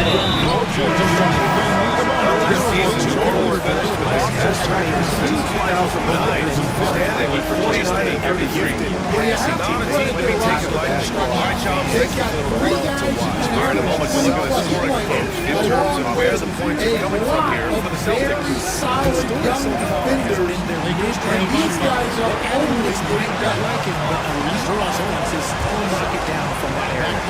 it in. This season's total finished with his test record since 2009, standing with 49-33. Not a team to be taken lightly. My job is a little to watch. We're in a moment to look at the scoring approach in terms of where the points are coming from here for the Celtics. These guys are always great. I like it, but Mr. Offense is still knock it down from that area.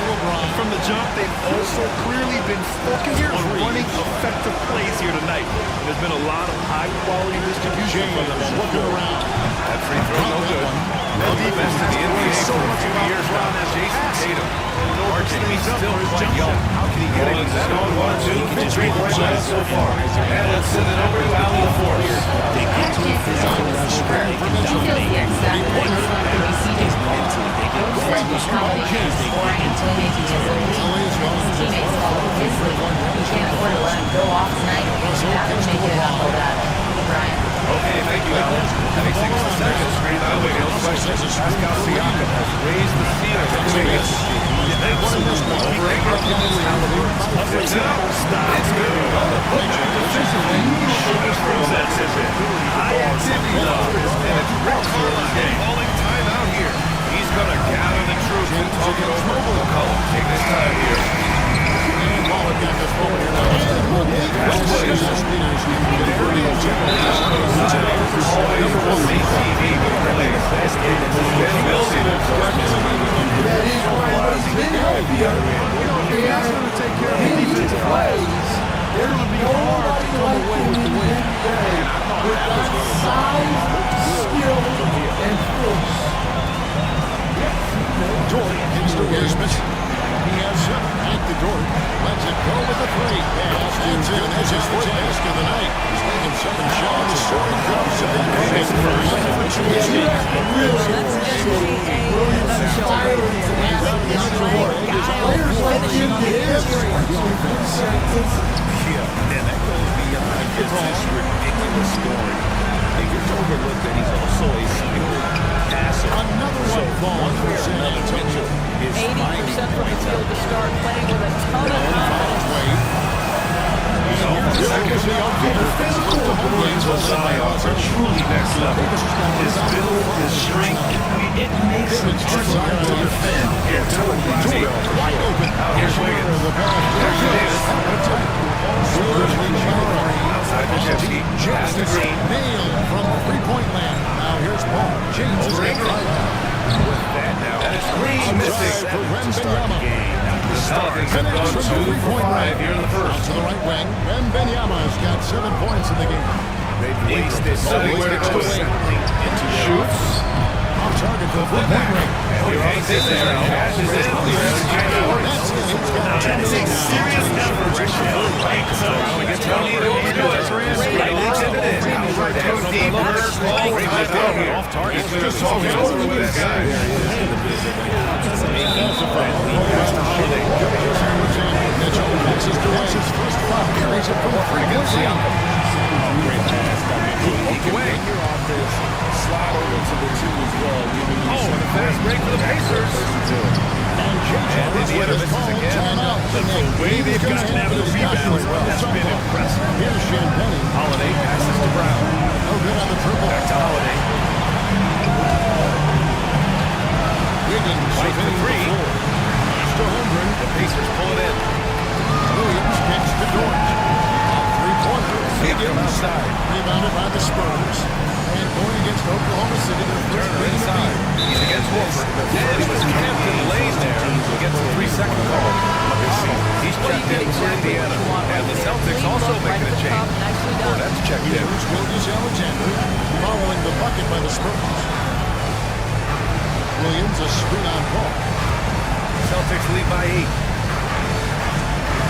From the jump, they've also clearly been focused on running effective plays here tonight. There's been a lot of high-quality distribution from them. Looking around. That free throw no good. That defense to the NBA for a few years now. Jason Tatum. He's still quite young. How can he get it? That on 1-2. 3 points so far. And let's send it over to Allen Force. They get to the physical spread. They can dominate. They see this mentally. They get great miscommunications. They get into making teammates follow his lead. You can't afford to let him go off tonight. You have to make it up for that. Brian. Okay, thank you, Alan. Having 6 seconds, straight out of no question. Pascal Siakam has raised the ceiling of the game. It's up. It's good. On the hook. Defensively, that's it. High activity, though. And it's Rick Carlisle calling time out here. He's going to gather the troops and talk it over. McCollum, take this time here. He has at the door. Lets it go with the three. Pass gets in. That's his first basket of the night. He's taken 7 shots. Scoring drops at that point. And that goes beyond just this ridiculous scoring. It gets overlooked that he's also a skilled passer. Another one falling for San Antonio. 80% from the field to start, playing with a ton of confidence. Zions are truly next level. His build, his strength, it makes him hard to defend. Here, wide open. Here's Wiggins. There's Davis. Outside the jet ski. Pass to Green. Nailed from 3-point land. Now here's Paul. James is right with that now. And it's Green missing. to start the game. The Celtics have gone 2 for 5 here in the first. To the right wing. Wembanyama's got 7 points in the game. They've wasted Nowhere to go. Shoots. Off target for the ring. He hangs in there and cashes in. That is a serious effort. We get Tony to do it. Right extended in. Down deep. First ball. Right down here. Off target. He's just talking over with that guy. Mitchell passes to his first 5 carries it from the Against Siakam. Great pass coming. He can make your offense slide over to the 2 as well. Oh, and a fast break for the Pacers. And Indiana misses again. But the way they've gotten after the rebounds, that's been impressive. Here's Champagne. Holiday passes to Brown. No good on the triple. Back to Holiday. Wiggins White for 3. to Holmgren. The Pacers pull it in. Williams kicks to Dort. 3-pointer. Higgins outside. Rebounded by the Spurs. And going against Oklahoma City. Turner inside. He's against Wolford. And he was camped in the lane there. He gets a 3-second call. He's checked in for Indiana. And the Celtics also making a change. That's checked in. Here's Gilgeous-Alexander following the bucket by the Spurs. Williams a screen on Paul. Celtics lead by 8.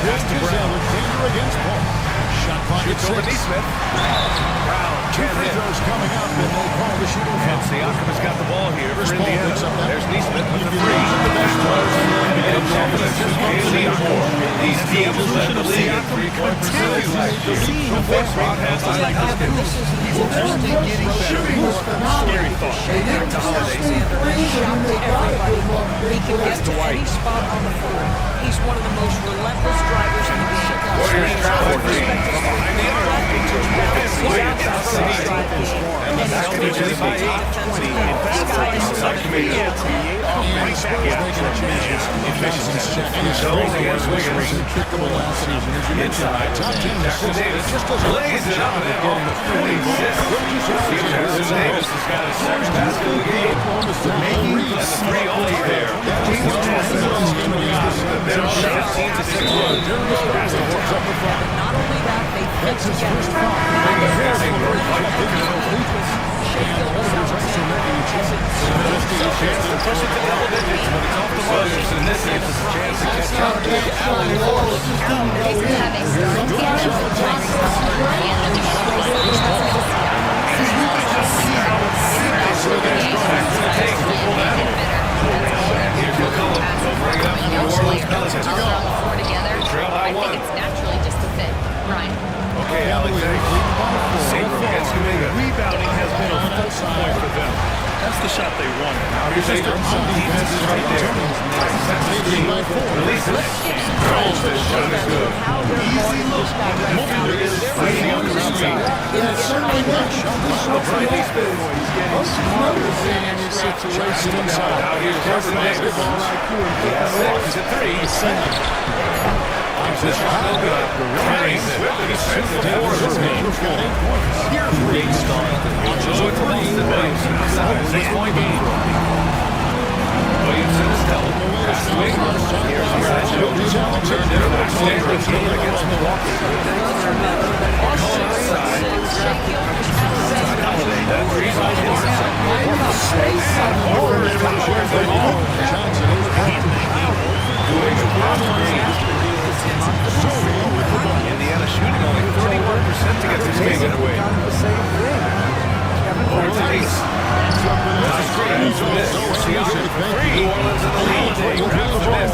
Here's Alexander against Paul. Shot clock at 6. Over Neesmith. Brown can't hit. Coming up, and they call the shooting And foul. Siakam has got the ball here for Chris Paul Indiana. picks up that. There's Neesmith with the 3. And confidence is Siakam. These The evolution of Siakam continues last year. So far, Brown has the like he's only getting better. Scary thought. Back to Holiday. He can get to any spot on the floor. He's one of the most relentless drivers in the league. Warriors travel behind the arc. He's outside driving. And the Celtics is by 8. In fast times, such media. Right back at tremendous efficiency. Goes against Wiggins. Inside. Jackson Davis lays it up and off the 26. Jackson Davis has got his second basket of the game. And the three only there. The middle 15 to 6 run. Not only that, they fit together. Chance to push it to double digits, but it's off the Warriors, and this gives us a chance to catch up. Here's McCollum. They'll bring it up for the New Orleans Pelicans. I think it's naturally just a fit. Ryan. Okay, Alex. Saber against Kuminga. Rebounding has been a focal point for them. That's the shot they wanted. Now here's Saber. Defense is right there. Sets the screen. Releases. Throws this shot is good. Easy look. Moving is fighting on the outside. He's getting smarter in any situation inside. Now here's Kevin Davis. He has 6 at 3. This shot no good. Carries it. He spends the floor of his game. Great start. So it's Boston Williamson outside. 6-point game. Williamson is held. Pass to Ingram. Here's the side show. Turned into the standard game against Milwaukee. Call outside. Holiday. That rebound inside. Over is where's the ball. Doing a proper game. Indiana shooting only 31% to get this game away. Over to Ace. That's great. Siakam for 3. New Orleans in the lead. They grab the miss.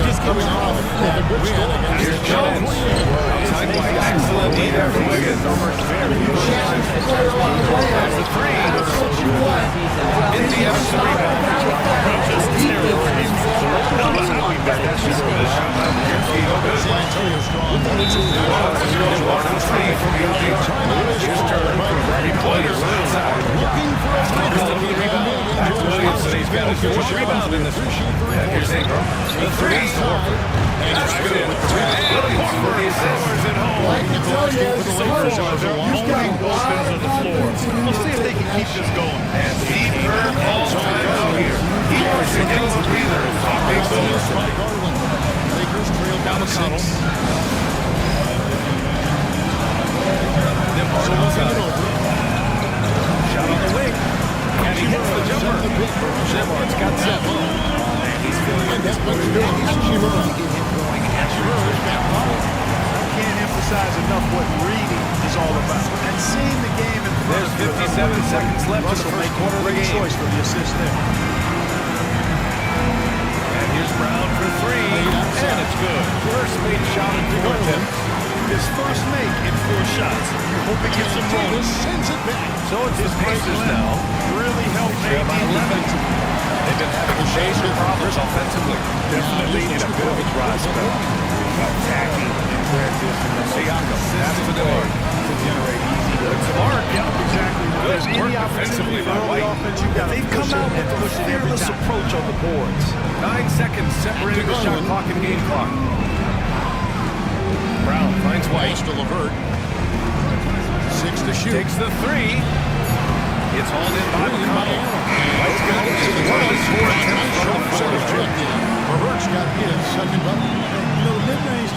Just coming off the win. Here's Jones. Outside by excellent lead there from Wiggins. There's the 3. Indiana to rebound. He's got his fourth rebound in this one. And here's Ingram. The 3. That's good. Williams for the assist. They're owning opens on the floor. We'll see if they can keep this going. And Steve Kerr calls time out here. He forces a breather as Talk takes over. Now McConnell. Nembhard outside. Shot on the wing. And he hits the jumper. Nembhard's got that low. And he's feeling it. He's I can't emphasize enough what reading is all about. And seeing the game in front of you. There's 57 seconds left in the first quarter of the game. Choice for the assist there. And here's Brown for 3. And it's good. First made shot in 4 attempts. His first make in 4 shots. Hope he gets some rolling. Sends it back. So it's his Pacers now. Really helped Trail by 11. They've been having major problems offensively. Definitely in a bit of a dry spell. Attacking and transition. Siakam, that's to Dillard. To generate easy looks. Smart, Yeah, exactly. Good work defensively by White. They've come out with a fearless approach on the boards. 9 seconds separating the shot clock and game clock. Brown finds White. To LeVert. 6 to shoot. Takes the 3. It's hauled in by McConnell. White's going to get the early 4 attempts from the floor. LeVert's got his second bucket.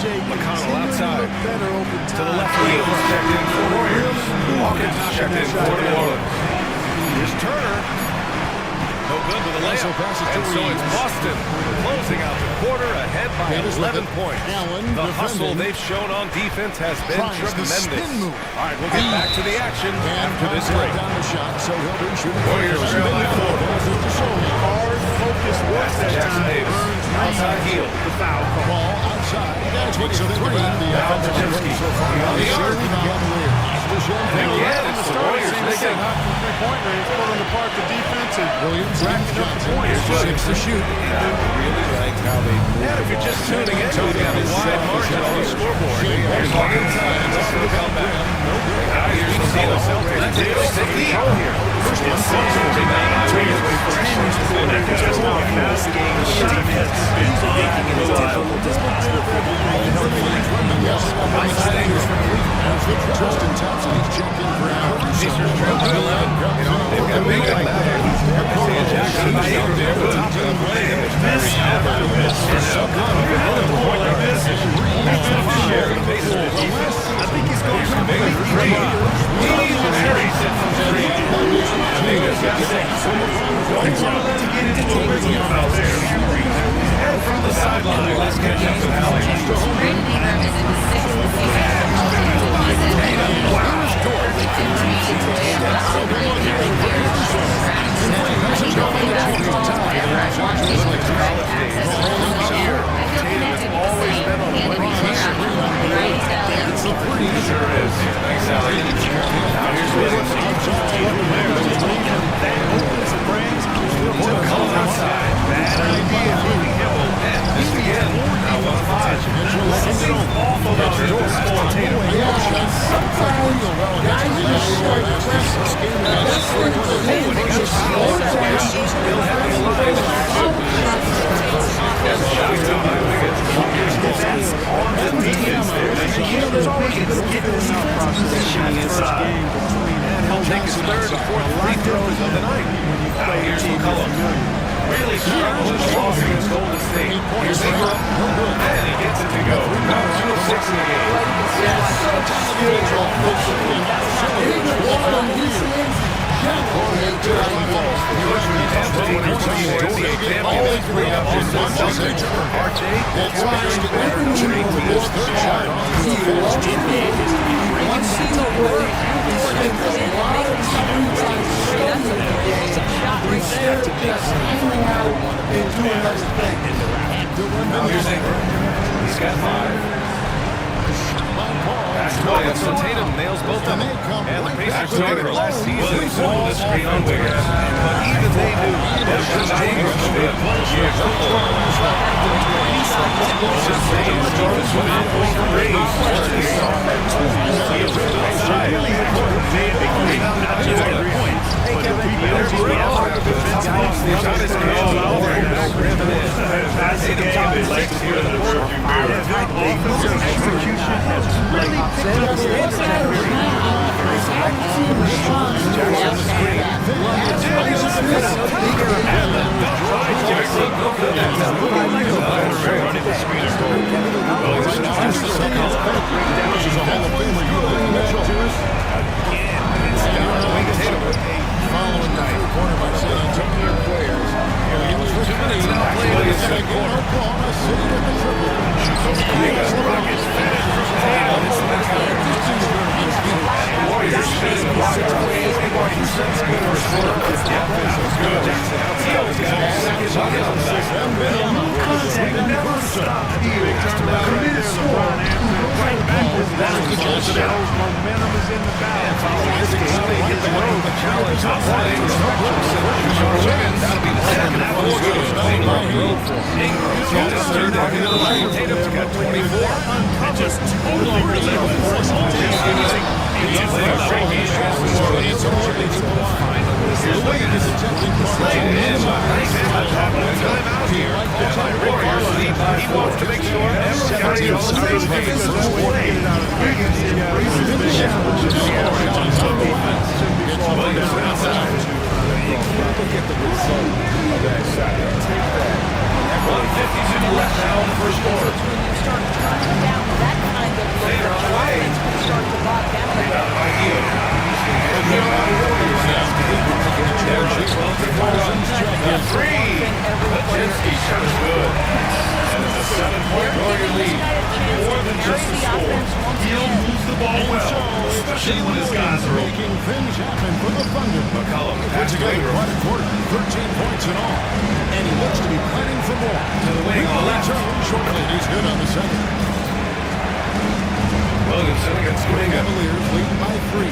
McConnell outside. To the left wing. Checked in for Warriors. Hawkins checked in for New Orleans. Here's Turner. No good with a layup. And so it's Boston closing out the quarter ahead by 11 points. The hustle they've shown on defense has been tremendous. All right, we'll get back to the action after this break. Down the shot, so he'll be shooting. Warriors trail by 4. Hard focus was that Jackson time. Davis, outside heel. The foul call. Ball outside. Takes a three. The offensive run so far on the year for the Cavaliers. And again, it's the Warriors missing. Three-point range, pulling apart the defense and Williams racking up the points. Six to shoot. I really like how they move. And if you're just tuning in, we have a wide margin on the scoreboard. Here's one inside. Let's go comeback. Here's the Celtics. Let's take the lead here. First one, rebound by Williams. Just how fast game defense is making it as difficult as possible for the Justin Thompson, he's checked in for out. Pacers trail by 11. They've got big like that. Isaiah Jackson is out there with top of the play. It's very average. So confident on a point like this. Share the baseball defense. I think he's going to Big for three. He's a series set from three. Vegas got six. to get into a rhythm out there. And from the sideline, let's catch up with Alex. Brandon Ingram is in his sixth season. He's in with 15 and also bringing the big years to the ground. He's only basketball forever. I want to direct access to the year. I feel connected with the same hand in hand. Right down. Sure is. Thanks, Alex. Now here's Williams. Call outside. Bad idea. And missed again. Now 1-5. Something awful about your door. Still having a line. As a shot to my wicket. That's on the defense there. There's always going to get this shot inside. He'll take his third and fourth free throws of the night. Now here's McCollum. Really struggles against Golden State. Here's Ingram. And he gets it to go. Now 2-6 in the game. Now here's Ingram. He's got 5. Williams, so Tatum nails both of them. And the Pacers started last season with the screen on Wiggins. But even they knew that was Ingram to be a bunch of Following the corner by San Antonio players. He was Rockets finish from Tatum. Warriors finish block our way. Good for good. Jackson outside. He's got his second bucket on the back. contact never stopped here. Committed score. Right backwards. Momentum is in the balance. Following this game, they hit the road. The challenge outside. That'll be the second half of the score. Ingram's got his third bucket of the night. Tatum's got 24. And just totally relentless. Here's Wiggins. Played in by time out here. And my Warriors lead by 4. He wants to make sure everybody on the same page. Wiggins embraces the challenge of scoring on top defense. Williams outside. Look at the result of that shot. Take that. 150's in the left now in the first quarter. When you start turning down that kind of look, Later away. start to bog down. Rebound by Hill. There's your 12-4. 3. Lachinsky shot is good. And it's a 7-point Warrior lead. More than just a score. Hill moves the ball well, especially see when his guys are open. Making things happen for the Thunder. McCollum, He pass puts to together Ingram. quite a quarter, 13 points in all. And he looks to be planning for more. To the wing on the left. Shortly, he's good on the second. Williamson against Kuminga. Cavaliers leading by 3.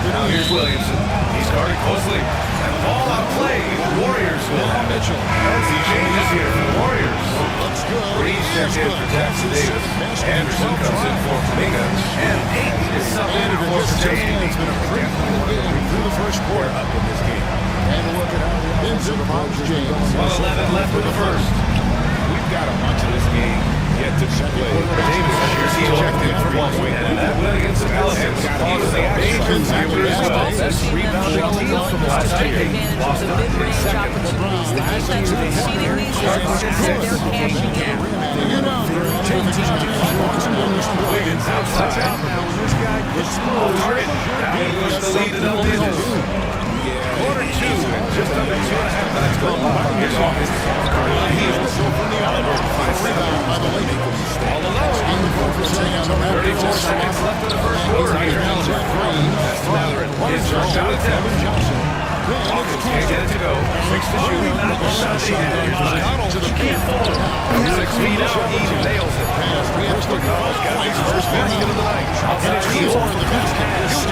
Now here's Williamson. He's guarded closely. And the ball out of play. The Warriors will have it. Mitchell. Fancy changes here for the Warriors. Looks good. Breeze steps in for Jackson Davis. Anderson comes in for Kuminga. And Ayton is subbed in for It's been a pretty good game through the first quarter. Up in this game. And a look at how the offensive approach James. 1:11 left in the first. We've got a bunch of this game yet to be played. Davis appears he checked in for one win. And that win against the Pelicans causes the action. Best rebounding team from last year. Lost The mid-range opportunities. The defense is exceedingly successful. They're cashing in. Wiggins outside. This guy gets Harden down to push the lead to double digits. Quarter 2 and just under 2.5 minutes gone by. Here's August. Currently heels. All alone. 34 seconds left in the first quarter. Here's Allen. That's to Mathurin. His first shot attempt. Hawkins can't get it to go. 6 to shoot. Not the shot they had. McConnell to the key forward. 6 feet out. He nails it. McConnell's got his first basket of the night. Outside heels for the basket.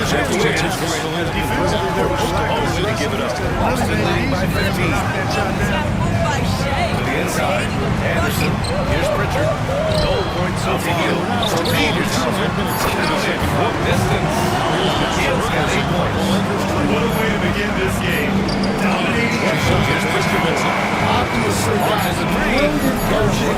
Defensively, there was only to give it up. Austin leading by 15. To the inside. Anderson. Here's Pritchard. Goal points off the heel. For Reed, here's Townsend. Down in from distance. Heel's got 8 points. What a way to begin this game. Dominating. Here's Christensen. Obviously, guys, a three.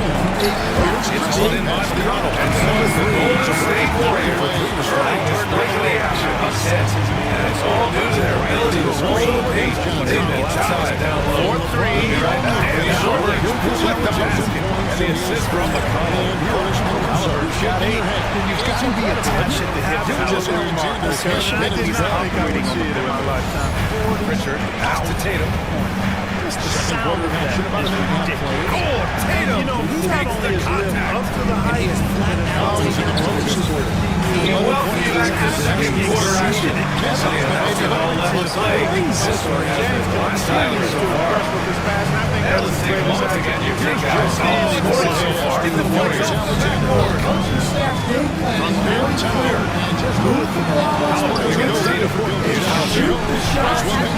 It's pulled in by McConnell. And so is the Golden State Warriors. Early to breaking the action. Upset. And it's all due to their ability to roll the pace. They've been outside down low. 4-3. And the short legs collect the basket. And the assist from McConnell. Oliver shot 8. You've got to be attention to him. Just remarkable. I did not think I would see it in my lifetime. Richard, pass to Tatum. Just the sound of that is ridiculous. Oh, Tatum! You know, he not only is lived up to the hype, He welcomes you back to the second quarter action. Mentally and basketball level play. This one has been last time so far. And let's take a moment to get your take out. All scoring so far in the Warriors. From very tired. Oliver against Tatum. Here's Townsend.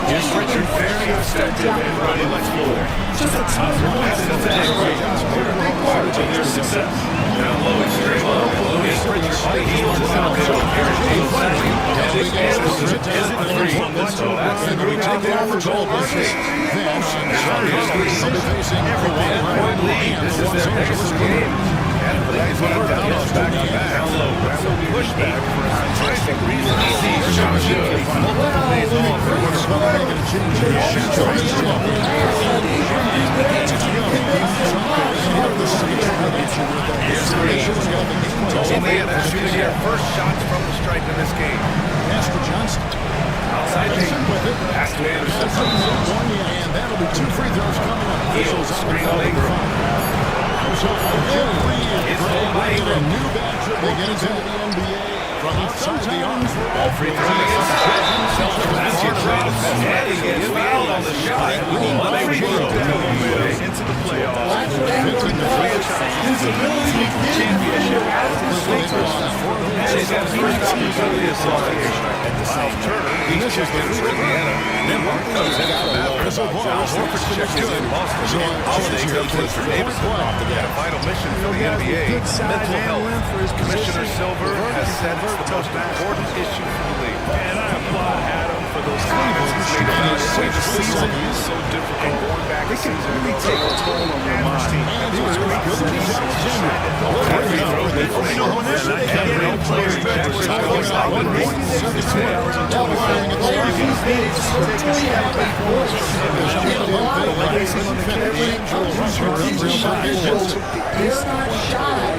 Here's Richard, very effective and running much floor. Passes it to Ingram. Part of their success. Down low is Draymond. Here's Richard. Heels is out there. Here's James Stanley. And it's Anderson. Is it three? So that's the three out there for Golden State. Now here's Green. Every 10-point lead. This is their next game. And the guys went down on back-to-back. Down low. Pushback for a fantastic reason. Easy shot shoot. Multiple days off for Here's Green. Only and they're shooting their first shots from the stripe in this game. Pass to Johnson. Outside Payton. Pass to Anderson. And that'll be 2 free throws coming up. Heels. Screen on Ingram. It's pulled by Ingram. New batch of beginnings into the NBA from outside the arms. Ball free throw against Celtics basket drop. And he gets fouled on the shot. On a free throw. into the playoffs. Entering the franchise championship as his sleepers. And he's got his first opportunity to association. Miles Turner, he's checked in for Indiana. Nimmer comes in for Mavericks. Horford checks in Boston. Holiday comes in for Davidson. And a final mission for the NBA, mental health. Commissioner Silver has said it's the most important issue for the league. And I applaud Adam for those comments he's made about it. The season is so difficult. Going back to season, really take a toll on your mind. He was great. They're not shy.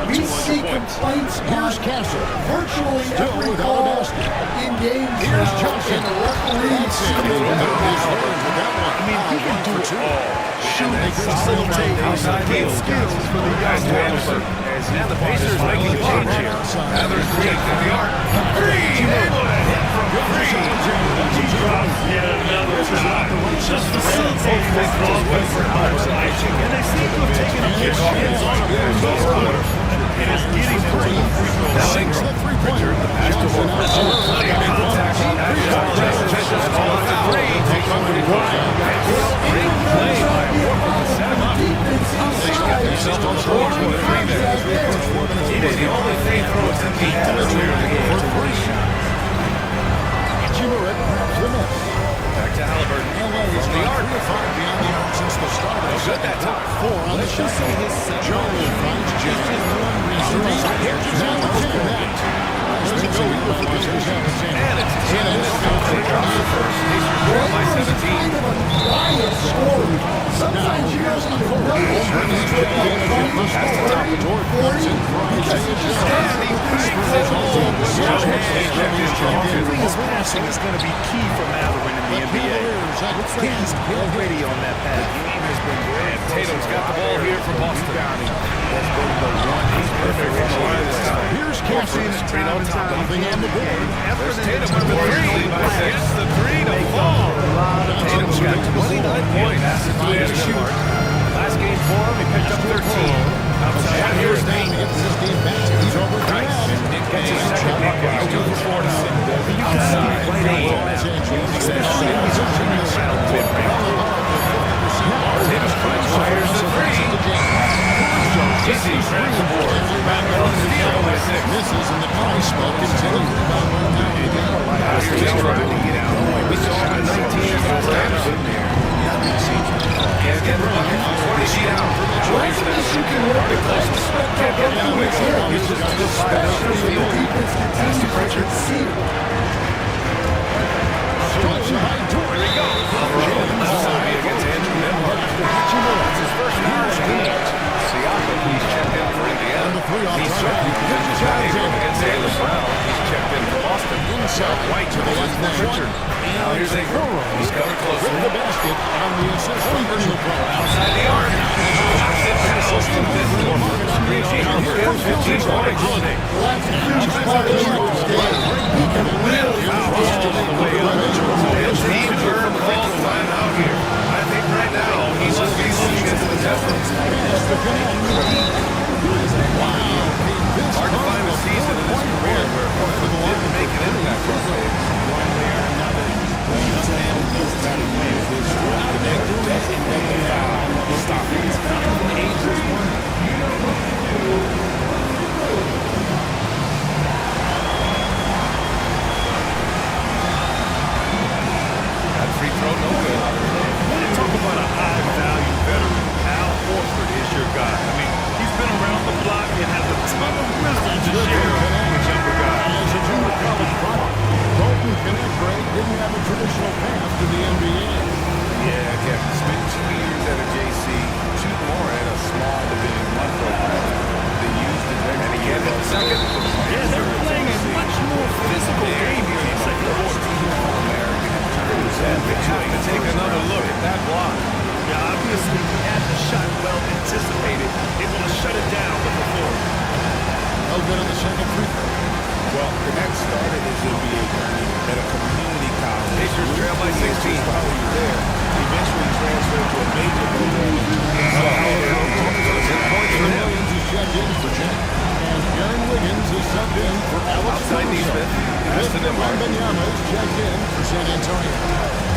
We see extra points. Here's Castle. Virtually Still every without a call basket. in games Here's now, Johnson. and the referees That's it. I mean, he can do it all. Shoot, facilitate, outside skills for the young Halliburton. Now the Pacers making a change here. Another three from the arc. Three! Able to hit from three. He drops yet another shot. Just facilitating this crossway for Halliburton. And they seem to have taken a few hands on him in this quarter. It is getting three free throws. Now Ingram. Richard, the pass to Horford. Plenty of contact. Just off the three. Takes on the rebound. Great play by Horford. Set him up. He's got himself on the board with a three there. It is the only free throw to beat earlier in the game. Back to Halliburton. From the arc. Beyond the arc since the start. Good that time. 4 on the shot. Jones finds Jimmy. Here's And it's 10 in this foul. They drop the first. Pacers trail by 17. Quiet scoring. Sometimes you don't even know Pass to top. His passing is going to be key for Mathurin in the NBA. He's already on that path. And Tatum's got the ball here for Boston. He's perfect from the line this time. Here's Cassie. Straight on top. Nothing on the board. There's Tatum with the three. Gets the three to fall. Tatum's got 29 points. Passes to Anderson. Last game for him, he picked up 13. Outside, here's Down to get this game back to he's over Nice. Nick gets his second buck. He's 2 for 4 now. Outside, Tatum fires the three. Easy, grabs the board. Mathurin steal by 6. Misses and the price spell continues. Here's Ingram. We saw him at 19 against Anderson. Can't get the bucket. 20 sheet out. Here's the Hardy closest. Can't get the wing. He's just a good 5 out of the field. Pass to Pritchard. Here he goes. Left side against Andrew Nemhart. That's his first foul of the game. Siakam, he's checked in for Indiana. He's certainly positions got Ingram against Jaylen Brown. He's checked in for Boston. White to the left for Pritchard. Now here's Ingram. He's covered closely. The basket on the assist. Outside the arc. Knocks it past Boston. This is Horford. Screen on Horford. 15 points. Holiday. Really foul all the way up. And Steve Kerr calls timeout here. I think right now he must be looking at the distance. Hard to find a season in his career where Horford didn't make an impact on things. One way or another, this man knows how to win. Stop that free throw, no good. When you talk about a high-value veteran, Al Horford is your guy. I mean, he's been around the block and has a ton of wisdom to share with younger guys. As a junior college product, Bolton Connect Grade didn't have a traditional path to the NBA. Yeah, Kevin. Spent 2 years at a JC, 2 more at a small Division I program. They used it and again in the second. Yeah, they're playing a much more physical game here in the second quarter. They have to take another look at that block. Yeah, obviously, he had the shot well anticipated, able to shut it down with the floor. No good on the second free throw. Well, Connect started his NBA journey at a community college. Pacers trail by 16. While he was there, he eventually transferred to a major program. Points for Williams is checked in for Jack. And Aaron Wiggins is subbed in for Alex Outside Neesmith. Pass to Nemhart. Wembanyama is checked in for San Antonio.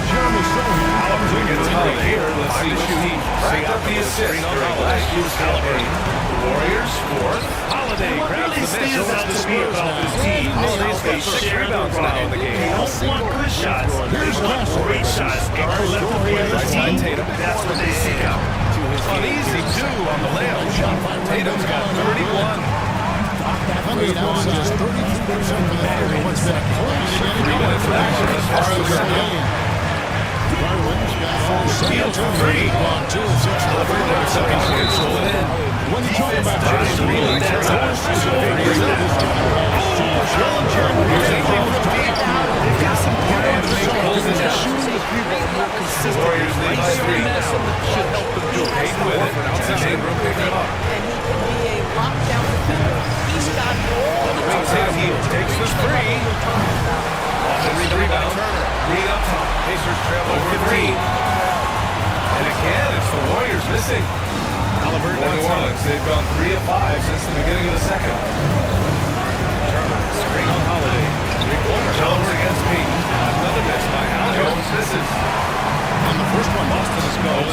Jeremy Sohan comes in Against for Holiday. Here. Let's see what he racked up the assist during last year's campaign. The Warriors for Holiday. Grabs the miss. Stands out to me about this team. Holiday's got 6 rebounds now in the They game. don't want good shots. They want great shots. And collectively as a team, that's what they seek out. Uneasy 2 on the layup. Tatum's got 31. Hundred now just 33% for the third. What's that? 3 minutes of action as far as the game. Garland's got 4 Field to 3. 2 and 6. Delivered 1 second chance. Hold it in. When you talk about really Warriors lead by 3 now. Should help them do it. Hayden with it. Outside Ingram picking him up. And he can be a lockdown defender. He's got all the He takes the three. Offensive rebound. Reed up top. Pacers trail over 3. And again, it's the Warriors missing. For New Orleans, they've gone 3 of 5 since the beginning of the second. Screen on Holiday. Jones against Peyton. Another miss by Al. Jones misses. And the first one, Boston is going.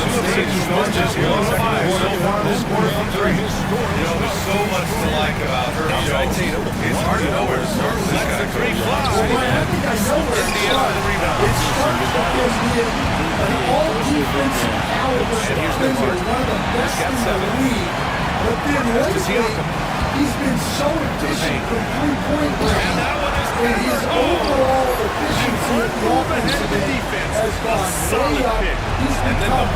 Just 1 of 5 so far this quarter from 3. You know, there's so much to like about her. Outside Tatum. It's hard to know where to start with this guy. Great fly. Indiana with the rebound. It starts because he is an all-defensive caliber defender, one of the best in the league. But then lately, he's been so efficient from three-point range, and his overall efficiency at the offensive end has gone way up. He's become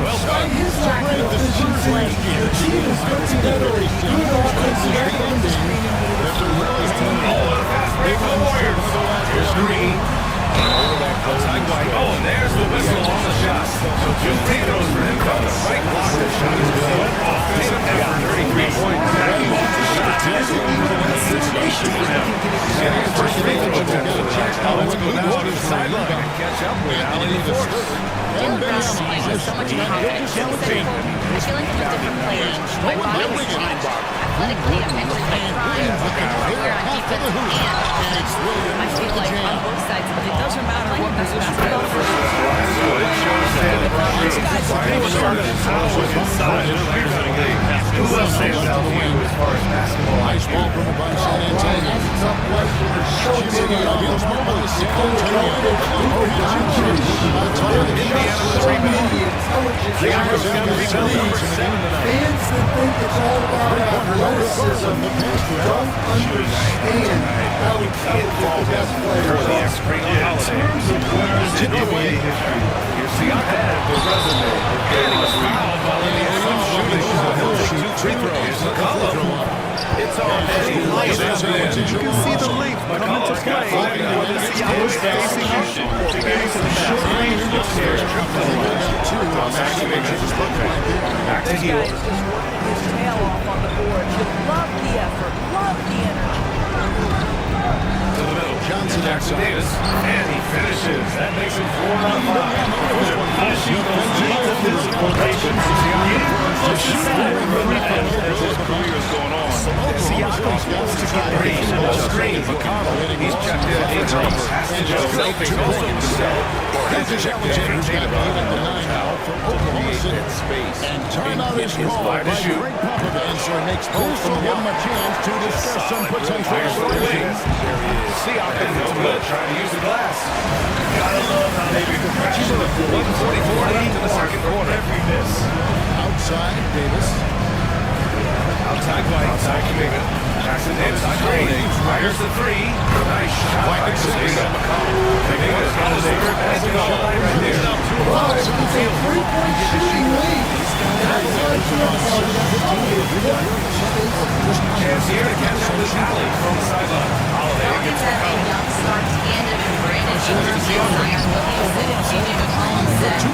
despite his lack of efficiency, the team has put together a good offensive end. Here's Green. Outside White. Oh, and there's the whistle on the shot. So 2 free throws for him. From the right block, the shot is good. Offensive effort, 33 points. Situation for him. He's getting his first free throw attempt for the night. Now let's go down to the sideline and catch up with Allen in the fourth. Playing with so much confidence. I feel like I'm a different player. My body has changed. Athletically, I'm mentally primed. I can everywhere on defense and offense. I feel like on both sides of the ball. It doesn't matter what position basketball you're for Who else stands out to you as far as basketball? Nice ball from by San Antonio. Against Milwaukee, San Antonio. Indiana with the rebound. The Irish got to be number 7 tonight. Fans that think it's all about athleticism don't understand how talented the best players are. Screen on Holiday. NBA history. Here's Siakam with the resume. And he was fouled while Indiana shooting. He'll take 2 free throws. McCollum. It's already light out there. You can see the length coming to play when the Seattle is facing you. Getting some short-range looks here. Back to heel. Just working his tail off on the board. You love the effort, love the energy. To the middle. Johnson Jackson Davis. And he finishes. That makes him 4 out of 5. Finishing those deep physical patience. As his career is going on, Siakam wants to get ready. Screen. McConnell. He's checked in 8 times. Has to just helping also himself. Has to check in. Got the 9 out for Oklahoma City. And timeout is called by Greg Popovich. So it makes both will give him a chance to discuss some potential solutions. Siakam no good. Trying to use the glass. Gotta love how they be crashing the 144 left in the second quarter. Every miss. Outside, Davis. Outside White. Outside Kaminga. Jackson Davis on screen. Fires the 3. Nice shot by Kaminga. Kaminga's got his over as an all-night right there. But it's a three-point shooting lead. Chance here to catch up with Allen from the sideline. Holiday Pelicans gets have a young star tandem in Brandon Ingram and Zion Williamson and J.J. McCollum set. And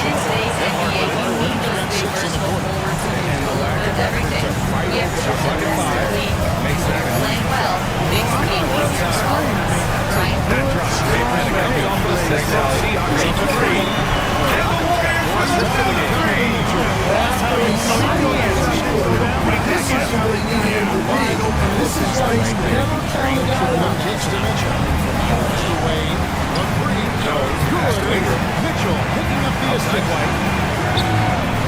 in today's NBA, you need those big versatile forwards who can do with everything. We have to show the rest of the league. Playing well makes the game easier for all of us. Right? that drop. Straight red again. Off the 6 out. Siakam for 3. And the Warriors force it to the game. That's how you This is how they need him to be. This is why he's never counted out. Takes dimension. That's the way. A free. Good. Mitchell picking up the assist.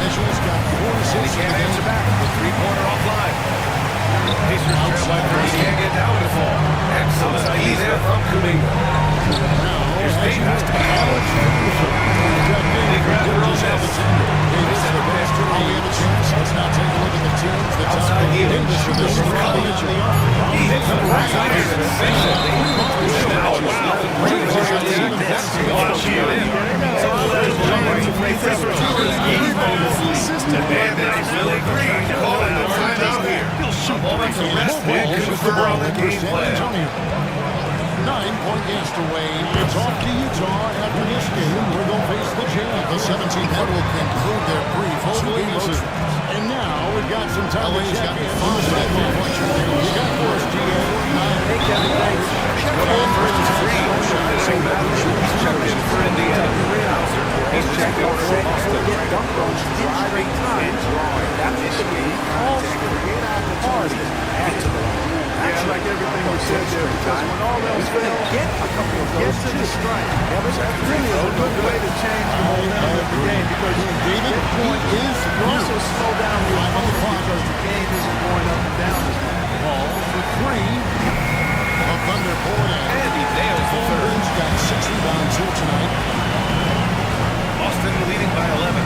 Mitchell's got 4 assists. He can't answer back. The 3-pointer offline. Pacers trail by 3. He can't get down to fall. Excellent D there from Kuminga. Here's Payton. Has to be Allen. They grab the roll set. Davis had a pass to the chance. Let's now take a look at the teams. The Outside heel. This is probably into the arm. He hits the right side here to finish it. And now it's nothing. Watch him in. So let's jump right to free throw. And He's arrested. Confirm the game plan. 9-point Castaway. It's off to Utah after this game where they'll face the Jazz. The 17th that will conclude their brief home visit. And now we've got some time to check in on the sideline. We got first GA. First is free. Checked in for Indiana. He's checked in for Boston. Dunked on 3 straight times. That is the game. Yeah, I like everything you said there, because when all else fails, get to the strike. That's really a good way to change the momentum of the game, because David point is also slow down the opponent because the game isn't going up and down as much. Ball for 3. The Thunder poured in. And he nails the third. He's got 6 rebounds here tonight. Boston leading by 11.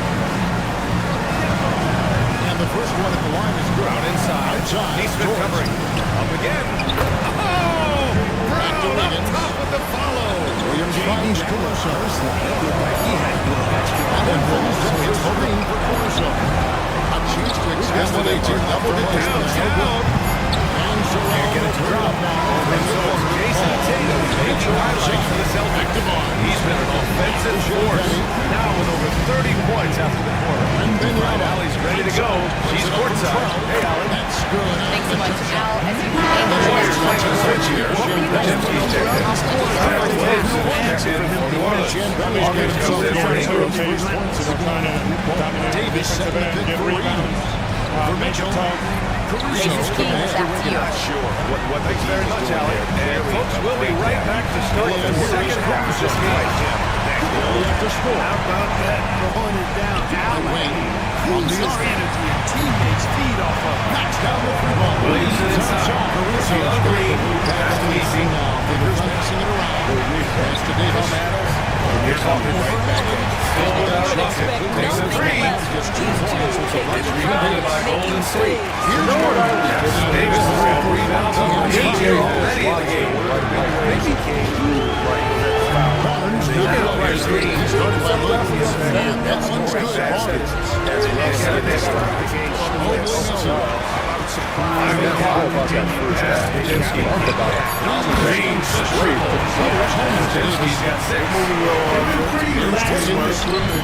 And the first one at the line is good. Out inside. Neesmith covering. Up again. Oh! Brown up top with the follow. Williams finds Caruso. And then Williams is hoping for Caruso. A chance to extend the lead. Doubled it down. And so Can't get it to drop. Jason Tatum. Major highlight for the Celtics. He's been an offensive force. Now with over 30 points after the quarter. And Allie's ready to go. She's courtside. Hey, Allie. that's good. Thanks so much, Al. As you can The Warriors playing the switch here. Jemke's checked in. Checked in for New Orleans. Hawkins comes in for Ingram. Davis set the pick for rebound. For Mitchell. James King is back to you. Sure. Thanks very much, Allie. And folks, we'll be right back to start the second half of this game. How about that? Throwing it down. Allen. Who's energy and teammates feed off of. Knocks down the free ball. Williams is inside. Caruso green. Pass to Easy. Fingers passing it around. Pass to Davis. Here's Hawkins right back in. Still without a bucket. Takes a three. Just 2 points. It's rebounded by Golden State. Here's Jordan. Davis has got rebounds on the game already in the game. Maybe came through right there. Here's Green. Started by Lucas. And that one's good. Jemke's got 6.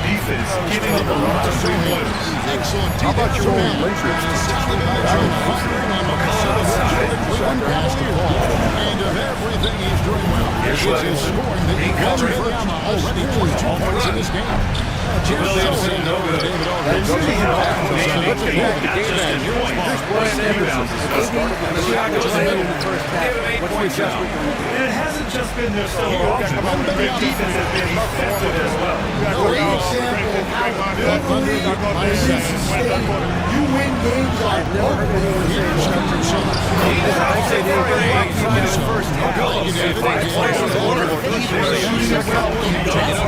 Defense, giving up a lot of 3-pointers. Excellent. How about your own Lakers? And of everything he's doing well, Here's it's his scoring that he covered for Yama. Already 22 points in this game. Williamson, no good. And it hasn't just been their solo offense. Their defense has been effective as well. You win games like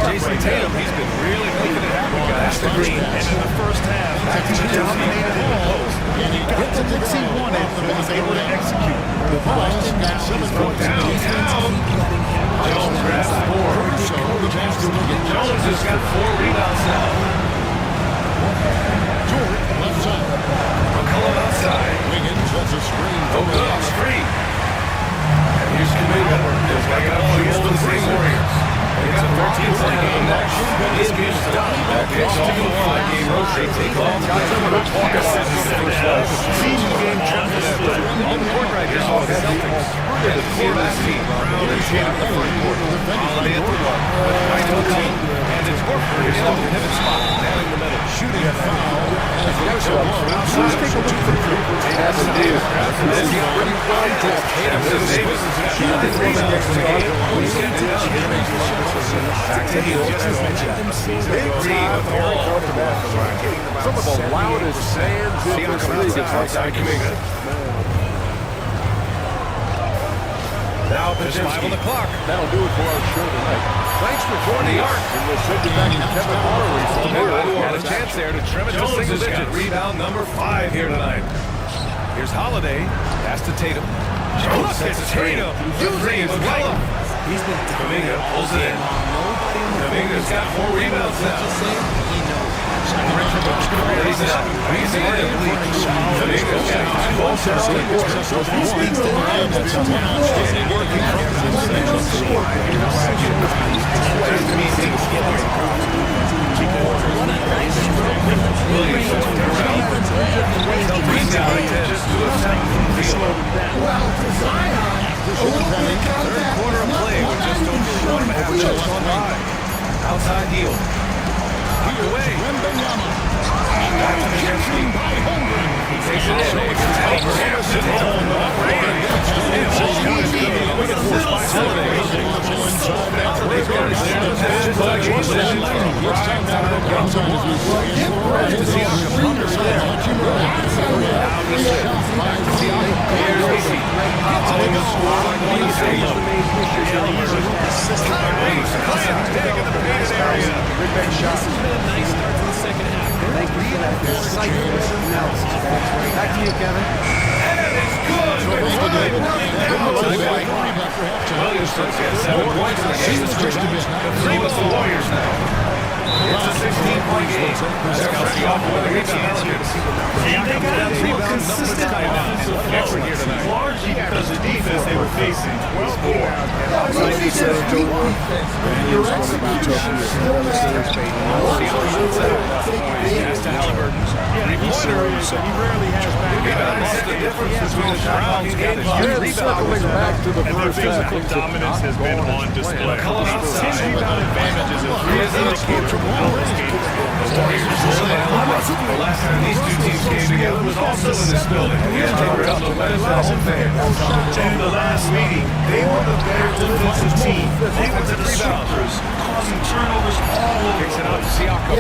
Jason Tatum, he's been really making it happen, guys. And in the first half, he dominated in the post. And he got the things he wanted and was able to execute. Boston got 7 points. Downtown. Jones grabs 4. Jones has got 4 rebounds now. Jordan, left side. McCollum outside. Wiggins has a screen. O'Connell's free. And here's Kuminga. He's got it all against the Golden State Warriors. It's a 13-point game now. This game's done. It's 2-1. Game rotate. Take all the season game championship. On the court right now, the Celtics. And the quarterback team. Brown and Tatum in the front court. Holiday at the one. With White on the team. And it's Horford in the pivot spot. Down in the middle. Shooting a foul. As Russell outside. Let's take a look for three. Pass to Davis. This is already wide. Tatum says Davis has got 9 rebounds in the game. He's getting down. Back to Hill, as mentioned. Big Reed with the ball. Some of the loudest fans in this league. Outside Kuminga. Now just 5 on the clock. That'll do it for our show tonight. Thanks for joining us. And we'll send you back to Kevin Harley. Had a chance there to trim it to single digit. Rebound number 5 here tonight. Here's Holiday. Pass to Tatum. Look at Tatum. Using his well. He's been Kuminga pulls it in. Kuminga's got 4 rebounds now. Outside heel. Away. He takes it in. Back to you, Kevin. And it is good. Williams gets 7 points in the game. The 3 was the Warriors now. It's a 16-point game. Check out Siakam with a rebound. They got to a consistent offensive effort here tonight, largely because the defense they were facing was poor. He rarely has back. The difference between the Browns and And their physical dominance has been on display. 10 rebound advantages is really indicator of how this game is going. The last time these two teams came together was also in this building. Here's Taylor out the West home fans. And in the last meeting, they were the better defensive team. They were the disruptors, causing turnovers all over. Kicks it out to Siakam.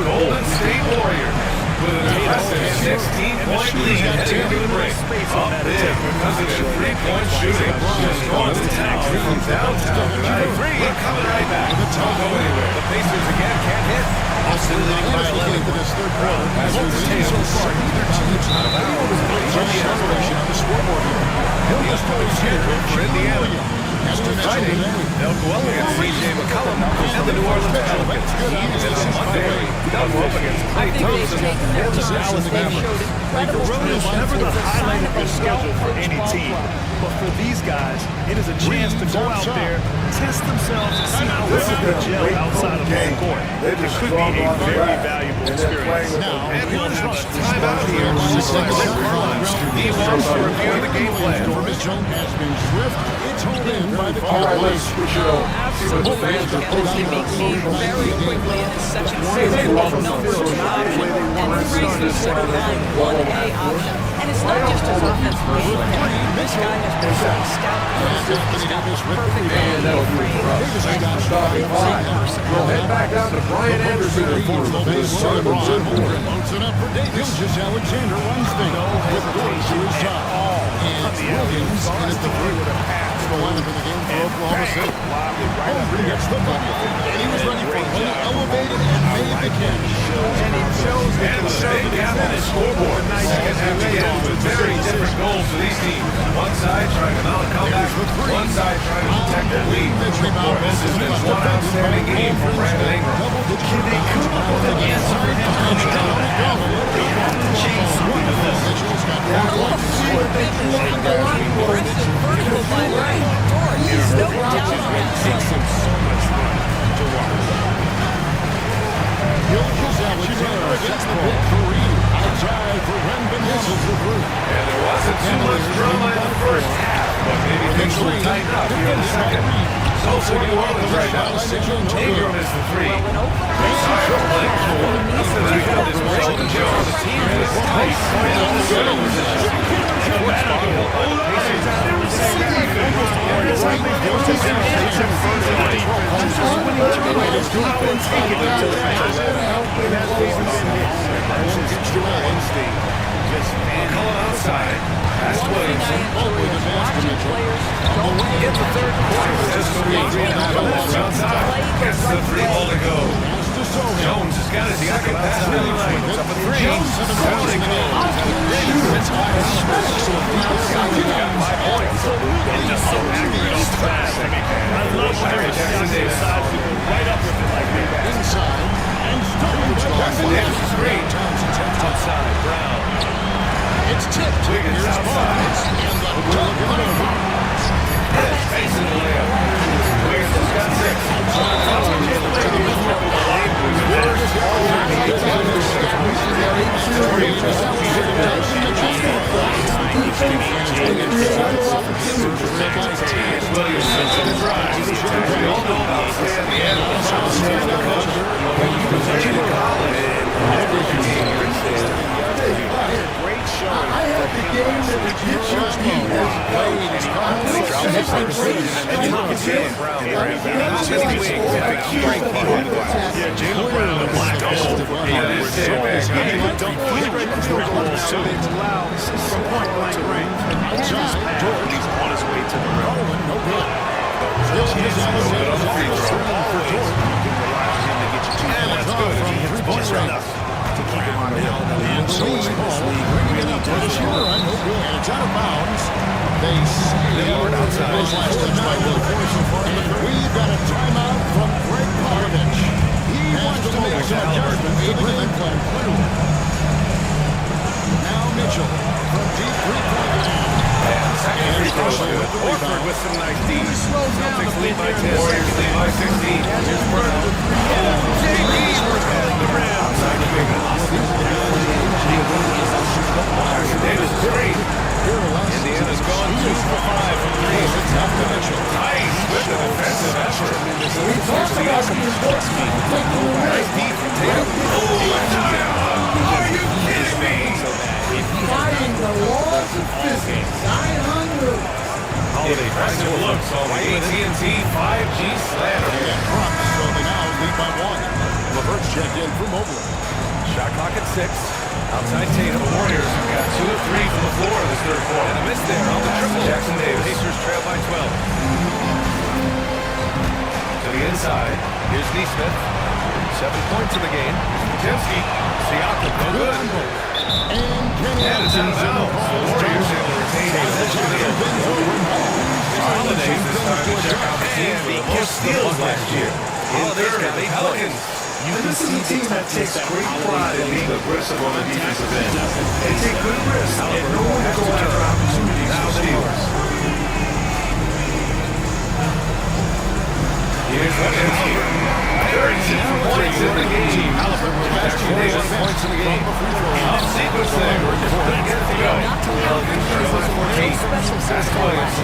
Golden State Warriors with an impressive 16-point lead heading into the break. Up big because of their three-point shooting. Just going to town from downtown tonight. We're coming right back. Don't go anywhere. The Pacers again can't hit. Austin leading by 11 for this third quarter. As we've seen so far, neither team's out of bounds. On the expiration of the scoreboard here. Hilliard's always here for Indiana. Friday, they'll go up against C.J. McCollum and the New Orleans Pelicans. And on Monday, they'll go up against Clay Thompson and the Dallas Mavericks. The road is never the highlight of your schedule for any team. But for these guys, it is a chance to go out there, test themselves, and see how well they gel outside of home court. It could be a very valuable experience. And one timeout here. He wants to review the game plan. Zone has been swift. It's held in by the Cavaliers. Absolutely. He makes me very quickly in this section. Numbers option and increases the 1A option. And it's not just his offensive game. This guy has been scout. He's got this perfect man. We'll head back down to Brian Anderson for the base Loads it up for Davis. Alexander runs things with Dortch to his top. And Williams in at the three with a pass. The lineup in the game for Oklahoma City. Holmgren gets the bucket. And he was ready for it. He elevated and made the catch. And it shows that And the big gap on his scoreboard. Second half begins with very different goals for these teams. One side trying to mount a comeback. One side trying to protect their lead. This has been one outstanding game for Brandon Ingram. And there wasn't too much drama in the first half, but maybe things will tighten up here in the second. So for New Orleans right now, Ingram is the three. After that, we got this Brandon Jones. The team is tight. McCollum outside. That's Williamson. Get the third quarter. Gets the three ball to go. Jones has got it. Siakam pass to the line. It's up a three. Down they go. Siakam got 5 points. And There's the screen. Outside, Brown. It's tipped. Wiggins outside. And the dunk by Barnes. Facing the layup. Wiggins has got Great showing. I had the game that would get your team as well. Jaylen Brown and Black double. From point-blank range. He's on his way to the rim. No good. And that's good. He hits both enough to keep him out of hell. And so is this league. Bringing it up to the shooter. No good. And it's out of bounds. They say outside. We've got a timeout from Greg Popovich. He wants to make some adjustments to the game plan. Now Mitchell from deep three-point line. Second free throw good. Horford with some nice D. Celtics lead by 10. Warriors lead by 16. Here's Brown. JB protecting the rim. Outside the Wiggins. Davis is great. Indiana's gone 2 for 5 from 3. Nice with the defensive effort. We talked about the results. Nice D from Tatum. Are you kidding me? Fighting the laws of physics. 900. Impressive looks on the AT&T 5G slammer. So they now lead by 1. Levert's checked in for Mobley. Shot clock at 6. Outside Tatum. The Warriors have got 2 of 3 from the floor this third quarter. And a miss there on the triple. Jackson Davis. Pacers trail by 12. To the inside. Here's Neesmith. 7 points in the game. Timsky. Siakam. No good. And it's out of bounds. The Warriors able to retain possession there. Holiday is starting to check out the team for the most steals last year. In third are the Pelicans. You can see a team that takes great pride in being aggressive on the defensive end. They take good risks and know when to go after opportunities for steals. Here's what it is. 36 points in the game. Halliburton with 41 points in the game. Off sequence there. Good to go. Pelicans trail by 14. That's Williams.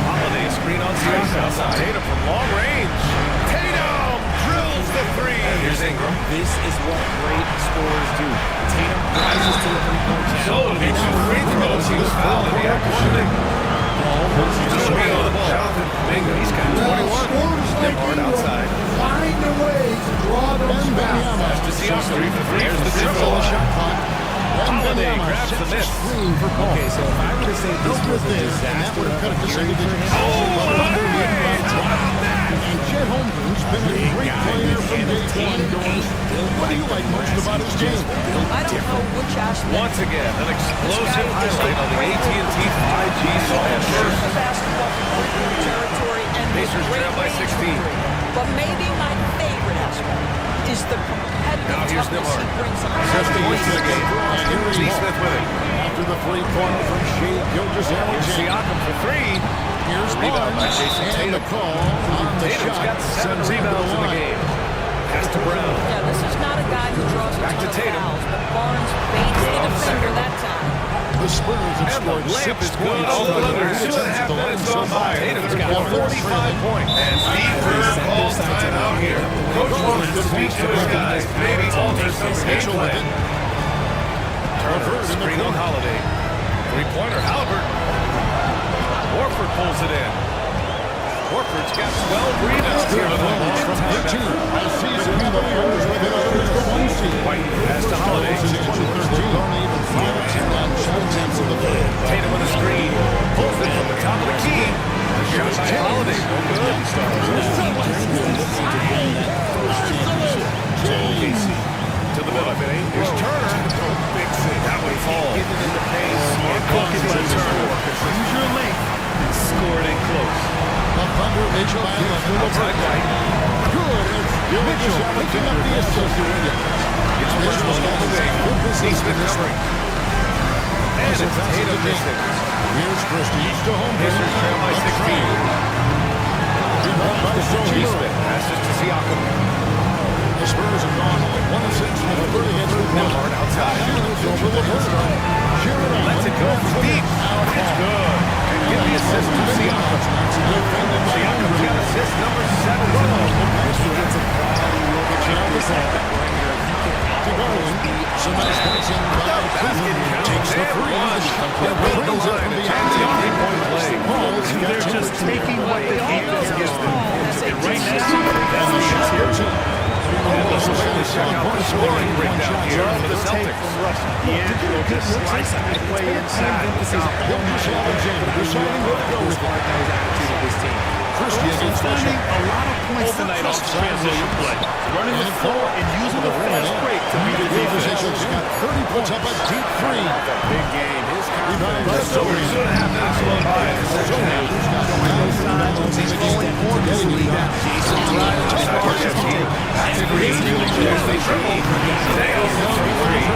Holiday screen on Siakam outside. Tatum from long range. Tatum drills the three. And here's Ingram. This is what great scorers do. Tatum rises to the three-point line. So he took free throws. He was fouled in the action. Just being on the ball. Jonathan Mingo. He's got 21. Nembhard outside. Find a way to draw those fouls. Pass to Siakam. 3 for 3. There's the triple. Holiday grabs the miss. Okay, so if I were to say this was a disaster of a period for him, And Chet Holmgren's been a great player from day one. What do you like most about his game? I don't know which aspect. Once again, an explosive highlight on the AT&T 5G slam. First, Basketball territory and Pacers trail by 16. But maybe my favorite aspect is the competitive Now here's toughness he Nembhard. brings on. 7 points in the game. And here's Neesmith with it. After the three-pointer from Shea Gilgeous-Alexander. Siakam for 3. Here's Rebound by Barnes. Jason And Tatum. the call on the Tatum's shot. got 7 Sends him to rebounds in the line. game. Pass to Brown. Yeah, this is not a guy who draws a Back ton to of Tatum. fouls, but Barnes baits Good the on the defender second. that time. The Spurs have And the scored lamp 6 is good. points. All in the under third 2.5 quarter. minutes gone by. Tatum's got 45 points. And Steve Kerr calls timeout here. Coach wants to speak to his guys. Maybe alter some game plan. Turner, screen on Holiday. Three-pointer, Halliburton. Horford pulls it in. Horford's got 12 rebounds here with a long time. Last season, the Warriors were the others the 1 seed. White pass to Holiday. Tatum on the screen. Pulls it from the top of the key. Shot by Holiday. No good. To the middle. Here's Turner. Big save. That one falls. Getting in the pace. Smart pocket by Turner. Use your length. Scored in close. The Thunder, Mitchell, Outside White. good. Mitchell picking up the assist. It's Mitchell all the way. Neesmith covering. And it's Tatum missing. Here's Christie. East to home. Pacers trail by 16. Neesmith passes to Siakam. The Spurs have gone 1-6 from the 30 against the Nemhard outside. Lets it go from deep. It's good. And give the assist to Siakam. Siakam's got assist number 7 tonight. He gets a quality look at Jarvis at the perimeter. He can always be some nice points in by Cleveland. Takes the free. Brings it from behind the three-point play. They're just taking what the defense gives them. And right now, that's the answer. Let's check out the scoring breakdown here for the Celtics. D'Angelo just slicing his way inside. Christie against Finding a lot of points tonight off transition play. Running the floor and using the fast break to beat the defense. got 30 points up a deep three. Big game. His Rebound by confidence so Story. he's going to have that slow by in the second half. He's going more easily now. Jason drives to the team. That's a great deal. There's the triple. Nails the three.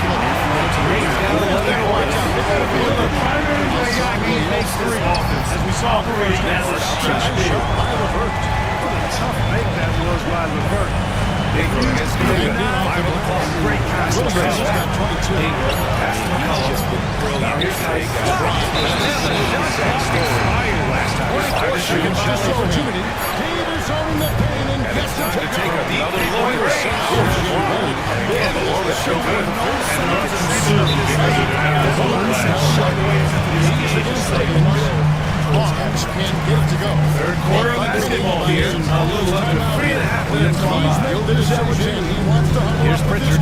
Brings down another one. The primary way he makes this offense, as we saw operating as a stretch big. Tough make that was by LeVert. Big look is good. 5 o'clock. Great pass. He's got 22. Pass to McCollum. Now here's Take. Last time. 24 seconds, just opportunity. Davis owning the paint and gets Time to take another long range. Again, Lord is so good. And Barnes can't get it to go. third quarter of basketball here. A little under 3.5 minutes gone by. Here's Pritchard.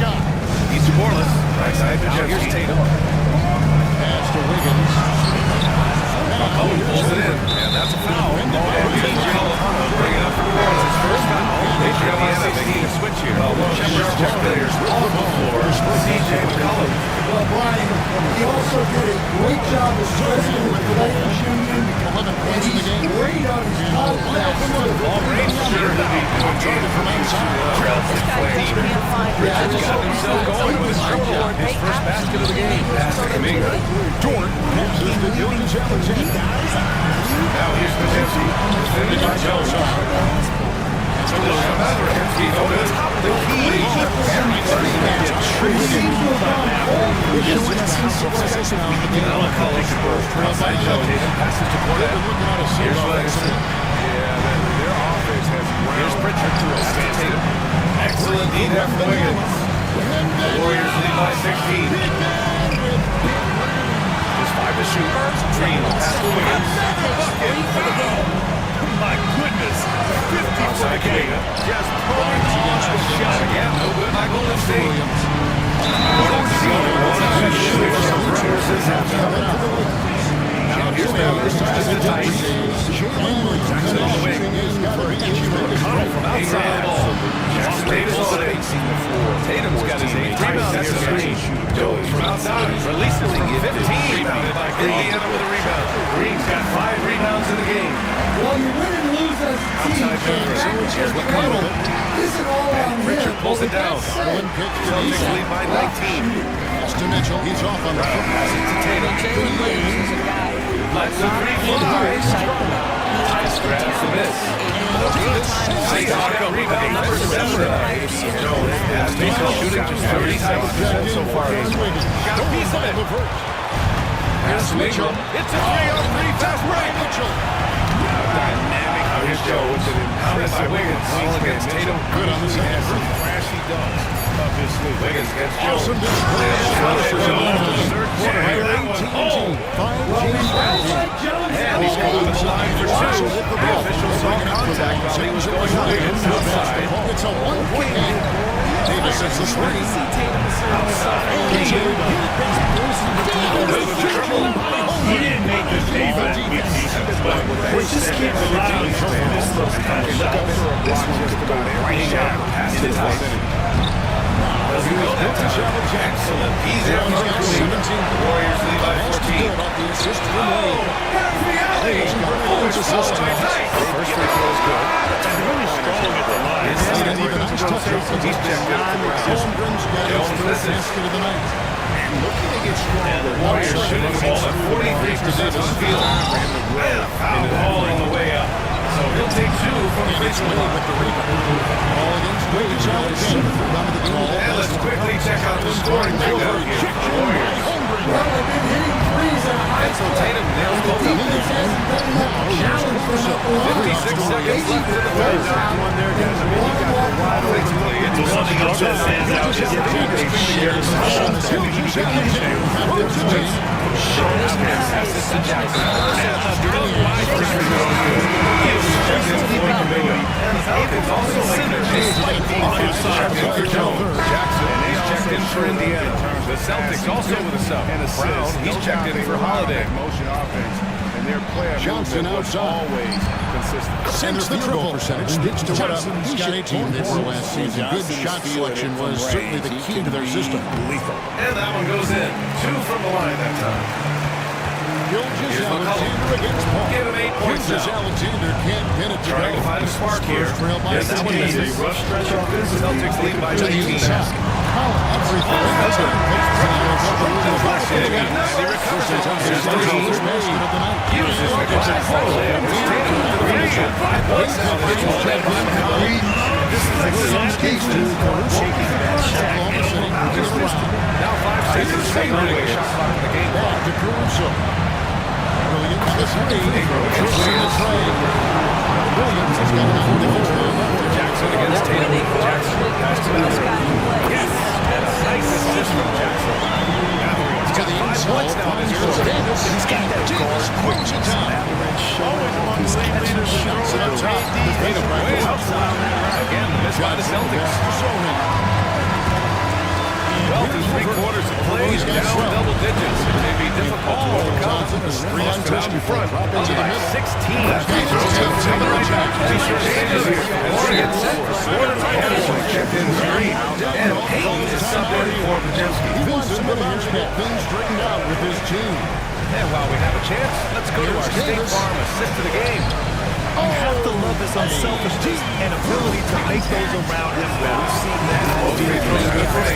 He's scoreless. Right side to Jeff. Here's Tatum. Pass to Wiggins. McCollum pulls it in. And that's a foul. And McCollum bringing up for Barnes his first foul. They should have making a switch here. Shepard's check players on the floor. CJ McCollum. Well, Brian, he also did a great job of spreading the players union, and he's great on his contact. Long range shooter to be targeted from outside. Trails his play. Richards got himself going with his triple. His first basket of the game. Pass to Kuminga. Jordan passes to Gillian Alexander. Now here's Majency. Defended by Jones. So there's another empty over the top of the key. And returning it. Outside Jones. Passes to Gordon. Here's Livingston. Their offense has ground. Here's Pritchard. Pass to Tatum. Excellent D there from Wiggins. The Warriors lead by 16. Just 5 to shoot. Green. Pass to Wiggins. Bucket. My goodness. 50 Outside Kuminga. Just pulling on a shot again. No good by Golden State. Gordon's the only one who's shooting for some runners this halftime. Now here's Miller. Just a tight. Jackson on the wing. McConnell from outside the ball. Jackson Davis on it. Tatum's got his 8th rebound here tonight. Jones from outside. Releases from 15. Rebounded by Indiana with a rebound. Green's got 5 rebounds in the game. Well, you win and lose as a team. Here's McConnell. Isn't all on him. Pritchard pulls it down. One pick to Celtics lead by 19. Pass to Mitchell. He's off on the foot. Pass it to Tatum. Lets the three fly. Nice grab for this. Siakam rebound number 7. Jones has been shooting just 37% so far. Got a piece of it. Pass to Mitchell. It's a 3-on-3 fast break. Mitchell. Dynamic. Here's Jones. Pounded by Wiggins. All against Tatum. Good on the second. Flashy dunks of this league. Wiggins gets Jones. Awesome display. Third quarter here. That one home. And he's going to the line for 2. The official saw contact while he was going to Wiggins outside. It's a one-point game. Davis hits the three. Outside. He didn't make the defense beat defense, but we just can't rely on this those kind of shots. This one just about every shot. Pass to Tyson. Doesn't go that time. Excellent. He's out for the Warriors lead by 14. First free throw is good. He's really strong at the line. Inside his touch-up. He's checked in for Brown. Holmgren's got his third basket of the night. And looking to get stronger. Warriors shooting the ball at 43% on the field. And a foul balling the way up. So he'll take 2 from the free throw line. Ball against Wade Alexander. And let's quickly check out the scoring breakdown here for the Warriors. Well, they've been hitting threes at a high And so Tatum nails both of them. defense hasn't been enough to challenge them up on 56 seconds left in the third. One there, guys. I mean, you got the wide open. Basically, it's Something else that stands out is the shares passes to Jackson. And the drill by the Pelicans also making a slight defense check in for Jones. Jackson, he's checked in for Indiana. The Celtics also with a sub. Brown, he's checked in for Holiday. Motion offense. And their play Johnson outside. always consistent. Since the triple percentage sticks to what he's got 18 last season. Good shot selection was certainly the key to their system. And that one goes in. 2 from the line that time. Gilgeous Here's Alexander against Paul. Give him 8 points Gilgeous now. Alexander can't pin it to Trying to go. find a spark here. Trail by Yes, that one 16. is a rough stretch offense. Celtics lead by 19. Colin, everything that's it. He recovers it. Here's the Uses Uses the glass. Tatum with the finish. 5 points now. This is exactly who's shaking that shot. Now 5 seconds. Fadeaway shot clock in the game. Back to Caruso. Williams the screen. Williams has got an defense. Jackson against Tatum. Jackson pass to Allen. Yes. And a nice assist from Jackson. He's got 5 points now in his first game. He's got that Davis quits it down. Always among the league leaders in Shots the up top. Tatum way outside. Again, the miss by the Celtics. Well, through 3 quarters of play, he's down double digits. It may be difficult to overcome. Boston out in front, up by 16. Free throws up to the right back. Davis here. Warren set for quarter point. Checked in 3. And Payton is subbed in for Podziemski. Vincent Williams got things straightened out with his team. And while we have a chance, let's go to our State Farm assist of the game. You have to love his unselfishness and ability to make those around him better. We've seen that. Free throws are good thing.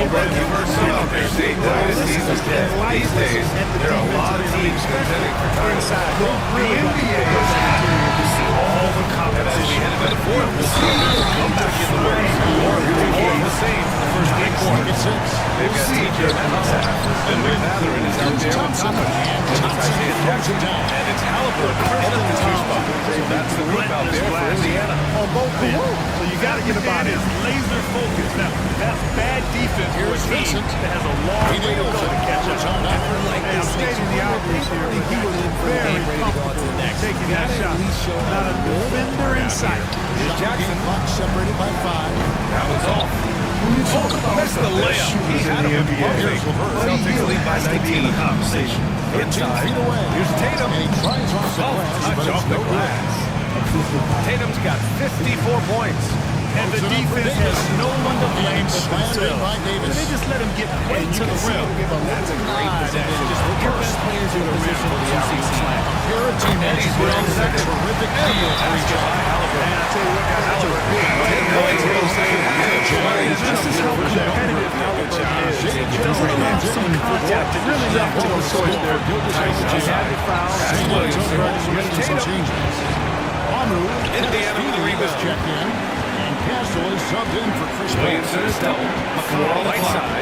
Well, you've heard some out there say dynasties is dead. These days, there are a lot of teams contending for titles. The NBA is happy to see all the competition headed to the fourth. We'll see another comeback in the works. Or more of the same in the first 8 quarters. They've got TJ and McMatherin is out there on top of him. It's Isaiah Jackson and it's Halliburton in at the 2 spot. So that's the group out there for Indiana. On both ends. So you got to get him out. Is laser focused. Now, that's bad defense for a team that has a long way to go to catch up. And I'm stating the obvious here. He was very comfortable taking that shot. Not a defender in sight. Here's Jackson. Clock separated by 5. That was off. Missed the layup. He had him. Celtics lead by 19. Conversation. 13 feet away. Here's Tatum. And he tries off the glass, Touch but off it's the no good. glass. Tatum's got 54 points. And the defense has no one to blame but Slammed in themselves. by Davis. They just let him get way to the rim. That's a great possession. Just look at best players in the position for the RC slam. Here a team And he's has well second. terrific deal for each other. And I tell you what, guys, that's a this is how competitive Halliburton is. Just to have some contact and really left to the source there. Just had the foul. Indiana with the rebound. Check in. And Castle is subbed in for Chris Williamson is double. McCall on the right side.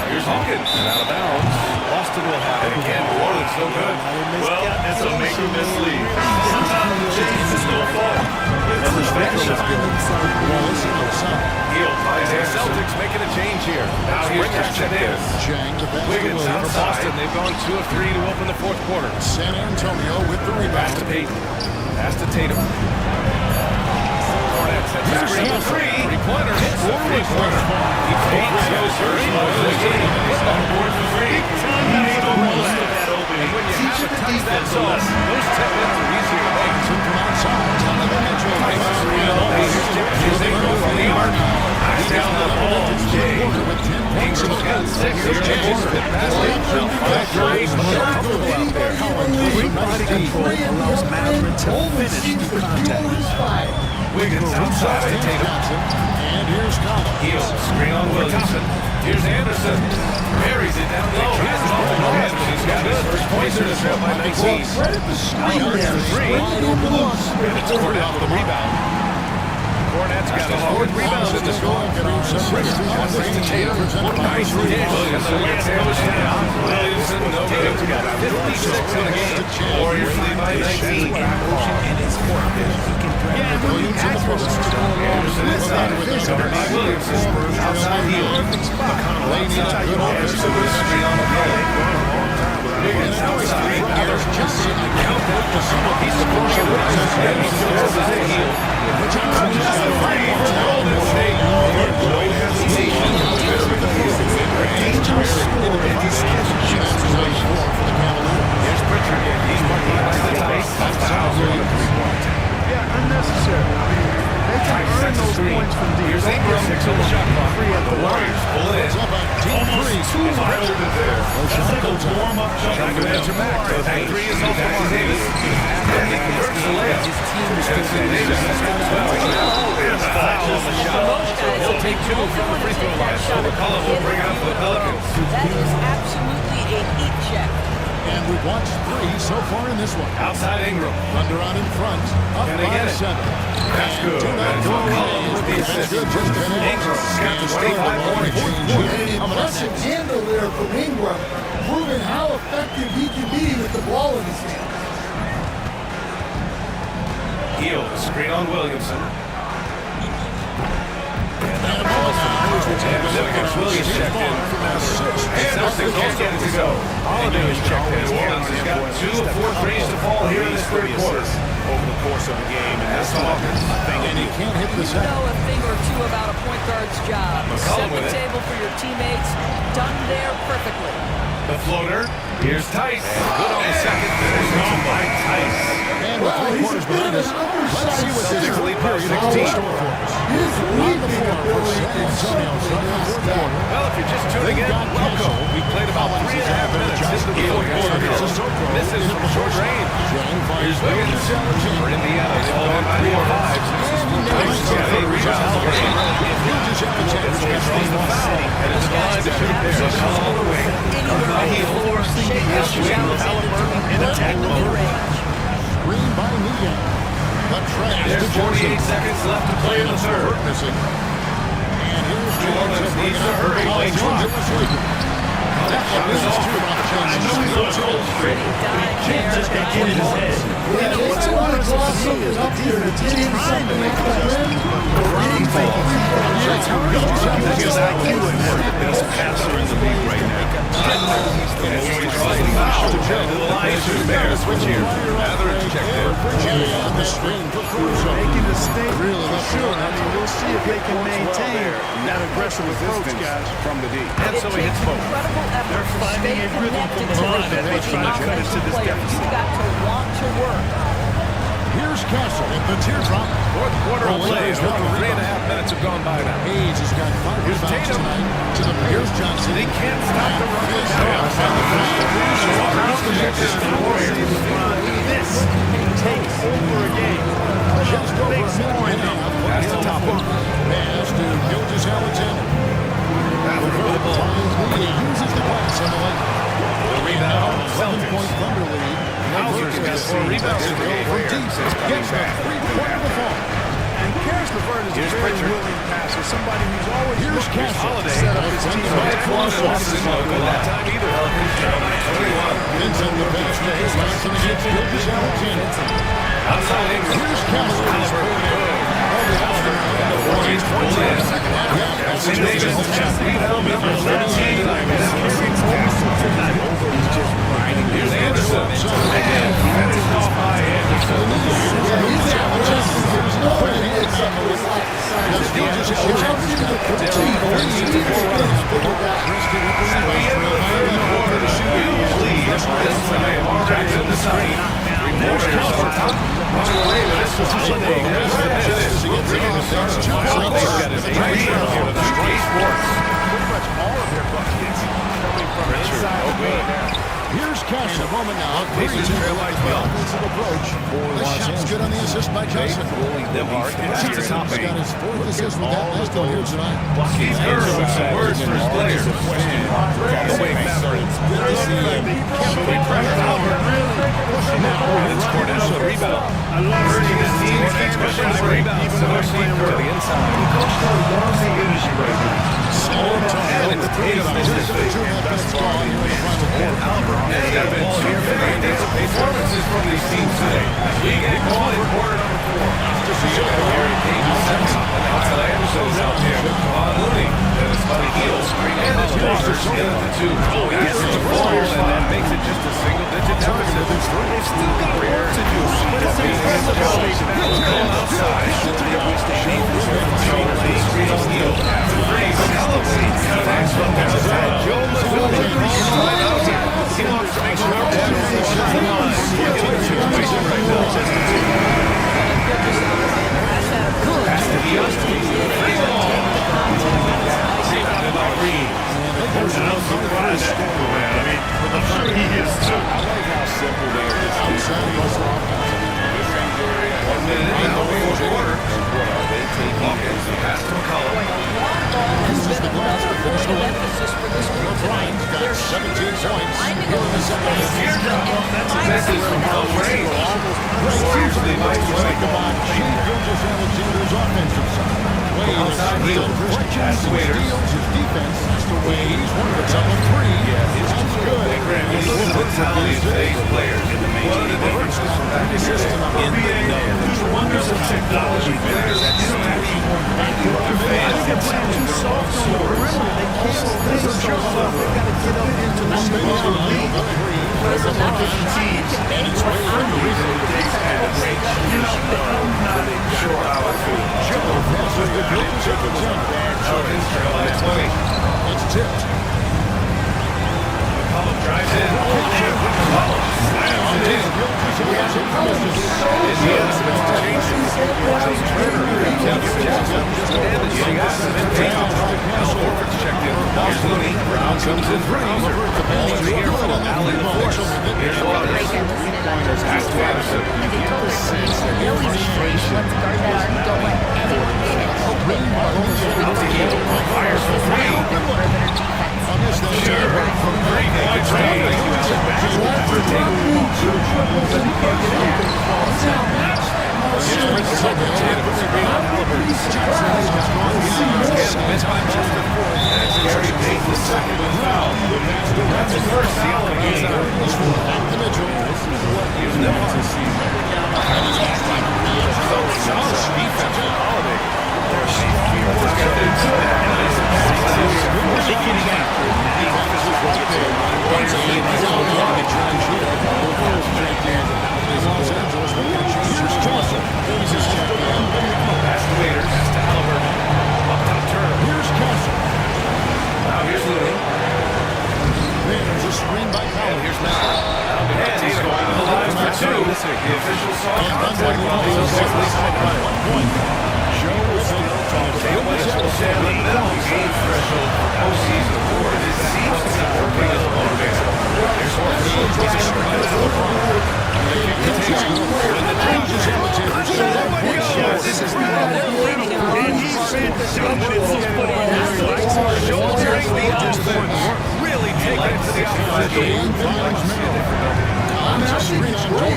Here's Hawkins. And out of bounds. Boston will have it again. Orland's so good. Well, it's a make or miss lead. Sometimes the chase is no fault. It's a shot. Heel finds the Celtics making a change here. Now here's Jackson Davis. Chang, the best Wiggins for out of Boston. They've gone 2 of 3 to open the 4th quarter. San Antonio with the Pass to rebound. Payton. Pass to Tatum. Hornets at the screen for 3. 3-pointer. Hits the 3-pointer. He fakes. Goes first. He's on board for 3. And when you have a touch that zone, those tip-ins are easier to make. From outside. Here's Ingram from the arc. Knocks down the ball. Ingram's got 6 here. Here's the basket. Now 5-3. Comfortable out there. Great body control allows Matherin to finish through contact. Wiggins outside to Tatum. And here's Collins. Heel, screen on Williamson. Here's Anderson. Buries it down low. He has no hands, but he's got his first pointer to trail by 19. Credit the screen there. Three. Right open looks. And it's Cornette with the rebound. Cornette's got his fourth rebound in this one. One brings to Tatum. Nice dish. Williamson gets pushed down. Williamson, no good. 56 in the game. Warriors lead by 19. And his court vision. He can grab Yeah, when you ask for Anderson inside. Covered by Williamson. Outside heel. McConnell outside. Anderson with a screen on the play. Wiggins outside. There's Johnson. Count that. He's scoring. And he scores as a heel. Johnson just a free for Golden State. No hesitation. Here's Pritchard. He's marking by the tight. That's the house on the 3-point. Yeah, unnecessary. They can earn those points from deep. Here's Ingram. 6 on the shot clock. The Warriors pull it in. Almost 2 miles in there. That's like a warm-up shot. Trying to answer back. That 3 is off the Davis. And he converts the layup. Jensen Davis has got 12. There's a foul on the shot. He'll take 2 from the free throw line. So McCollum will bring it up for the Pelicans. That is absolutely a heat check. And we've watched 3 so far in this one. Outside Ingram. Thunder out in front. Up Can they by get it? 7. That's good. And McCollum with the assist. Ingram's got 25 points. An impressive handle there from Ingram, proving how effective he can be with the ball in his hands. Heel, screen on Williamson. And Williams checked in. Anderson can't get it to go. Holiday is checked in. New Orleans has got 2 of 4 threes to fall here in this third quarter. Over the course of the game, and That's Hawkins. And he can't hit the You second. know a thing or two about a point guard's job. Set with the it. table for your teammates. Done there perfectly. The floater. Here's Tice. Good on the second. There's no by Tice. And with 3 quarters behind us, let's see what this Celtics lead by period has 16. in store for us. His leaping ability San is Antonio starting the fourth quarter. Well, if you're just tuning in, welcome. We played about 3.5 minutes into the fourth quarter. This is from short range. Here's Wiggins for Indiana. They hold on by 4-5. Nice get 8 rebounds. So he draws the foul. And it's the line to shoot there. McCollum on the wing. Comes by heel. In attack mode. Screen by Miguel. The trash There's to 48 Johnson. seconds left to play in the third. And here's New Orleans needs to hurry. Late clock. Shot is off. Yeah, they still want to draw something up here to get in something like that win. He's IQ and one of the best passer in the league right now. And he draws the foul. To the line to Bear. Switch here. Etheridge checked in. on the screen for Caruso. Making a statement Really for left sure. it I mean, we'll see if they can maintain that aggressive approach, guys. From the deep. And so he hits both. Incredible effort to stay connected to the offensive players. You've got to want to work. Here's Castle at the teardrop. Fourth quarter of play. Lakers got Over the 3.5 minutes have gone by now. Hayes has got 5 Here's rebounds Tatum. tonight. To the Here's Johnson. They can't stop the run. This can take over a game. Just over a minute and a half. That's the top one. Pass to Gilgeous Alexander. He uses the glass on the lane. The rebound. 7-point Thunder lead. Hauser's got 4 rebounds in the game. From deep. Gets the 3-point of the fall. And Karis LeVert is Here's a very Pritchard. willing passer, somebody who's always Here's looking Castle. to set up his team. Wasn't no good that time either. Down by 21. Vincent the pass to his Johnson against Gilgeous Alexander. Outside Ingram. Here's Castle. And the Warriors pull in. Jackson Davis has rebound number 13. Here's Anderson. Again, finished off by Anderson. Jackson the screen. Warriors on top. Running away with this one. Holiday. We'll bring in the start of the final. They've got his 8 rebounds here with the Sports. Pretty much all of their buckets coming from inside. Oh, good. Here's Castle. In a moment now, Pacers trail by 12. Offensive approach. The shot's good on the assist by Castle. Rolling them hard. He's got his fourth assist with that last one here tonight. Steve Kerr with some words for his players. The way Mavericks. It's Cornell the rebound. Urging his team to keep pushing the rebound. So Steve Kerr to the inside. And it's Tatum misses the basketball. And Albert has got a ball here for the performances from these teams today. We get one in quarter number 4. Here it came to 7. And that's Anderson's out there. Looney. And it's Buddy Hield. And it's Waters in at the 2. He gets the ball, and that makes it just a single-digit deficit. They've still got work to do. But it's impressive how they come outside. Hield after 3. Callaway connects from outside. Joe Mazzulla inside out here. He wants to make sure Waters is on the line. Look at the situation right now. Pass to Houston. Free ball. Rebounded by Reed. There's an unsurprised score, man. I mean, for the fact he is too. I like how simple they are. Just outside. 1 minute in the fourth quarter. Hawkins, the pass to McCollum. Uses the glass to finish the win. LeBron's got 17 points here in the second half. That's a message from close range. Warriors lead by 20. Shea Gilgeous-Alexander's offensive side. Outside Hield. Pass to Waiters. His defense has to weigh. He's one of the top 3. That's good. Look at the totality of today's players. What are the differences from back in the wonders of technology. Players that interaction. Their fans get challenged. They're all swords. There's a jump up. They've got to get up into the middle of the league. And it's for the reason the days had a great I'm not even sure how I feel. Pelicans trail by 20. It's tipped. McCollum drives in. McCollum slams it checked in. Here's Looney. Brown comes in for Hauser. Ball in the air for Allen Force. Here's Waters. Pass to Anderson. Out to Hield. Fires for 3. Sure. From 3. Good trade. Missed by most of 4. As Gary Payton the second with foul. That's his first steal of the game. Here's Nembhard. Solid defense from Holiday. Pass to Waiters. Pass to Halliburton. Up top Turner. Here's Castle. Now here's Looney. There's a screen by Powell. And here's Mauer. And he's going to the line for 2. The official saw contact while he was quickly sidelined. 1 point. Tatum was able to stand the minimum game threshold for postseason award. It seems to be working as a motivator. There's Horford. He's a short by LeBron. This is not and he's fantastic. Shouldering the offense. Really taking it to the offensive game. I'm not screen on goal.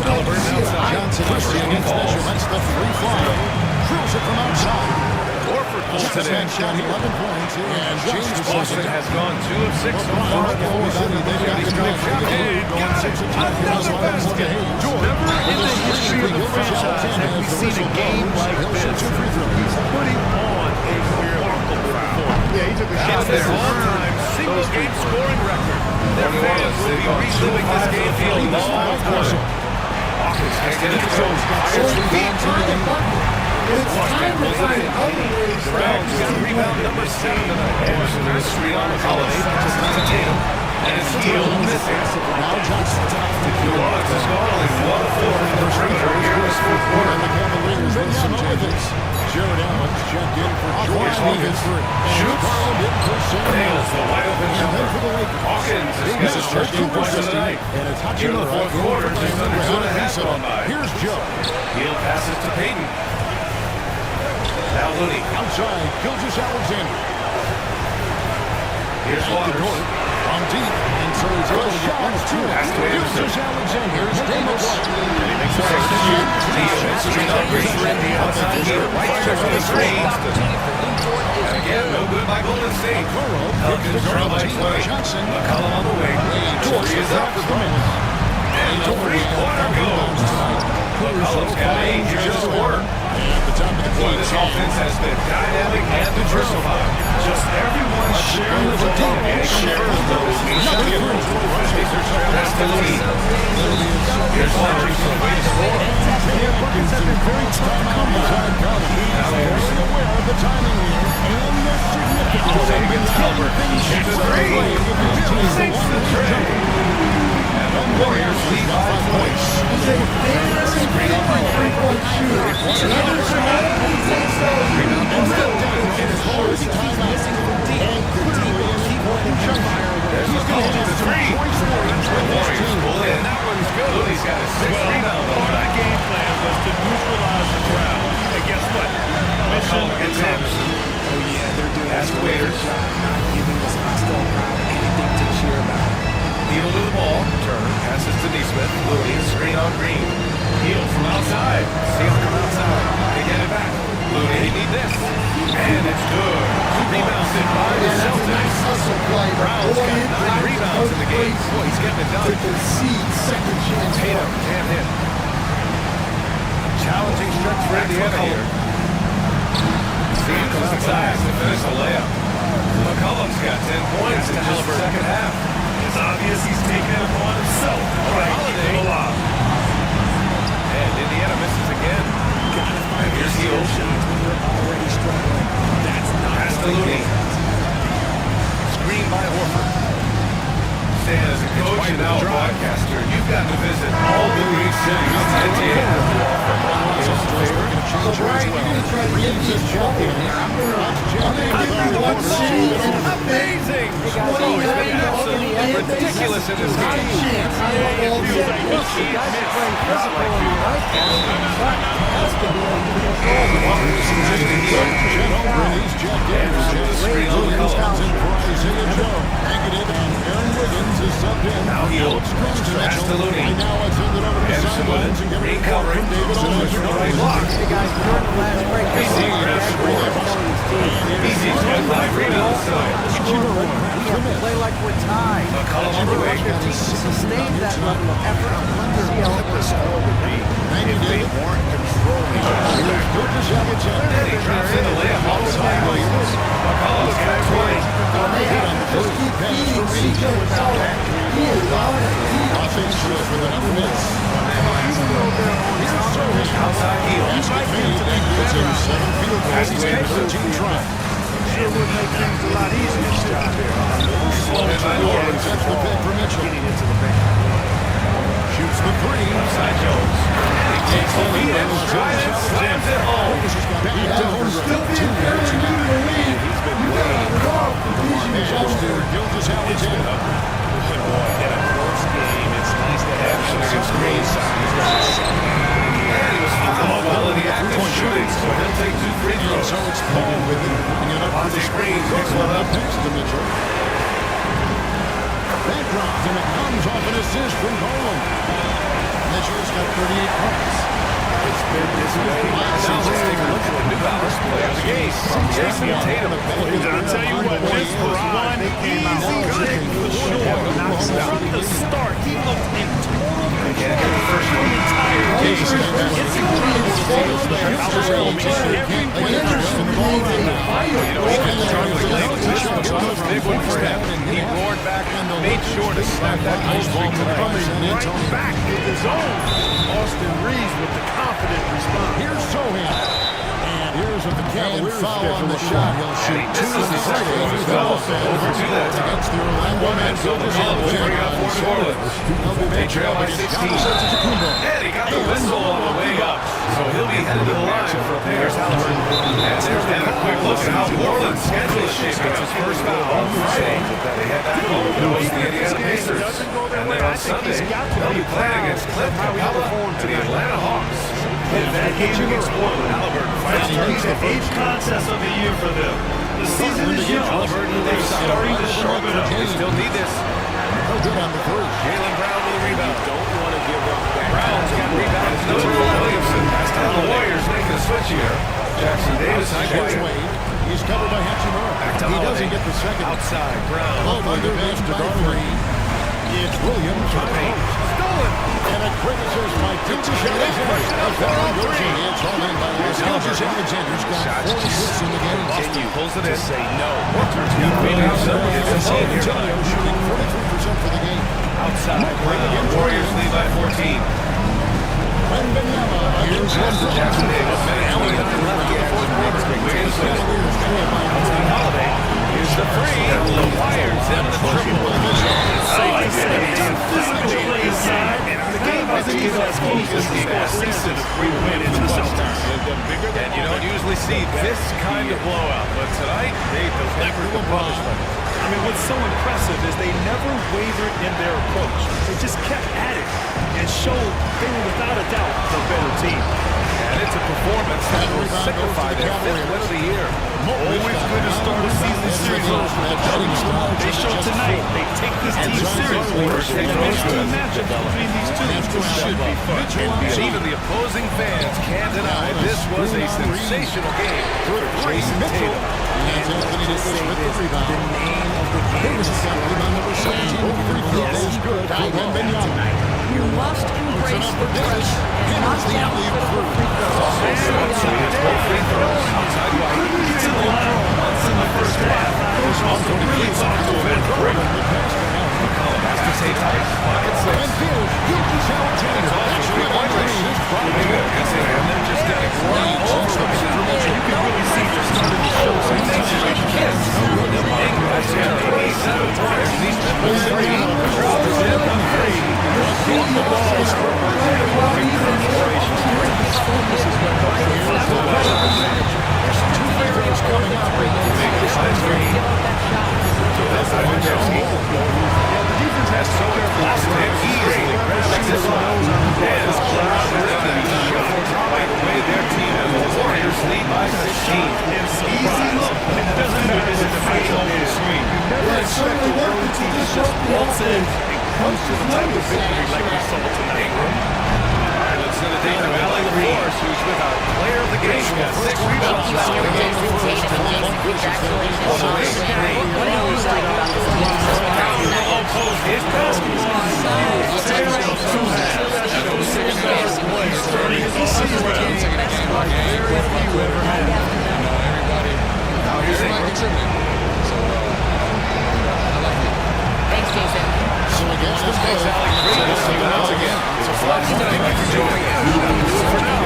Halliburton outside. Johnson is the measurements. The free fly. Drills it from outside. Horford pulls it in. Shot 11 points. And James Boston has gone 2 of 6 so far. They've got 6 of 10. Another basket. Never in the history of the franchise have we seen a game like this. He's putting on a remarkable performance. Yeah, he took a shot. It's their all-time single-game scoring record. Their fans will be reliving this game for a long time. Hawkins can't get it to go. Fires from deep. It's time to find other ways. Brown's got rebound number 7 tonight. Anderson with a screen on McCollum. Passes to Tatum. And it's Hield missing. Now Johnson. The Nuance has gone only 1 of 4 from the perimeter here in this fourth quarter. The Cavaliers with some changes. Jared Allen's checked in for George Hawkins. Shoots. Nails the wide open jumper. Hawkins Pelicans has got his first 2 points of the night. Here in the fourth quarter, just under 2.5 gone by. Here's Joe. Heel passes to Peyton. Now Looney. Outside, Gilgeous-Alexander. Here's Waters. On deep, and so he's able to get one of 2. Pass to Anderson. Gilgeous-Alexander. Here's Davis. And he makes a substitution. Defense is on the outside heel. Right check on the screen. And again, no good by Golden State. Pelicans trail by 20. McCollum on the wing. Torrey is up. And the three-pointer goes. McCollum's got 8 here in the quarter. Boy, this offense has been dynamic and diversified. Just everyone sharing the ball and sharing those. That's the lead. Here's Waters on the way to score. Buckets have been very tough comeback. He's very aware of the timing here and the significance of getting things Three. Sinks the tray. And the Warriors lead by points. He's a very frequent three-point shooter. Anderson takes those and still Missing from deep. Deep will keep winning fire. There's McCollum to 3. The Warriors pull in. That one's good. Looney's got a 6th rebound. Part of the game plan was to neutralize the crowd. And guess what? McCollum gets Anderson. Oh, yeah, they're doing That's a Waiters. good job not giving this hostile crowd anything to cheer about. Heel to the ball. Turner passes to Neesmith. Looney, screen on Green. Heel from outside. See him come outside. They get it back. Looney, they need this. And it's good. Rebounded by the Celtics. Brown's got 9 rebounds in the game. Boy, he's getting it done. to concede second chance. Tatum can't hit. Challenging stretch for Indiana here. See him come outside to finish the layup. McCollum's got 10 points in just the second half. It's obvious he's taking it upon himself. All right, Holiday. keep him alive. And Indiana misses again. And here's Heel. Already struggling. That's not Pass to Looney. Screen by Horford. Stan, as a coach and now a broadcaster, you've got to visit all the great cities in the NBA. So Brian, you're going to try to get this jump in here. I'm going to one city and Amazing! Oh, it's been absolutely ridiculous in this game. chance. I don't know all Feels like that. he can't miss. Now Heel. Pass to Looney. Anderson with it. Green covering. No right block. Easy grabs the board. Easy's got 5 rebounds tonight. Play like we're tied. McCollum on the wing. Sustain that level of effort. If they weren't controlling and he drops in the layup outside Williams. McCollum's got 20. Just keep feeding CJ without that. He is on it. Outside Heel. Pass to Anderson. Sure would make things a lot easier. Slow in by Norman. Getting into the paint. Shoots the 3. Outside Jones. And he takes the lead and strides and slams it home. Still being very new to the league. He's been way Gilgeous-Alexander. Boy, in a close game, it's nice to have against Green. And he was fouled while in the act of shooting, so he'll take 2 free throws. So it's Paul with it. Monte Green picks one up. Next to Mitchell. That drops, and it comes off an assist from Garland. Mitchell's got 38 points. It's been this way. Now let's take a look at the new Dallas play of the game. Jason Tatum. I'll tell you what, this was one easy pick for sure. From the start, he looked in total Can't get the first one. Big one for him. He roared back and made sure to snap that nice ball Coming right back with his own. Austin Reeves with the confident response. Here's Sohan. And here's players of the Cavaliers foul on the shot. He'll shoot two This is the second one as well. Over two that time. against the Orlando Magic. Will bring up for New Orleans. They trail by 16. And he got the whistle on the way up. So he'll be headed to the line for a Players Halliburton. And there's been a quick look at how New Orleans' schedule is shaping up. His first foul on Friday. They head back home to host the Indiana Pacers. And then on Sunday, they'll be playing against Clint Capella and the Atlanta Hawks. If that game against Portland, Halliburton finally turns the eighth contest of the year for them. The season is young. Halliburton, they're starting to sharpen up. They still need this. Good on the three. Jaylen Brown with a rebound. Don't want to give up that. Brown's got rebounds. Number 1, Williamson. That's down the Warriors making a switch here. Jackson Davis. Here's Wade. He's covered by Hachimura. He doesn't get the second. Outside. Brown. Up on the bench to Garland. It's Williams. Stolen. And a quick assist by Gilgeous Alexander. It's all in by Gilgeous Alexander's got 4 assists in the game. Boston pulls it in. Say no. Antonio shooting 43% for the game. Outside. Brown. Warriors lead by 14. Here's Jackson Davis. Minute 29 left in the fourth quarter. Wiggins with it. Outside Holiday. Here's the three. The Wires in the triple. Physical play aside, the game hasn't been as focused as recent win in the Celtics. And you don't usually see this kind of blowout, but tonight they delivered the punishment. I mean, what's so impressive is they never wavered in their approach. They just kept at it and showed they were without a doubt the better team. And it's a performance that will signify their 5th win of the year. Always good to start a season series off with a betting style. They showed tonight they take this team seriously. And the next two matchups between these two should be fun. And even the opposing fans can't deny this was a sensational game for Jason Tatum. And Anthony Davis with the rebound. Davis has got rebound number 17. Is good. You must embrace the pressure and knock down the free throws. Free throws. Outside White. He's in the line once in the first half. Coach also really talked to him. McCollum has to stay tight. Pocket 6. And they're just getting run over right now. You can really see they're starting to show some things that you can't. English and 87 times. These triple three. Crowd is in on 3. On the ball. Two favorites coming up. The defense has so easily grabs this one. And it's Brown by the way their team and the Warriors lead by 16. It's easy look. It doesn't matter if it's a open swing. You never expect the road team to just waltz in and comes to the type of victory like we saw tonight. Let's send it down to Alec Force, who's with our player of the game. He's got 6 rebounds. His basketball. Thanks, Jason. So against the Thanks, Alec. Once again, it's a flat tonight. Thanks for joining us. For now,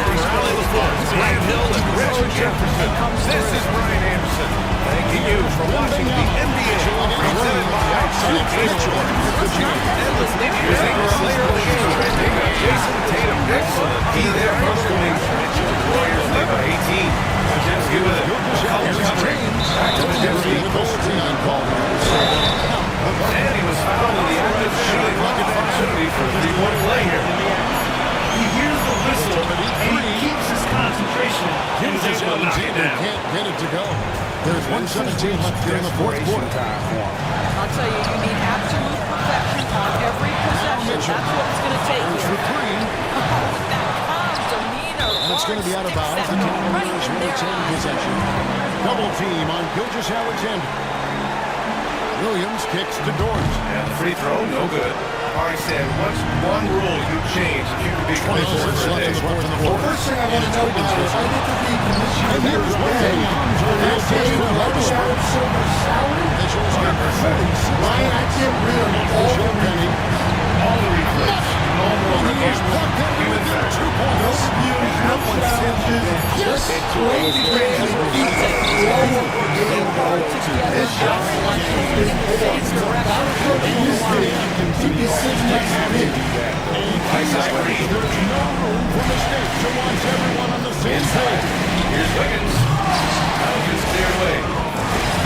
for Allie LaForce, Brian Hill, and Richard Jefferson, this is Brian Anderson. Thanking you for watching the NBA presented by Celtics. And listening using our player of the game, trending on Jason Tatum picks on the key there from the wing. The Warriors lead by 18. Majewski with it. Collins covering. Back to Majewski. And he was fouled in the act of shooting. Good opportunity for a 3-point play here. He hears the whistle and he keeps his concentration and is able to knock it down. Can't get it to go. There's 1:17 left here in the fourth quarter. I'll tell you, you need absolute perfection on every possession. That's what it's going to take There's here. the three. That calm demeanor. And it's going to be out of bounds. The Cavaliers will retain possession. Double team on Gilgeous Alexander. Williams kicks to Dort. And the free throw, no good. Ari said, what's one rule you change if you could be 24 commissioner left in the fourth today? First thing I want to know about is I get to be commissioner. And here's Wade. That day when I was out of so much salary, Ryan, I get rid of all the money. All the replays. No more He is games. plugged in within 2 points. No views, no challenges, just crazy room for mistakes to watch everyone on the same page. Here's Wiggins. Pelicans clear away.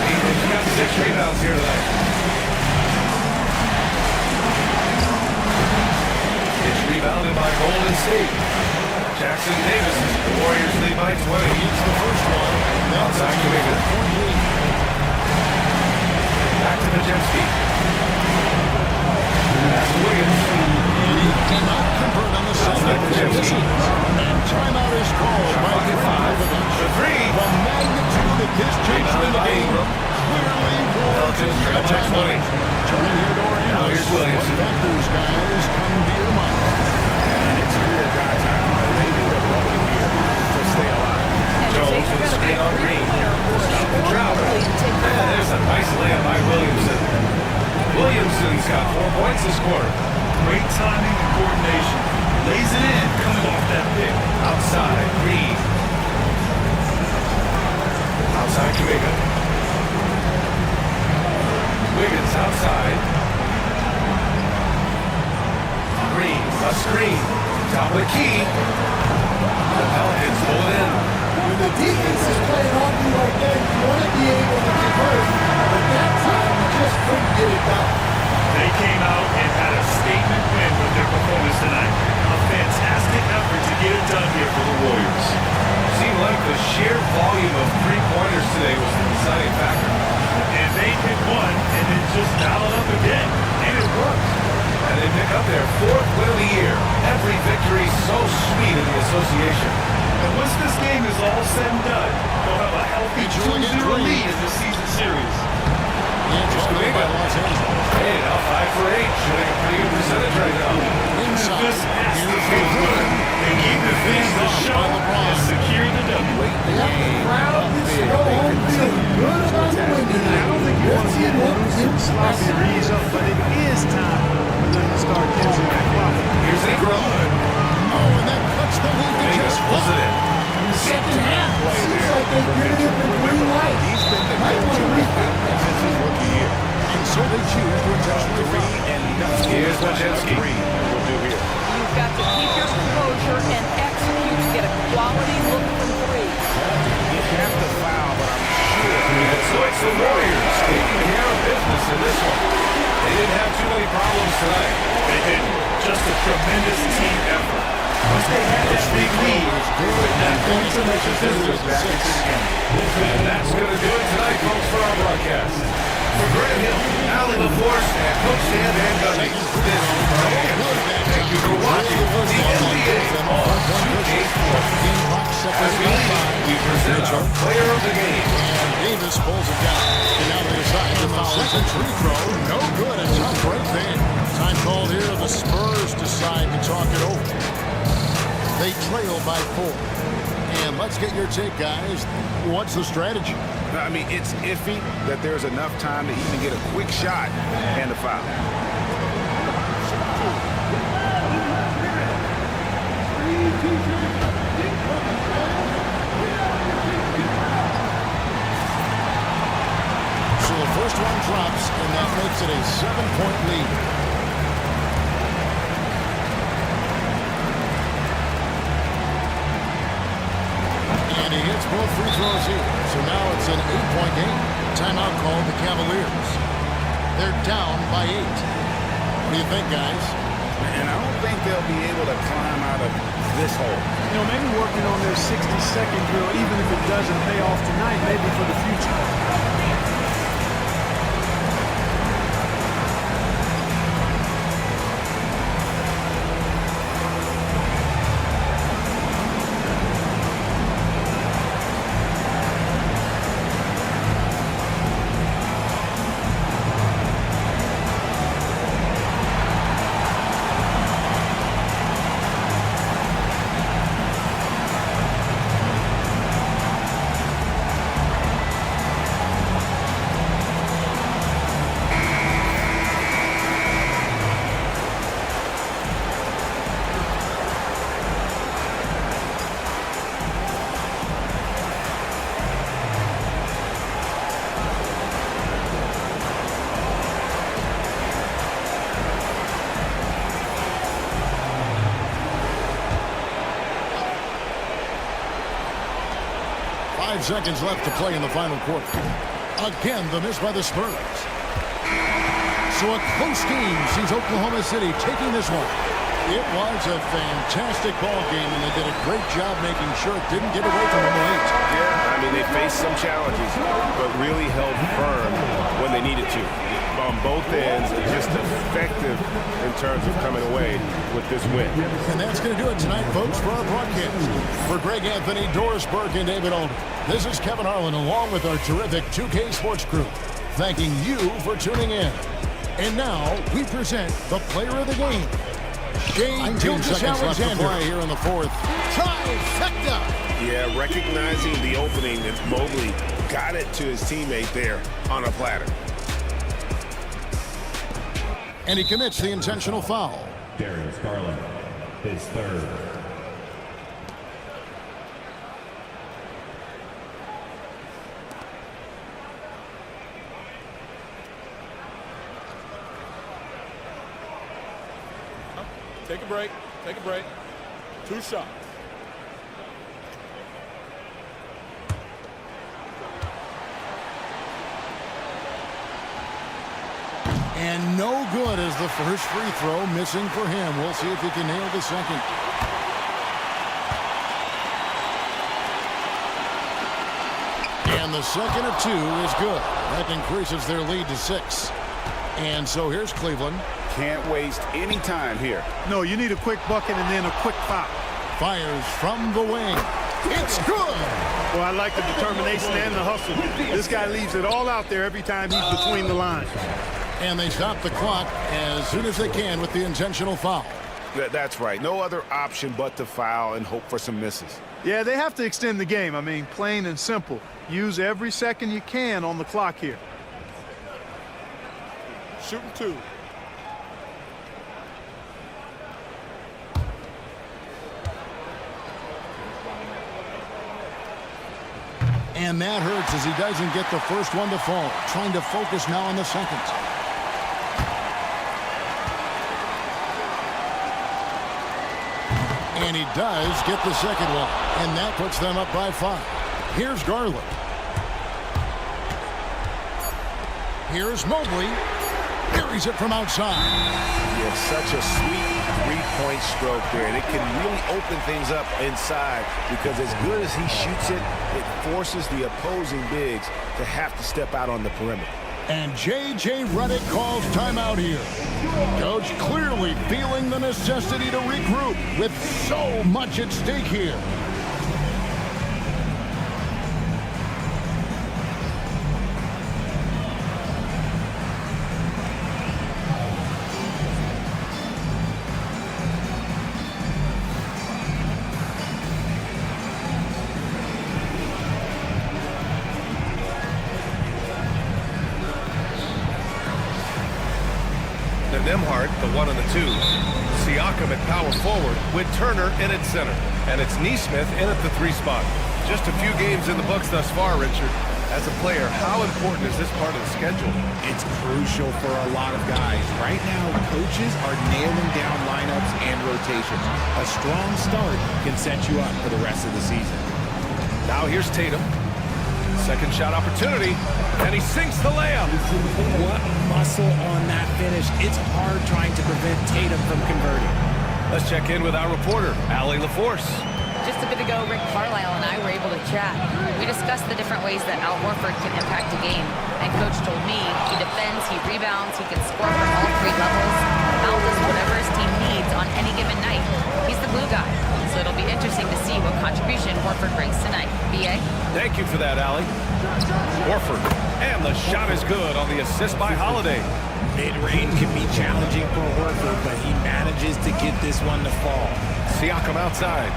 He's got 6 rebounds here tonight. It's rebounded by Golden State. Jackson Davis. The Warriors lead by 20. It's the first one. Outside to Wiggins. Back to Majewski. That's Wiggins. And he cannot convert on the second. And timeout is called by Popovich. The three. The magnitude of this juncture in the game clearly warrants Pelicans a trail by timeout. 20. Turning here to our Now here's Williamson. What factors, guys, come to your mind? And it's clear guys are maybe the rubber here to stay alive. Jones with the screen on Green. Stop the drought. And there's a nice layup by Williamson. Williamson's got 4 points this quarter. Great timing and coordination. Lays it in, coming off that pick. Outside, Green. Outside, Kuminga. Wiggins outside. Green, a screen. Top of the key. The Pelicans pull it in. When the defense is playing on you like that, you want to be able to convert. But that time, you just couldn't get it done. They came out and had a statement win with their performance tonight. A fantastic effort to get it done here for the Warriors. Seemed like the sheer volume of three-pointers today was the deciding factor. And they hit one and then just dialed up again. And it worked. And they pick up their 4th win of the year. Every victory so sweet in the association. And once this game is all said and done, they'll have a healthy 2-0 lead in the season series. Kuminga. Hey, now 5 for 8. Shooting a pretty good percentage right now. This has to feel good. They need to finish the show and secure the W. The crowd gets to go home feeling good about the win tonight. I don't think you want to see them sloppy or ease up, but it is time for them to start using that clock. Here's Ingram. Oh, and that cuts the lead to Kuminga just pulls it in. Second half, seems like they've given it the green light. He's been the Might want to rethink that. since his rookie year. and so they choose to adjust the Three and nothing. Here's Majewski. Green will do here. You've got to keep your composure and execute to get a quality look from three. You have to foul, but I'm sure. And so it's the Warriors taking care of business in this one. They didn't have too many problems tonight. They did just a tremendous team effort. Once they had that big lead, that point to make the visitors back into the game. And that's going to do it tonight, folks, for our broadcast. For Grant Hill, Allie LaForce, and Coach Dan Van Gundy, this is Brian. Thank you for watching the NBA on 2K4. As we leave, we present our player of the game. And Davis pulls it down. And now they decide to foul. Second free throw. No good. A tough break there. Time called here. The Spurs decide to talk it over. They trail by 4. And let's get your take, guys. What's the strategy? I mean, it's iffy that there's enough time to even get a quick shot and a foul. So the first one drops, and that makes it a 7-point lead. And he hits both free throws here. So now it's an 8-point game. Timeout called the Cavaliers. They're down by 8. What do you think, guys? And I don't think they'll be able to climb out of this hole. You know, maybe working on their 60-second drill, even if it doesn't pay off tonight, maybe for the future. 5 seconds left to play in the final quarter. Again, the miss by the Spurs. So a close game sees Oklahoma City taking this one. It was a fantastic ball game, and they did a great job making sure it didn't get away from them late. Yeah, I mean, they faced some challenges, but really held firm when they needed to. On both ends, just effective in terms of coming away with this win. And that's going to do it tonight, folks, for our broadcast. For Greg Anthony, Doris Burke, and David Alden, this is Kevin Harlan along with our terrific 2K Sports crew, thanking you for tuning in. And now we present the player of the game. Shane Gilgeous-Alexander here in the fourth. Trifecta! Yeah, recognizing the opening, that Mobley got it to his teammate there on a platter. And he commits the intentional foul. Darius Garland, his third. Take a break. Take a break. 2 shots. And no good as the first free throw missing for him. We'll see if he can nail the second. And the second of 2 is good. That increases their lead to 6. And so here's Cleveland. Can't waste any time here. No, you need a quick bucket and then a quick foul. Fires from the wing. It's good. Well, I like the determination and the hustle. This guy leaves it all out there every time he's between the lines. And they stop the clock as soon as they can with the intentional foul. That's right. No other option but to foul and hope for some misses. Yeah, they have to extend the game. I mean, plain and simple. Use every second you can on the clock here. Shooting 2. And that hurts as he doesn't get the first one to fall. Trying to focus now on the second. And he does get the second one. And that puts them up by 5. Here's Garland. Here's Mobley. Buries it from outside. Yeah, such a sweet three-point stroke there. And it can really open things up inside because as good as he shoots it, it forces the opposing bigs to have to step out on the perimeter. And J.J. Redick calls timeout here. Coach clearly feeling the necessity to regroup with so much at stake here. Nemhart, the 1 and the 2. Siakam at power forward with Turner in at center. And it's Neesmith in at the 3 spot. Just a few games in the books thus far, Richard. As a player, how important is this part of the schedule? It's crucial for a lot of guys. Right now, coaches are nailing down lineups and rotations. A strong start can set you up for the rest of the season. Now here's Tatum. Second shot opportunity, and he sinks the layup. What muscle on that finish. It's hard trying to prevent Tatum from converting. Let's check in with our reporter, Allie LaForce. Just a bit ago, Rick Carlisle and I were able to chat. We discussed the different ways that Al Horford can impact a game. And Coach told me he defends, he rebounds, he can score from all 3 levels. Al does whatever his team needs on any given night. He's the glue guy. So it'll be interesting to see what contribution Horford brings tonight. B.A.? Thank you for that, Allie. Horford, and the shot is good on the assist by Holiday. Mid-range can be challenging for Horford, but he manages to get this one to fall. Siakam outside.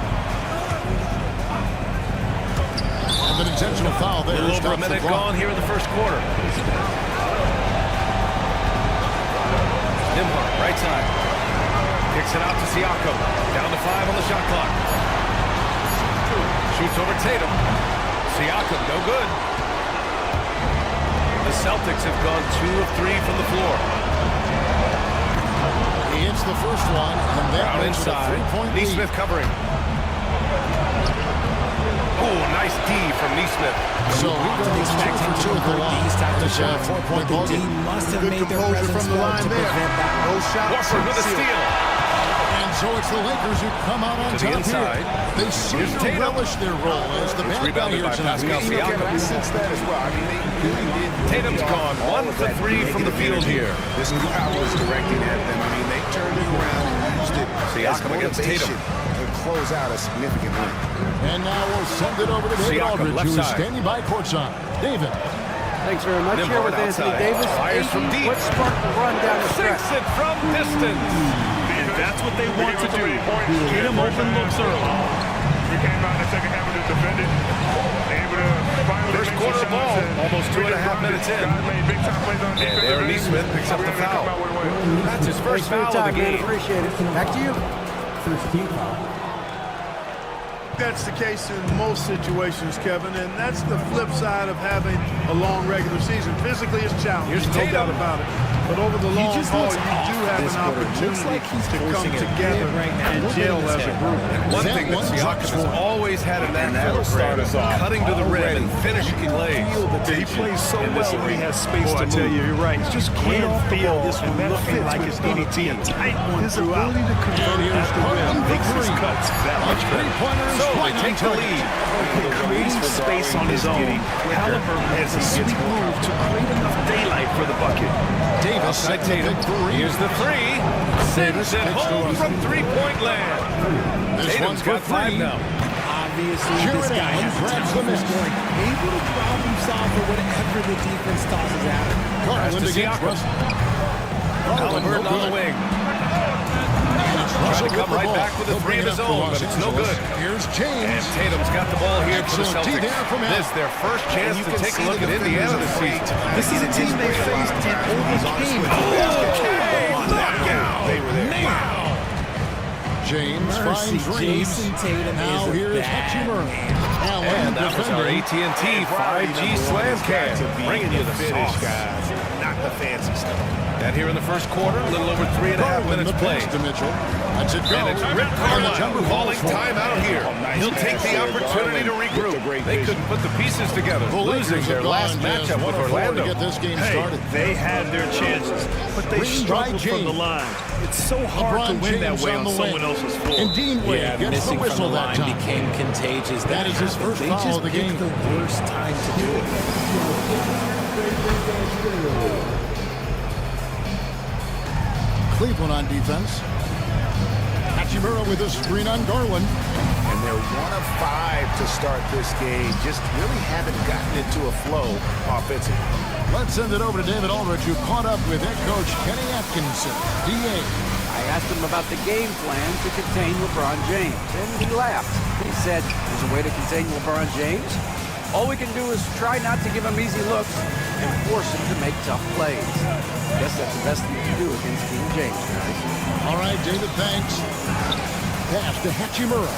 And an intentional foul there. A little over a minute gone here in the first quarter. Nimhart, right side. Kicks it out to Siakam. Down to 5 on the shot clock. Shoots over Tatum. Siakam, no good. The Celtics have gone 2 of 3 from the floor. He hits the first one, and then Brown inside. three-point Neesmith covering. Oh, nice D from Neesmith. So he goes 2 for 2 at the line. These types of shots, 4-point but ball the D game. must have Good made their composure presence from the felt line to there. prevent that. Those shots. Horford with a steal. And so it's the Lakers who come out on To the top inside. here. They seem Here's to Tatum. relish their role as the It's bad guy rebounded here by tonight. Pascal Siakam. I sense that as well. I mean, they really did. Tatum's gone 1 for 3 from the field here. This crowd was directing at them. I mean, they turned it around and used it Siakam as against motivation Tatum. to close out a significant win. And now we'll send it over to David Siakam, Aldridge, left who is side. standing by courtside. David. Thanks very much. Here Nembhard with Anthony outside. Davis. Fires from deep. What sparked the run down the stretch? Sinks it from distance. And that's what they want to do. Get him open looks early. We came out in the second half and just defended. Able to finally First make quarter some ball, shots, and almost we 2.5 just minutes in. guys made big time plays on defense. Aaron Neesmith picks up the foul. That's his first Thanks for your foul of time, the man. game. Appreciate it. Back to you. That's the case in most situations, Kevin, and that's the flip side of having a long regular season. Physically, it's challenging, Here's no Tatum. doubt about it. But over the long just haul, looks you off do have this an quarter. opportunity Looks like he's to come forcing it together right now. and gel as a group. One thing that Siakam has always had in that program is cutting to the rim and finishing plays. He plays so in this well when he arena. has space to move. you're right. He just can't feel this one looking like it's going to be a tight one throughout. And here's Garland for Makes his 3. cuts that A much better. three-pointer is So they right on take the target. lead. Creating space on his own. Halliburton has a sweet move to create enough daylight for the bucket. Davis Outside set the Tatum. big three. Here's the three. Sends it home from three-point land. This Tatum's one's for got 5 3. now. Obviously, Jared this guy Allen has a grabs ton the for miss. scoring. Able to problem solve for whatever the defense tosses at him. Garland to against Siakam. Russell. Halliburton on the wing. Trying to come right back with a 3 of his own, but it's no good. Here's And James. Tatum's got the ball here for the Excellent D Celtics. there from Allen. This is their first chance You to can take a see look the at Indiana defenders this afraid season. to- This is a team they faced and overcame. They were there. James Mercy, finds Reeves. Jason Tatum Now is a here's bad Hachimura. Allen And that was our defending. AT&T 5G Slam Cam, bringing you the finish, sauce. guys, not the fancy stuff. And here in the first quarter, a little over 3.5 Garland minutes the played. pass to Mitchell. That's it go. And it's Rick And the Carlisle jumper calling falls for time out here. He'll take the opportunity to regroup. They couldn't put the pieces together, The losing Lakers their have last gone just matchup with 1-4 Orlando. to get this game Hey, started. they had their chances, but they Green by struggled from the James. line. It's so hard to LeBron win that James way on on the someone wing. else's floor. And Dean Wade Yeah, gets the missing from the whistle that line time. became contagious. That is his first They foul just of the picked game. the worst time to do it. Cleveland on defense. Hachimura with a screen on Garland. And they're 1 of 5 to start this game. Just really haven't gotten into a flow offensively. Let's send it over to David Aldridge, who caught up with head coach Kenny Atkinson, DA. I asked him about the game plan to contain LeBron James, and he laughed. He said, there's a way to contain LeBron James. All we can do is try not to give him easy looks and force him to make tough plays. I guess that's the best thing to do against King James, guys. All right, David, thanks. Pass to Hachimura.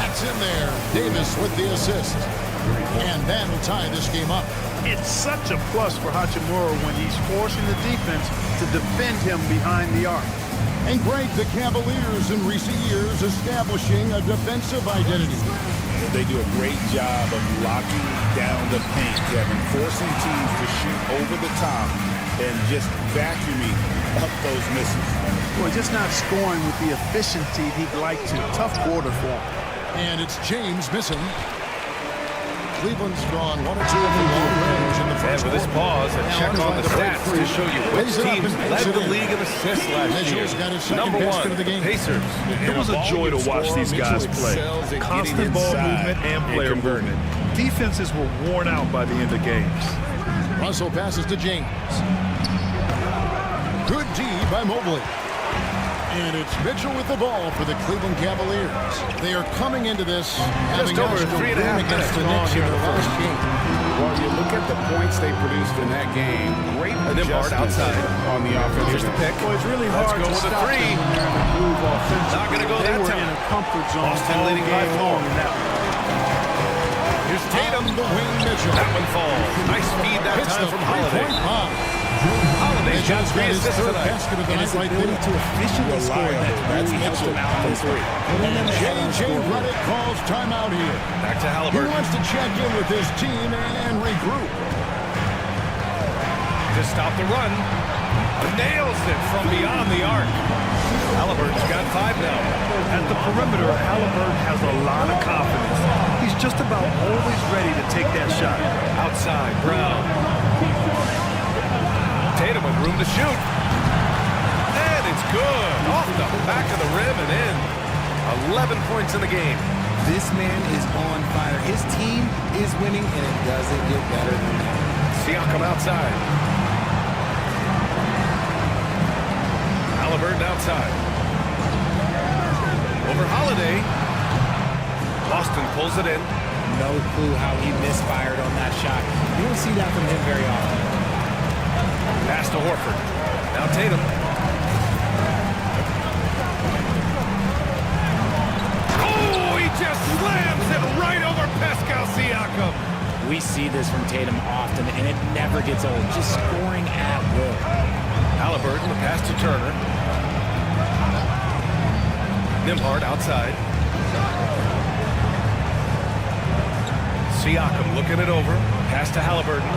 That's in there. Davis with the assist. And that'll tie this game up. It's such a plus for Hachimura when he's forcing the defense to defend him behind the arc. And Greg, the Cavaliers in recent years establishing a defensive identity. They do a great job of locking down the paint, Kevin, forcing teams to shoot over the top and just vacuuming up those misses. Well, just not scoring with the efficiency he'd like to. Tough quarter for him. And it's James missing. Cleveland's gone 1 or 2 from long range in the And first with this quarter. pause, a Now check Allen's on the to break stats free. to show you which Lays it up teams and led puts it the in. league in assists last year. Mitchell's got his second Number basket 1, of the game. Pacers. It was a joy to watch these guys play. Constant ball movement and player movement. Defenses were worn out by the end of games. Russell passes to James. Good D by Mobley. And it's Mitchell with the ball for the Cleveland Cavaliers. They are coming into this having over lost a 3.5 win against the minutes Knicks in their last game. Well, you look at the points they produced in that game. Great Nembhard adjustments outside. on the offensive Here's the end. pick. Well, it's really Let's hard go to with a stop 3. them when they're in a groove offensively. Not gonna go they that were time. in a comfort zone Boston all leading by game 4. long in that one. Here's Tatum. On the wing, Mitchell. That one falls. Nice feed that Hits time the from Holiday. three-point bomb. Holiday he's got Mitchell's 3 got his assists third tonight. basket of the And night his right ability there. to efficiently score that really helps him out this week. J.J. Redick calls timeout here. Back to He Halliburton. wants to check in with his team and regroup. To stop the run. Nails it from beyond the arc. Halliburton's got 5 now. At the perimeter, Halliburton has a lot of confidence. He's just about always ready to take that shot. Outside, Brown. Tatum with room to shoot. And it's good. Off the back of the rim and in. 11 points in the game. This man is on fire. His team is winning, and it doesn't get better than that. Siakam outside. Halliburton outside. Over Holiday. Boston pulls it in. No clue how he misfired on that shot. You don't see that from him very often. Pass to Horford. Now Tatum. Oh, he just slams it right over Pascal Siakam. We see this from Tatum often, and it never gets old. Just scoring at will. Halliburton, the pass to Turner. Nimhard outside. Siakam looking it over. Pass to Halliburton.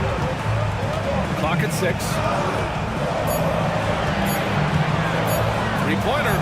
Clock at 6. Three-pointer.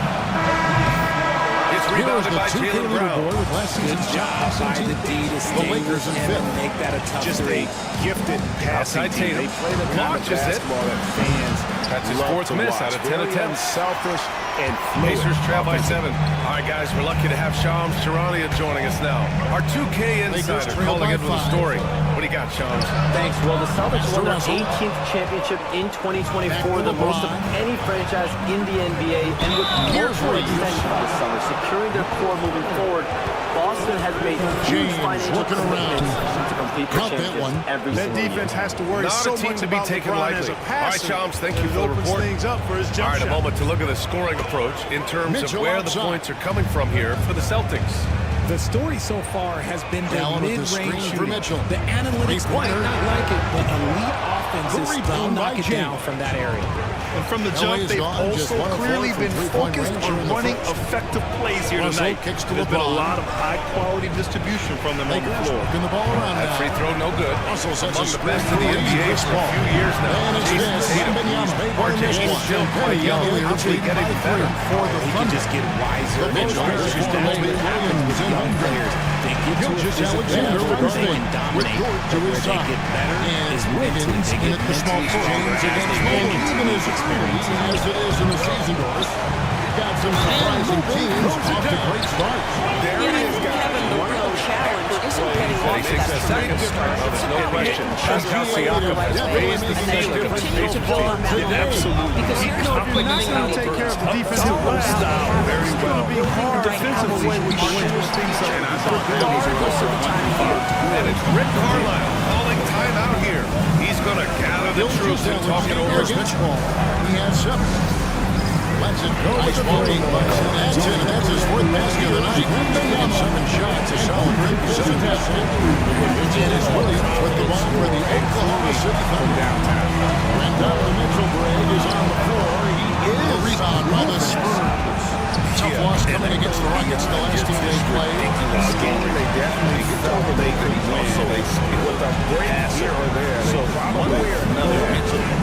It's rebounded by Jaylen Brown. With last season's Job by the D to stay Lakers in with him fifth. and make that a tough Just three. a gifted passing Outside team. Tatum. They play the kind of Launches it. basketball that fans That's his love 4th to miss watch. out of 10 Very attempts. unselfish and fluid. Pacers trail by 7. All right, guys, we're lucky to have Shams Charania joining us now. Our 2K insider trail calling by in with the 5. story. What do you got, Shams? Thanks. Well, the Celtics won their 18th championship in 2024, the most of any franchise in the NBA, and with multiple extensions this summer, securing their core moving forward. Boston has made huge James financial looking around. commitments to compete for Caught that championships one. every That single defense year. has to worry Not so a team much to be about taken LeBron lightly. as a All right, passer. Shams, thank you for the Opens report. things up for his All jump right, a shot. moment to look at the scoring approach in terms Mitchell of where outside. the points are coming from here for the Celtics. The story so far has been the Allen with the mid-range screen for shooting. Mitchell. The analytics might Three-pointer. not like it, but elite offenses Good still rebound by knock it James. down from that area. And from the LA jump, is they've gone, just also 1 of 4 clearly from been three-point focused range here in on the running first. effective plays here Russell tonight. kicks to There's been a LeBron. lot of high-quality distribution from them on the Lakers floor. working the ball around That now. free throw no good. Russell sets Among a the screen best in the for NBA Chris for a Paul. few years now. And it's Jason this. Tatum. Wembanyama. Marquez This is one. still quite young. Cavaliers How's he lead getting by better? 3 for the He can Thunder. just get wiser. The bench Those players just for don't Williams happen and with young players. They get to a Gilgeous physical Alexander level with where they Green. can dominate. With Dort to Where his they side. get better And is mentally. Wiggins They in get at the small mentally forward. stronger James as against they Mobley. age. Even as experienced as it is in the season, Doris. Got some surprising teams off to great starts. There You it know, is, Kevin, the real challenge isn't getting off to 26 that seconds. tremendous start. There's no question. Pascal Siakam has raised the And then ceiling of his continue to build on that momentum. Absolutely. Because here's the If you're not thing going to take care of the defensive style very well, defensively, we can force things up. And it's Rick Carlisle calling timeout here. He's going to gather the troops and talk it over. Against Paul. He has 7. Lets it go with the 40. That's it. That's his 4th basket of the night. Wembanyama 7 shots. A solid great position. It is Williams with the ball for the Oklahoma City Thunder downtown. And Donovan Mitchell Bragg is on the floor. He is rebound by the Spurs. Tough loss coming against the Rockets the last team they played. They definitely felt they could win. With a break here or there. So one way or another.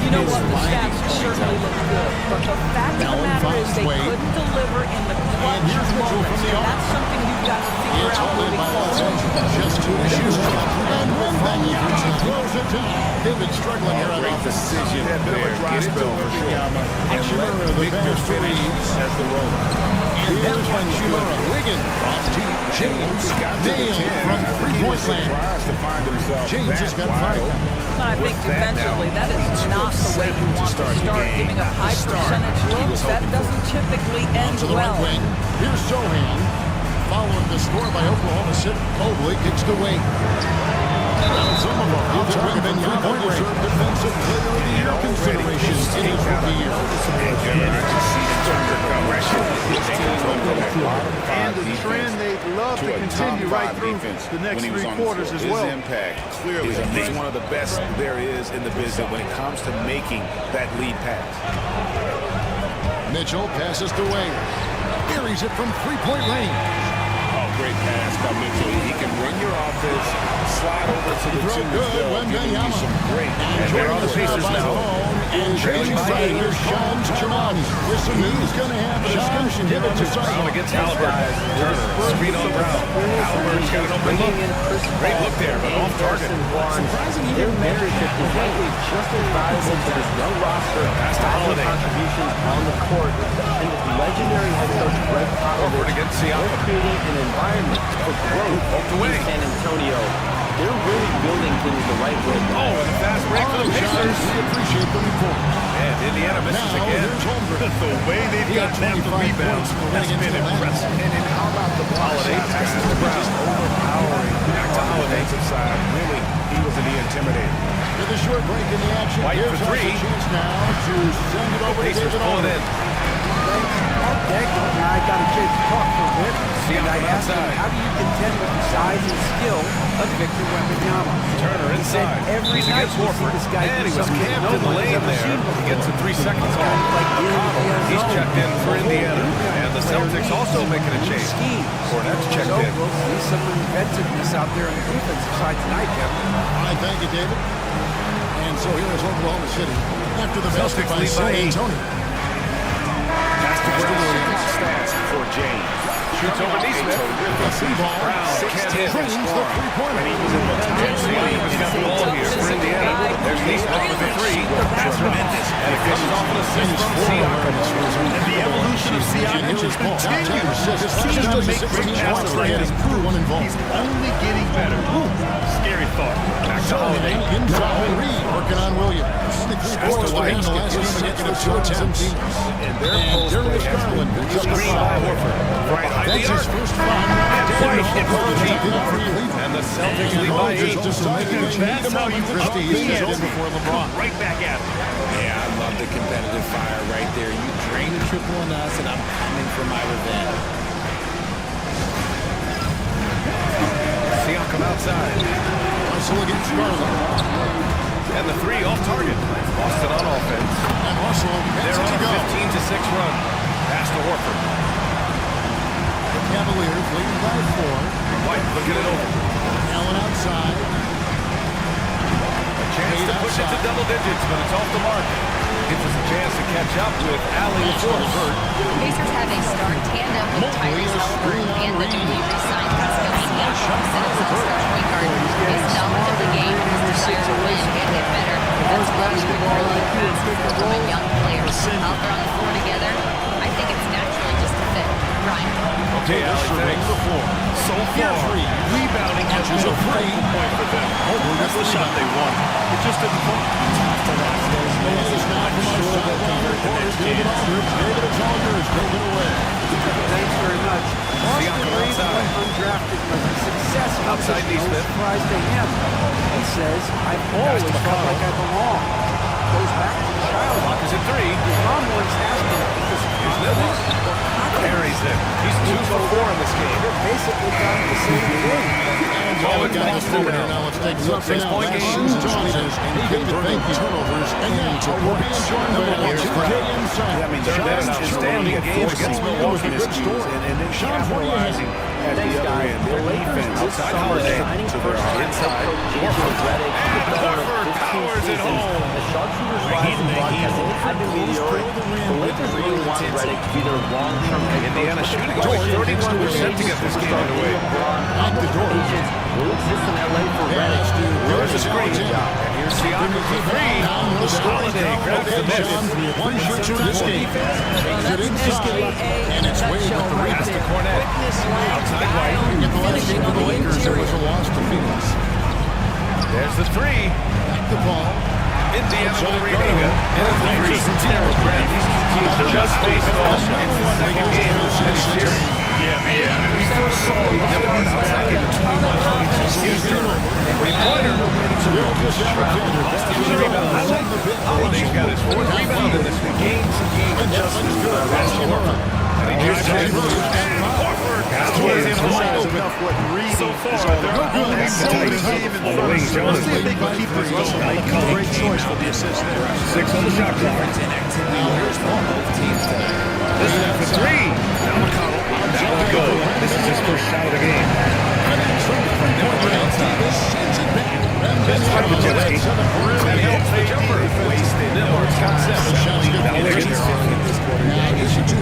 You know what? The stats certainly look good. But the fact of the matter is they couldn't deliver in the clutch moments. And that's something you've got to figure out moving forward. Just 2 to shoot. And Wembanyama throws it down. They've been struggling here on Great offense. decision there. Get it to Wembanyama and let Victor finish as the roller. And here's Hachimura. Wiggins off deep. James nailed from three-point land. James has got 5. And I think defensively, that is not the way you want to start giving up high percentage looks. That doesn't typically end To the right well. wing. Here's Sohan. Following the score by Oklahoma City. Mobley kicks to Wade. Now some of our outside Wembanyama deserved defensive player of the year consideration in his rookie year. And the trend they'd love to continue right through the next when he was 3 on the quarters floor. as His well. impact clearly is one of the best there is in the business when it comes to making that lead pass. Mitchell passes to Wade. Buries it from three-point range. Oh, great pass by Mitchell. He can run your offense, slide over to the two as well, giving you some great. And they're on the Pacers now. And trailing by 8. Here comes Jamani. With some who's going to have a discussion here on the Brown sideline. against Halliburton. Turner, screen on Brown. Halliburton's got an open look. Great look there, but off target. Surprising their mentorship is likely just as valuable to this young roster as the contributions on the court. And with legendary head coach Greg Popovich, against they're Siakam. creating an environment for growth in San Antonio. They're really building things the right way. Oh, and a fast break for the Pacers. We appreciate the report. And Indiana misses Now, again. here's Holmgren. The way they've He gotten had after 25 rebounds points in the win has against been Atlanta. impressive. And how about the Holiday passes to Brown. overpowering Back to on the Holiday. defensive side. Really, he was the intimidator. With a short break in the action, White here's for us a 3. chance now to send it over to Pacers David pulling Aldridge. in. Okay, now I got a chance to talk for a bit. And I Siakam asked him, outside. how do you contend with the size and skill of Victor Wembanyama? Turner He said inside. every He's night against we see Horford. this guy And do he was something that camped no in the one has lane ever there. seen He before. gets a 3 seconds This call. guy's like in the end He's zone. checked in for Indiana. New And the Celtics also making a change. Scheme. Cornette's checked So in. we'll see some inventiveness out there on the defensive side tonight, Kevin. All right, thank you, David. And so here is Oklahoma City after the basket Celtics by lead by San 8. Antonio. That's the Williams stats for James. Shoots over Neesmith. Brown can't hit. Brings the three-pointer. And he was in the top He's got the ball here for Indiana. There's Neesmith with the 3. Tremendous. And it comes off an assist from Siakam. And the evolution of Siakam just continues. Just does 16 points for him. Everyone involved. He's only getting better. Scary thought. Back to Holiday. Inside Reed working on Williams. The three-pointer in the last game against the 2 attempts. And their And post Darius play Garland has picks up the screen by foul. Horford. Right behind That's the his arc. first foul. And White hits the deep. And And the Celtics lead by 8. That's how you up Christie the is ante. over before LeBron. Right back at it. Yeah, I love the competitive fire right there. You drain the triple on us, and I'm coming for my revenge. Siakam outside. Russell against Garland. And the 3 off target. Boston on offense. And Russell They're gets it on to a go. 15-6 run. Pass to Horford. The Cavaliers leading by 4. White looking it over. Allen outside. A chance to push it to double digits, but it's off the mark. Gives us a chance to catch up with Allie and Horford. Pacers have a star tandem with Tyrese Halliburton and the newly re-signed Pascal Siakam set up as a star point guard. His knowledge of the game and his desire to win and get better. That's what you would really ask for from a young player. Out there on the floor together, I think it's naturally just a fit. Ryan. Okay, Allie, thanks. So far, rebounding has been a focal point for them. That's the shot they won. It just didn't fall. David Aldridge, all yours. Take it away. Thanks very much. Austin Siakam Reeves outside. went undrafted, but the success was Outside no Neesmith. surprise to him. He says, I've always felt like I belong. Goes back to childhood. Clock is at 3. His mom once asked him, is Here's Lillard. Carries it. He's 2 for 4 in this game. They're basically done the same thing. Well, we got this over here. Now let's take a look. 6-point game. Susan Johnson and David Benke turnovers. And now we're being joined by Jay inside. I mean, They're Sean an outstanding game against Milwaukee. Good story. and then Sean, what do you have? capitalizing at Thanks, the other guys. end. The Their Lakers defense this outside summer Holiday signing to their first-time inside. head coach J.J. Redick. The veteran of Horford 15 powers it seasons. home. The sharpshooters rise in broadcasting had been meteoric. The Lakers really want Redick to be their long-term head coach. Indiana shooting over 31% to get this game underway. Lock the door. Patience will exist in L.A. for Redick. There's a screen. And here's Siakam for 3. Holiday grabs the miss. One shot to this game. Takes it inside. And it's Wade with the Pass rebound. to Cornette. Outside White. In the last game of the Lakers, there was a loss to Phoenix. There's the 3. Back the ball. Indiana will remain it. And a 3. Terrell Brent. He's just faced off in the second game of this year. First solid effort outside in the 21 points. Here's Turner. Three-pointer. Boston's rebound. Holiday's got his 4th rebound in this game. And just as good. Pass to Horford. And he just hit. And Horford. Pass to Williams. enough what reading So far, is all they're about. only Let's see if they can keep this going. Great choice for the assist there. 6 on the shot clock. This is for 3. Now McConnell. Down to go. This is his first shot of the game. That's right, Pajewski. That helps the jumper. Wasted. Now Wiggins.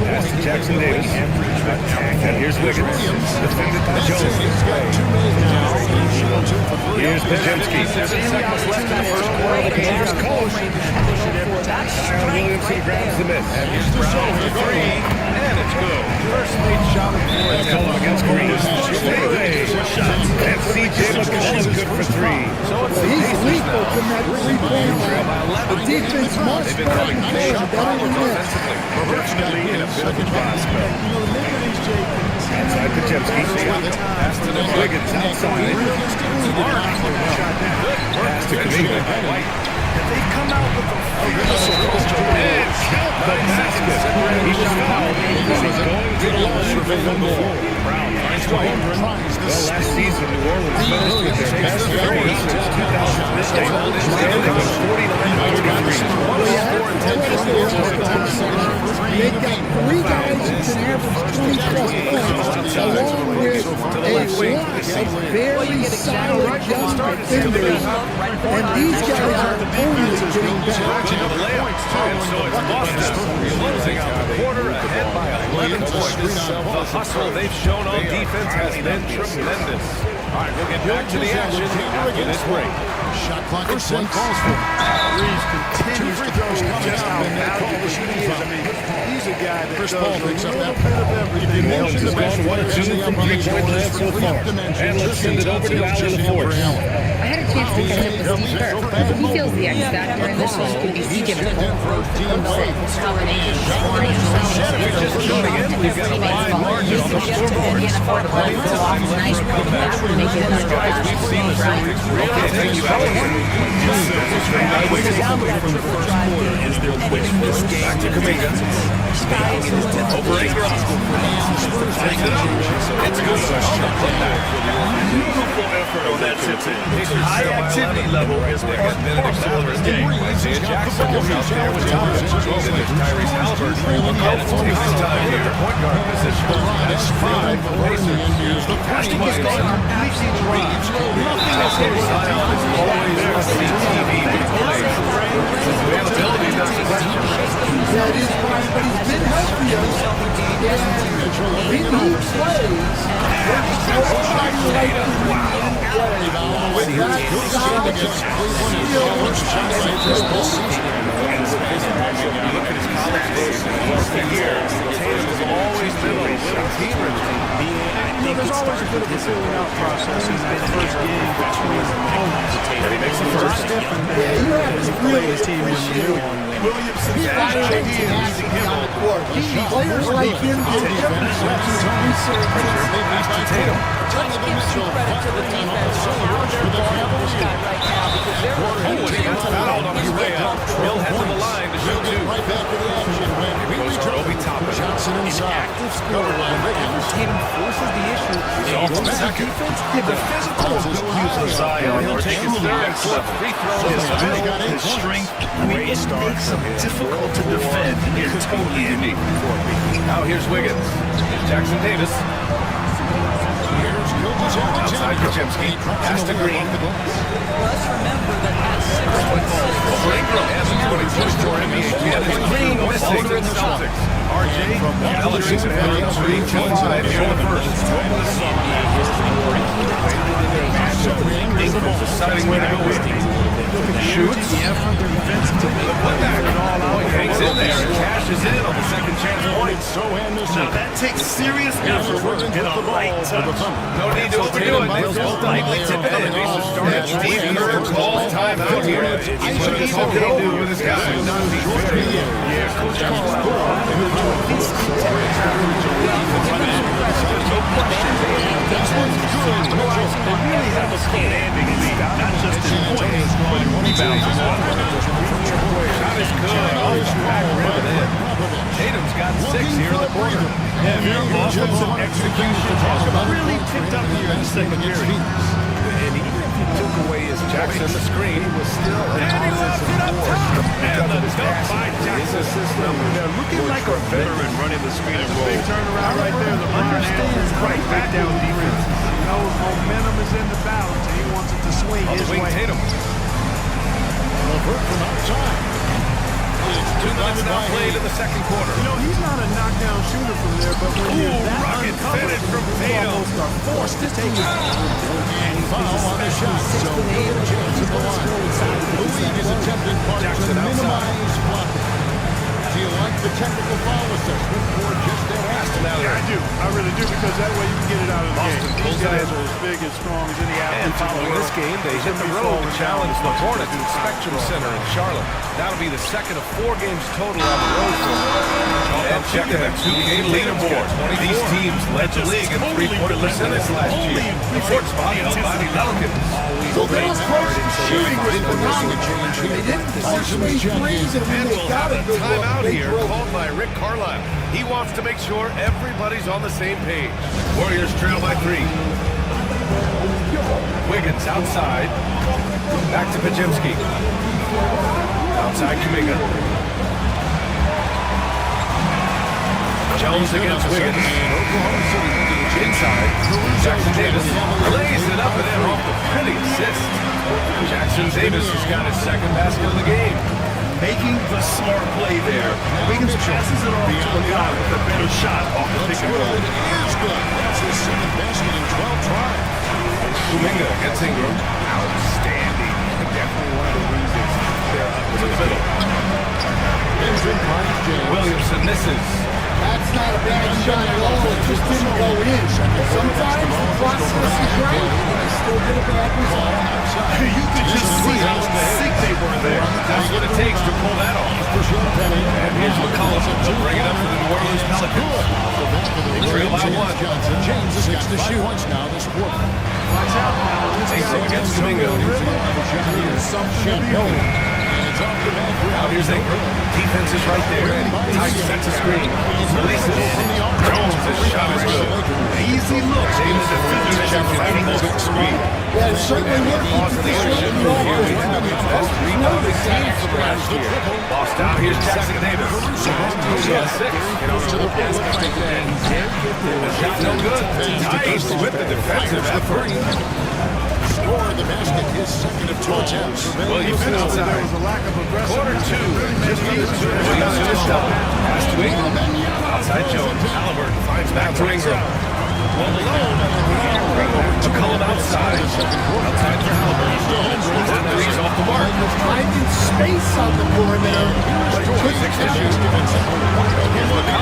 Pass to Jackson Davis. And here's Wiggins. Defended by Jones. Here's Pajewski. 7 seconds left in the first quarter. The Cavaliers close. Zion Williamson grabs the miss. And here's Brown for 3. And it's good. First made shot of the Let's call him against Green. And C.J. McCollum good for 3. He's lethal from that three-point line. The defense must score and play better than this. Fortunately, in a bit of a prospect. Outside Pajewski. Pass to Wiggins outside. Pass to Kaminga. They come out with the basket. He was fouled. He's going to the line for one more. Brown finds White. Well, last season, New Orleans finished with their best record since 2000. Standing with 49 They've got 3 guys who can average 20-plus points, along with a very solid young defenders, and these guys are only getting better. And so it's Boston closing out the quarter ahead by 11 points. The hustle they've shown on defense has been tremendous. All right, we'll get back to the action after this break. Shot clock at 6. Calls for Reeves continues to prove just how valuable he is. I mean, he's a guy that does a little bit of everything. Mills has gone 1 of 2 from 3-point land so far. And let's send it over to Allen in the fourth. I had a chance to catch up with Steve Kerr. He feels the X factor in this one could be CJ McCollum. His combination of scoring and shooting. You're just tuning in. We've got a wide margin on the scoreboard. He can't afford to play so off a nice run back to make it another Guys, we've seen the Celtics really take you out of here. Wiggins away from the first quarter as they're winning this game. Back to Kaminga. Over Ingram. Takes it up. It's good. Beautiful effort on that tip. High activity level is part of this game. Isaiah Jackson is out there with Thomas. Then there's Tyrese Halliburton. And it's Davis time here. Point guard position. That's 5 for Pacers. Has to play. Completely drives. Nothing is here. Zion is always there to see TV when playing. His availability doesn't question. That is right, but he's been healthier. He needs plays. There's nobody like him in the NBA. With that solid Look at his college days and year. Tatum has always been on a winning team. There's always a bit of a filling out process in that first game between opponents. And he makes the first. you have to really his team is new. Williamson's action is using him on the court. players like him get different Pass to Tatum. Let's give some credit to the defense on how they're guarding this guy right now because they're Oh, and he got fouled on his way out. He'll head to the line to shoot 2. right back to the action when we return. Obi Toppin. Johnson inside. Covered by Wiggins. Tatum forces the issue. He's off the second. The physical Use of Zion. He'll take his third slip. Free throw. His build, his strength. Great start. Difficult to defend. It's totally unique. Now here's Wiggins. Here's Jackson Davis. Outside Pajewski. Pass to Green. Let's remember that at 6'6", Over Ingram. Has a 22-score NBA champion. Green missing the Celtics. RJ. Pelicans have a 3-2-5 here in the first. Ingram's deciding where to go with it. Shoots. The putback. Hangs in there and cashes in on the second chance point. Now that takes serious effort and a light touch. No need to overdo it. They'll just lightly tip it in. Steve Kerr calls time out here. What he's going to do with his guys. Yeah, Coach Not just in points, but in rebounds as well. Shot is good. Off the back rim and in. Tatum's He's got 6 here in the quarter. Yeah, their offensive execution really picked up here in the second period. And even if you took away his Jackson the screen, he was still an offensive force. And the dunk by Jackson. They're looking like a veteran running the screen and roll. Big turnaround right there. The understands right back down defense. He knows momentum is in the balance, and he wants it to swing his way. Tatum. Levert from outside. 2 minutes now played in the second quarter. You know, he's not a knockdown shooter from there, but when you're that rocket uncovered, fitted from you Tatum. almost are forced to take it. And foul on the shot. So no chance at the line. The league is attempting hard to minimize blocking. Do you like the technical foul assessment for just that action? Yeah, I do. I really do, because that way you can get it out of the Boston game. pulls These it guys in. are as big and strong as any athletes And following this game, they hit the road to challenge the Hornets at Spectrum Center in Charlotte. That'll be the second of 4 games total on the road for them. And checking the 2-game leaderboard. These teams led the league in three-point percentage last year. The fourth spot held by the Pelicans. So their approach to shooting was phenomenal. They didn't force any threes, and when And they we'll got have a a good look, timeout they here drove called by Rick Carlisle. He wants to make sure everybody's on the same page. Warriors trail by 3. Wiggins outside. Back to Pajemski. Outside Kuminga. Jones against Wiggins. Inside. Jackson Davis lays it up and in off the pretty assist. Jackson Davis has got his second basket of the game. Making the smart play there. Wiggins passes it off to a guy with a better shot off the pick and roll. It is good. That's his second basket in 12 tries. Kuminga against Ingram. Outstanding. Definitely one of the reasons they're up to the middle. Williamson misses. That's not a bad shot at all. It just didn't go in. Sometimes the process is right, and they still get a bad result. You could just see how sick they were there. That's what it takes to pull that off. And here's McCollum to bring it up for the New Orleans Pelicans. They trail by 1. James has got 5 points now this quarter. Watch out now. This Takes it guy against Kuminga. Out here's Ingram. Defense is right there. Tight sets a screen. Releases. Jones' shot is good. Easy look. James defenders check fighting the screen. Yeah, it certainly worked. Lost the ownership. Best rebounding team from last year. Lost out. Here's Jackson Davis. He's got 6. Shot no good. Nice with the defensive effort. Score the basket, his second of 2 attempts. Williamson outside. there was a lack of aggressiveness. Quarter 2. Williamson is done. Pass to Ingram. Outside Jones. Halliburton finds back to Ingram. One alone. McCollum outside. Outside for Halliburton. That three's off the mark. Finding space on the perimeter, but couldn't finish.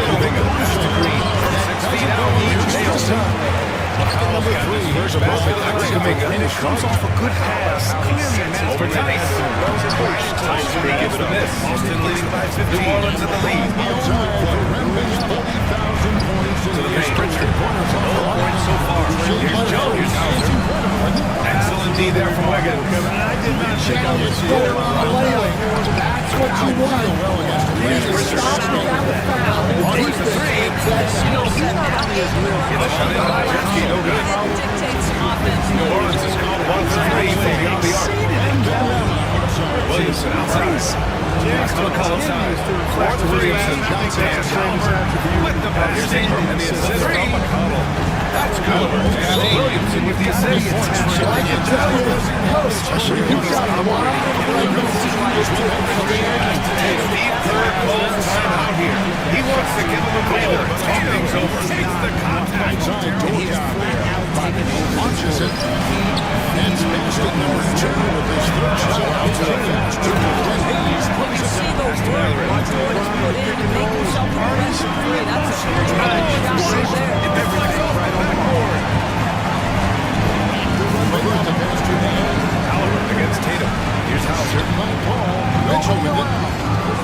Kuminga. Pass to Green. 6 feet out. He nails it. McCollum got his first basket for Kuminga. And it comes off a good pass. Clearly, Over Tice. Tice gives the miss. Boston leading by 15. New Orleans in the lead. To the paint. Pritchard. No points so far. Here's Jones. Excellent D there from Wiggins. I did not check out Challenge going on the layup. That's what you want. When you stop without a foul, the defense takes that. You know, he's not only a real Shot in by Jersey. No good. dictates offense. New Orleans is called 1 for 3 from beyond the arc. Williamson outside. Pass to McCollum side. Flash to Williamson. And Halliburton with the pass. Here's Ingram and the assist from McCollum. That's good. And Williamson with the assist. I can tell you, you've got a lot Take a deep third close timeout here. He wants to give him a breather. Talk things over. Takes the contact. He's flat out taking it. Launches it. And basket number 2 with his third shot out to the fast. You see those work. Watch Jordan's put in and make himself a best free. That's a huge shot right there. Halliburton against Tatum. Here's Hauser. Mitchell with it.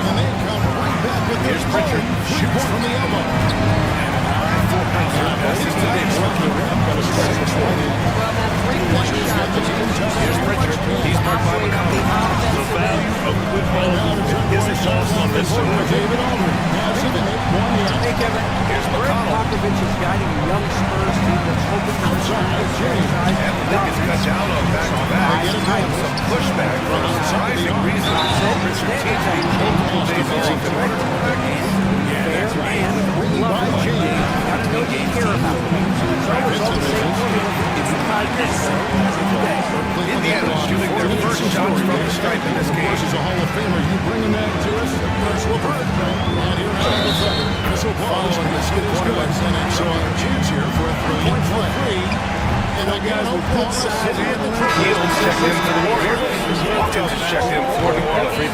And they come right back with Here's Pritchard. Shoots from the elbow. Passes to Davis. Here's Pritchard. He's marked by McCollum. The value of good ball isn't lost on this one. David Aldridge has it at 1 Popovich is guiding a young Spurs team that's hoping to return to the franchise. And the Knicks cut down on back-to-back. Some pushback for a surprising reason. Richard teams need multiple days off in order to practice. Fair and love it. Got to know you care about them. So the result, same formula for 55 minutes today. Indiana shooting their first shots from the stripe in this game. He's a Hall of Famer. You bringing that to us? First LeBron. And here's the second. Missile ball. And this is good. So a chance here for a three-point play. And again, Heels checked in for the Warriors. Hawkins checked in for New Orleans.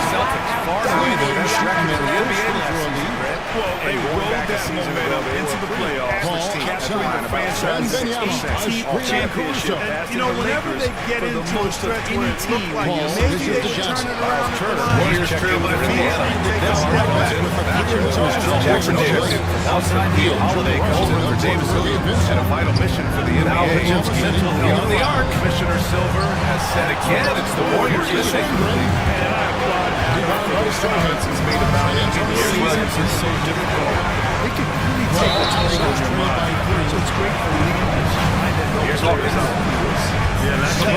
Celtics far and away the best record in the NBA last season. Well, they rode that momentum into the playoffs, capturing the franchise 16th championship. And, you know, whenever they get into a stretch where it looked like maybe they should turn it around. Warriors trail by 4. Jackson Davis, outside heel, Holiday calls in for Davis, and a final mission for the NBA. On the arc, Commissioner Silver has said again, it's the Warriors missing. And I applaud Williams has made about it. Williams is so difficult. They can really take the time out of your mind. So it's great for the league. Here's Hawkins. Yeah, that's it.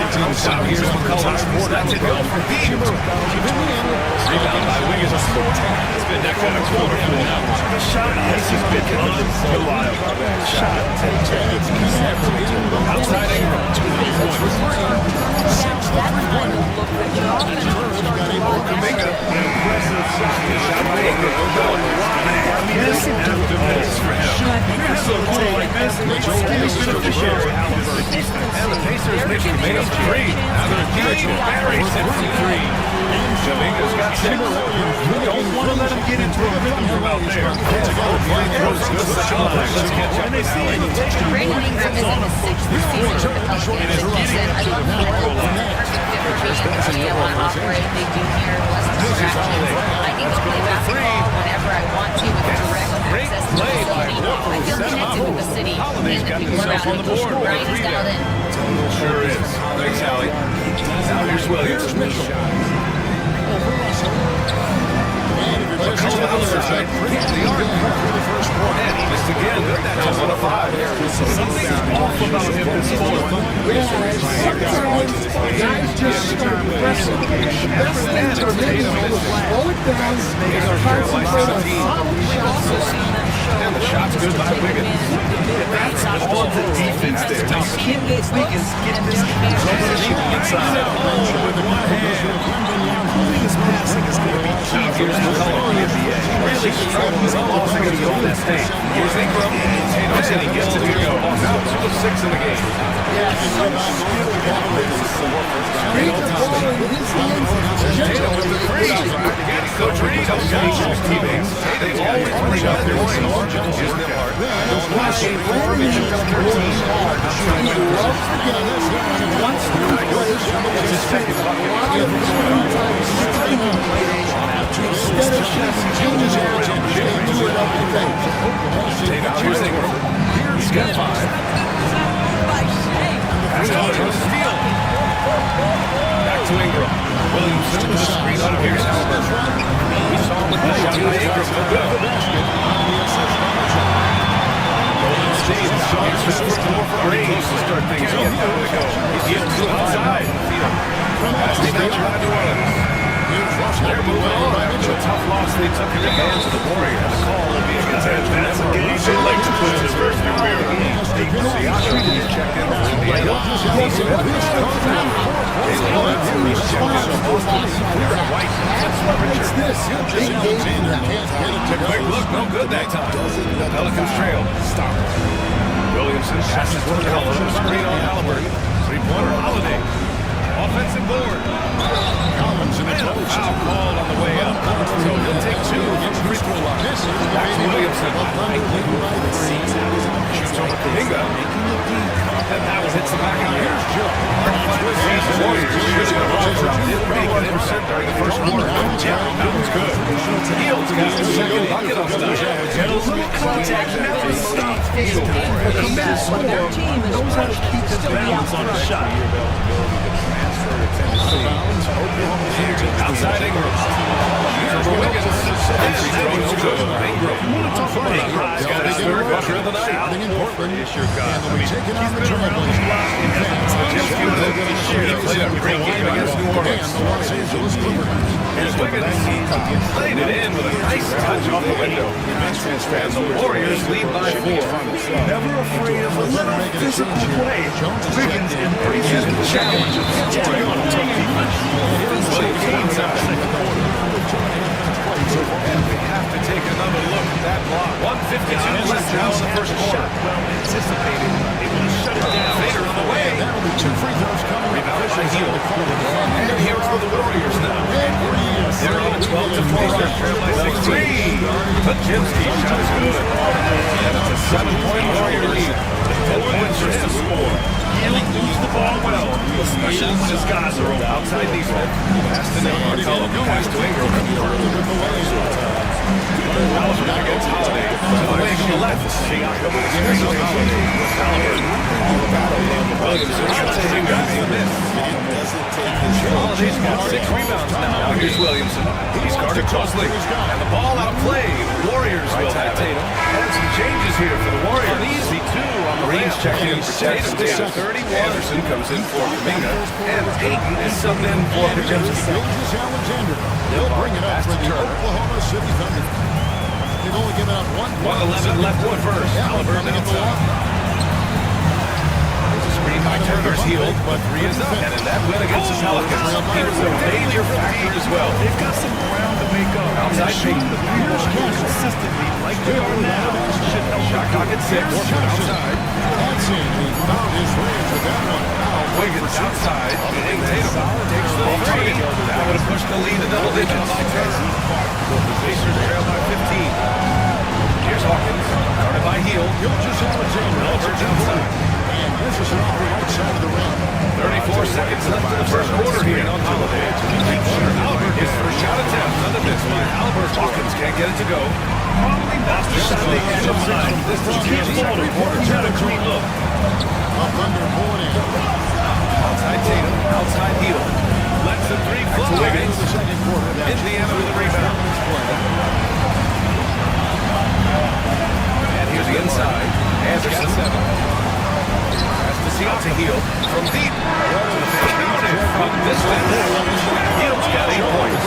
Here's McCullough. That's it. Go for deep. Rebound by Wiggins. It's been that kind of quarter for now. The shot has just been unreliable. Shot. Outside Ingram. 2 points. Kuminga. Impressive shot. Shot by Ingram. I mean, this is for him. You're so cool like this. And the Pacers made up 3. Now they're Judge Barry's in from 3. Kuminga's got 6. Don't want to let him get into a rhythm from out there. Let's catch up with Howard. Brandon Ingram is in his 6th season with the Pelicans, and he said, I love the perfect fit for me and the way I want to operate. They do here, less distractions. I can go play basketball whenever I want to with direct access to the facility. I feel connected with the city and the people around me. Brian's dialed in. Sure is. Thanks, Allie. Now here's Williams. McCullough outside. The arc. And he missed again. That's 1 of 5. Something off about him this fourth. Guys just start pressing. The best thing for me is slow it down, concentrate on solid shots. And the shot's good by Wiggins. That's all the defense there. Now, can Wiggins get this inside? With one hand. Moving his passing is going to be key. Here's McCullough in the NBA. Really struggling also to go that stage. Here's Ingram. And he gets it to go. Now 2 of 6 in the game. Tatum with the freeze. Coach Rico's got his teammates. They always bring up their own. Here's Nembhard. Flashing for him. He's got 13. He loves the game. He wants to play. It's his second bucket. Instead of shooting changes every time, they do it up the bench. Here's Ingram. He's got 5. That's how it goes. Steal. Back to Ingram. Williamson with a screen on here. We saw him with the shot by Ingram. No good. Golden State. Here's the score for Reeves to start things off. To go. He's getting to outside. Pass to New Orleans. They're moving on after a tough loss they took in the hands of the Warriors. The call will be against That's a game he'd like to put in his first career game. Siakam is checked in for Indiana. He's checked in for Boston. White. What's this? Big game. Quick look, no good that time. Pelicans trail. Stop. Williamson passes to Halliburton. Screen on Halliburton. 3-pointer Holiday. Offensive board. Collins in the close. Foul called on the way up. So he'll take 2 from the free throw line. Back to Williamson. Shoots over Kuminga. And now hits the back iron. The Warriors shooting a rough drop. Didn't make an intercept during the first quarter. Yeah, that was good. Fields got his second bucket off the And a little contact never stops. A tremendous score. Knows how to keep his balance on the shot. outside Ingram. for Wiggins. Free throw, no good. Ingram. He's got his third bucket of the night. In Portland, It's your guy. and they'll be taking on the Trailblazers. He played a great game against New Orleans. And the Los Angeles Clippers. Here's Wiggins. Played it in with a nice touch off the window. And the Warriors lead by 4. Never afraid of a little physical play. Wiggins embraces the challenge of scoring on tough defense. Gains out second quarter. And we have to take another look at that block. 1:52 left now in the first quarter. Well anticipated. Able to shut it down. Vader on the way. That'll be 2 free throws coming. Rebound by Hield. And here are the Warriors now. They're on a 12-4 run. Trail by 16. Pajinski shot is good. And it's a 7-point Warrior lead. 10 points for him. Hield moves the ball well, especially when his guys are open. Outside defense. Pass to Nick McCollum. Pass to Ingram. Halliburton against Holiday. To the wing on the left. Siakam against Holiday. Halliburton. Williams against Ingram. The miss. Holiday's got 6 rebounds now. Now here's Williamson. He's guarded closely. And the ball outplayed. Warriors will have it. And some changes here for the Warriors. Easy 2 on the Reigns checked in for Tatum. 31. Anderson comes in for Kuminga. And Ayton is subbed in for Pajinski. Alexander. They'll bring it up for the Oklahoma City Thunder. They've only given up 1:11 left in the first. Halliburton outside. Screen by Turner's Hield, but 3 is up. And in that win against the Pelicans, he was a major factor as well. They've got some ground to make up. Outside Payton. The three-ball consistently like they are now. Should help. Shot clock at 6. Outside. That's it. He found his range with that one. Wiggins outside. And Tatum takes the 3. That would have pushed the lead to double digits. Pacers trail by 15. Here's Hawkins. Guarded by Hield. Halliburton outside. And this is an off the right side of the rim. 34 seconds left in the first quarter here on Holiday. Halliburton his first shot attempt. Another miss by Halliburton. Hawkins can't get it to go. Probably lost the shot they had in mind. This is Can't fold it. Got a great look. Up under pulling in. Outside Tatum. Outside Hield. Lets the 3 fly. Wiggins. The second quarter. Indiana with the rebound. And here's the inside. Anderson. 7. Pass to Hield. From deep. Counted from distance. Hield's got 8 points.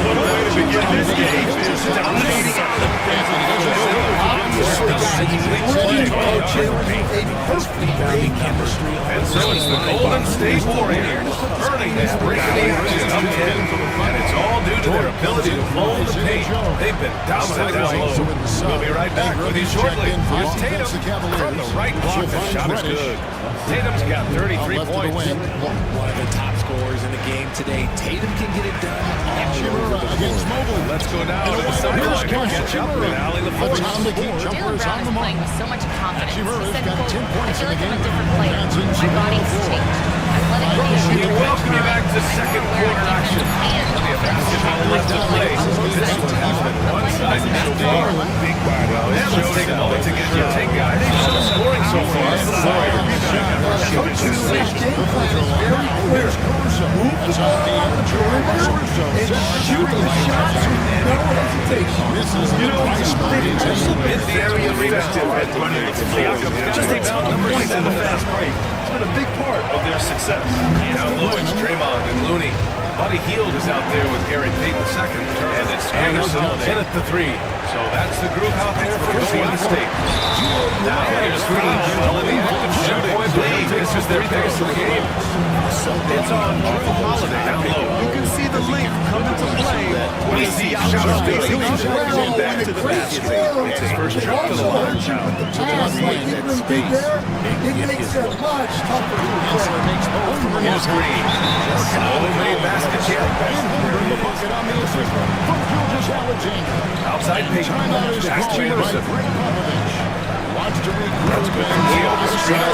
What a way to begin this game is dominating out of And so it's the Golden State Warriors earning that break in the action up 10. And it's all due to their ability to mold the paint. They've been dominant down low. We'll be right back with you shortly. Here's Tatum from the right block. The shot is good. Tatum's got 33 points. One of the top scorers in the game today. Tatum can get it done all over the Against Mobley. Let's go down to the sideline and catch up with Allie LaForce. Jaylen Brown is playing with so much confidence. He said, got quote, 10 points I feel in like the I'm a game. different player. My body's changed. I'm letting go of We welcome you back to second quarter action. Plenty of basketball left to play. This one has been one-sided today. Well, it should take a moment to get your take, guys. Scoring so far. Coach's game plan is very clear. Move the ball on the perimeter and shoot the shots with no hesitation. In the area rebound. It just takes 1 point in the fast break. It's been a big part of their success. Down low, it's Draymond and Looney. Buddy Hield is out there with Gary Payton II. And it's Anderson in at the 3. So that's the group out there for Golden State. Now here's Green. Well, in the act of shooting, this is their biggest of the game. It's on Drew Holiday down low. You can see the length come into play when you see shots facing each other and back to the basket. It's his first trip to the line. It makes it much tougher to play. Here's Green. Homemade basket champ. Outside Payton. Back to Anderson. That's good from Hield. Free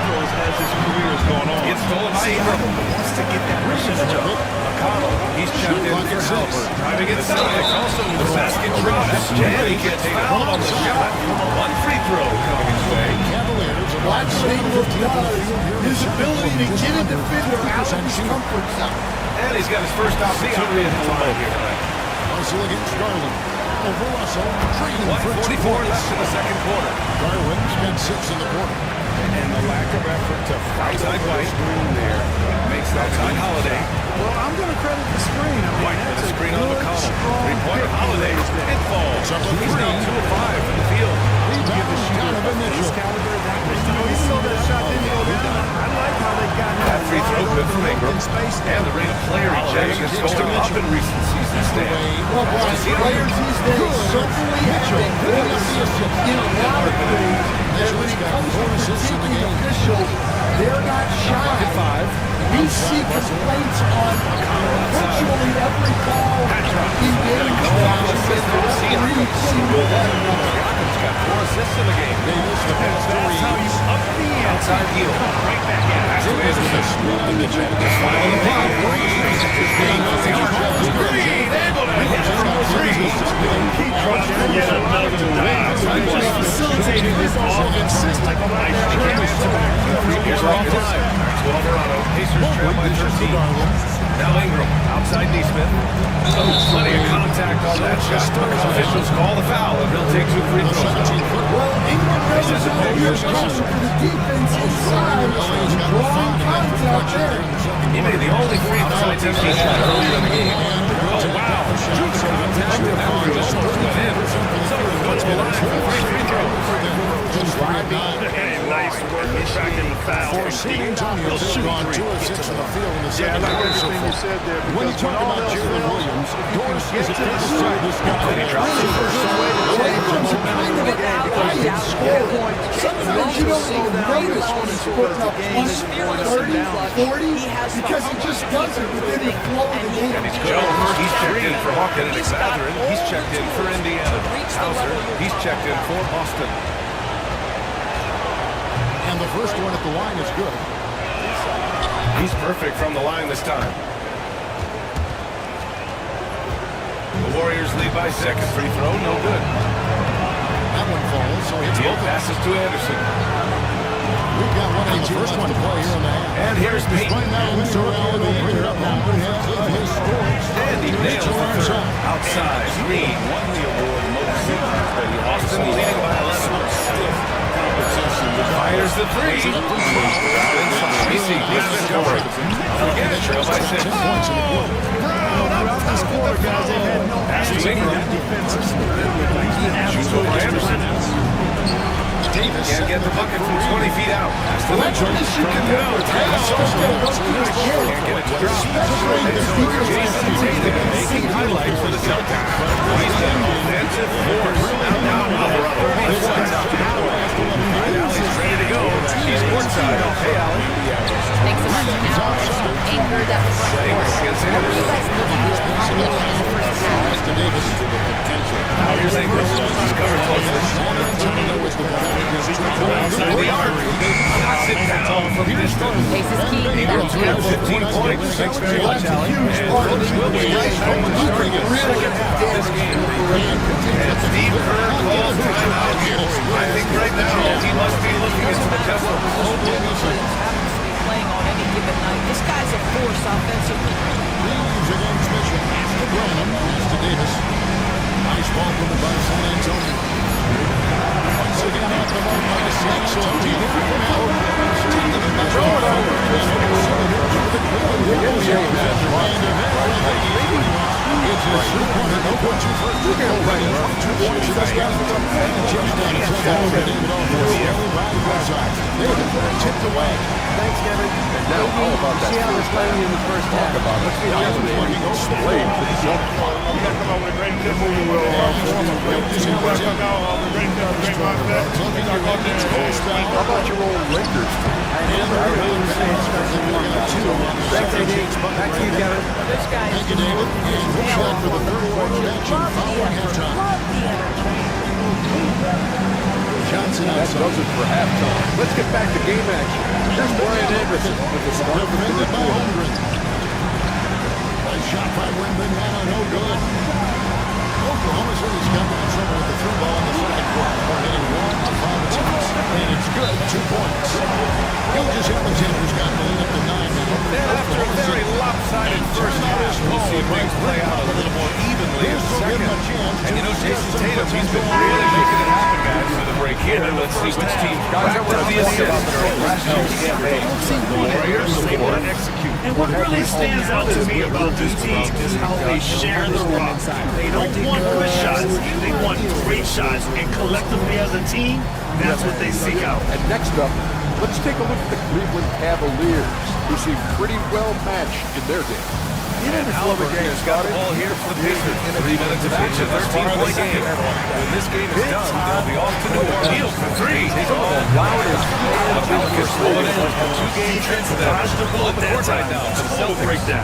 throws as his career has gone on. It's stolen by Ingram. Wants to get that percentage up. McConnell. He's checked in for Halliburton. Driving it Celtics. Also the basket drops. And he gets fouled on the shot. 1 free throw coming his way. Watch Shane does his ability to get a defender out of his comfort zone. And he's got his first opportunity at the line here tonight. Russell against Garland. Over Russell. Trading for 1:44 left in the second quarter. Garland spent 6 in the quarter. And the lack of effort to fight Outside over the White. screen there makes that Outside Holiday. Well, I'm going to credit the screen. I mean, White with that's a screen on good, McConnell. strong Three-pointer pick. Holiday. It falls. He's now 2 of 5 from the field. Rebound Donovan Mitchell. Even though that shot didn't go down, I like how they got him. That free throw good from Ingram. Space And the rate of player ejections going up in recent seasons. Well, Brian, players these days certainly have been good in a lot of ways. And when it comes to critiquing officials, they're not shy. We see complaints on virtually every call in games now. And the referees seem to let it know. Got 4 assists in the game. That's how you up the ante. Outside heel. Right back in. Pass to Anderson. Final the paint. Green. Able to hit from 3. Facilitating this offense system. Here's off time. To Alvarado. Pacers trail by 13. Now Ingram. Outside Neesmith. Plenty of contact on that shot. Officials call the foul, and he'll take 2 free throws. Well, Ingram knows how you're going for the defense inside. Drawing contact there. He made the only free throw attempt he had earlier in the game. Oh, wow. Contact, and that one just went in. So let's go live for 3 free throws. Hey, nice work tracking the foul. San Antonio has gone 2 of 6 in the field in the Yeah, second I like quarter so everything you far. said there. When you Because talk all about else Jalen fails, Williams, if you Doris get is a to the good side this guy. And he drops it first. Ingram's a kind of a quiet scorer. Sometimes you don't even notice when he's putting up 20, 30, 40, because he just does it within the flow of the game. And he's checked in for Hawken and Exatherin. He's checked in for Indiana. Hauser, he's checked in for Boston. And the first one at the line is good. He's perfect from the line this time. The Warriors lead by second free throw, no good. That one falls, so it's Deal both. passes to Anderson. We've got one of the first one to play here in the half. And here's Peyton. Right now, Sorrell will bring it up now. His scores. And he nails the third. Outside, Green won the award most seasons. Boston leading by 11. Fires the 3. Casey keeps it going. Again, trail by 6. This quarter, guys, they've had no Pass to Ingram. Shoots over Anderson. Can't get the bucket from 20 feet out. Pass to Mitchell. You can never tell. Can't get it to drop. Jason Tatum making highlights for the Celtics. He's an offensive force. Now Alvarado. He's ready to go. He's courtside. Hey, Allen. Thanks so much. Now, anchor that front court. Against What are you Anderson. guys looking at in the first half? Now here's Ingram. He's covered closely. The arc. Knocks it down from distance. Pace is key. Ingram's got 15 points. Thanks very much, Allen. And Brooks will be right home starting in the second half of this game. And Steve Kerr calls timeout. I think right now he must be looking into the tempo. Playing on any given night. This guy's a force offensively. Reeves against Mitchell. Pass to Branham. Pass to Davis. Nice ball from the by San Antonio. Once again off the mark by Snakes. So it's a three-pointer. No good. You can play it. 2 points. That's got tipped away. Thanks, Kevin. See how they're playing in the first half. Let's be honest with you. You got to come up with a great good movie will. How about your old Lakers team? Thanks, AD. Back to you, Kevin. This guy is Thank you, David. And we'll start for the third quarter action following halftime. Johnson That does it for halftime. Let's get back to game action. Here's Brian Anderson with the start of the third quarter. Nice shot by Wembanyama, no good. Oklahoma City's coming in trouble with the through ball in the second quarter. They're hitting 1 of 5 attempts, and it's good, 2 points. Gilgis Alexander's got the lead up to 9 now. And after a very lopsided first And you know, Jason Tatum, he's been really making it happen, guys, for the break here. Let's see which team racked up the assist. Warriors able to execute. And what really stands out to me about this team is how they share the rock. They don't want good shots, they want great shots. And collectively as a team, that's what they seek out. And next up, let's take a look at the Cleveland Cavaliers, who seem pretty well matched in their game. And Halliburton has got the ball here for the Pacers. 3 minutes of action, 13-point game. When this game is done, they'll be off to New Orleans for 3. The Pelicans slow it in. 2-game trend for them. On the court right now, the Celtics, the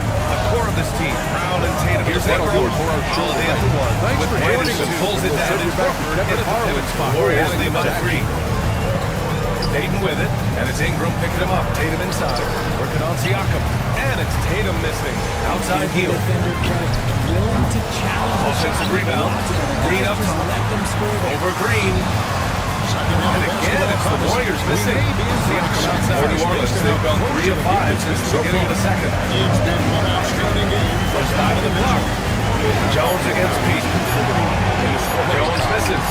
core of this team. Brown and Tatum. Here's Ingram. Holiday at the 1. With Anderson pulls it down in front. Into the pivot spot. Warriors leave on 3. Tatum with it, and it's Ingram picking him up. Tatum inside, working on Siakam, and it's Tatum missing. Outside heel. Offensive rebound. Green up top. Over Green. And again, it's the Warriors missing. Siakam outside New Orleans. They've gone 3 of 5 since the beginning of the second. First time of the block. Jones against Pete. Jones misses.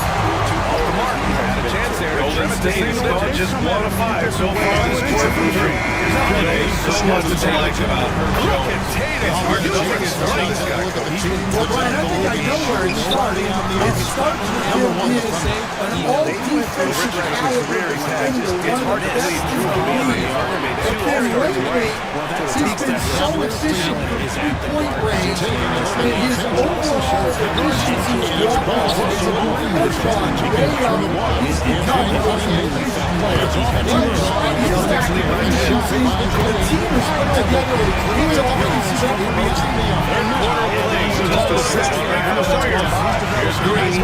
Off the mark. Had a chance there. Golden State has gone just 1 of 5 so far this quarter from 3. There's so much to like about Look at Tatum. It's hard to know where to start this guy. Well, Brian, I think I know where it's starting. It starts with him being an all-defensive caliber defender, one of the best in the league. But then lately, he's been so efficient from three-point range, and his overall efficiency is dropping has gone way up. He's become one of the elite players. One side is that efficiency, the team is put together with great offensive Here's Green.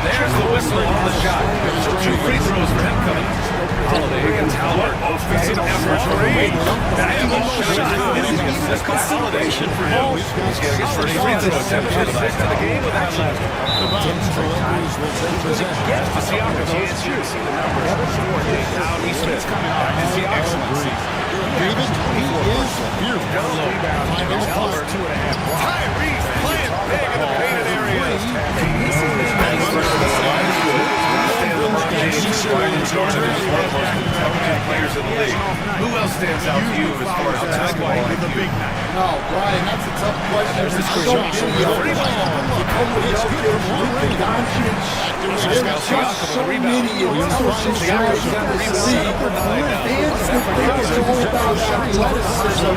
There's the whistle on the shot. 2 free throws for him coming. Holiday against Howard. Offensive effort for Green. Basketball shot. This consolidation for him. He's getting his first free throw attempt here tonight in the game with that left. Gets to Siakam. Chance here to see the numbers. Now Neesmith. Back to Siakam. David, he is fearful. Albert, 2.5. Tyrese playing big in the painted areas. Players in the league. Who else stands out to you as far as basketball IQ? No, Brian, that's a tough question. There's so many of them. There's just so many intelligent players in this league. Fans that think it's all about athleticism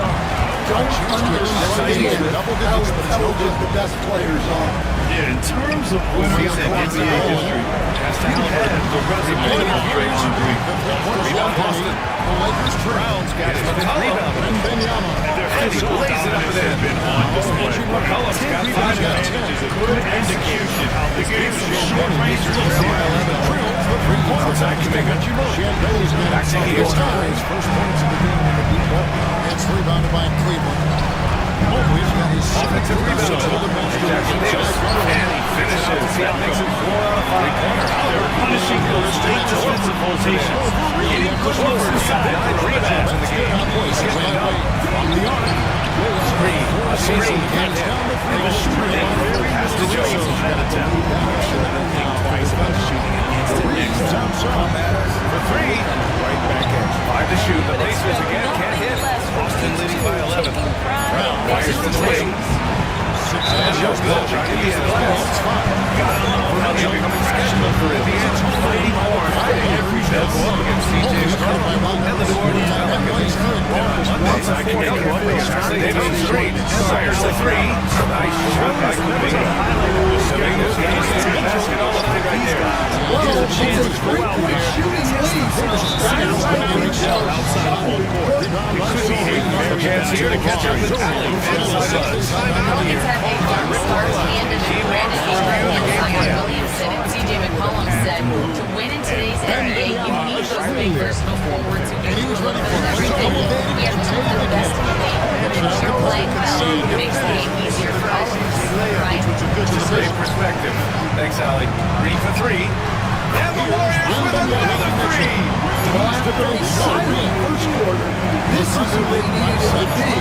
don't understand how intelligent the best players are. Yeah, in terms of winners in NBA history, you had the resume of great degree. Brown's got his rebound. And he lays it up and in. Been on display. McCollum's got 5 guys. Good indication how the game is short range looks here. Outside Kuminga. Back to Heels. First points of the game in the deep ball. It's rebounded by Cleveland. Mobley's got his Offensive rebound. Jackson Davis. And he finishes. That makes it 4 out of 5. They're punishing those state defensive rotations. Getting pushed over inside. 9 rebounds in the game. He's getting it done. Screen. A screen. Can't hit. And the shooting. Pass to Jones. That attempt. Twice about shooting against the Knicks. For 3. Right back in. 5 to shoot. The Pacers again can't hit. Boston leading by 11. Brown fires to the wing. Jones good. Trying to use the glass. Got him up. Now they're becoming scheduled for Indiana. Fighting hard. Every best up against C.J. Stroud. And the New Orleans Pelicans. Outside Kuminga. Davis straight. Fires the 3. Nice shot by Kuminga. Kuminga's getting the basket all the way right there. Well, it's a great shooting lead. Outside of home court. He could be hitting Chance here to catch him. Pelicans have a young stars handed to Brandon Ingram, Zion Williamson, and C.J. McCollum said, to win in today's NBA, you need those big versatile forwards who can score from everything. We have two of the best in the league, and you're playing well. It makes the game easier for all of us, right? Great perspective. Thanks, Allie. Green for 3. And the Warriors with another three. After a silent first quarter, this is the way he needed to be.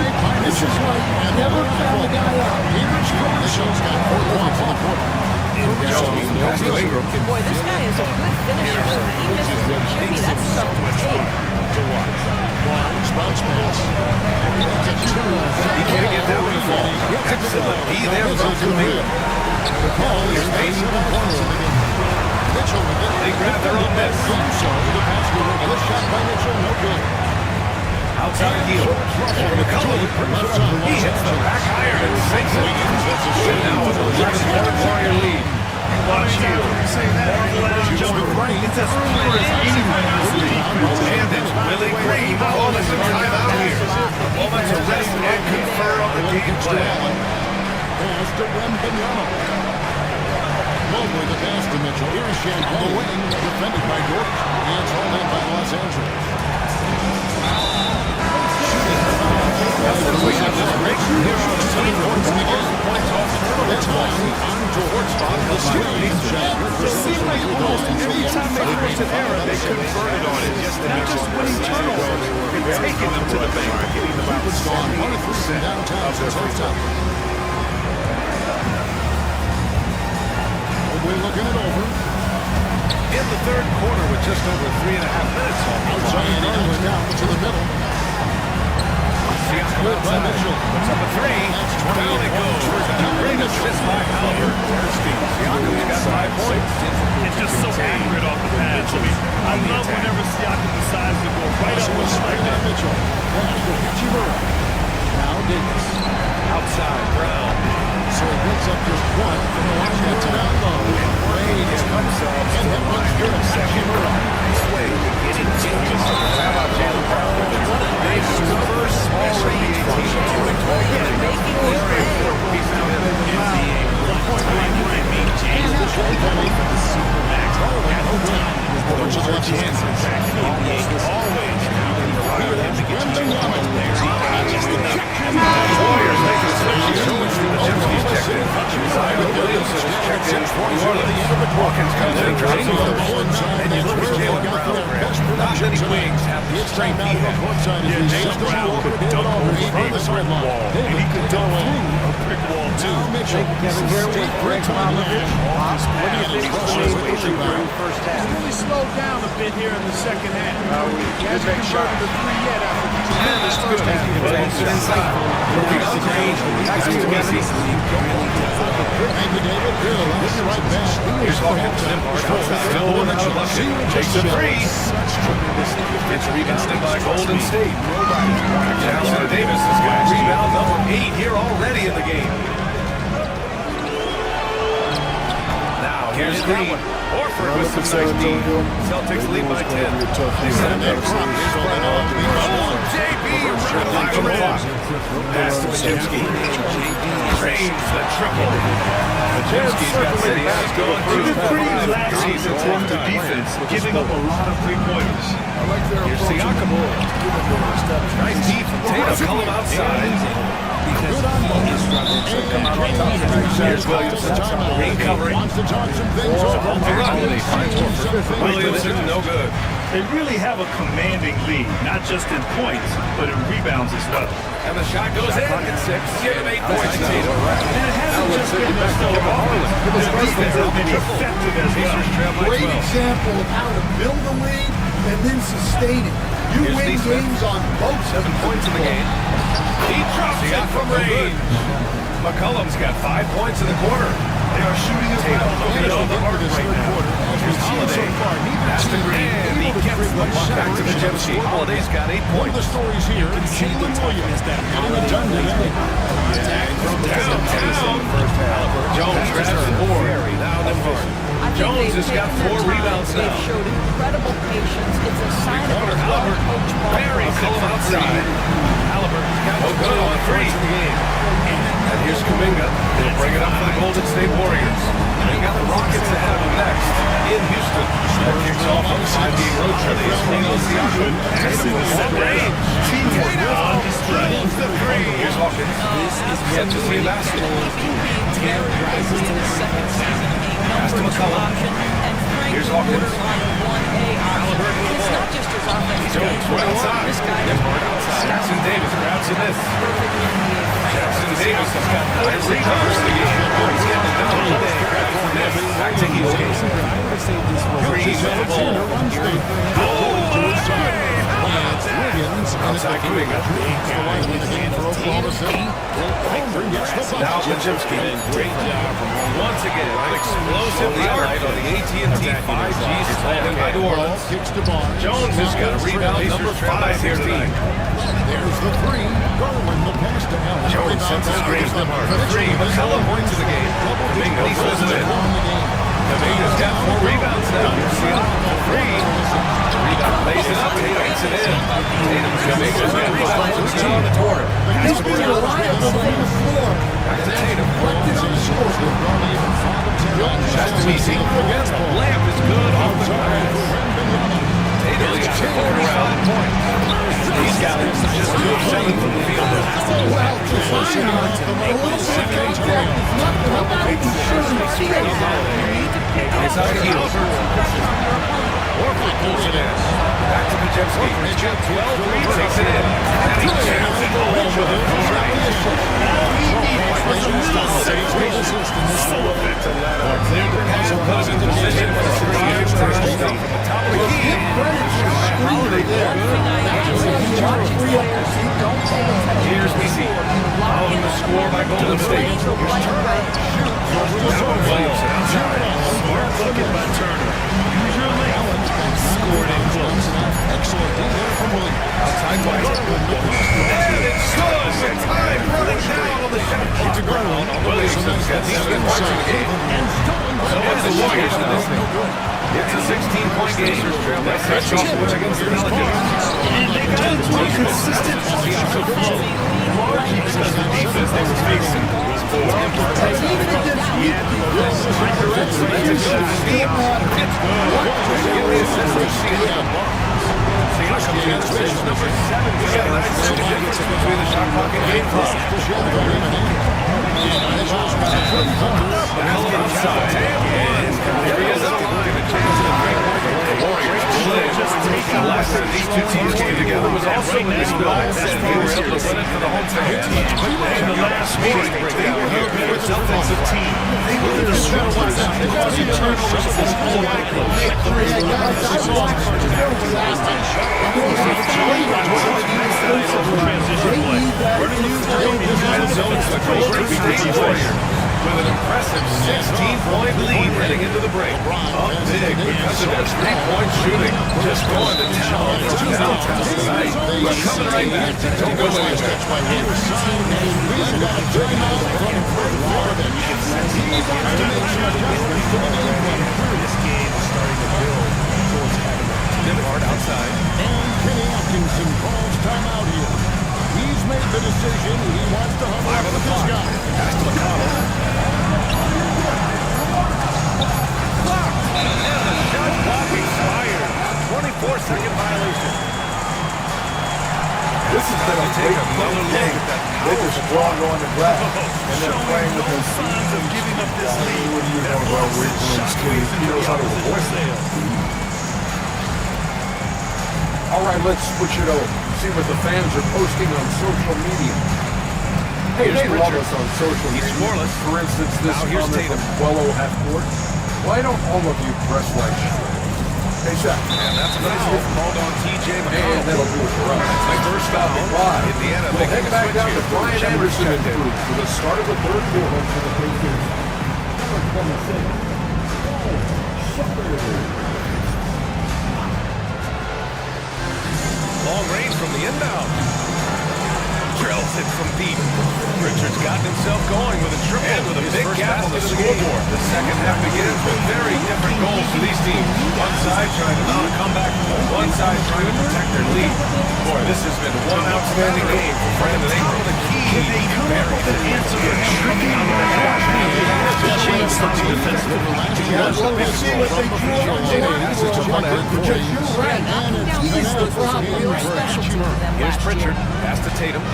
This is why he never found the guy out. The show's got 4 points in the quarter. Boy, this guy is a good finisher. So he misses the Jimmy. That's something to take. Barnes, bounce pass. He can't get that one to fall. Excellent. He there from Kuminga. The call is 7 points in the game. Mitchell with it. They grab their own miss. So the pass to Wiggins. Good shot by Mitchell. No good. Outside heel. Over McCollum. He hits the back iron and sinks it. And now with a 11-point Warrior lead. Watch you. Just right. It's as clear as anyone has to be. And it's Willie Green calling the timeout here. The moment to rest and confer on the game plan. Pass to Wembanyama. Mobley the pass to Mitchell. Here's Shaq on the wing. Defended by George. And it's all in by Los Angeles. That's the way of this break. Here on the team. Points off the turnover. On George. The screen. It seemed like almost every time they forced an error, they converted on it. Not just winning turnovers, but taking them to the bank. It's gone 1 of 3 from downtown since halftime. Mobley looking it over. In the third quarter with just over 3.5 minutes on the clock. Outside Garland down to the middle. Siakam outside. Puts up a three. Down it goes. A great assist by Halliburton. Siakam's got 5 points. It's just so accurate off the pass. I love whenever Siakam decides to go right up with like that. Mitchell. Now Davis. Outside, Brown. So it picks up just 1 from the line to down low. Wade has themselves to the line here in second. Nice way to get it changes. How about Jalen Brown? Nice first small range team. He's now in the NBA. James the short penalty for the Supermax. There's more chances. Always require him to get to the line there. Just enough. Warriors make a switch here. Jimsky's checked in. Williamson is checked in for New Orleans. Hawkins comes in, drops the first. And you look at Jalen Brown. Not many wings have the strength he has. Jalen Brown could dunk over a brick wall, and he could dunk through a brick wall too. Kevin Garnett, Greg Popovich. What do you think of the lead during the first half? He's really slowed down a bit here in the second half. He hasn't converted the three yet after the tremendous first half. Williamson inside. Moving on range. Back to Messi. Thank you, David. Bill, this is right back. Here's Hawkins. Still without a bucket. Takes a three. It's rebounded by Golden State. Down to Davis has got rebound number 8 here already in the game. Now here's Green. Horford with some nice D. Celtics lead by 10. They set a big front. Here's Brown. JB running from the clock. Pass to Majewski. Drains the triple. Majewski's got 6. He's going through the Pretty lackadaisical from the defense, giving up a lot of three-pointers. Here's Siakam. Nice D from Tatum. Call him outside. Good on Moses. Here's Williamson. Great covering. Wants to talk some things over. Williamson, no good. They really have a commanding lead, not just in points, but in rebounds as well. And the shot goes in. At 6. Give him 8 points now. And it hasn't just been their stellar offense. The defense has been effective as well. Great example of how to build a lead and then sustain it. You win games on both 7 points in the game. He drops it from range. McCollum's got 5 points in the quarter. They are shooting as well. They're on the arc right now. Here's Holiday. That's the Green. And he gets the puck back to Majewski. Holiday's got 8 One of points. the stories here, Jalen Williams getting it done today. Attack from downtown. Jones grabs the board. Now the board. Jones has got 4 rebounds now. They've showed incredible patience. It's a sign of a well-coached ball. Barry calls outside. Halliburton's got no good on 3. And here's Kuminga. They'll bring it up for the Golden State Warriors. They got the Rockets ahead of them next in Houston. That kicks off a 5-game road trip. Siakam. Tatum with set range. Tatum the 3. Here's Hawkins. Yet to see basketball. Terry rises to the second season being number 2 option, and Frank Here's Hawkins. It's not just his offense. Jones right outside. This guy is Jackson Davis grabs the miss. Jackson Davis has got 9 rebounds the game. He's getting it done today. Grabs the miss. Back to Houston. Green with the ball. Outside quick. Now Lajimski. Great job. Once again, an explosive highlight on the AT&T 5G slamming by New Orleans. Jones has got a rebound number 5 here tonight. There's the three. Garland the pass to Allen. Jones sends his Graves to Mark. 3, McCullough points to the game. Dominguez throws it in. Dominguez got 4 rebounds now. Here's Siakam for 3. Rebound lays it up and he banks it in. Dominguez got 5 on the quarter. He's been reliable on the floor. Back to Tatum. That's easy. The layup is good off the glass. Tatum got it going around. These guys just 2 of 7 from the field. It's out to Hill. Horford pulls it in. Back to Lajimski. 12 takes it in. And he jams it home with a clear the pass and put us in position for the survive from the top of the key. Here's BC. Following the score by Golden State. Now Williamson outside. Smart looking by Turner. Scored in close. Excellent there from Williams. Outside White. And it's good. It's time running down on the shot clock. Williamson's got decent parts of the game. So is the Warriors in this thing. It's a 16-point game. That's their sophomore against the Pelicans. And they got into a consistent offensive flow. Largely because the defense they were facing was poor. Even against weak defense, direct execution still mattered. It's good. Give the assist to Siakam. Siakam gets fish number 7. We got a nice difference between the shot clock and game clock. Allen outside. Here he is at the line. A chance to break. The Warriors play. The last time these two teams came together was also in this building. They were able to win it for the hometown team. And the last meeting, they were a good offensive team. They were the strong ones. They caused turnovers this whole night. With an impressive 16-point lead heading into the break. Up big because of their 3-point shooting. Just going to town from downtown tonight. We're coming right back. Don't go This game is starting to build towards having Nimhard outside. And Kenny Atkinson calls timeout here. He's made the decision. He wants to huddle up with this guy. Pass to McConnell. And the shot clock expired. 24-second violation. This has been a great another game. They just strong on the glass and then playing with him. Signs of giving up this lead. What do you know about Wiggins? He knows how to avoid it. All right, let's switch it over. See what the fans are posting on social media. Hey, they love us on social media. Scoreless. For instance, this comment from Wello half court. Why don't all of you dress like shit? Hey, Shaq. And that's a nice hit called on TJ McConnell. And that'll do it for us. That's my first foul. Indiana We'll making head a back switch down here. to Brian Anderson and Drew for the start of the third quarter for the Patriots. Long range from the inbound. Drills it from deep. Richards gotten himself going with a triple and with a big gap on the scoreboard. The second half begins with very different goals for these teams. One side trying to mount a comeback, one side trying to protect their lead. Boy, this has been one outstanding game for Brandon Ingram. The key to answer the tricky on the back. Chance to defensive. We'll see what they drew on because you're right. He's the problem. Here's Pritchard. Pass to Tatum.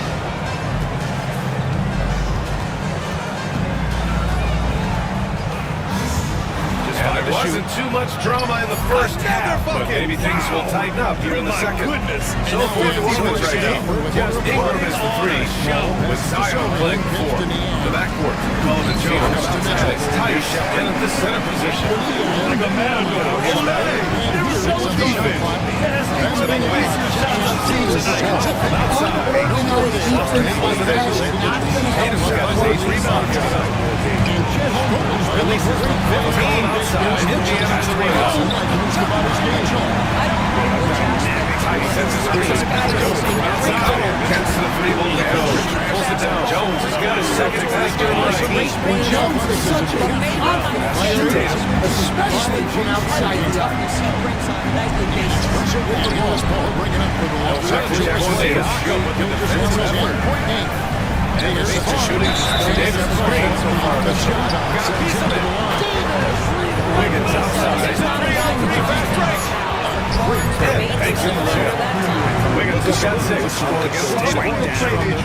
Just 5 There wasn't too much drama in the first half, but maybe things will tighten up here in the second. So for the Demons right now, Ingram is the three, with Zion playing the four. The backcourt, Cullen Jones, Alex Tice in the center position. Like a man never so defense. That's the big way. Tatum's got his 8th rebound tonight. Releases from 15 outside. Indiana's the rebound. Tice sets his screen. Outside. Gets to the three-ball goes. Pulls it down. Jones has got his second basket on the team. Jones is such a great player, especially from outside the arc. Jackson Davis. Good defensive effort. Davis to shooting. Davis screen so far. Got a piece of it. Wiggins outside. Three fast break. Thanks in the layup. Wiggins has got 6. Against Tatum.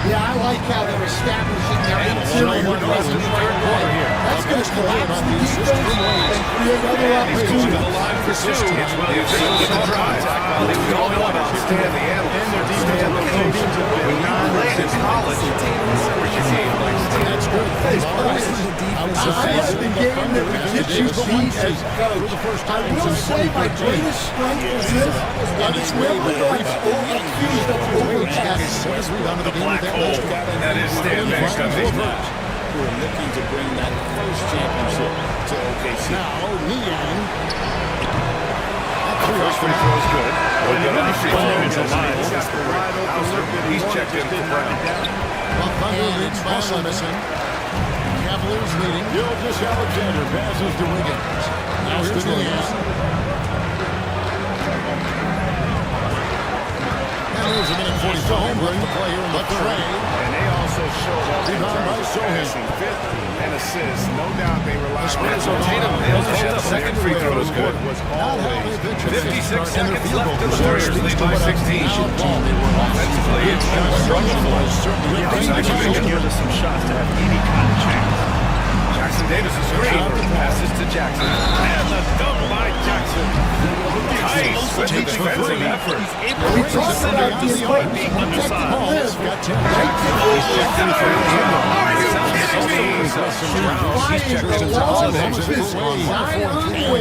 Yeah, I like how they're establishing their interior presence right away. That's going to collapse the defense and create other He's going to the opportunities. line for 2. It's Williams with the drive. We all know about Stan the analyst. Stan the coach. When you played in college, that's good. Outside of the game that would get you beat as a coach, I will say my greatest strength is this, and it's never like accused of overchasing. The black hole. That is Stan Van Gundy. Who are looking to bring that first championship to OKC. Now, Niang. First free throw is good. He's checked in for Brown. Thunder leads by Levinson. Cavaliers leading. Gilgeous Alexander passes to Wiggins. Now here's Niang. And there's a minute 45 left to play here in the third. And they also showed up in terms of passing, fifth and assists. No doubt they rely on Tatum nails the shot. Second free throw is good. 56 seconds left and the Warriors lead by 16. Offensively, it's been a struggle for us. Give us some shots to have any kind of chance. Jackson Davis is screen. Passes to Jackson. And the dunk by Jackson. Nice with the defensive effort. We talked about despite being undersized. He's checked in for Are you kidding me? He's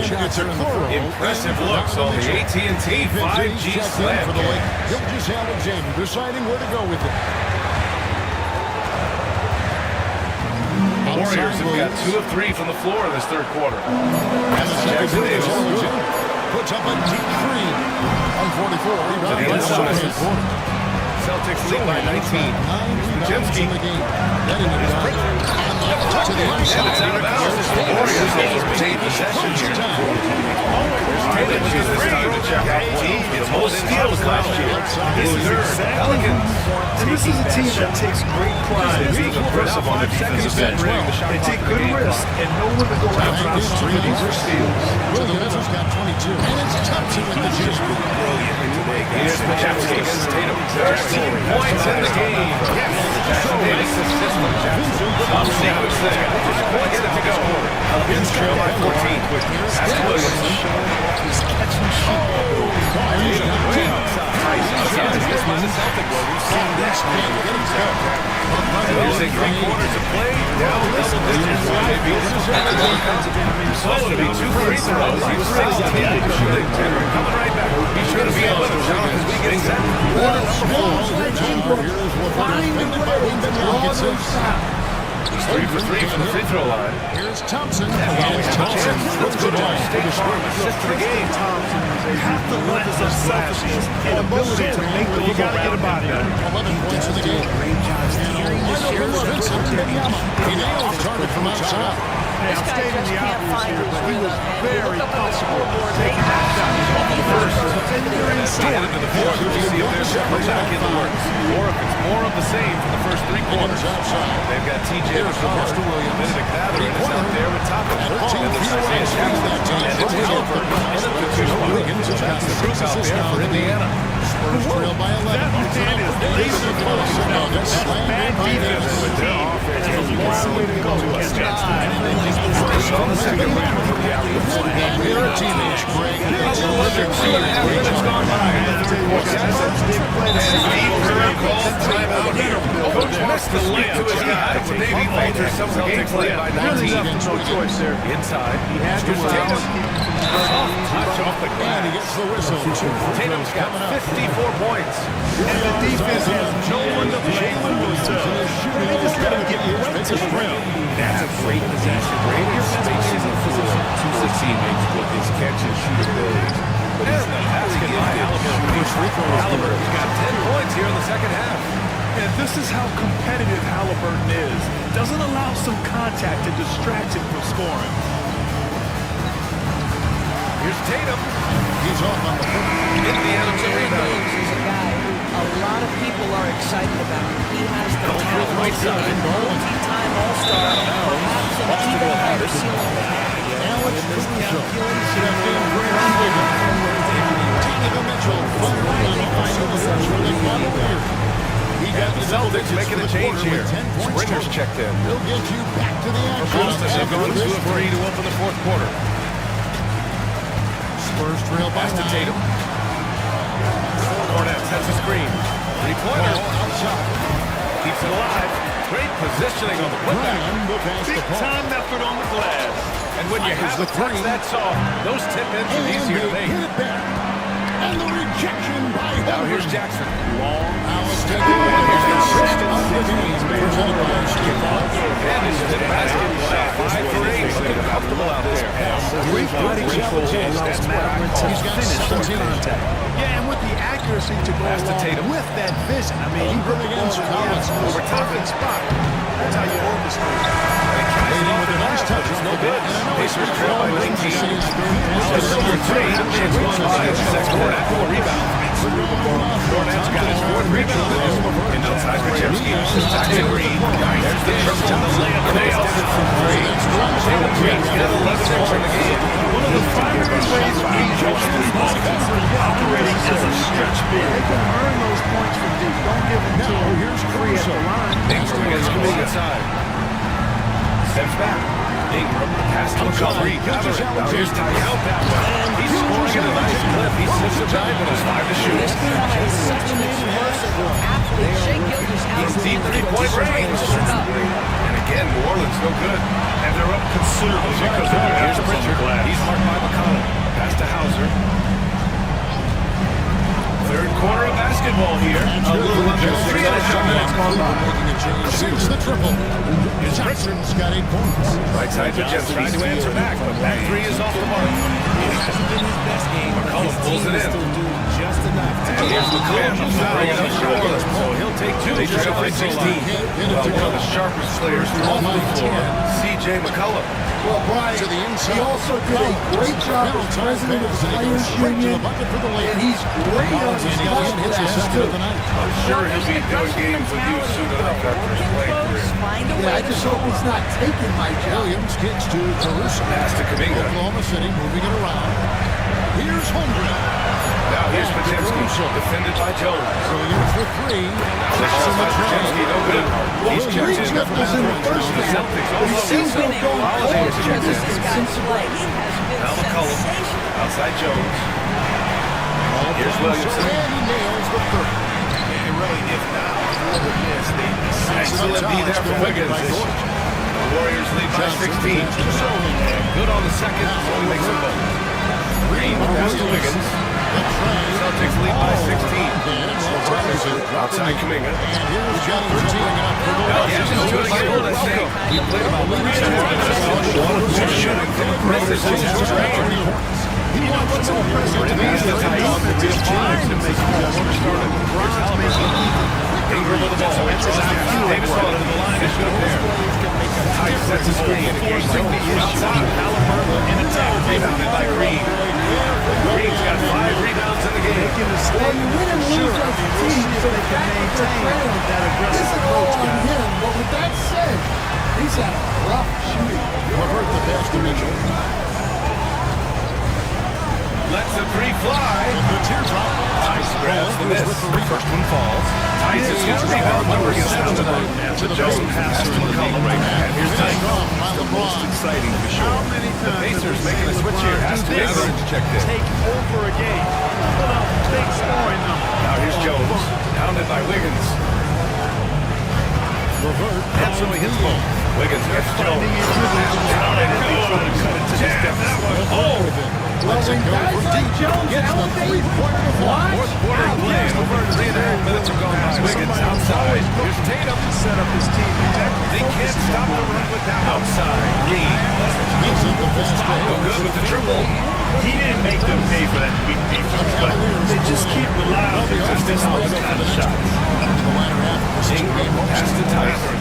checked in Impressive looks on the AT&T 5G slam. Gilgeous Alexander deciding where to go with it. Warriors have got 2 of 3 from the floor in this third quarter. Jackson Davis puts up a deep three. 144. To the inside. Celtics lead by 19. Jemski. And it's out of bounds. The Warriors overtake possession here. Tatum was this time to check out one. It's most steals last year. His third. Pelicans. And this is a team that takes great pride in being aggressive on the defensive end. They take good risks and know when to go after opportunities or steals. Williams has got 22. And it's Thompson with the juice. Here's Jemski against Tatum. 13 points in the game. Jackson Davis assists from Jackson. Top sequence there. Get it to go. Pelicans trail by 14. Pass to Williams. He's catching shoot. This was a Celtic goal. We've seen that. Losing 3 quarters of play. Down double digits. So it'll be 2 free throws. He's 16 shooting. Coming right back. Be sure to be on the shot as we get exactly. He's 3 for 3 from the free throw line. Here's Thompson. Thompson. Let's go to State Farm. Assist to the game. Thompson is half the length of flashes and ability to make the you gotta get a body on 11 points in the game. He nails the target from outside. Hey, I'm stating the obvious here, but he was very comfortable taking that shot. Down into the fourth. We'll see if there's something back in the works. Or if it's more of the same for the first 3 quarters. They've got TJ McCullough. Benedict Mathurin is out there with Toppin. And there's Isaiah Jackson. And it's Halliburton. And then Patricia Wiggins has got the Brooks out there for Indiana. Spurs trail by 11. That is laser focused now. That's bad defense with their offense. defense has a long way to go against that. On the second round for the alley-oop play. Your teammates, Greg. A little under 2.5 minutes gone by. Steve Kerr called timeout here. Coach missed the layup to his guys. Navy falters some of the gameplay by 19. No choice there. Inside. He had to Tatum. Touch off the glass. And he gets the whistle. Tatum's got 54 points. And the defense has no one to play with themselves. They just got to get right to the rim. That's a great possession. Great spaces of floor to his teammates with his catch and shoot abilities. But he's And the basket by Halliburton's got 10 points here in the second half. And this is how competitive Halliburton is. Doesn't allow some contact to distract him from scoring. Here's Tatum. He's off on the foot. Indiana to Jerry rebound. Williams is a guy who a lot of people are excited about. He has the talent, right side. multi-time All-Star, perhaps an even higher ceiling than that. Alex Caruso. Stepped in for Aaron Wiggins. Donovan Mitchell. Fire on the final search for the Cavaliers. He got The Celtics making a change here. Springer's checked in. He'll get you back to the action. Boston have gone 2 of 3 to open the fourth quarter. Spurs trail by Pass to 9. Tatum. Cornet sets a screen. Three-pointer. Keeps it alive. Great positioning on the putback. Graham will pass the Big ball. time effort on the glass. And when you have a touch that soft, those tip-ins are easier to make. Hit it back. And the rejection by Now Holmgren. here's Jackson. Alice taking one. Presented by Skip. And his tip basket shot 5 for 8. Looking comfortable out there. Great body control allows Madeline to finish on contact. Yeah, and with the accuracy to go Pass to along Tatum. with that vision. I mean, he put the ball in the Over top. perfect spot. That's how you orchestrate. Leading with a nice touch. No good. Pacers trail by 19. Alice number 3. It's 1-5 in the second quarter. Rebound. Cornet's got his fourth rebound. And outside Krzyzewski. Tax and Green. There's the triple and the layup. Nails it from 3. Jalen Green's got 11 points in the game. One of the primary ways we judge this ball team operating as a stretch big. They can earn those points from deep. Don't give them to them. Here's free at the line. Ingram against Kuminga inside. Steps back. Ingram pass to McCollum. Got it. Now here's Tyrell that way. He's scoring at a nice clip. He's 6 of 9 with his 5 to shoot. This guy is such an versatile athlete. Shea Gilgeous-Alexander. He's deep three-point range. And again, New Orleans no good. And they're up considerably because of their Here's efforts on the Pritchard. glass. He's marked by McCollum. Pass to Hauser. Third quarter of basketball here. A little under 3 minutes gone by. Shoots the triple. Jackson's got 8 points. Right side to Jeff trying to answer back, but that 3 is off the mark. McCollum pulls it in. And here's McCollum bringing up New so he'll take 2. They trail by 16. Well, one of the sharpest players off the floor, C.J. McCollum. Well, Brian, To the inside. he also did a great job as president of the Players Union, and he's great on his golf class, too. I'm sure he'll be doing games with you soon enough after his playing career. Find a Yeah, way I just hope he's not taking my job. Williams kicks to Caruso. Pass to Kuminga. Oklahoma City moving it around. Here's Holmgren. Now here's Potemski, defended by Jones. Going in for 3. This is by Potemski, no good. He's Three checked in. triples in the first The half. Celtics But he also seems to get have gone Holiday cold is checked in. this guy's play. He has been Now McCollum, sensational. outside Jones. Here's Williamson. And he nails the 3rd. And really, if not for the miss, they Nice little lead there for Wiggins. The Warriors lead by 16. And good on the second, so he makes them both. Green pass to Wiggins. Celtics lead by 16. Outside Kuminga. And here's Johnny bringing it up for the Now he's just doing it again. Let's see. He played about 3 minutes. Shooting from aggressive range. He wants to know Pass to Tice. He's trying to make the quarter started. Here's Halliburton. Ingram with the ball. Davis on to the line. It's good there. Tice sets a screen. Outside. Halliburton in attack. Rebounded by Green. Green's got 5 rebounds in the game. Well, you win and lose as a team, so the fact that they're trailing isn't all on him. But with that said, he's had a rough shooting. Levert the pass to Mitchell. Lets the 3 fly. The teardrop. Tice grabs the miss. First one falls. Nice rebound number against tonight. That's a just pass to McCollum right now. Here's Tank. The most exciting for sure. The Pacers making a switch here. Has to be checked in. Take over a game. Put up big scoring number. Now here's Jones. Pounded by Wiggins. That's only his ball. Wiggins gets Jones. Well, when guys like Jones elevate, watch out. 3.5 minutes have gone by. Wiggins outside. Here's Tatum. Set up his team. They can't stop the run without outside. Green. No good with the triple. He didn't make them pay for that weak defense, but they just keep relying on those kind of shots. Ingram pass to Tyson.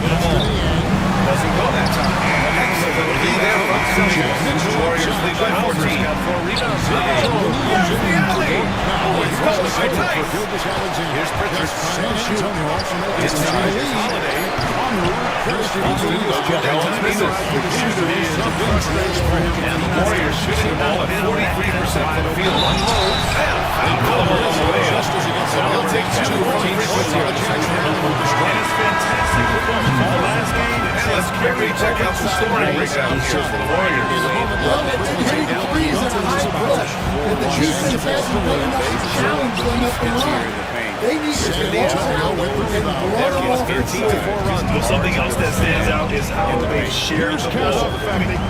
Doesn't go that time. Excellent lead there from Celtics. Warriors lead by 14. Got 4 rebounds. Here's the alley. Oh, it's stolen by Tice. Here's Pritchard. Inside is Holiday. Jones misses. And the Warriors shooting the ball at 43% from the field. Unload. And foul on the way up. Celtics 2 from frequency on the second half. And it's fantastic performance from the last game. And let's quickly check out the scoring breakdown here for the Warriors. Well, they've been hitting threes at a high approach. And the defense hasn't been enough to challenge them at the line. They need to get out and blow them off the side. Well, something else that stands out is how they share the ball.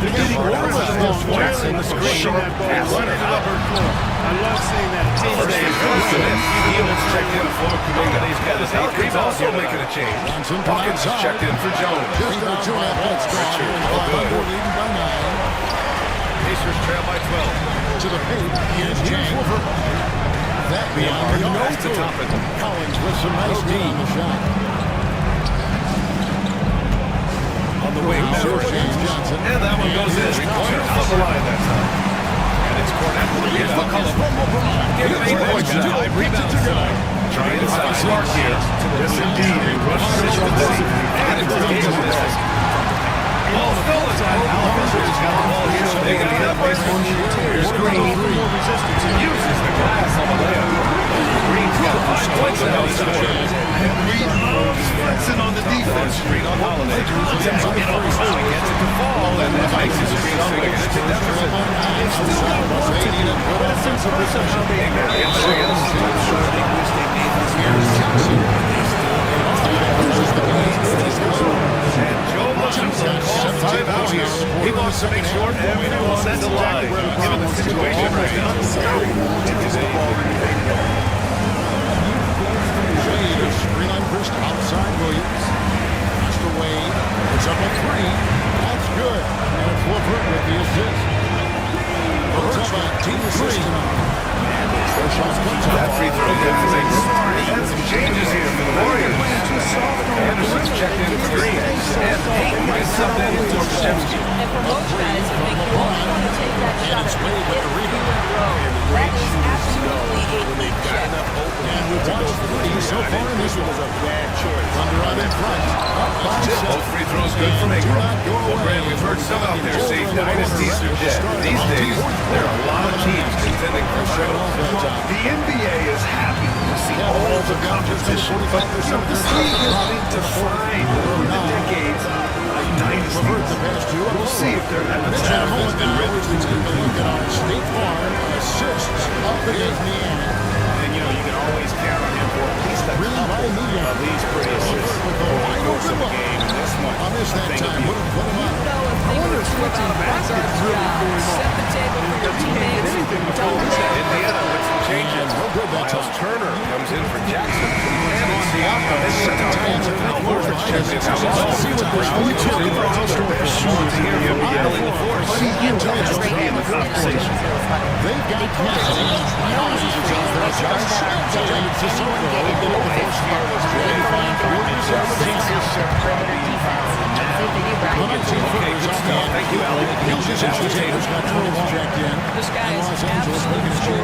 They're getting Jackson, the screen. sharp ball, running it up. I love seeing that. Team stays Fields checked in for Kuminga. He's also making a change. Hawkins is checked in for Jones. Just over 2.5 minutes gone here in the ball. Leading by 9. Pacers trail by 12. To the paint, here's James. That beyond no to top it. Collins with some nice D on the shot. On the wing, James Johnson. And that one goes in. 3-pointer off the line that time. And it's Cornette with the McCollum. Give him 8 points. 5 rebounds tonight. Trying to find Mark here. Yes, indeed. They rushed it over the city. And it's a game of this. Ball stolen. Alvin's got the ball here, so they got to get up baseline. Here's Green. Uses the glass on the layup. Green's got 5 points on the outside. Green loves flexing on the defense. Screen on Holiday. Gets it to fall, and then makes his screen on Wiggins. It's a deficit. They still got work to do, but a sense of perception. And Joe Williamson calls timeout here. He wants to make sure everyone's at the line, given the situation right now. Screen on Christ outside Williams. Passed away. It's up at 3. That's good. And it's Levert with the assist. Levert's got team assist tonight. That free throw makes and some changes here for the Warriors. Anderson's checked in for Green. And Payton is subbed in for Shevsky. And for most guys, I think you always want to take that shot at the hit in a row. That is absolutely a big check. And with 1-3 so far in this one. Thunder on in front. Up by 7. Both free throws good from Ingram. Well, Brand, we've heard some out there say dynasties are dead. These days, there are a lot of teams contending for titles. The NBA is happy to see all the competition, but this league has been defined over the decades of dynasty. We'll see if they're at the top. Let's take a look at our State Farm assists up against Indiana. And you know, you can always count on him for at least a couple of these pretty assists over the course of the game. And this one, I missed that time. Put him up. I wonder if switching baskets set the table for your teammates. Don't Indiana with some changes. Miles Turner comes in for Jackson. And on Siakam is set to turn to Al Horford checks in. Let's see what this new team is shooting here from Yale in the fourth. in the conversation. They've got Thank you, Alec. This guy is absolutely sure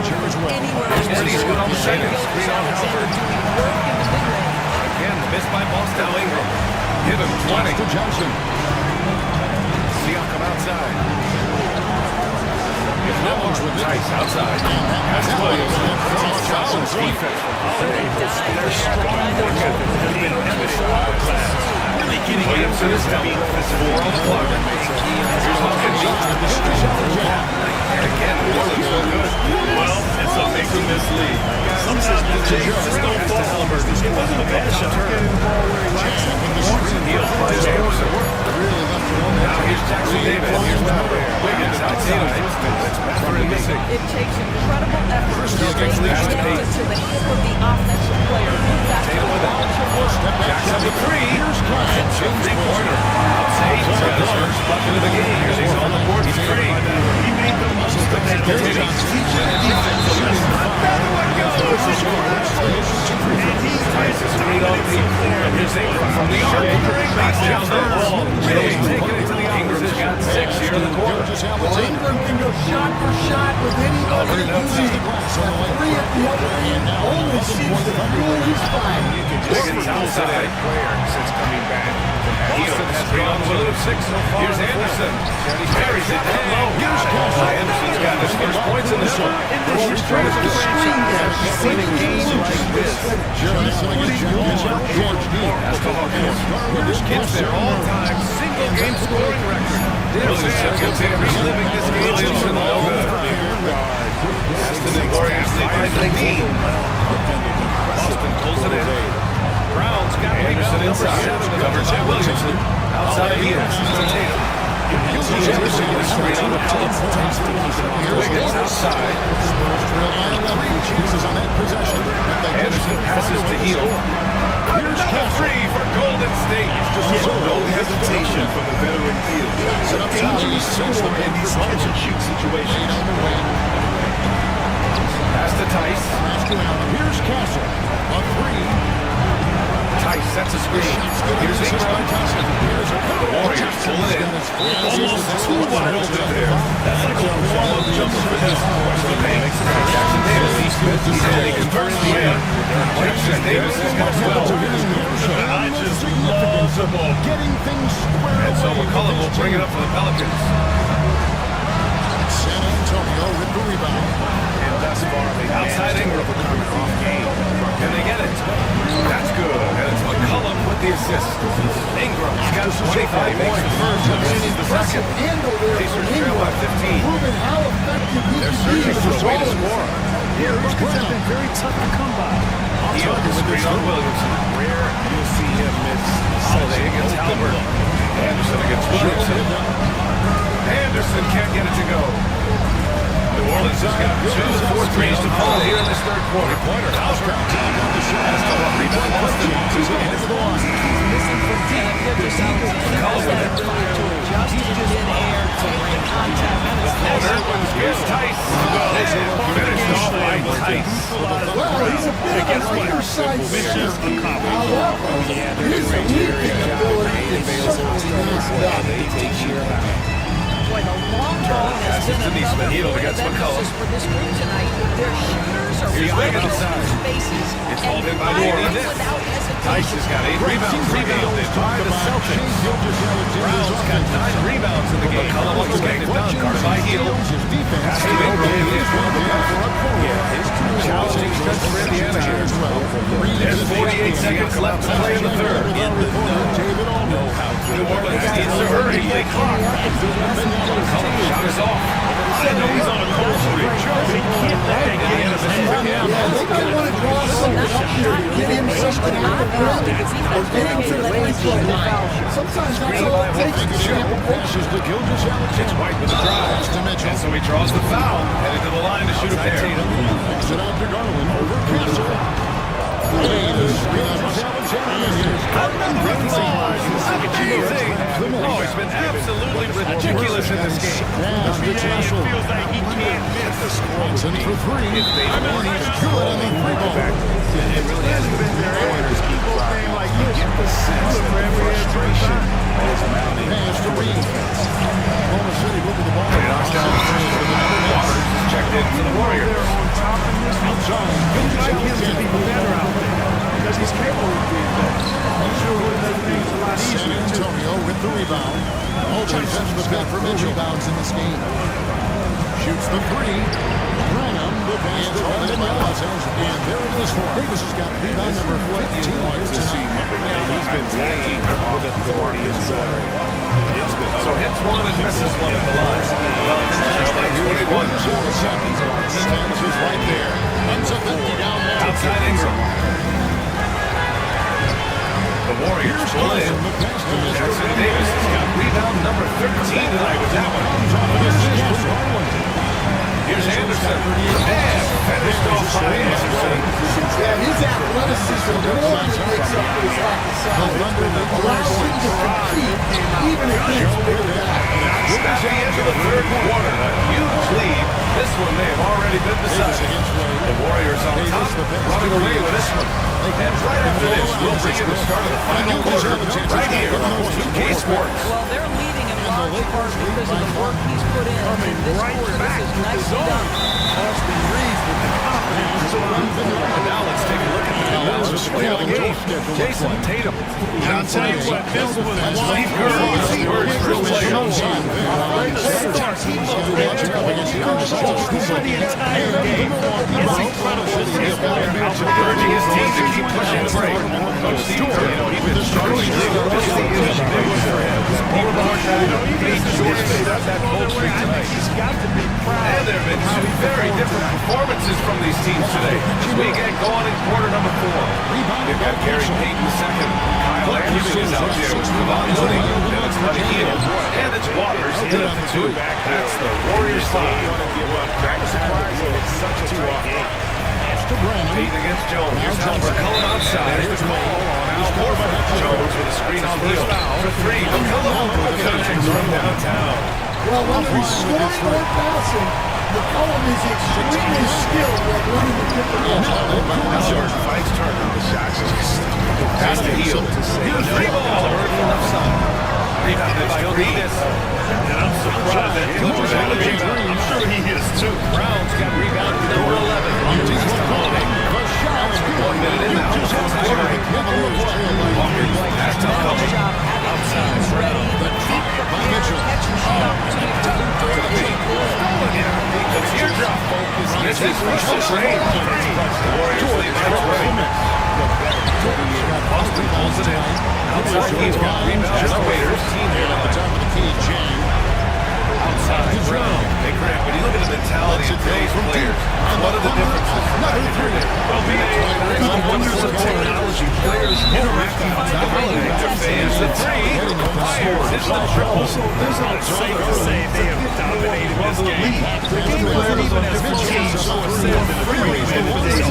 anywhere else. And he's good on the second. Screen on Halford. Work in the mid-range. Again, missed by Boston Ingram. Give him 20. Siakam outside. If no one Williams with it. Tice outside. That's Williams. Solid defense. Their strong work ethic has been evident. Really getting Williamson is heavy. This is 4 on the clock. Here's Hawkins. Again, Orleans look good. Well, it's a make or miss lead. Sometimes the Jays just don't fall to Halliburton. It wasn't a bad shot. He'll play Anderson. Now here's Jackson Davis. Here's Wiggins outside. That's Mathurin missing. It takes incredible effort to stay connected to the hip of the offensive player. Tatum with it. Jackson with 3. It's a three-pointer. Outside. He's got his first bucket of the game. He's on the board. He's free. He made the most of that defense. And he tries to screen on people. Here's Ingram from the arc. Knocks down the ball. Really taking it to the Ingram has got 6 here in the quarter. Well, Ingram can go shot for shot with anybody in the league. That 3 at the other end only seems to fuel his fire. Wiggins outside. Player since coming back. Houston has been on the limit of 6 so far. Here's Anderson. He carries it down low. Anderson's got his first points in this one. He's trying to screen there. He's seen a game like this. That's the Hawkins. This kid's their all-time single-game scoring record. Williamson reliving this game. Williamson all good. Aston and Warriors lead by 19. Boston pulls it in. Brown's got Anderson inside. Covered by Williamson. Outside he is. Jefferson with a screen on the column. Wiggins outside. Anderson passes to Hill. Another 3 for Golden State. No hesitation from the veteran field. It's a dangerous zone in these catch-and-shoot situations. Pass to Tice. Here's Castle. A 3. Tice sets a screen. Here's Ingram. The Warriors pull it in. Almost 2 miles in there. That's like a wall of jumps for this. Watch the paint. Jackson Davis. He's only converting the end. Jackson Davis has got 12. I just love the ball. Getting things squared And so away. McCollum will bring it up for the Pelicans. San Antonio with the rebound. And thus far, the outside Ingram coming off game. Can they get it? That's good. And it's McCollum with the assist. Ingram's got 25 points. The first, and he's the second. Pacers trail by 15. Proving how effective he They're can be searching as for a a way to scorer. score. Yeah, those kids have been very tough to come by. He'll screen on Williamson. Rare, you'll see him miss. Holiday against Halliburton. Anderson against Williamson. Anderson can't get it to go. New Orleans has got 2 4-3s to fall here in this third quarter. Pointer. Oscar. Has to rebound Boston to the end of the line. Missing from deep. Just McCollum with it. to adjust to mid-air, take the contact. Here's Tice. Finished off by Tice. Well, he's a bit of an undersized center. However, his leaping ability is certainly not done. Boy, the long ball has been Denise another Hill point of against McCollum. emphasis for this group tonight. Their shooters are Here's finding Wiggins. those spaces It's and hauled in by firing Warren. without Tice hesitation. has got 8 rebounds. Rebounded by the Celtics. Brown's got 9 rebounds in the game. McCollum wants to get it done. Guarded by Hill. Pass to Ingram. Challenging stretch for Indiana here. There's 48 seconds left to play in the third. New Orleans needs to hurry. They clock. McCollum shot is off. I know he's on a cold streak, but he can't let that get in his head. Yeah, they might want to draw something up here to get him something out of him or get him to the free throw line. Sometimes that's all it takes to champ a Passes to Gilgeous-Alexander. It's White with the drive. And so he draws the foul. Headed to the line to shoot a pair. Kicks it out to Garland over Castle. Oh, he's been absolutely ridiculous in this game. Pass to Castle. Feels like he can't miss the score. It's in for 3. And he's good on the 3 ball. It really hasn't been their errors. People saying like, you get the sense that the frustration is mounting. Pass to Reed. Oklahoma City moving the ball. He knocks down the first for the number. Waters is checked in for the Warriors. They're on top of this. You'd like him to be better out there because he's capable of being better. I'm sure it would make things a lot San easier. Antonio with the rebound. Aldridge has the pick for Mitchell. Rebounds in this game. Shoots the the three. Branham defends the Wembanyama. And there it is for Davis has got rebound number 15 tonight. He's been playing with authority inside. So hits one and misses one at the line. Well, 21. 4 seconds. Defense is right there. Runs a 50 down there. Outside Ingram. The Warriors pull in. Jackson Davis has got rebound number 13 tonight with that one. Here's Anderson. And finished off by Anderson. Yeah, his athleticism more than makes up for his lack of size. Allows him to compete even against bigger guys. At the end of the third quarter, a huge lead. This one may have already been decided. The Warriors on top, running away with this one. And right after this, we'll bring you the start of the final quarter right here on 2K Sports. Well, they're leading in large part because of the work he's put in. Coming This right quarter, back this is with nicely his own. done. Austin Reeves with the confidence. And now let's take a look at the analysis play of the game. Jason Tatum. And I'll tell you what, this was one Steve Kerr is the first player. for the entire game. It's incredible to see a player Urging his team to keep pushing the break. Coach Steve Kerr, he's been struggling to push the issue for him. All of our made sure to stop that cold streak tonight. He's got to be proud. And there have been two very different performances from these teams today. As we get going in quarter number 4. We've got Gary Payton II. Kyle Anderson is out there with Kevon Looney. Dennis Montiel. And it's Waters in at the 2. That's the Warriors line. Payton against Jones. Here's McCollum outside. Here's the call on Al Horford. Jones with a screen on heel. For 3. McCollum with the Celtics from downtown. Well, when they're scoring or passing, McCollum is extremely skilled at running the different Jordan Fike's turn on the shots. Pass to heel. Here's three ball. Left side. Rebounded by Reeves. And I'm surprised that Clippers had a big rebound. I'm sure he is too. Brown's got rebound number 11. Here's the Holiday. 1 minute in now. Walker pass to Holiday. Outside Brown. The teardrop focus. This is Russell Trade. The Warriors lead by 20. Boston pulls it in. Outside, he's got rebounds. The Waiters. At the top of the key, Jang. Outside, Brown. Hey, Grant, when you look at the mentality of today's players, what are the differences? Well, the wonders of technology. Players interacting on top of their fans. The 3. Fires. It's the triple. It's safe to say they have dominated this game. Even as full teams so excelled in the previous days.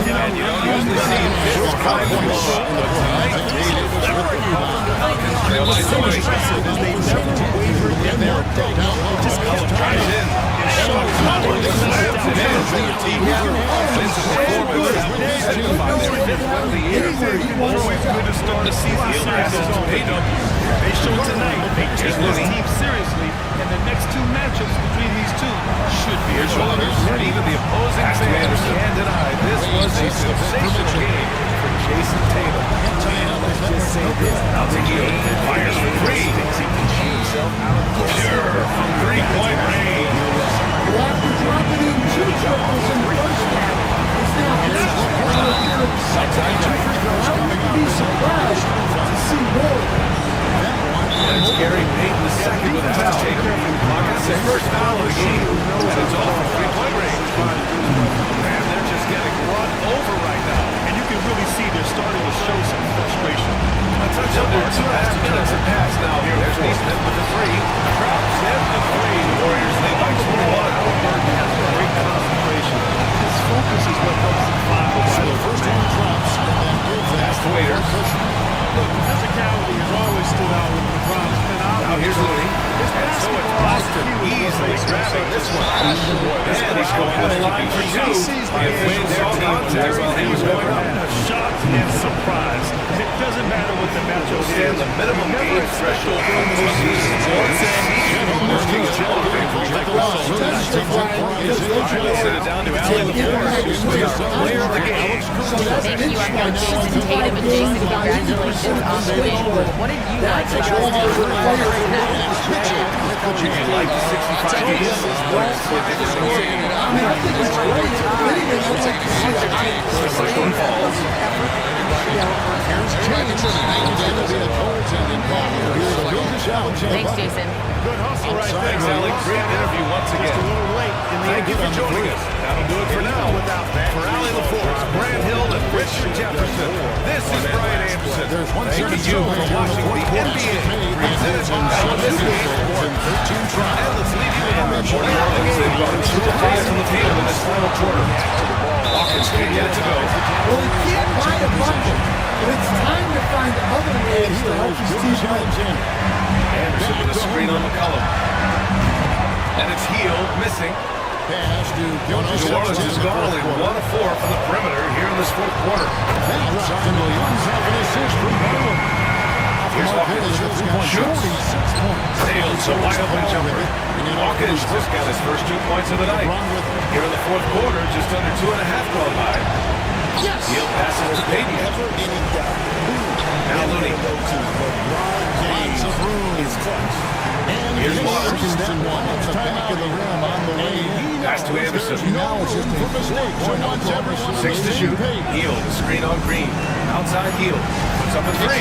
And you don't usually see this kind of result, but tonight, Pelicans trail by 20. They never wavered in their approach. Just Drives in. Shots power. Slams it in. Offensive performance. 75 there at the end of the year. always good to start a season series on. They showed tonight they take this team seriously, and the next 2 matchups between these two should be Here's Waters, and even the opposing fans can deny this was a sensational game for Jason Tatum. Out to heel, fires for 3. Sure, from 3-point range. After dropping in 2 triples in the first half, it's now I wouldn't be surprised to see more. That's Gary Payton II with a foul. Pockets his first foul of the game. And it's off from 3-point range. And they're just getting run over right now. and you can really see they're starting to show some frustration. A touch under 2.5 minutes have passed now. Here, there's Neesmith with the 3. Drops in the 3. The Warriors lead by 21. Halliburton has great concentration. His focus is what helps him find the The first one drops. Pass to Waiters. Look, physicality has always stood out with LeBron. It's been Now obvious. here's Looney. And so it's Boston easily grabbing this one. And he's going to the line for 2. The official saw contact while he was going up. Shocked and surprised. It doesn't matter what the matchup is. And the minimum game threshold for the postseason. Working his offense like Russell. Sit it down to Allen LaForce, who's the player of the game. Thank you, our coaches, and Tatum and Jason. Congratulations on the win. What did you like to go Would you like the 65 games? Thanks, Jason. Good hustle right there. Thanks, Alec. Great interview once again. Just a little late in the Thank you for joining us. That'll do it for now. For Allie LaForce, Brand Hill, and Richard Jefferson, this is Brian Anderson. Thanking you for watching the NBA presented by this game. And let's leave you with a report of the game. Two guys on the field in this final quarter. Hawkins yet to go. Well, he can't find a bunch, but it's time to find other ways to help his team win. Anderson with a screen on McCollum. And it's Heel missing. New Orleans has gone only 1 of 4 from the perimeter here in this fourth quarter. Here's Hawkins. Shoots. Nails a wide open jumper. Hawkins just got his first 2 points of the night. Here in the fourth quarter, just under 2.5 gone by. Heel passes to Payton. Now Looney. Here's Waters. Pass to Anderson. 6 to shoot. Heel, screen on Green. Outside Heel. Puts up a 3.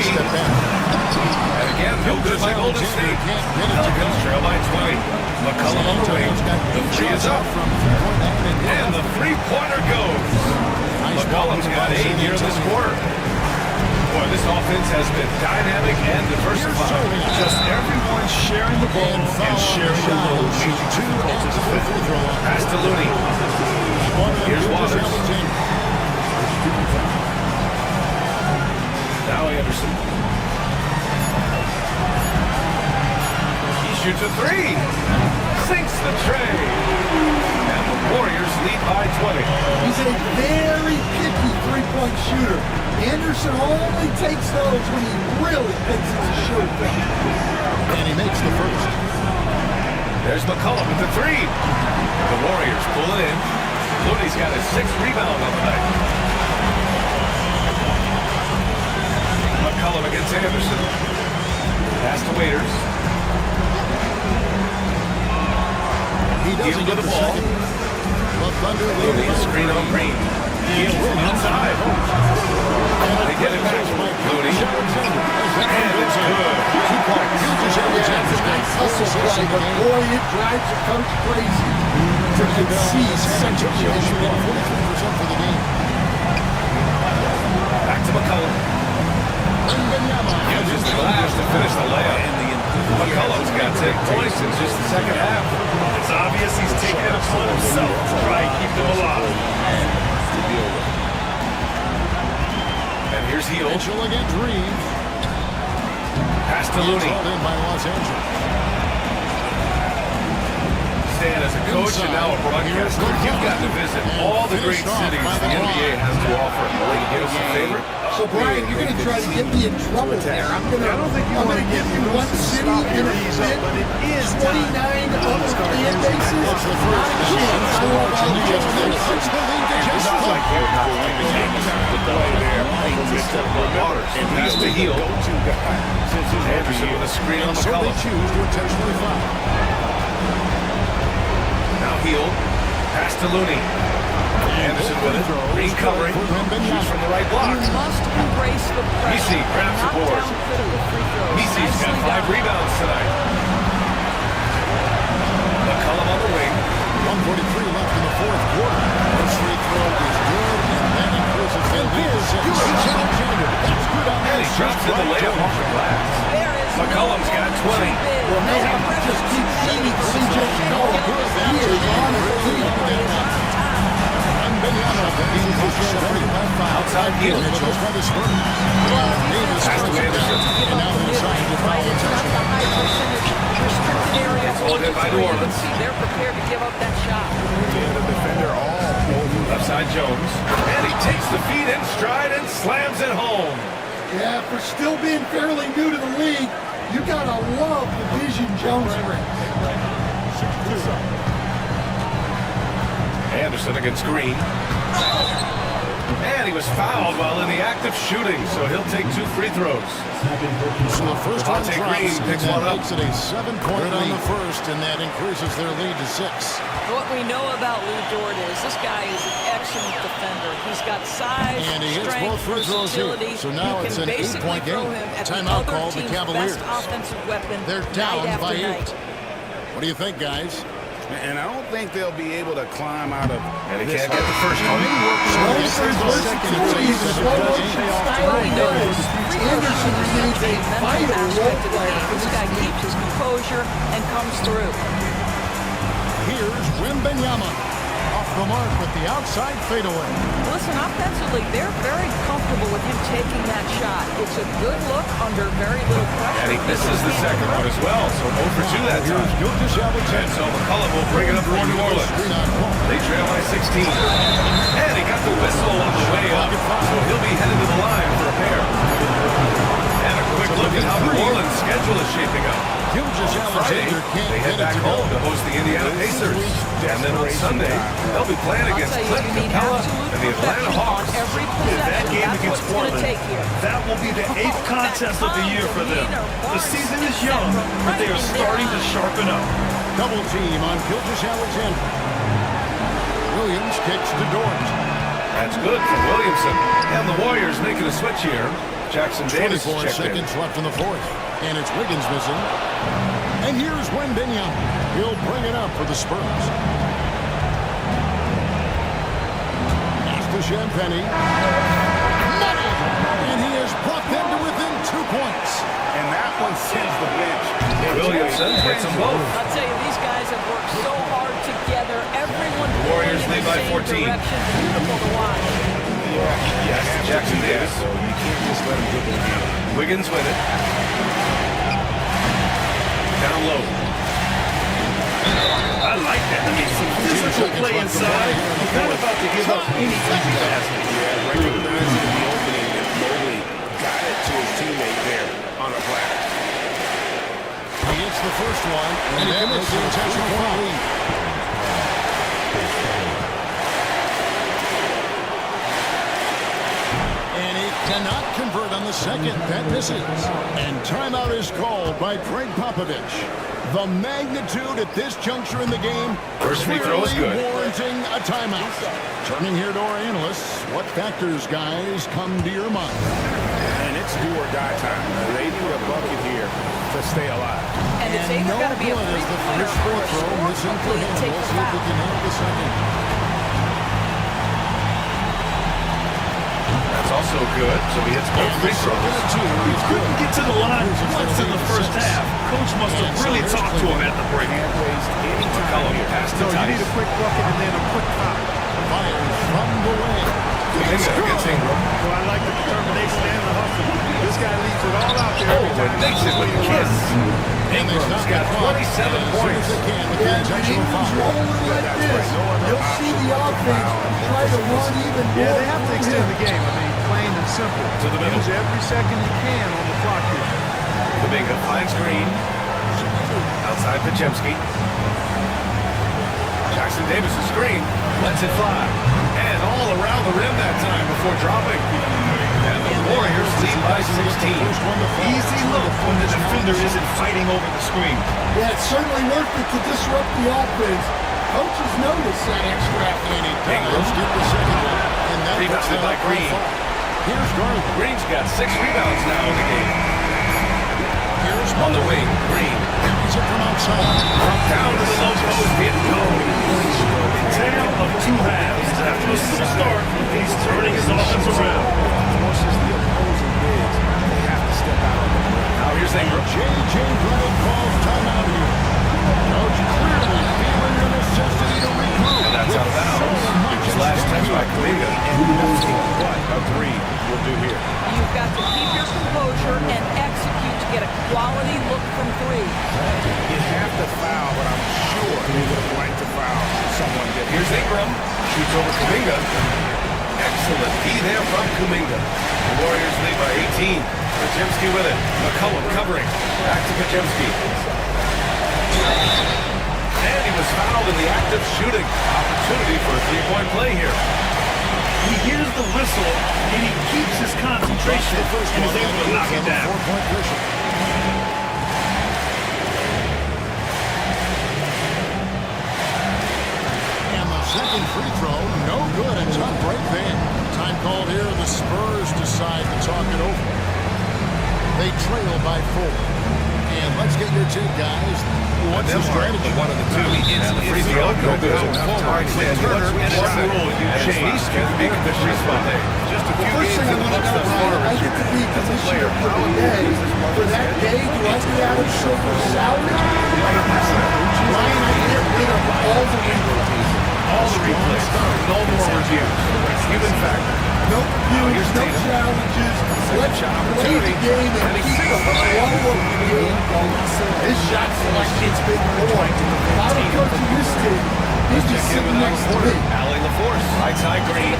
And again, no good by Golden State. Pelicans trail by 20. McCollum on the wing. The 3 is up. And the 3-pointer goes. McCollum's got 8 here in this quarter. Boy, this offense has been dynamic and diversified. Just everyone sharing the ball and sharing the load. Shooting too close to the fifth. Pass to Looney. Here's Waters. Now Anderson. He shoots a 3. Sinks the tray. And the Warriors lead by 20. He's a very picky three-point shooter. Anderson only takes those when he really thinks it's a sure thing. And he makes the first. There's McCollum with the 3. The Warriors pull it in. Looney's got his 6th rebound on the night. McCollum against Anderson. Pass to Waiters. He doesn't get the ball. Looney, screen on Green. Heel from outside. They get it back. Looney. And it's good. Nice hustle play, but boy, it drives the coach crazy to concede such a huge ball. Back to McCollum. Uses the glass to finish the layup. McCollum's got 10 points in just the second half. It's obvious he's taking it upon himself to try and keep them alive. And here's Heel. Mitchell against Reeves. Pass to Looney. In by Los Angeles. Stan, as a coach and now a broadcaster, you've got to visit all the great cities the NBA has to offer. Will you give us a favorite? So Brian, you're going to try to get me in trouble there. I'm going to give you one city and a fit, 29 other fan bases. Not a chance. I love all the And pass to Heel. Anderson with a screen on So they McCollum. choose to intentionally foul. Now Heel. Pass to Looney. Anderson with it. Green covering. Shoots from the right block. You must embrace the pressure. Misi grabs the board. Knock down critical free throws. Misi's got Nicely 5 done. rebounds tonight. McCollum on the wing. 1:43 left in the fourth quarter. First free throw is good, and then he closes the lead. That's good on And he drops in the layup off the glass. McCollum's got 20. Well, they have to just keep feeding CJ McCollum. He is on his feet. Outside Heel. Pass to Anderson. And now they're trying to foul It's not the high percentage restricted area. Hold it by New Orleans. See, they're prepared to give up that shot. Left side Jones. And he takes the feet in stride and slams it home. Yeah, for still being fairly new to the league, you gotta love the vision Jones brings. Anderson against Green. And he was fouled while in the act of shooting, so he'll take 2 free throws. So the first one Devontae drops, Green and picks that one up. makes it a 7-point lead on the first, and that increases their lead to 6. What we know about Lou Dort is this guy is an excellent defender. He's got size, And he hits strength, both free throws here. versatility. So now You it's can an basically 8-point throw game. him at the Timeout other called the team's Cavaliers. best offensive weapon They're night down after by 8. night. What do you think, guys? And I don't think they'll be able to climb out of And he this. can't get the first one. Anderson remains a vital role player. This guy keeps his composure and comes through. Here's Wembanyama. Off the mark with the outside fadeaway. Listen, offensively, they're very comfortable with him taking that shot. It's a good look under very little pressure. And he misses the second one as well, so 0 for 2 that time. And so McCullough will bring it up for New Orleans. They trail by 16. And he got the whistle on the way up, so he'll be headed to the line for a pair. And a quick look at how New Orleans' schedule is shaping up. Friday, they head back home to host the Indiana Pacers. And then on Sunday, they'll be playing against Clint Capella and the Atlanta Hawks. That game against Portland, that will be the 8th contest of the year for them. The season is young, but they are starting to sharpen up. Double team on Gilgeous-Alexander. Williams kicks to Dort. That's good for Williamson. And the Warriors making a switch here. Jackson Davis 24 checked in. seconds left in the fourth. And it's Wiggins missing. And here's Wembanyama. He'll bring it up for the Spurs. Pass to Champagny. And he has brought them to within 2 points. And that one sends the bench. Williamson hits them both. I'll tell you, these guys have worked so hard together. Everyone Warriors pulling in lead the by same 14. direction. Beautiful to watch. Yes, Jackson Davis. So you can't just let him get the lead. Wiggins with it. Down low. I like that. I mean, some physical play inside. He's not about to give up any easy basket. Yeah, recognizing the opening and Mobley got it to his teammate there on a platter. He gets the first one, and that makes it a 10-point lead. And he cannot convert on the second. That misses. And timeout is called by Greg Popovich. The magnitude at this juncture in the game First free throw is clearly good. warranting a timeout. Turning here to our analysts, what factors, guys, come to your mind? And it's do or die time. They need a bucket here to stay alive. And it's either got to be a good as the three-pointer first free or a throw score missing for quickly him. and take We'll the see if he foul. can handle the second. That's also good, so he hits both free throws. He couldn't get to the line once in the first half. Coach must have really talked to him at the break. McCollum pass to So you Tice. need a quick bucket and then a quick foul. Fires from the wing. Kuminga against Ingram. So I like the determination and the hustle. This guy leaves it all out there every Oh, time. and makes it with a kiss. Ingram's got 27 points. And when Ingram's rolling like this, you'll see the offense try to run even more. Yeah, they have to extend the game. I mean, plain and simple. To the middle. Use every second you can on the clock here. Kuminga finds Green. Outside Pachemski. Jackson Davis' screen. Lets it fly. And all around the rim that time before dropping. And the Warriors lead by 16. Easy look when the defender isn't fighting over the screen. Yeah, it's certainly worth it to disrupt the offense. Coaches notice that extra athlete. Let's get the second one. And that puts Rebounded them by up by Green. 5. Here's Garland. Green's got 6 rebounds now in the game. Here's On the wing, Green. Carries it from outside. Down to the low post, hit goal. Tale of two halves. After a slow start, he's turning his offense around. Forces the opposing bigs. They have to step out on the break. Now here's Ingram. J.J. Redick calls timeout here. Coach clearly feeling the necessity to recruit. And that's out of bounds. It was last touch by Kuminga. What a three will do here. You've got to keep your composure and execute to get a quality look from three. You have to foul, but I'm sure they would have liked to foul someone different. Here's Ingram. Shoots over Kuminga. Excellent D there from Kuminga. The Warriors lead by 18. Pachemski with it. McCollum covering. Back to Pachemski. And he was fouled in the act of shooting. Opportunity for a three-point play here. He hears the whistle, and he keeps his concentration and is able to knock it down. And the second free throw, no good. A tough break there. Time called here. The Spurs decide to talk it over. They trail by 4. And let's get your take, guys. What's the strategy? One of the two. And the free throw no good. Forward, Turner, and a rule you change can be a good response. Just a few First thing I want to know, Ryan, if I get to be commissioner for the day, for that day, do I get out of Chauffeur's salary? Ryan, I get rid of all the replays. All the replays. No more reviews. Human factor. No reviews, no challenges. Let's play the game and keep the flow of the game going. This shot selection's big boy. If I were coaching this team, he'd be sitting next to me. Allie LaForce. Right side green.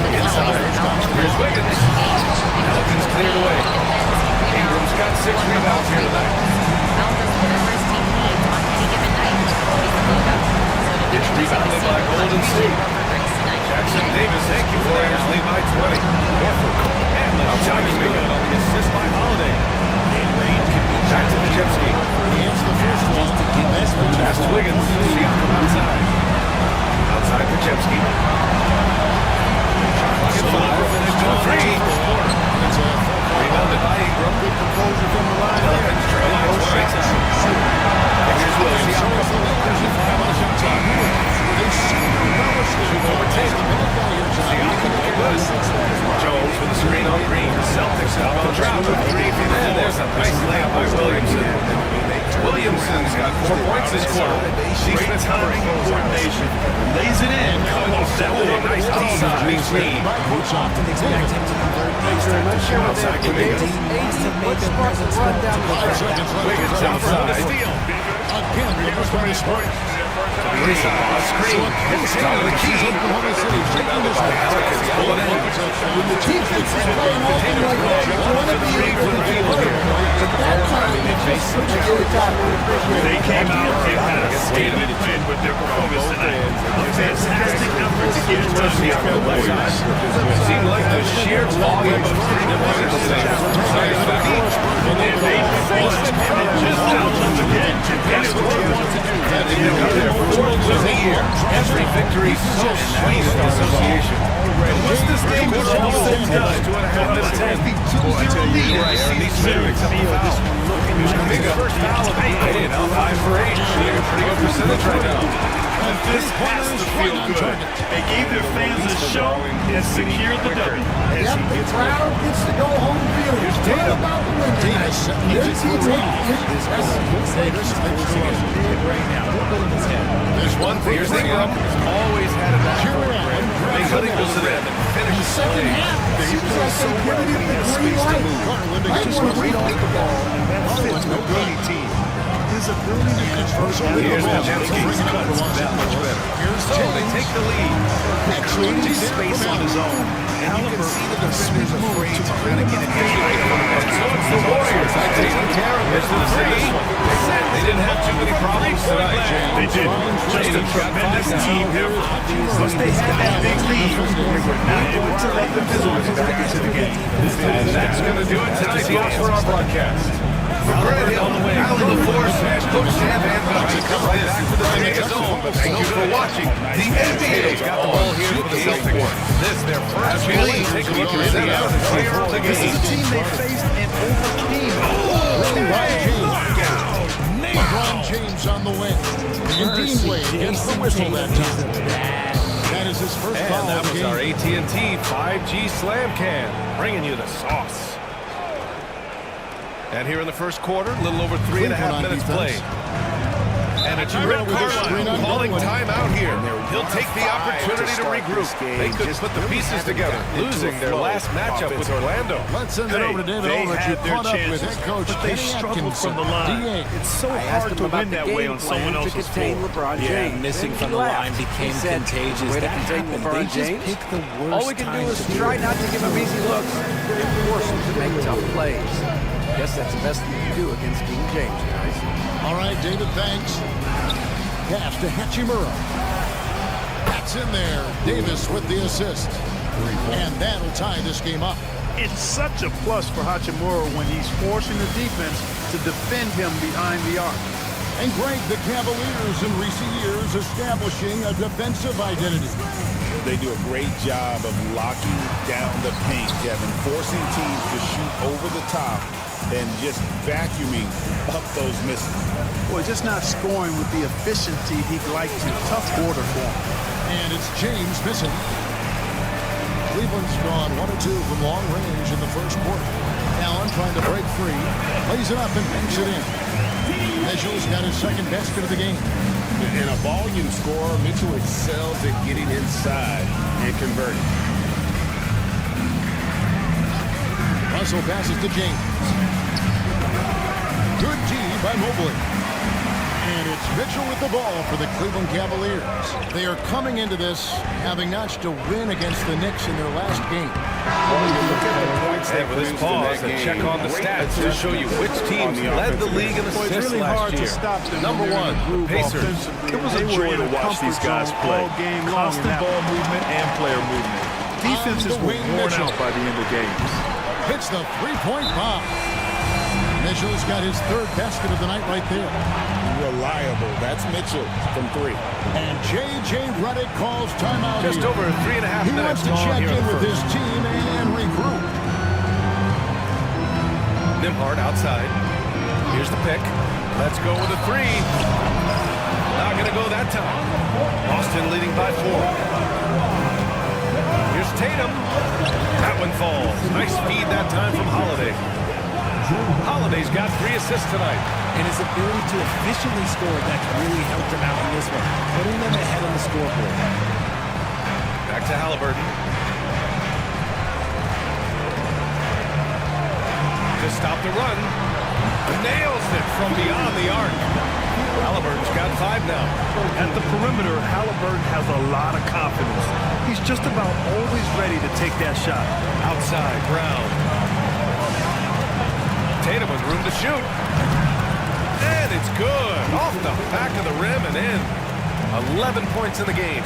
Inside. Here's Wiggins. Pelicans cleared away. Ingram's got 6 rebounds here tonight. It's rebounded by Golden State. Jackson Davis, thank you, Warriors lead by 20. And the Johnny's good on the assist by Holiday. Back to Majewski. Here's the first one. Pass to Wiggins. Siakam outside. Outside Majewski. Finished on 3. Rebounded by Ingram. Good composure from the line. Pelicans trail by 20. Here's Will Siakam. Jones with a screen on Green. The Celtics out on trap with 3. And there's a nice layup by Williamson. Williamson's got 4 points this quarter. Great timing and coordination. Lays it in. That was a nice outside. Green. Outside Kuminga. Wiggins outside. Again, the first one is smart. Grayson on a screen. It's top of the key. Rebounded by Pelicans. When the defense is playing open like that, you want to be able to do it. But that time, they just switched to the top. They came out and had a statement win with their performance tonight. A fantastic effort to get it done here for the Warriors. It seemed like the sheer volume of three-pointers today. And they faced him and just outjumped again. And it was one to do. Their 4th win of the year. Every victory so sweet in the association. Once this game was all said and done, 2.5 minutes in, 2-0 lead. These lyrics have Kuminga first foul of 8. Now 5 for 8. Shooting a pretty good percentage right now. This has to feel good. They gave their fans a show and secured the W. Yep, the crowd gets to go home field. It's all about the win tonight. Their team There's one thing. Here's Ingram. Always had it back. They couldn't go to them and finish the second half. Seems like they're giving it the green light. Might want to read off the ball. Fits with any team. His ability to control. Here's Majewski. That much better. So they take the lead. Creating space on his own. And you can see the defenders afraid to kind of get it in. So it's the Warriors taking care of business in this one. They didn't have too many problems tonight. They did. Just a tremendous team effort. Once they had that big lead, they were not going to let the visitors back into the game. And that's going to do it tonight for our broadcast. Allie LaForce and Coach Sam Van Gundy come right back to the Mega Zone. Thank you for watching. The NBA's got the ball here for the Celtics. This their first lead. Take a look at the player of the game. This is a team they faced and overcame. LeBron James on the win. And Dean Wade gets the whistle that time. That is his first foul And that of the was game. our AT&T 5G Slam Can, bringing you the sauce. And here in the first quarter, a little over 3.5 minutes played. And it's Rick Carlisle calling timeout here. He'll take the opportunity to regroup. They could put the pieces together, losing their last matchup with Orlando. Let's send it over to David They Aldridge, had who their caught up with chances, head coach but they Kenny struggled Atkinson. from the line. DA. It's so I asked hard him to about win the that way game on someone plan to else's contain floor. LeBron James. Missing Then from he the left. line became He said, contagious. "There's a way to That contain happened. LeBron They just James. picked the worst All we can do time is to do try it." not to give him easy looks and force him to make tough plays." Guess that's the best thing you can do against King James, guys. All right, David, thanks. Pass to Hachimura. That's in there. Davis with the assist. And that'll tie this game up. It's such a plus for Hachimura when he's forcing the defense to defend him behind the arc. And Greg, the Cavaliers in recent years establishing a defensive identity. They do a great job of locking down the paint, Kevin, forcing teams to shoot over the top and just vacuuming up those misses. Well, just not scoring with the efficiency he'd like to. Tough quarter for him. And it's James missing. Cleveland's gone 1 or 2 from long range in the first quarter. Allen trying to break free. Lays it up and banks it in. Mitchell's got his second basket of the game. And a volume scorer, Mitchell excels at getting inside and converting. Russell passes to James. Good D by Mobley. And it's Mitchell with the ball for the Cleveland Cavaliers. They are coming into this having notched a win against the Knicks in their last game. Well, you look at the points Hey, with this pause and check on the stats to show you which teams led the league in assists It's really last hard year. to stop them. Number when one, they're in the groove Pacers. offensively. It was a They were joy in to a watch these comfort guys zone play. all game long. Constant And that ball movement and player movement. Defenses On the were wing, worn Mitchell. out by the end of games. Hits the three-point bomb. Mitchell's got his third basket of the night right there. Reliable. That's Mitchell from 3. And J.J. Redick calls timeout Just here. over 3.5 He minutes wants to gone check here in in the with his first. team and regroup. Nimhard outside. Here's the pick. Let's go with a 3. Not going to go that time. Boston leading by 4. Here's Tatum. That one falls. Nice feed that time from Holiday. Holiday's got 3 assists tonight. And his ability to efficiently score, that's really helped him out in this one, putting them ahead on the scoreboard. Back to Halliburton. To stop the run. Nails it from beyond the arc. Halliburton's got 5 now. At the perimeter, Halliburton has a lot of confidence. He's just about always ready to take that shot. Outside, Brown. Tatum with room to shoot. And it's good. Off the back of the rim and in. 11 points in the game.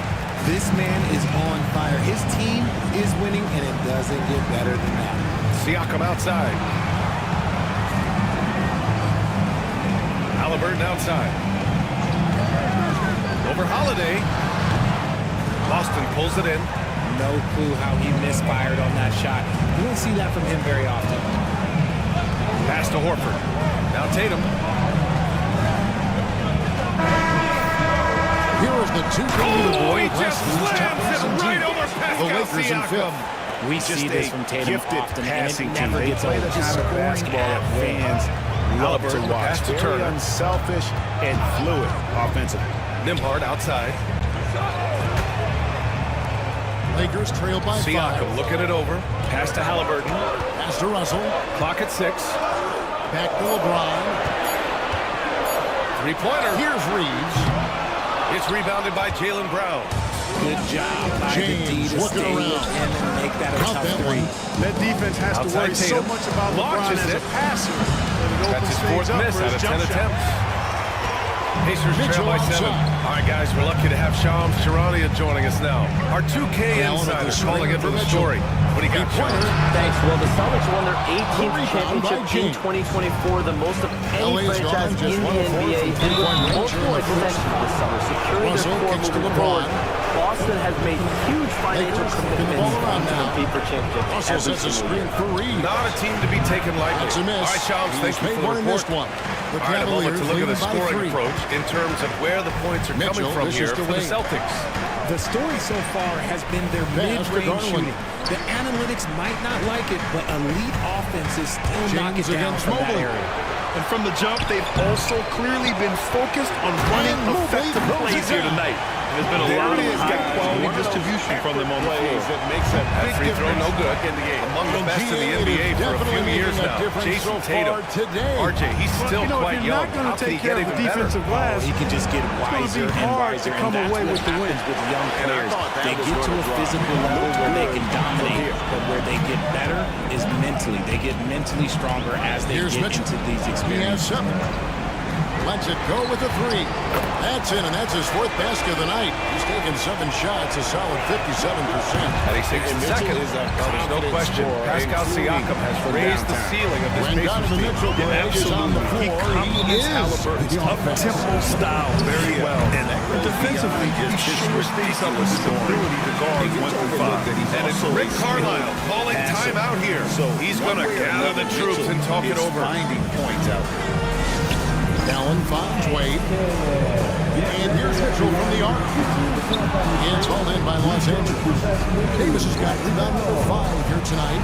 This man is on fire. His team is winning, and it doesn't get better than that. Siakam outside. Halliburton outside. Over Holiday. Boston pulls it in. No clue how he misfired on that shot. You don't see that from him very often. Pass to Horford. Now Tatum. Here is the 2-game Oh, he lead. just slams it right over The Pascal Lakers in Siakam. 5th. We see this from Tatum gifted often, and passing it team. never They gets play old. the Just kind of scoring basketball at that will. fans love to Halliburton, watch. pass to Very Turner. unselfish and fluid offensively. Nimhard outside. Lakers trail by 5. Siakam looking it over. Pass to Halliburton. Pass to Russell. Clock at 6. Back to LeBron. 3-pointer. Here's Reeves. It's rebounded by Jaylen Brown. Good job by the D James to looking stay with around. him and make that a Count tough that 3. one. That defense has to Outside worry so Tatum. much about LeBron Launches as a it. passer. That's his 4th miss out of 10 attempts. Pacers trail Mitchell by 7. outside. All right, guys, we're lucky to have Shams Charania joining us now. Our 2K Allen at the insider calling in for the Mitchell. story. What do you got, Shams? Thanks. Well, the Celtics won their 18th Rebound by championship in James. 2024, the most of any LA's franchise gone in just the 1 of 4 NBA, from and with three-point range multiple in the first. extensions this summer, securing their Russell core kicks to moving LeBron. forward. Boston has made huge financial Lakers kicking the commitments ball around to now. compete for championships Russell every sets a single screen year. for Reeves. Not a team to be taken lightly. That's a miss. All right, Shams, thank you He's for made the one and report. missed one. The All right, a moment Cavaliers to look at the leading by scoring 3. approach in terms of where the points are Mitchell, coming from this here is for the the wing. Celtics. The story so far has been their Pass to mid-range Garland. shooting. The analytics might not like it, but elite offenses still knock James it down against from that Mobley. area. And from the jump, they've also clearly been focused on running And Mobley effective throws plays it here down. tonight. And there's been a There lot it of is, high guys. quality One of those distribution from them on the plays floor. that makes a That big free throw difference. no good in the game. Among the best in the It NBA is for a definitely few years making a now. difference Jason so Tatum. far today. RJ, he's still If quite you're young. not going How to can he take get care of even the better? defensive glass, He can just get gonna wiser be and hard wiser, to come and that's away what with the win. happens with young And I players. thought that They was get to gonna a drop. physical level where they can dominate, but where they get better is mentally. They get mentally stronger as they Here's get Mitchell. into these He has experiences. 7. Lets it go with a three. That's in, and that's his fourth basket of the night. He's taken 7 shots, a solid 57%. And he takes the second. There's no question. Pascal Siakam has raised the ceiling of this Pacers team. Absolutely. He complements Halliburton's up-tempo style very well. And defensively, he shores things up with his ability to guard 1 through 5. And it's Rick Carlisle calling timeout here. So he's going to gather the troops and talk it over. Finding points out there. Allen finds Wade. And here's Mitchell from the arc. It's hauled in by Los Angeles. Davis has got rebound number 5 here tonight.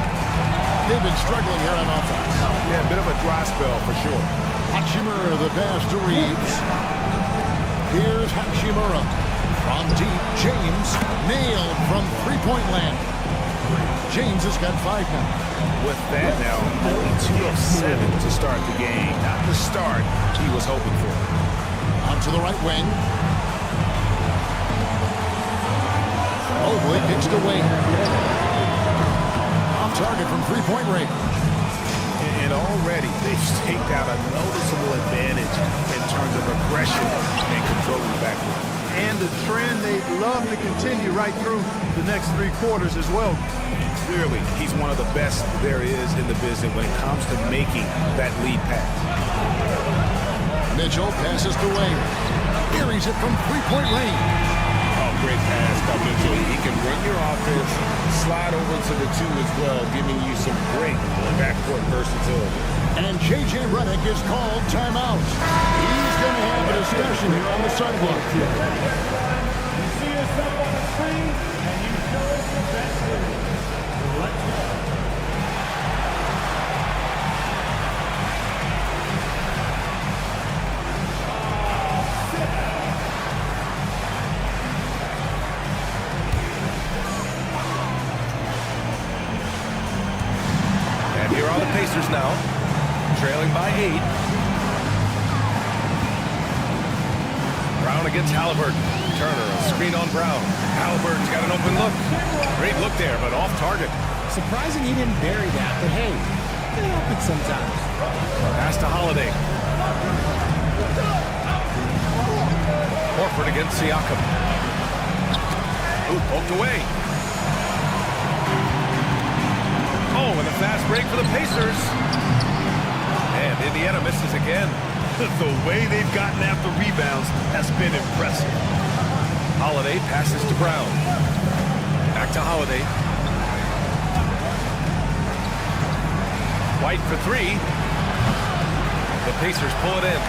They've been struggling here on offense. Yeah, a bit of a dry spell for sure. Hachimura, the pass to Reeves. Here's Hachimura. From deep, James nailed from three-point land. James has got 5 now. With that now, only 2 of 7 to start the game. Not the start he was hoping for. On to the right wing. Mobley kicks to Wade. Off target from three-point range. And already they've staked out a noticeable advantage in terms of aggression and controlling the backcourt. And the trend they'd love to continue right through the next 3 quarters as well. Clearly, he's one of the best there is in the business when it comes to making that lead pass. Mitchell passes to Wade. Carries it from three-point range. Oh, great pass by Mitchell. He can run your offense, slide over to the 2 as well, giving you some great backcourt versatility. And J.J. Redick is called timeout. He's going to have a discussion here on the sideline. You see yourself on the screen, and you show us your best move. Let's go. And here are the Pacers now, trailing by 8. Brown against Halliburton. Turner, a screen on Brown. Halliburton's got an open look. Great look there, but off target. Surprising he didn't bury that, but hey, it happens sometimes. Pass to Holiday. Horford against Siakam. Ooh, poked away. Oh, and a fast break for the Pacers. And Indiana misses again. The way they've gotten after rebounds has been impressive. Holiday passes to Brown. Back to Holiday. White for 3. The Pacers pull it in.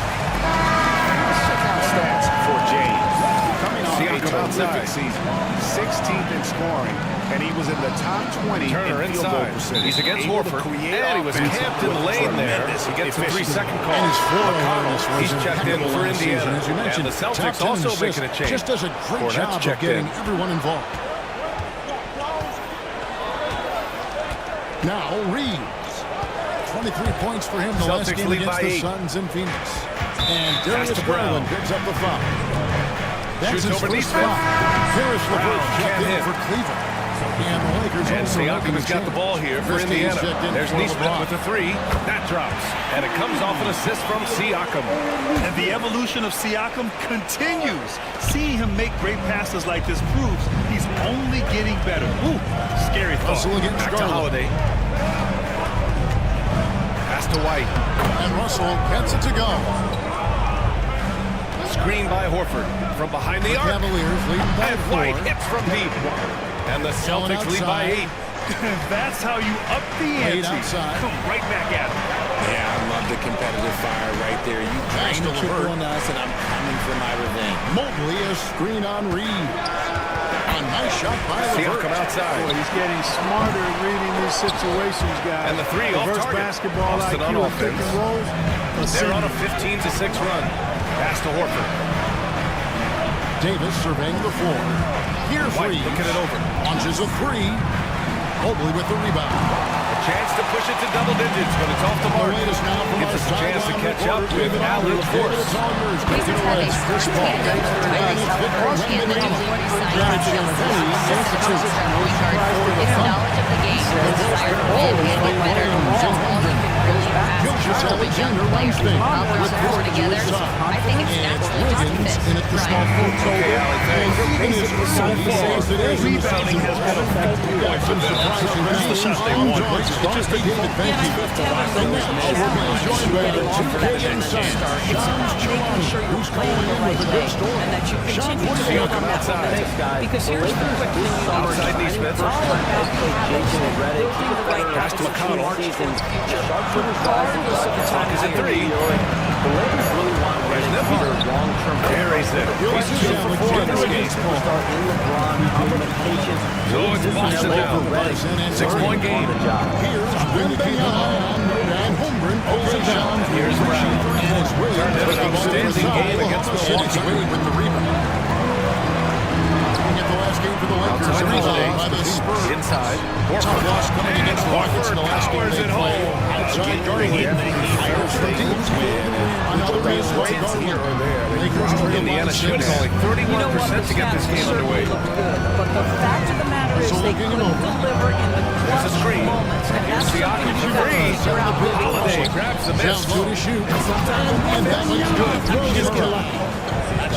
Stats for James. Coming off a Siakam terrific outside. season. 16th in scoring, and he was in the top 20 Turner in field goal inside. percentage. He's against Able to Horford. create And he was offense camped in with lane there. tremendous He gets a efficiency. 3-second call. And his floor McConnell, awareness was he's checked in impeccable for last Indiana. season. As you mentioned, And the Celtics top 10 also assists. making a change. Just does a great Cornette's job of checked getting in. everyone involved. Now Reeves. 23 points for him the last Celtics game lead against by the 8. Suns in Phoenix. And Darius to Brown. Garland picks up the foul. That's Shoots his over first Neesmith. foul. Harris Brown LeVert checked can't in hit. for Cleveland. And the Lakers And also Siakam looking has to got the change. ball here for Christie's Indiana. checked in There's for Neesmith LeBron. with the 3. That drops. And it comes off an assist from Siakam. And the evolution of Siakam continues. Seeing him make great passes like this proves he's only getting better. Ooh, scary thought. Russell against Back to Garland. Holiday. Pass to White. And Russell gets it to go. Screen by Horford from behind the arc. Cavaliers leading by And 4. White hits from deep. And the Celtics lead by 8. That's how you up the Laid ante. outside. Come right back at it. Yeah, I love the competitive fire right there. You Pass drain to the triple LeVert. on us, and I'm coming for my revenge. Mobley a screen on Reed. A nice shot by Siakam LeVert. outside. Boy, he's getting smarter at reading these situations, guys. And the 3 off Reverse target. basketball Austin on IQ and pick offense. and rolls. They're on a 15-6 run. Pass to Horford. Davis surveying the floor. Here's White Reed. looking it over. Launches a 3. Mobley with the rebound. A chance to push it to double digits, but it's off the mark. The latest now from Gives our us a chance to sideline catch up reporter, with David Allen, Aldridge. of course. David, it's all yours. Take it Pacers have away. a Chris strong Paul. candidate for And Tyrese it's Victor Halliburton. He is Wembanyama. looking for Got it, signs Jim. of Penny, Celtics Institute. star point guard his knowledge of the game, his desire to win, and the winner. That's all he can really pass. Gilgeous Charlie Alexander Young players thing. put those four together. I think it's naturally hard to Wiggins in fit. at the small forward. Okay, Allie, thanks. Basically, So far, their rebounding has been a focal point for them. Here's the shot they want. It just didn't fall. Making sure you're playing the right way and that you continue to build on that momentum. Because here's the quick thing you Outside know. Neesmith. It's all about having building the right Pass to McConnell. season's future. Regardless of the time Is it of three? The Lakers really want to There's their Nipper. long-term Buries it. He's 2 for 4 in this game. superstar in LeBron, given the patience. So it's Boston now. 6-point game. Here's Wembanyama and Holmgren pulls it down. Here's Brown. Turned in an outstanding game against Milwaukee. With the rebound. Looking at the last game for the Lakers. Outside By the Holiday. Spurs. Inside. Tough loss coming against the Rockets in the last game Powers they at played. home. Outside guarding it. Hires for teams. Another race to guard here or there. Lakers trail Indiana by shooting 6. only 31% to get this game underway. But the fact of the matter is they couldn't deliver in the There's a clutch screen. moments. And that's Here's something Siakam you for three. got to figure out moving Holiday forward. grabs the miss. Sounds good to shoot. And that one's good. Throws it up.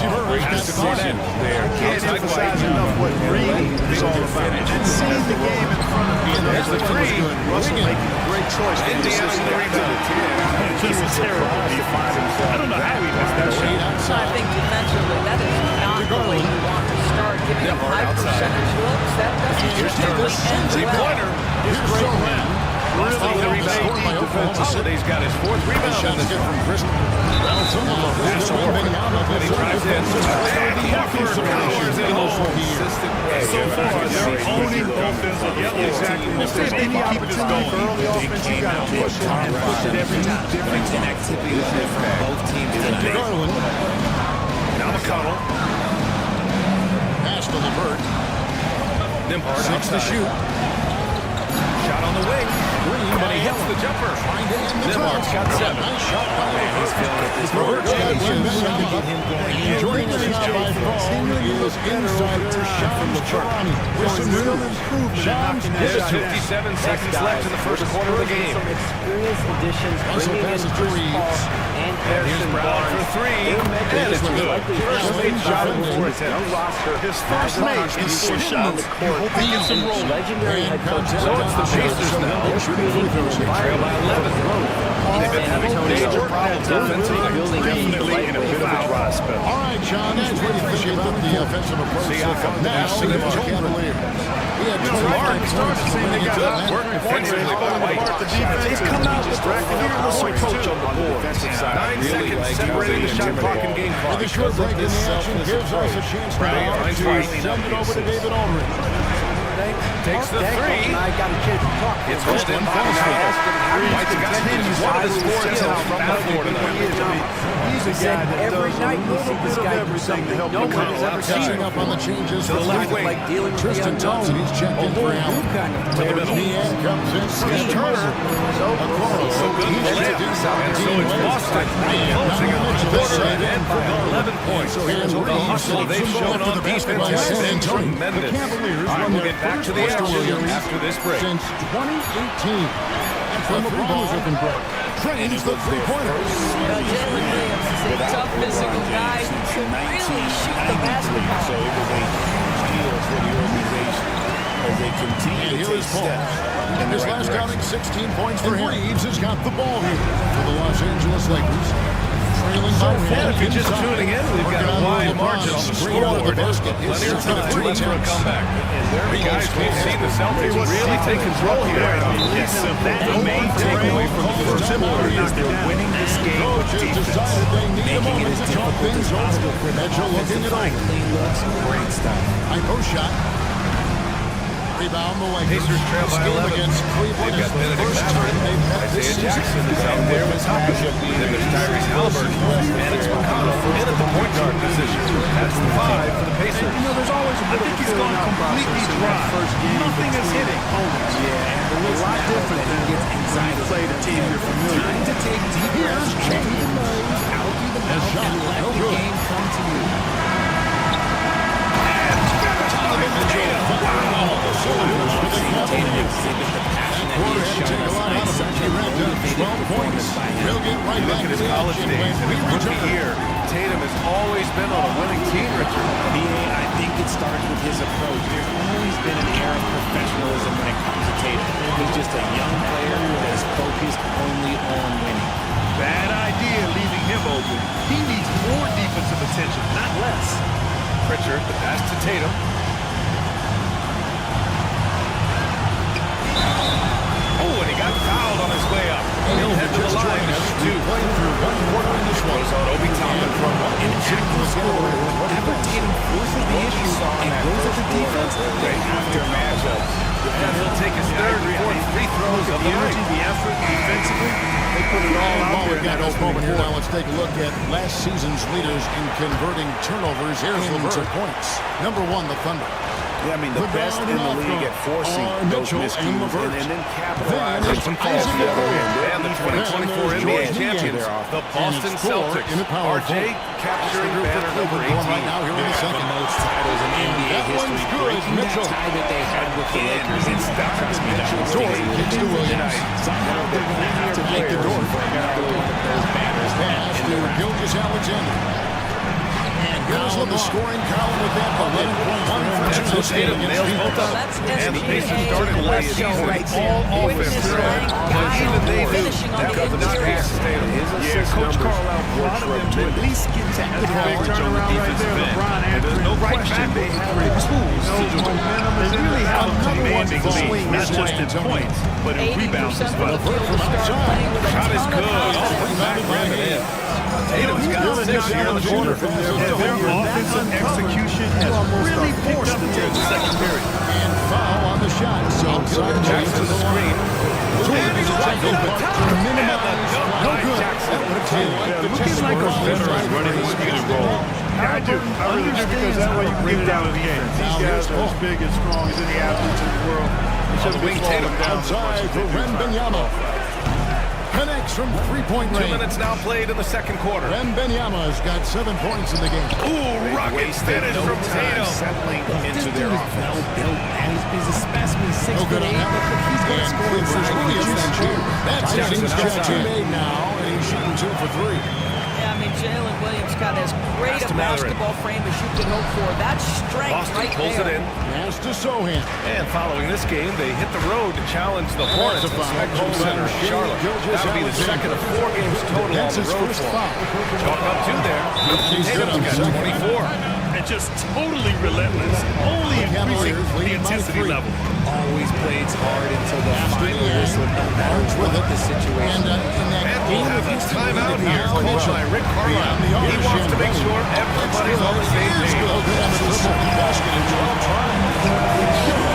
Pass to Cornette. There. Can't Outside emphasize White. enough what reading is all about. And seeing the game in front of you. There's the three. Russell making a great choice. Indiana with the rebound. This is terrible defense. I don't know how he missed that shot. I think defensively, that is not the way you want to start giving up high percentage looks. That doesn't typically end well. Three-pointer. Here's great man. Really the rebound. Holiday's got his 4th rebound in this one. Pass to Horford. And he drives in. And Horford powers it home. So far, they're owning offensive. Yeah, exactly. If they keep this going, Early offense, you got to push it and push it every time. Different connectivity from both teams tonight. Now McConnell. Pass to LeVert. Nembhard 6 to shoot. Shot on the wing. And he hits the jumper. Nembhard's got 7. Nice shot by He's feeling it this LeVert. Jordan Joining the shot by Paul is insider Shams Charania. With some real improvement. There's 57 seconds left in the first quarter of the game. Some experienced additions, Also bringing in passes to Chris Reeves. Paul and Here's Harrison Brown Barnes. for 3. They mentioned And it's this was good. likely First the made shot most before it's hit. roster His first as a mate contributor is on shot. the court. He gets some roll. Legendary head coach. So it's the Pacers now. They're creating an Trail by environment 11. They've been having major problems offensively. Definitely in a bit of a dry spell. All right, John, that's what you think about the offensive approach. Siakam Now, pass to against Nembhard. Cavaliers. He had 2 Mark started seeing they got good hot work defensively by White. The defense come out with fearless approach on the defensive side. 9 seconds separating the shot clock and game clock. The short break in the action gives us a chance Brown finds White. send it over to David Aldridge. Takes the 3. And I got a chance to talk. It's Houston. White's got one of his 4 kills from the floor tonight. He's a guy that Every does night a you see little this bit of guy do everything to something help no him one come has ever outside. Catching up on the changes To the for left wing. like dealing with the Tristan unknown. Thompson, he's checked in for Allen. Kind of To the middle. Niang comes in. Steve Turner. So good with the layup. And so it's Boston closing out the quarter and end by 11 points. The hustle they've shown on defense has been tremendous. All right, we'll get back to the action after this break. Since 2018. From the ball looking great. Trains the three-pointer. Jalen Williams is a tough physical guy who can really shoot the basketball. So it was a huge deal for the organization as they continue And to here take is Paul. steps In in the his right last direction. outing, 16 points for him. Reeves has got the ball here for the Los Angeles Lakers. Trailing by And if you're just inside. tuning in, we've got a wide margin on the scoreboard. Plenty of time for a comeback. But guys, we've seen the Celtics really take control here. That's the main takeaway from the first quarter is they're winning this game with defense, making it as difficult as possible for them offensively. Clean looks, great stuff. High post shot. Rebound the Lakers. Pacers trail by 11. Against Cleveland. They've got It's the Benedict first time they've met this Isaiah season. Jackson is out there with Thomas. Then there's Tyrese Halliburton. And it's McConnell in at the point guard position. That's the 5 for the Pacers. You know, there's always a bit of a he's gone completely dry. Nothing is hitting. Yeah, and a lot different than gets inside to play the team you're familiar with. Time to take deep Here's James. out through the mouth shot. and let No the good. game come to you. Tatum exhibit the passion that he has shown us tonight. Such a He racked up 12 points. He'll get right You look back at his to the college action days when and we his rookie return. year. Tatum has always been on a winning team, Richard. I think it starts with his approach. There's always been an air of professionalism when it comes to Tatum. He's just a young player that is focused only on winning. Bad idea leaving him open. He needs more defensive attention, not less. Pritchard, the pass to Tatum. Oh, and he got fouled on his way up. He'll head to the line to shoot two. Playing through one quarter in this one. Goes on Obi Toppin. In active score, after Tatum forces the issue and goes at the defense, Great after matchups. And he'll take his third and fourth free throws of the night. The effort defensively, they put it all out While there. we've got no moment here, now let's take a look at last season's leaders in converting turnovers into points. Number one, the Thunder. Yeah, I mean, the best in the league at forcing those miscues and then capitalizing some calls the other end. And the 2024 NBA champions, the Boston Celtics. RJ capturing banner number 18. Right now here in the second. The most titles in NBA That history, one's good. breaking that Mitchell. tie that they had with the Lakers. It's Trust me, that was Jordan easy. kicks to Williams. Somehow they're going to have to make the door for another one of those banners Pass to Gilgeous-Alexander. And here's on the scoring column with that bucket. 1 for 2 this game Tatum nails against both up. That's And the Pacers SGA started in a late nutshell season. right there. All offense. Quickness, But guile, even they knew finishing on that the could not interior. pass Tatum. Yeah, Coach Carlisle wanted them to at least get to the big turnaround right there. LeBron answering no right question back. They have the tools to do it. They really have a commanding lead, not just in points, but in rebounds as 80% well. of the field to start playing with a Shot is ton of good. confidence. Back rim it in. Tatum's got 6 here in the corner. And their offensive execution has really forced the team in the second period. And foul on the shot. So Jackson the screen. James is wide open to minimize. No good. That would have taken Looking like a veteran running the speed and roll. Yeah, I do. I really do, because that way you can get it down in the game. These guys are as big and strong as any athletes in the world. They shouldn't be falling down so much outside as for they do. Wembanyama. Connects from three-point 2 range. minutes now played in the second quarter. Wembanyama's got 7 points in the game. Ooh, rocket finish from Tatum. settling into their offense. Well built, and he's a specimen, 6 No good foot on 8, that. but he's going to And score Clippers inside. Williams. That's Jackson Jackson's got outside. 2 made now, and he's shooting 2 for 3. Yeah, I mean, Jalen Williams got as great Pass a to Mathurin. basketball frame as you could hope for. That's strength Boston right pulls there. it in. Pass to Sohan. And following this game, they hit the road to challenge the Hornets at Spectrum Center in Charlotte. That'll be the second of 4 games total on That's the his road first for him. foul. Chalk up 2 there. He's good on Tatum's the got second. 24. And just totally relentless, only increasing Cavaliers the leading by intensity 3. level. Always plays hard until the final end. whistle, no matter Barnes with what it. the situation. And in that And game, we'll have a timeout here called by Rick Carlisle. Beyond the He arc, wants to make Shambhala. sure everybody's on the same Here's page. go. Good on the triple basket in 12 tries.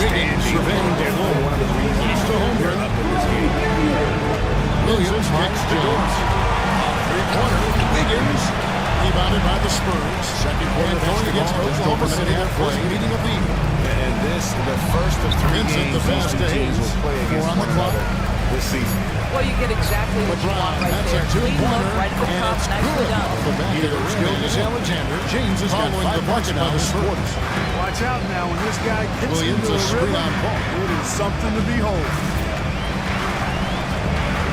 Wiggins surveying their home. One of the reasons to home run up in this game. Williams kicks to Dort. Three-pointer. Wiggins. Rebounded by the Spurs. Second quarter going against Oklahoma City. First meeting of the evening. And this, the first of 3 Vincent, games the these pass two to teams Hayes. will play 4 against on the one clock. another this season. Well, you get exactly what you want right That's there. a Clean look two-pointer, right at the and top, it's nicely good. done. The back there is Gilgeous-Alexander. James is following the bucket by the Spurs. Watch out now when this guy gets Williams into a a screen rhythm. on ball. It is something to behold.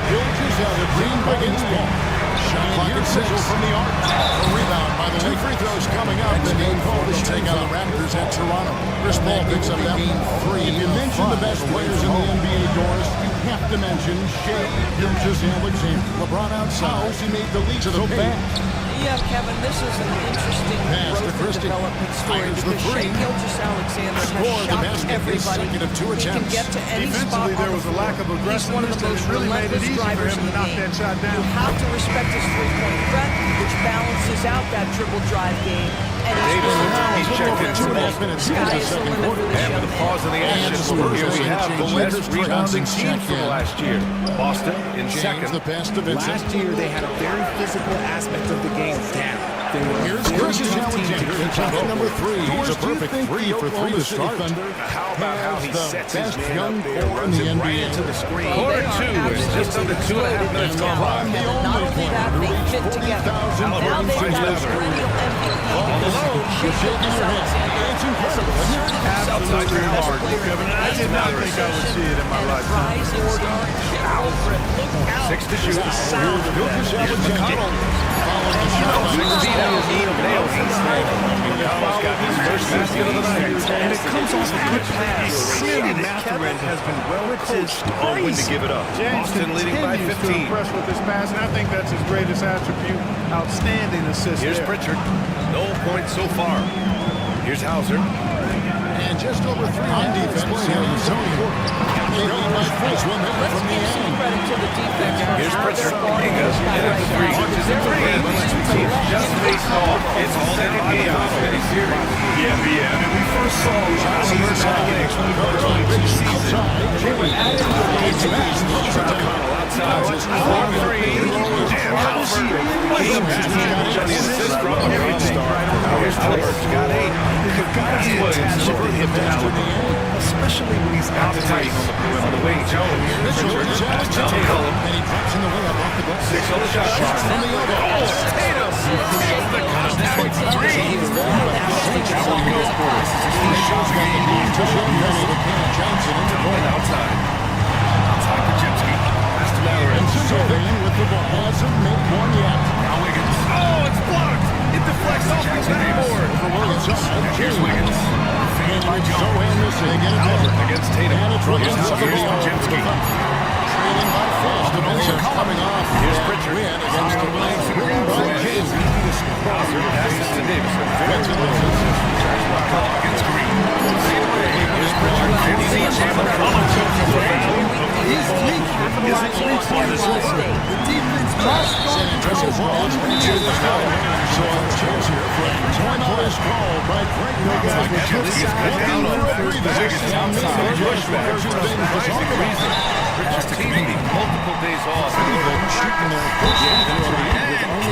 Gilgeous-Alexander against ball. Shot clock at 6 from the arc. A rebound by the 2 free throws coming up. And Dave Cole will take out the Raptors at Toronto. Chris Paul picks up that game 3. If you mention the best players in the NBA, Doris, you have to mention Shea Gilgeous-Alexander. LeBron outside. He made the lead to the paint. Yeah, Kevin, this is an interesting Pass to growth and Christie. development story Fires the because three. Shea Gilgeous-Alexander Scored has the shocked basket, his everybody. second of 2 He can attempts. get to any spot Defensively, on there the was a floor. lack of He's one of aggressiveness the that most really made it relentless easy for drivers him in to the knock game. that shot down. You have to respect his three-point threat, which balances out that dribble drive game. And Davis, he's checked in 2.5 minutes Sky into the is the second limit quarter. for this And young with a pause in the man. action, And the Spurs here we are have the changing West Lakers rebounding Johnson's team check from in. last year. Boston in James second. the pass to Vincent. Last year, they had a very physical aspect of the game down. They were Here's a very tough team to Gilgeous-Alexander. keep It's up number with. 3. He's a perfect 3 for 3 to start. How about how he The sets his best man young up there, core in runs the him right NBA. into the screen. Quarter They are 2 is just under absolutely 2.5 minutes exploded gone by. now. Not only that, they fit together. Now they've got a perennial MVP. Alone, Shea Gilgeous-Alexander has inserted himself Outside into your a hard, Kevin. I did not think I would see it in my lifetime. 6 to shoot. And it comes off a good play. Clearly, Mathurin has been well coached on when to give it up. James Boston leading by continues 15. to impress with his pass, and I think that's his greatest attribute. Outstanding assist Here's there. Pritchard. No points so far. Here's Hauser. And just over 3 on defense here in the zone. Trailing by 4 will make it from the end. Credit to the defense. Here's Pritchard. He goes. And it's 3. Launches it for lead. These two teams just faced off. It's all in the game. Yeah. I mean, we first saw Johnson Celtics when we first played the season. They were added to the Outside. 4-3. And Halbert. The assist from the all-star. Here's Halbert's got 8. That's Williams. Hit to Halbert. Especially when he's operating On the wing, Jones. Pritchard. Pass to Tatum. And he drops in the way up off the glass. 6 on the shot clock. From the other. Tatum. The contact 3. Outside. Outside for Jimsky. Pass to Mathurin. Sylvain with the ball. Hasn't made one yet. Now Wiggins. Oh, it's blocked. It deflects off the backboard. Here's Wiggins. Fanned by Jones. Missing. Albert against Tatum. And it's Here's Williams. Jimsky. Trailing by 4. The Blazers coming off. Here's that Pritchard. win against the Blazers. Hauser passes to Davidson. Against Green. Here's Pritchard. NC champion. He's capitalizing on this one. The defense must go control ball. So a chance here for a 3-point call by Greg Wiggins. He's cut down on first position outside. Pushback. Surprising reason. Pritchard taking multiple days off. Shooting their first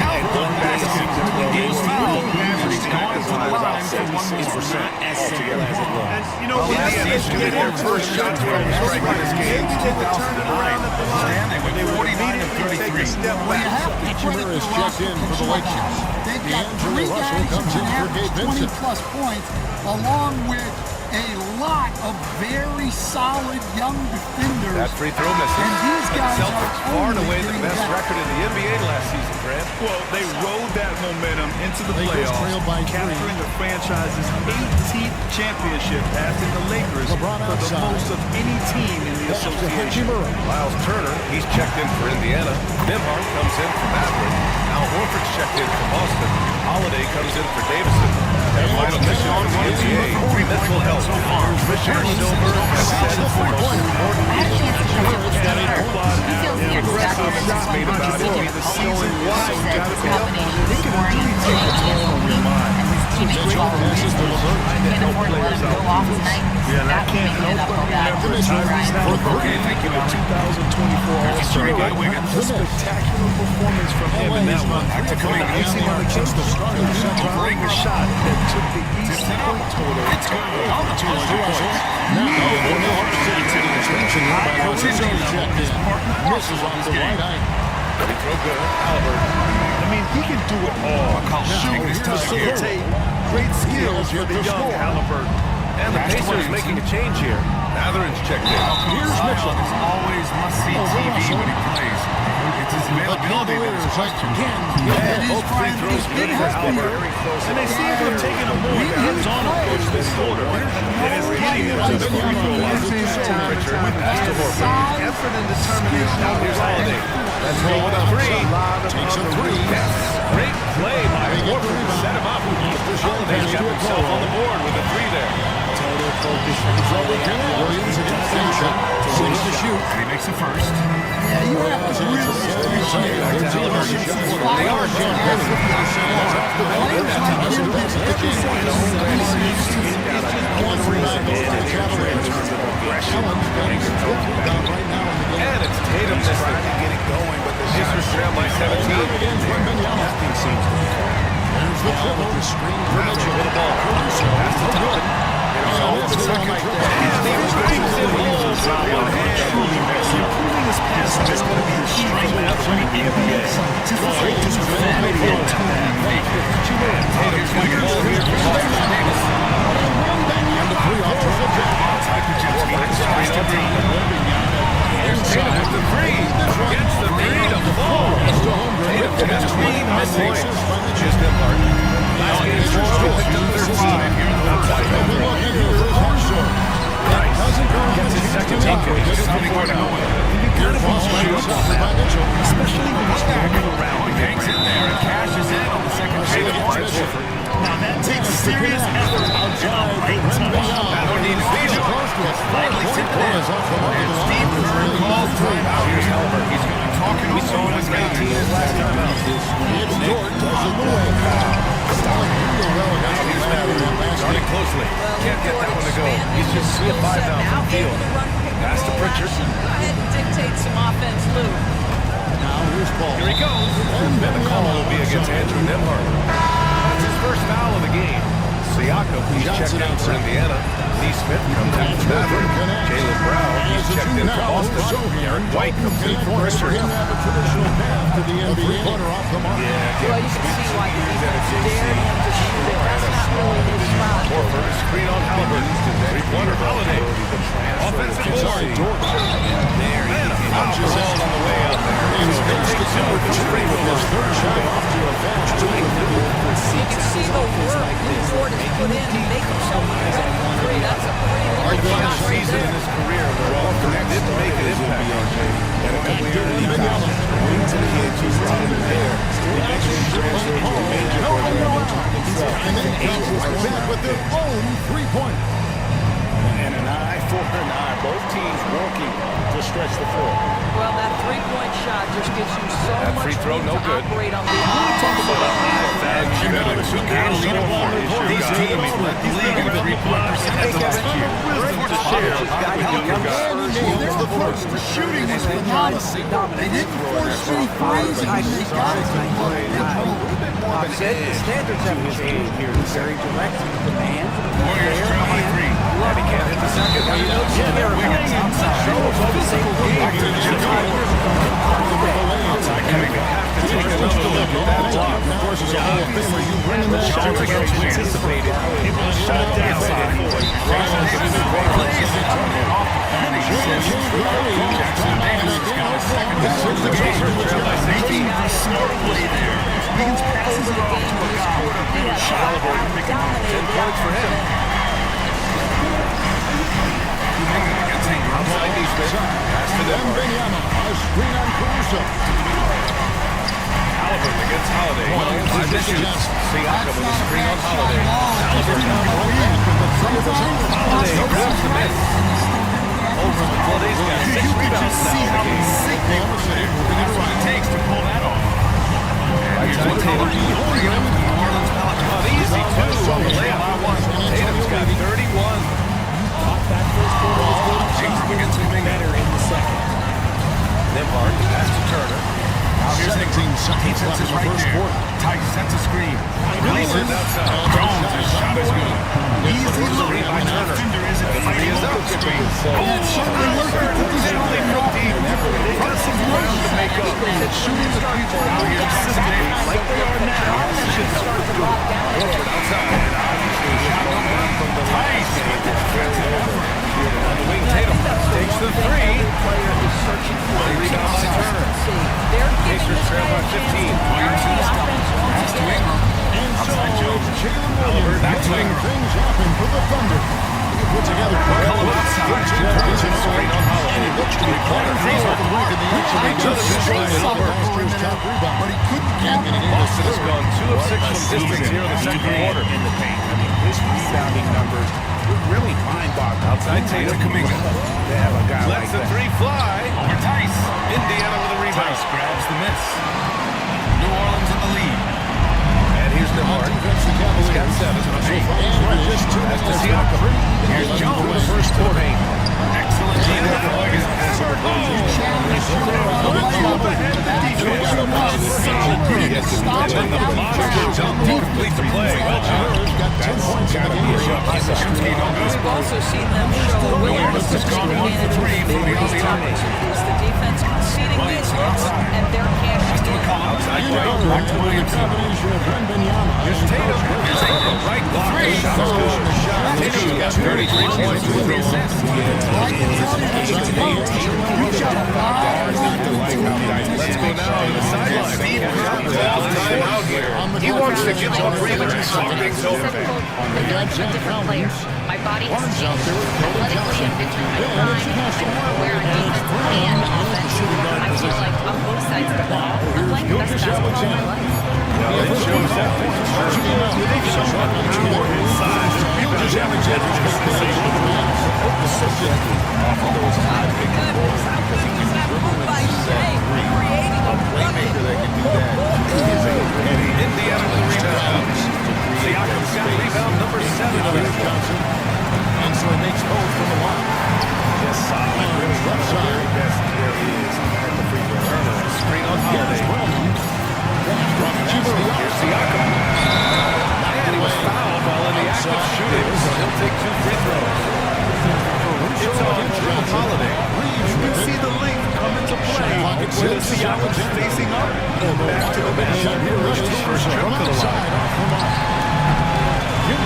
And one back season. He's fouled. He's gone to the line for 1 more. As simple as it looks. And, you know, when they get their first shot from strike in this game, 2009, standing with 49 and 33. Hachimura is checked in for the Lakers. They've got D'Angelo 3 Russell guys comes who in for average Gabe Vincent. 20-plus points, along with a lot of very solid young defenders. That free throw misses. And these guys the Celtics are far and only away the getting best better. record in the NBA last season, Grant. Well, they rode that momentum into the Lakers trail by playoffs, 3. capturing the franchise's 18th championship, passing the Lakers LeBron for the outside. most of any team in the association. Miles Turner, he's checked in for Indiana. Nembhard comes in for Mathurin. Al Horford's checked in for Boston. Holiday comes in for Davidson. And final mission on the NBA. Mental health. Richard Silver has said the most important I had a chance to catch up with Steve Kerr. He feels the aggressive unstuck shots made about it. I mean, the season wide, said got to his be up. combination of scoring and playing against the league and his teammates while can't afford to let him go off tonight. That will make it up for that. Okay, thank you. The 2024 All-Star game. A spectacular performance from him in that one. Amazing on the case to start bring a shot that took the East point total. It's good. On the 2 points. Misses on the right eye. Free throw good. Albert. I mean, he can do it all. Shoot, facilitate. Great skills for the young Halliburton. And the Pacers making a change here. Mathurin's checked in. Here's Mitchell. Is always must-see TV when he plays. It's his availability that is questioned. Both free throws good for Albert. And they seem to have taken a more hands-on approach this quarter. And it's getting him to the free throw line. Richard pass to Horford. Effort and determination. Now here's Holiday. Let's roll with a 3. Takes a 3. Yes. Great play by Horford to set him up. Holiday's got himself on the board with a 3 there. Total focus. Williams against Vincent. 6 to shoot. And he makes the first. Yeah, you have to really They are and it's Tatum missed it. Get it going, but the Pacers trail by 17. There's the triple. The screen for Mitchell. Hit a ball. Pass to Thompson. Improving his passing is going to be the key for Mathurin in the NBA. To fight his variety of time. Tatum's making a ball here for Boston. And the 3 off triple. Now that takes serious effort and a right touch. That'll need field. Finally sit down. And Steve Kerr calls timeout. Here's Halbert. He's going to talk it over. We saw him as 19 his last time out. It's Dort does it the way. Here's Matt. Starting closely. Can't get that one to go. He's just 3 of 5 now from field. Pass to Pritchard. Go ahead and dictate some offense, Lou. Now here's Paul. Here he goes. And the call will be against Andrew Nembhard. That's his first foul of the game. Siakam, he's checked in for Indiana. Lee Smith comes in for Maverick. Jaylen Brown, he's checked in for Boston. Derek White comes in for Pritchard. Traditional path to the NBA. Well, you can see why the defense dared him to shoot it. That's not really his spot. Horford, screen on Halliburton. Three-pointer Holiday. Offensive board. There, he punches out on the way out there. He's going to take 2 with the straight with his third shot off to a fast 2. You can see the work Lou Dort has put in to make himself a threat from 3. That's a pretty long shot right season in there. his career where Walker didn't make an impact. And a couple years in the And then comes right back with their own three-pointer. And an eye for an eye. Both teams working to stretch the floor. Well, that three-point shot just gives you so That much free throw, room no to good. operate on the offense. These teams led the league in three-point percentage last year. There's the first. The shooting was phenomenal. They didn't force any threes, and they got it. Bob said the standards haven't changed here. He's very direct. Man, Warriors trail by 3. And he can't hit the second. Wiggins outside. Shows a physical game. Have to take another look at that block. Of course, as a Hall of Famer, you bring in that shot Celtics anticipated. It was shut down. Jackson Davis got a second. The Pacers trail by 16. Smart play there. Wiggins passes it off to a guy with a better shot. 10 points for him. Outside defense. Pass to Nembhard. A screen on Caruso. Halliburton against Holiday. 5 issues. Siakam with a screen on Holiday. Halliburton. Holiday grabs the miss. Over the Holiday's got 6 rebounds now in the game. That's what it takes to pull that off. Right side Tatum. Bring it up to New Orleans Pelicans. Uneasy, too, on the layup. Tatum's got 31. That first quarter was good. James against Kuminga. Better in the second. Nembhard, pass to Turner. Now here's 17 seconds left in the first quarter. Tice sets a screen. Releases outside. Jones, his shot is good. Easy look by Turner. And he is out. Simply from deep. Got some ground to make up. Shooting the people out here consistently like they are now. Horford outside. Shot number from the Tice. On the wing, Tatum takes the 3. Rebound by Turner. Pacers trail by 15. Pass to Ingram. Outside Jones. Halliburton back to Ingram. Things happen for the Thunder. Put together McCollum outside. Straight on Holiday. and it looks to be quite a thing with the break in the action. He just shot last year's top rebound, but he couldn't capitalize. Boston has gone 2 of 6 from distance here in the second quarter. In the paint. I mean, his rebounding numbers were really mind-boggling. Outside Tatum. Kuminga. They have a guy Lets like the that. 3 fly. Over Tice. Indiana with a rebound. Tice grabs the miss. New Orleans in the lead. And here's Nembhard. He's got 7. Just 2 Pass to Siakam. Here's Jones with the first quarter. Excellent team for Wiggins. And then the monster jump to complete the play. got 10 points in the game. We've also seen them show willingness to take advantage of these opportunities. The defense conceding these hits, and they're cashing in. Outside Jones. Back to Williamson. Here's Tatum. Here's Ingram. Right block. Shot is good. Tatum's got 33 points with the assist. Let's go now to the sideline. Steve Kerr calls time out here. He wants to get some breather and talk things over. feel like I'm a different player. My body has changed. Athletically, I've entered my prime. I'm more aware on defense and offense. I feel like on both sides of the ball, I'm playing the best basketball of my life. It shows that more inside. Rebound Alexander's position. Off of those high pick and rolls. A playmaker that can do that is a penny. Indiana with the rebound. Siakam's got rebound number 7. And so he makes both from the line. Just solid. Really one of the very best there is at the free throw. Turner, screen on Holiday. Here's Siakam. And he was fouled while in the act of shooting, so he'll take 2 free throws. It's on Drew Holiday. You can see the link come into play with Siakam facing up. Back to the bench. Here's his first trip to the line.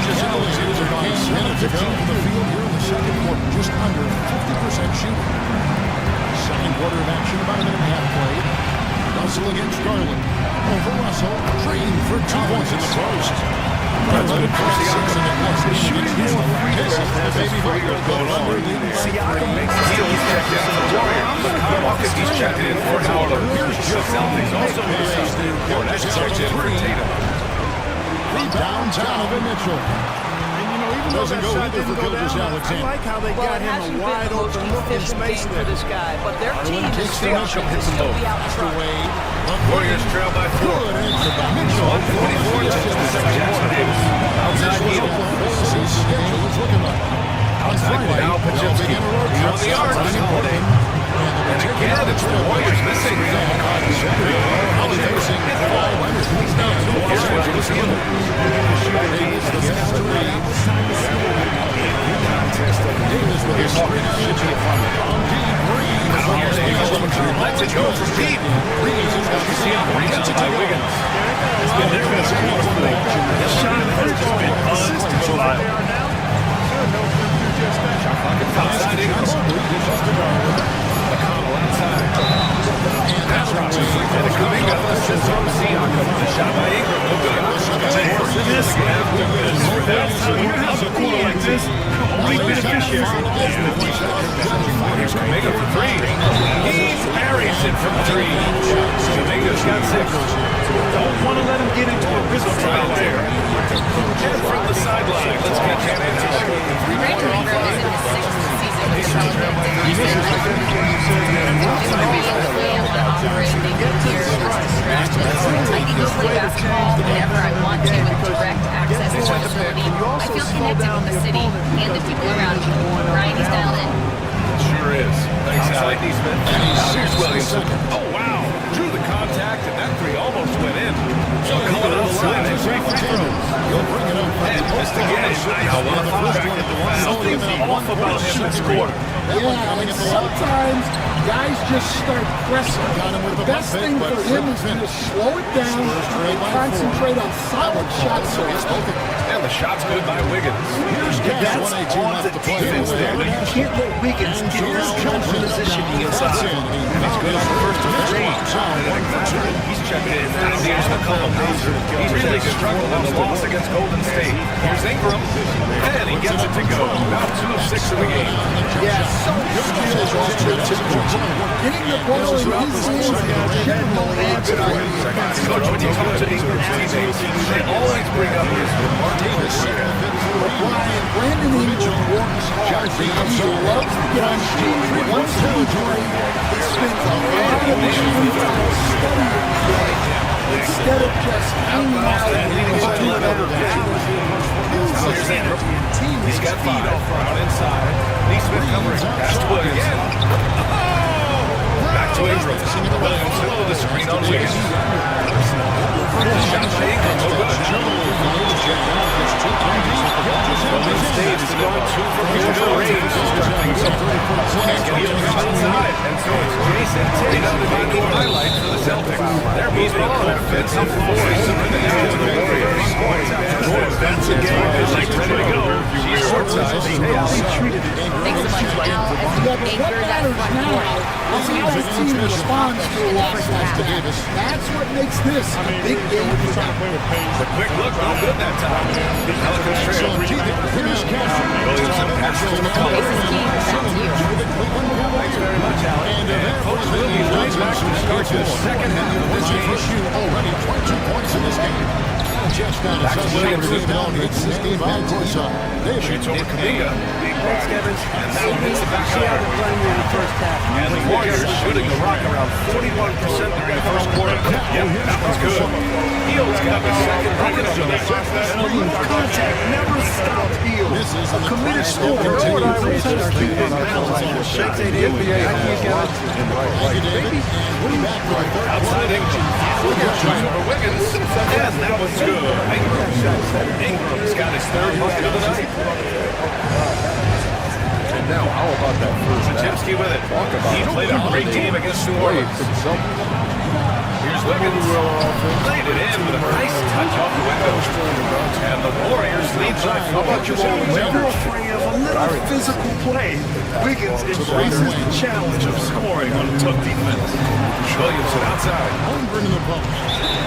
Cavaliers are 9 minutes ago from the field here in the second quarter, just under 50% shooting. Second quarter of action, about a minute and a half played. Russell against Garland. Over Russell, Green for 2 points in the post. Garland for 6 in the next shooting more free throws as his free throws go longer. Siakam makes the steal. He's checked in for the Warriors. Milwaukee, he's checked in for Howard. The Celtics also with a substitute. That's checked in for Tatum. Rebound, Donovan Mitchell. Doesn't go either for Gilgeous Alexander. I like how they got him a wide open look in space for this guy, but their team is Siakam hits him both. Warriors trail by 4. Mitchell. 124 to Jackson Davis. Outside Neal. Outside now Pachinski. On the arc, Holiday. And again, it's the Warriors missing. Holiday. He's down 2 points to the field. Let's it go from deep. Rebound by Wiggins. It's been their best performance. This shot has just been unbelievable. Outside Ingram. McConnell outside. That's right. And the Kuminga assists on Siakam. The shot by Ingram. No good. This a quarter like this. Only beneficiary. Here's Kuminga for 3. He parries it from 3. Kuminga's got 6. Don't want to let him get into a rhythm out there. And from the sideline, let's get that into it. Brandon Ingram is in his 6th season with the Pelicans. He's been really operating here. I can go play basketball whenever I want to with direct access to facility. I feel connected with the city and the people around me. Ryan, he's dialed in. Sure is. Thanks, Alec Neesmith. Here's Williamson. Oh, wow. Drew the contact, and that 3 almost went in. So coming outside, and 3 free throws. And missed again. Now 1 of 5. Something's off about him this quarter. Yeah, and sometimes guys just start pressing. The best thing for him is to slow it down and concentrate on solid shots. And the shot's good by Wiggins. That's on the defense there. Now, you can't let Wiggins get his jump positioning inside. And he's good on the first of 3. He's checking in. Here's McCollum. He's really struggled in the loss against Golden State. Here's Ingram. And he gets it to go. About 2 of 6 in the game. Yes. Getting the ball in his hands generally adds to it. Coach, when you talk to these teammates, they always bring up his remarkable career. Brandon Ingram works hard. He loves to get on shoes. Once he spends a lot of his free time studying the play instead of just hanging out and doing better. Here's Ingram. He's got 5 out inside. Neesmith covering. Pass to Williamson. Back to Ingram. Williamson with a screen on Wiggins. The shot by Ingram. No good. Golden State is going 2 for 4 range. Can't get even from outside. And so it's Jason Tatum making highlights for the Celtics. They're moving on offensive force in the hands of the Warriors. That's a game. They're like ready to go. She's short-sized. Thanks so much, Al. As you anchor that front court, I'll see how his team responds to a loss like that. That's what makes this a big game. The quick look, no good that time. Pelicans trail. Williamson passes to McCollum. Thanks very much, Alec. And folks will be right back to start the second half of this game. Already 22 points in this game. Just now, Back to Williamson. It's this game back towards Shoots over Kuminga. Thanks, Kevin. And that one hits the back She of hasn't played in the first half. And the Warriors shooting the rock around 41% during the first quarter. Yep, that one's good. Hield's got the second bucket of that. Contact never stopped Hield. A committed scorer. Outside Ingram. Shoots over Wiggins. And that one's good. Ingram's got his third bucket of the night. And now, how about that first half? Podziemski with it. He played a great game against New Orleans. Here's Wiggins. Played it in with a nice touch off the window. And the Warriors lead by 4. Never afraid of a little physical play. Wiggins embraces the challenge of scoring on a tough defense. Williamson outside. Holmgren in the post.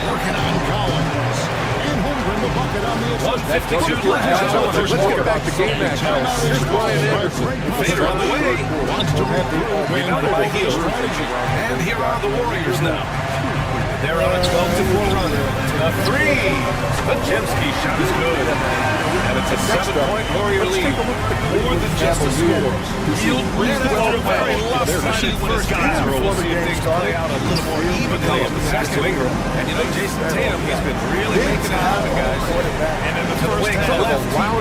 Working on Collins. And Holmgren the bucket on the 1:52 left. Let's get back to game action. Here's Brian Anderson. Fader on the way. Rebounded by Hield. And here are the Warriors now. They're on a 12-4 run. A three. Podziemski shot is good. And it's a 7-point Warrior lead. More than just a score. Hield ran out a very lopsided first half. We'll see if things play out a little more evenly in the second. And you know, Jason Tatum, he's been really making it happen, guys. And in the first half, he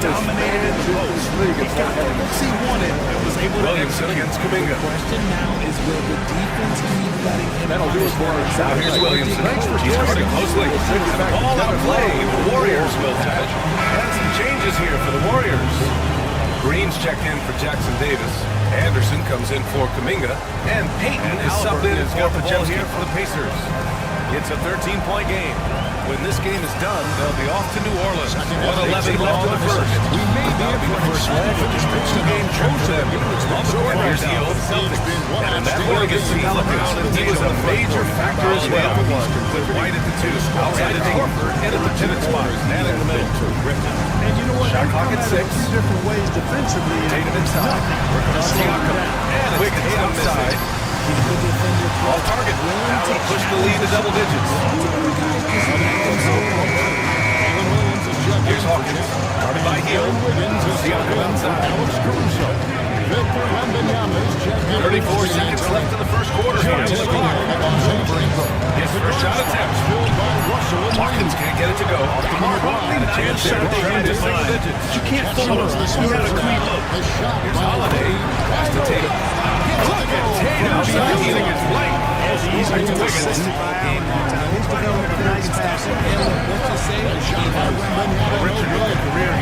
dominated the post. He got the looks he wanted and was able to Williamson against Kuminga. The question now is, will the defense keep letting him That'll do it for us. Now here's Williamson. He's guarding closely. And the ball out of play. The Warriors will have it. And some changes here for the Warriors. Green's checked in for Jackson Davis. Anderson comes in for Kuminga. And Payton is subbed in for the ball here for the Pacers. It's a 13-point game. When this game is done, they'll be off to New Orleans. 1:11 left in the first. We may be in for the first leg of this two-game trip for them. And here's Hield, the Celtics. And in that win against the Pelicans, he was a major factor as well. With White at the 2, outside of Horford, and at the pivot spot, man in the middle. And you know what? Shot clock at 6. Different ways defensively. Tatum inside. Working on Siakam. And Wiggins outside. Off target. Now will push the lead to double digits. Here's Hawkins. Guarded by Hield. Siakam inside. 34 seconds left in the first quarter. His first shot attempt. Hawkins can't get it to go. And a chance there to try to single digits. You can't follow us. You had a clean look. Here's Holiday. Pass to Tatum. Look at Tatum. Healing his flight. He's to Wiggins.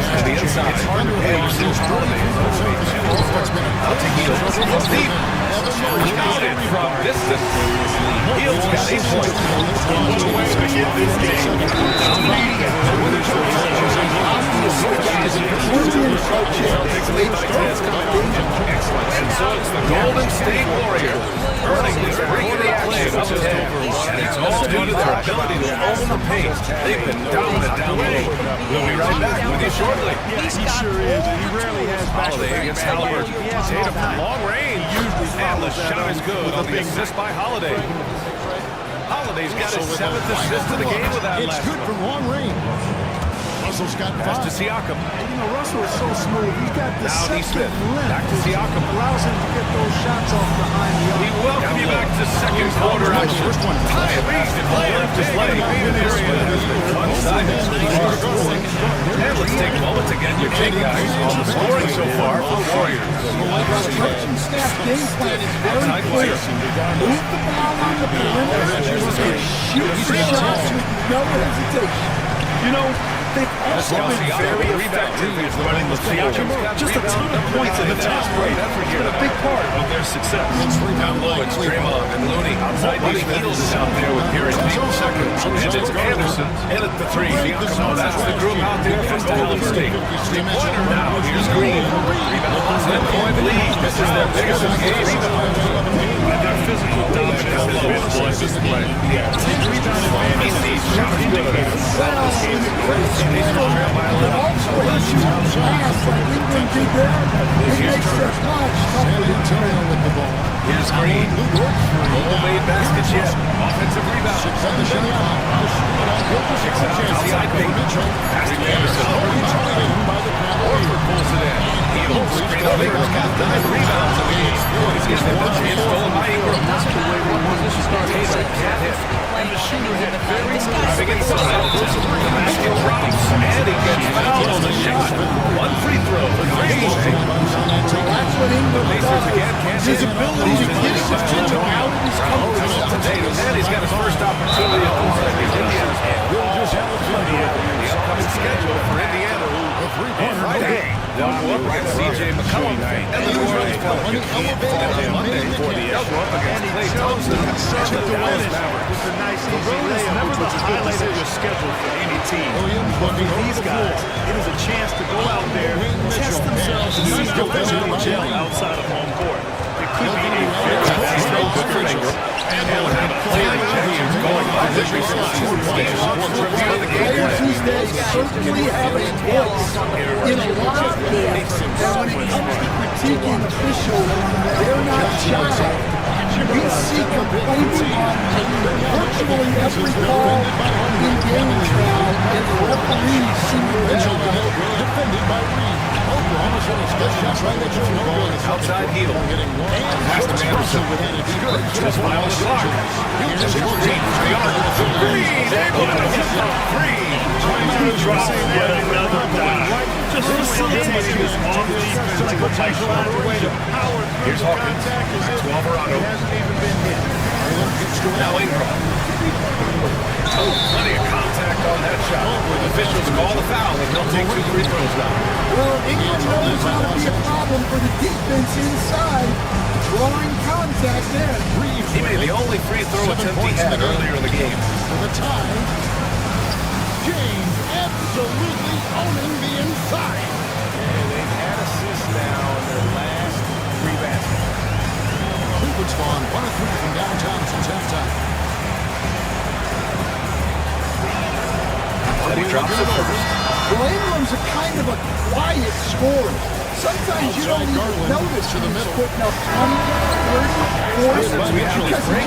To the inside. Anderson's Holiday. Out to Hield. Deep. Counted from distance. Hield's got 8 points. What a way to begin this game. Excellent. And so it's the Golden State Warriors earning this regular play up 10. And it's all due to their ability to own the pace. They've been dominant down low. We'll be right back with you shortly. He sure is. And he rarely has Holiday against Halliburton. Tatum from long range. And the shot is good on the assist by Holiday. Holiday's got his 7th assist of the game with that last It's good one. from long range. Russell's got Pass to 5. Siakam. You know, Russell is so smooth. He's got the Now D. Smith. length. Back to Siakam. Allows him to get those shots off behind the arc. We welcome you back to second quarter action. Tyrese playing just letting me in this one. One-sided. And let's take a moment to get your take, guys, on the scoring so far for the Warriors. Coaching staff game plan is very Outside clear. Warriors. Move the ball on the perimeter and shoot shots with no hesitation. You know, they've also been very effective at running the floor. Just a ton of points in the fast break. It's been a big part of their success. Down low, it's Draymond and Looney. Outside, Buddy Hield is out there with Harris being second. And it's Anderson. And at the 3. That's the group out there from Golden State. Three-pointer now. Here's Green. 10-point lead. This is their biggest game. physical dominance has been on display. His rebound advantage is shot indicators throughout this game. But also, when you pass like England did there, it makes their clutch tougher. Here's Green. Made baskets yet. Offensive rebound. Kicks it outside Mitchell. Pass to Anderson. Horford pulls it in. Heels. Screen out Ingram's got 9 rebounds in the game. He's getting one chance stolen by Ingram. Taylor can't hit. And the shooter hit very Driving inside. The basket drops. And he gets fouled on the shot. One free throw for Green. That's what England Pacers again can't hit. His ability to get his potential out of his comfort zone. And he's got his first opportunity of Indiana's hand. The upcoming schedule for Indiana. On Friday, they'll go up against C.J. McCollum and the New Orleans Pelicans. And on Monday, they'll go up against Klay Thompson and the Dallas Mavericks. With a nice easy layup, which was the highlight of your schedule for any team. But for these guys, it is a chance to go out there, test themselves, and see how they will gel outside of home court. It could be a very good for Ingram. And they'll have a player going by this resource. Players these days certainly have a voice in a lot of games. And when it comes to critiquing officials, they're not shy. We see complaints on virtually every call in games now, and the referees seem to defended by Reed. Oklahoma City's good shots right at your goal. Outside heel. Pass to Anderson. Just by the block. Here's Green. Green able to hit the free. Trying to drop yet another dime. Just facilitating his off-defense like a pipeline way to power through Here's Hawkins. To Alvarado. hasn't even been hit. Now Ingram. Oh, plenty of contact on that shot. Officials call the foul, and he'll take 2 free throws now. Well, Ingram knows how to be a problem for the defense inside, drawing contact there. He made the only free throw attempt he had earlier in the game. For the tie, James absolutely owning the inside. And they've had assists now in their last 3 baskets. Cleveland's gone 1 of 3 from downtown since halftime. He drops it first. Well, Ingram's a kind of a quiet scorer. Sometimes you don't even notice when he's putting up 20, 30, 40, because he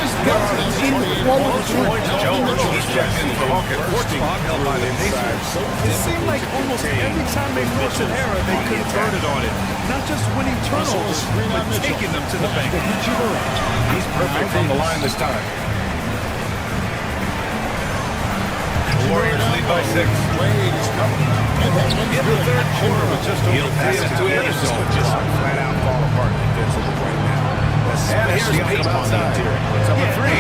just doesn't seem to flow with the Jones, he's checked in for Hawkins. 4th spot held by the Pacers. It seemed like almost every time they forced an error, they converted on it. Not just winning turnovers, but taking them to the bank. He's perfect from the line this time. Warriors lead by 6. In the third quarter with just over 3 to Anderson. Just flat out fall apart defensively right now. And here's Payton outside. Number 3.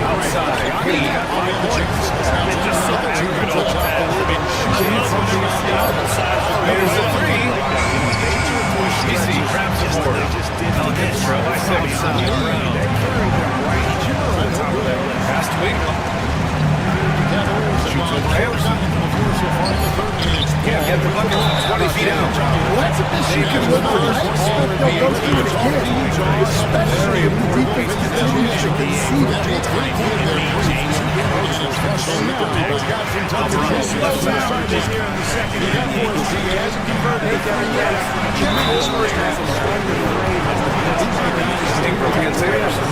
Outside. He got 5 points. They're just so accurate on the pass. There's the 3. DC grabs the board. Pelicans trail by 6. Pass to Ingram. Shoots over Anderson. Can't get the bucket. 20 feet out. Well, that's a mission you can look for. I expect they'll go through it again, especially if the defense continues to concede at the time. Left side is here in the second half. He hasn't converted yet. Ingram against Anderson.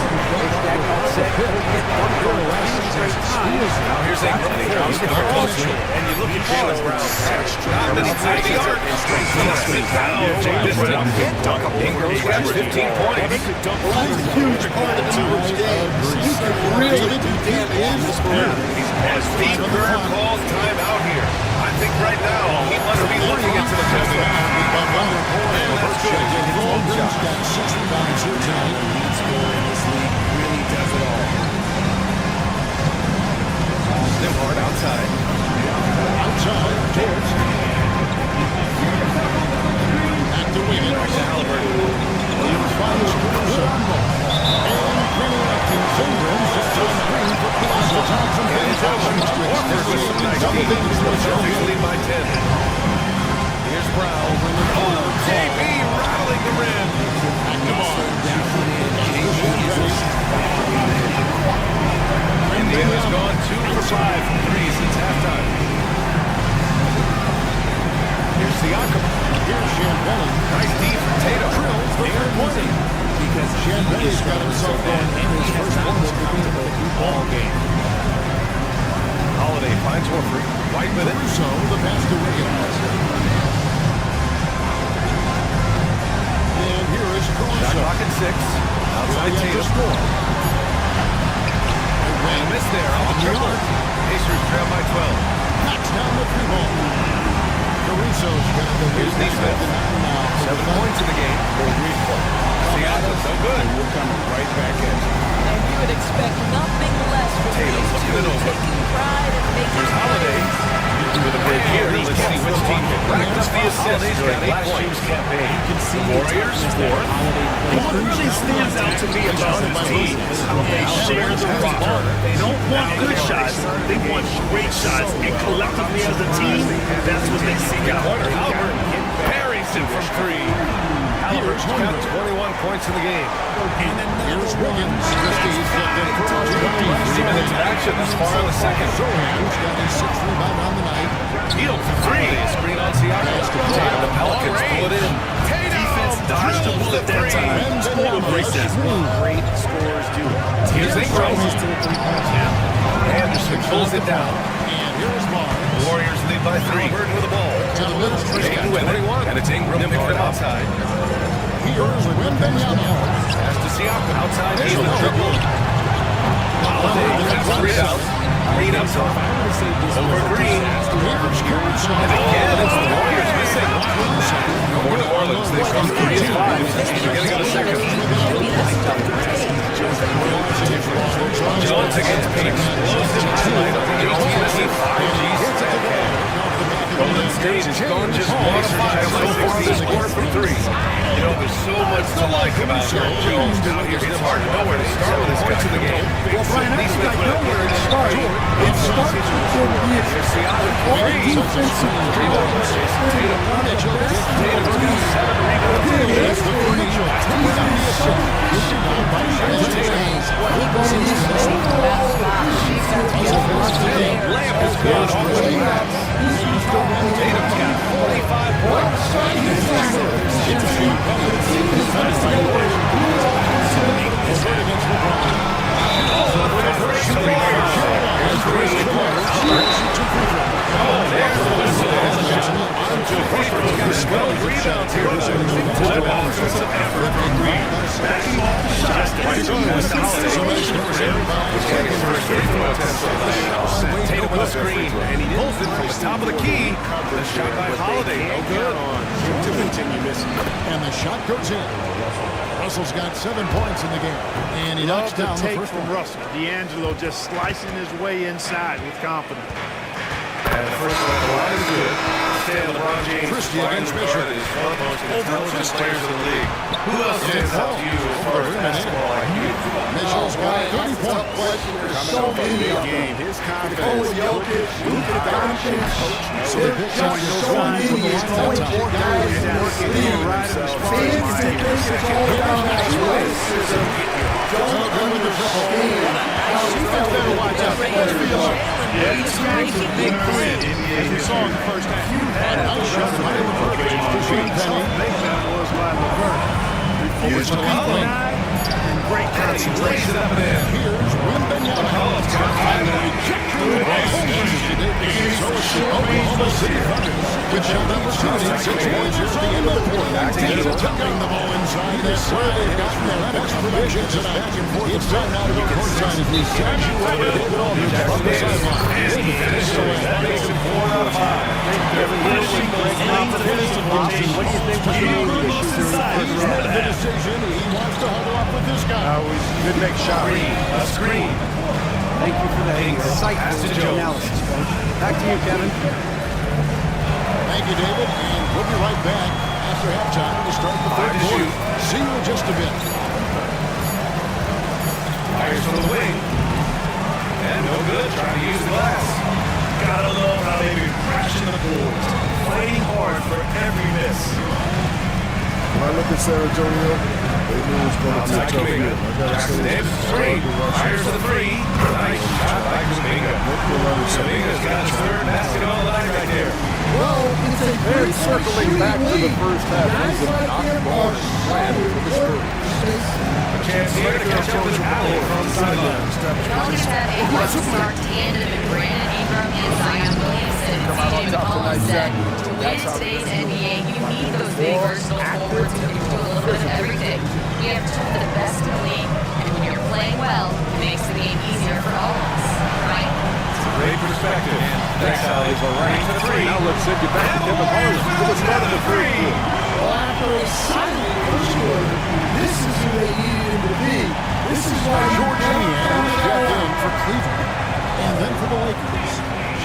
Now here's Ingram. He drops it for closer. And you look at Jalen Brown. Not many times the arc. Ingram's got 15 points. That's a huge part of tonight's game. He can really do damage. As Pete Kerr calls time out here. I think right now he must be looking into the pistol. That's good. Ingram's got 6 rebounds here tonight. Lead scorer in this league really does it all. Hard outside. Outside, George. Back to Wiggins. Back to Halliburton. Williams finds Caruso. And connecting Ingram sets on screen for Caruso. Thompson fades out. Horford with some nice defense. Celtics lead by 10. Here's Brown. Oh, JB rattling the rim. Indiana's gone 2 for 5 from 3 since halftime. Here's Siakam. Here's Champagne. Nice deep from Tatum. Drills the third point. Because Champagne's got himself going in his first comfortable Ball game. Holiday finds Horford. White with it. Russo, the pass to Wiggins. And here is Shot Caruso. clock at 6. Outside Tatum. And miss there on the triple. Pacers trail by 12. Knocks down the three ball. Caruso's got the Here's Neesmith. 7 points in the game. Siakam, so good. We're coming right back at you. And you would expect nothing less from Tatum these looking two, it over. taking pride in making Here's Holiday. With a break here. Let's see which team can practice the assist during last year's campaign. Warriors 4. What really stands out to me about this team is how they share the rock. They don't want good shots, they want great shots. And collectively as a team, that's what they seek out. Albert buries it from 3. Albert's got 21 points in the game. Here's Wiggins. Christie's got the 60 minutes of action this far in the second. Zohan's got his 6th rebound on the night. Hield for 3. Screen on Siakam. Tatum, the Pelicans pull it in. Defense dodged the bullet that time. Total breakdown. Great scorers do. Here's Ingram. Anderson pulls it down. And here's Barnes. Warriors lead by 3. Bird with the ball. To the middle. Tatum with it. And it's Ingram picking it outside. Here's Wembanyama. Pass to Siakam. Outside. He's the triple. Holiday gets 3 out. Green up top. Over Green. Here's Caruso. And again, it's the Warriors missing. For New Orleans, they come 3 and 5 since the beginning of the second. Jones against Phoenix. Explosive highlight of the 18 Golden State has gone just 1 of 5 so far this quarter from 3. You know, there's so much to like about Eric Jones out here. It's hard to know where to start with this guy in the game. Well, Brian, I think I know where it starts. It starts with good vision. All defensive rebounds. Tatum got 7 rebounds. Lamp is gone off the glass. Tatum's got 45 points. Rebounds here. Offensive effort from Green. Backing off the shots. Tatum with a screen, and he pulls it from the top of the key. The shot by Holiday, no good. To continue missing. And the shot goes in. Russell's got 7 points in the game. And he knocks down the first from Russell. D'Angelo just slicing his way inside with confidence. And the first one at the line is good. LeBron James Christie against Fisher. is one of the most intelligent players in the league. Who else stands out to you as far as basketball IQ? Mitchell's got 30 points. So many game. His confidence. Jokic, Luka Doncic. So there's so many point guys in this league. Fans think this is all down that way. Don't understand how you better watch out for players. Yeah, this guy's a big threat, as we saw in the first half. Nice shot by LeVert. How big that was by LeVert. Refused to compromise and great concentration. Here's Wembanyama. Oklahoma City Thunder. With shot number 2 in 6 points at the end of the quarter. Tatum tucking the ball inside. This side got the best provisions and back and forth. It's time now to go courtside as we saturate David Aldridge from the sideline. That makes it 4 out of 5. What do you think was the decision? He wants to huddle up with this guy. Good make shot. A screen. Thank you for that insightful analysis, Coach. Back to you, Kevin. Thank you, David. And we'll be right back after halftime to start the third quarter. See you in just a bit. Fires from the wing. And no good. Trying to use the glass. Gotta love how they've been crashing the boards, fighting hard for every miss. I look at San Antonio, they knew it was going to be a tough year. Jackson Davis is three. Fires for the three. Nice shot by Kuminga. Kuminga's got his third basket on the line right there. Well, it's a And circling back to the first half, Guys he's a like knock him ball are slam for the Spurs. A chance here to catch up with Allen from the sideline. Celtics have a one-star tandem in Brandon Ingram and Zion Williamson. TJ McCollum said, to win in today's NBA, you need those big versatile forwards who can do a little bit of everything. We have two of the best in the league, and when you're playing well, it makes the game easier for all of us, right? Great perspective. Thanks, Alex. Right to three. Now let's send you back to Kevin Harlan for the start of the third quarter. Well, after a silent first quarter, this is who they needed him to be. This is why George Niang checked in for Cleveland. And then for the Lakers,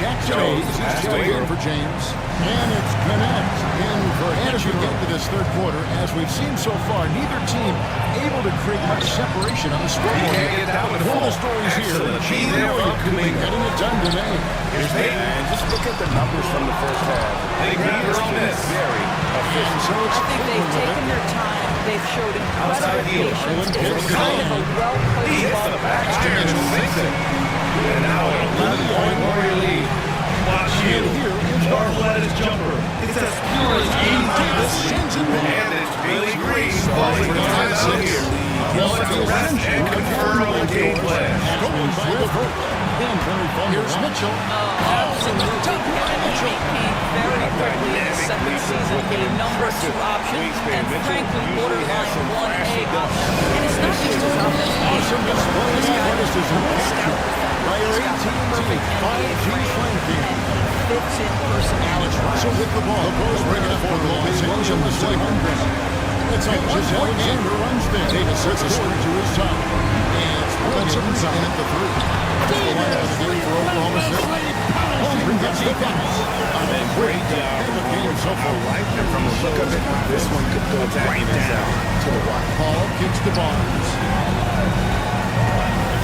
Jackson Hayes is checked in for James. And it's Connect in for as we get to this third quarter, as we've seen so far, neither team able to create much separation on the scoreboard. One of the stories here, Key there from Kuminga. getting it done today. Here's Payton. And just look at the numbers from the first half. They grab her on this. Very efficient. So it's I think they've taken their time. They've showed Outside incredible heel. patience. It's kind of a well-placed He hits ball. the back iron and sinks it. And now an 11-point Warrior lead. Watch you. Marvel at his jumper. It's as pure as and it's Billy Green falling down out here. He'll let the rest and confirm on the game plan. Here's Mitchell. Absolutely. He became very quickly in his second season a number 2 option and frankly borderline 1A option. And it's not just his offense. Awesome display of athleticism. By your 18-moving 5G flanking. Fits in personality. Russell with the ball. The Bulls bring it up for the Los Angeles Lakers. It's just Alexander runs there. Davis sets a score to his top. And Williams in at the 3. The line of the game for Oklahoma City. Holmgren gets the pass. And great job in the game so far. Right there from the look of it, this one could go right down to the wire. Paul kicks to Barnes.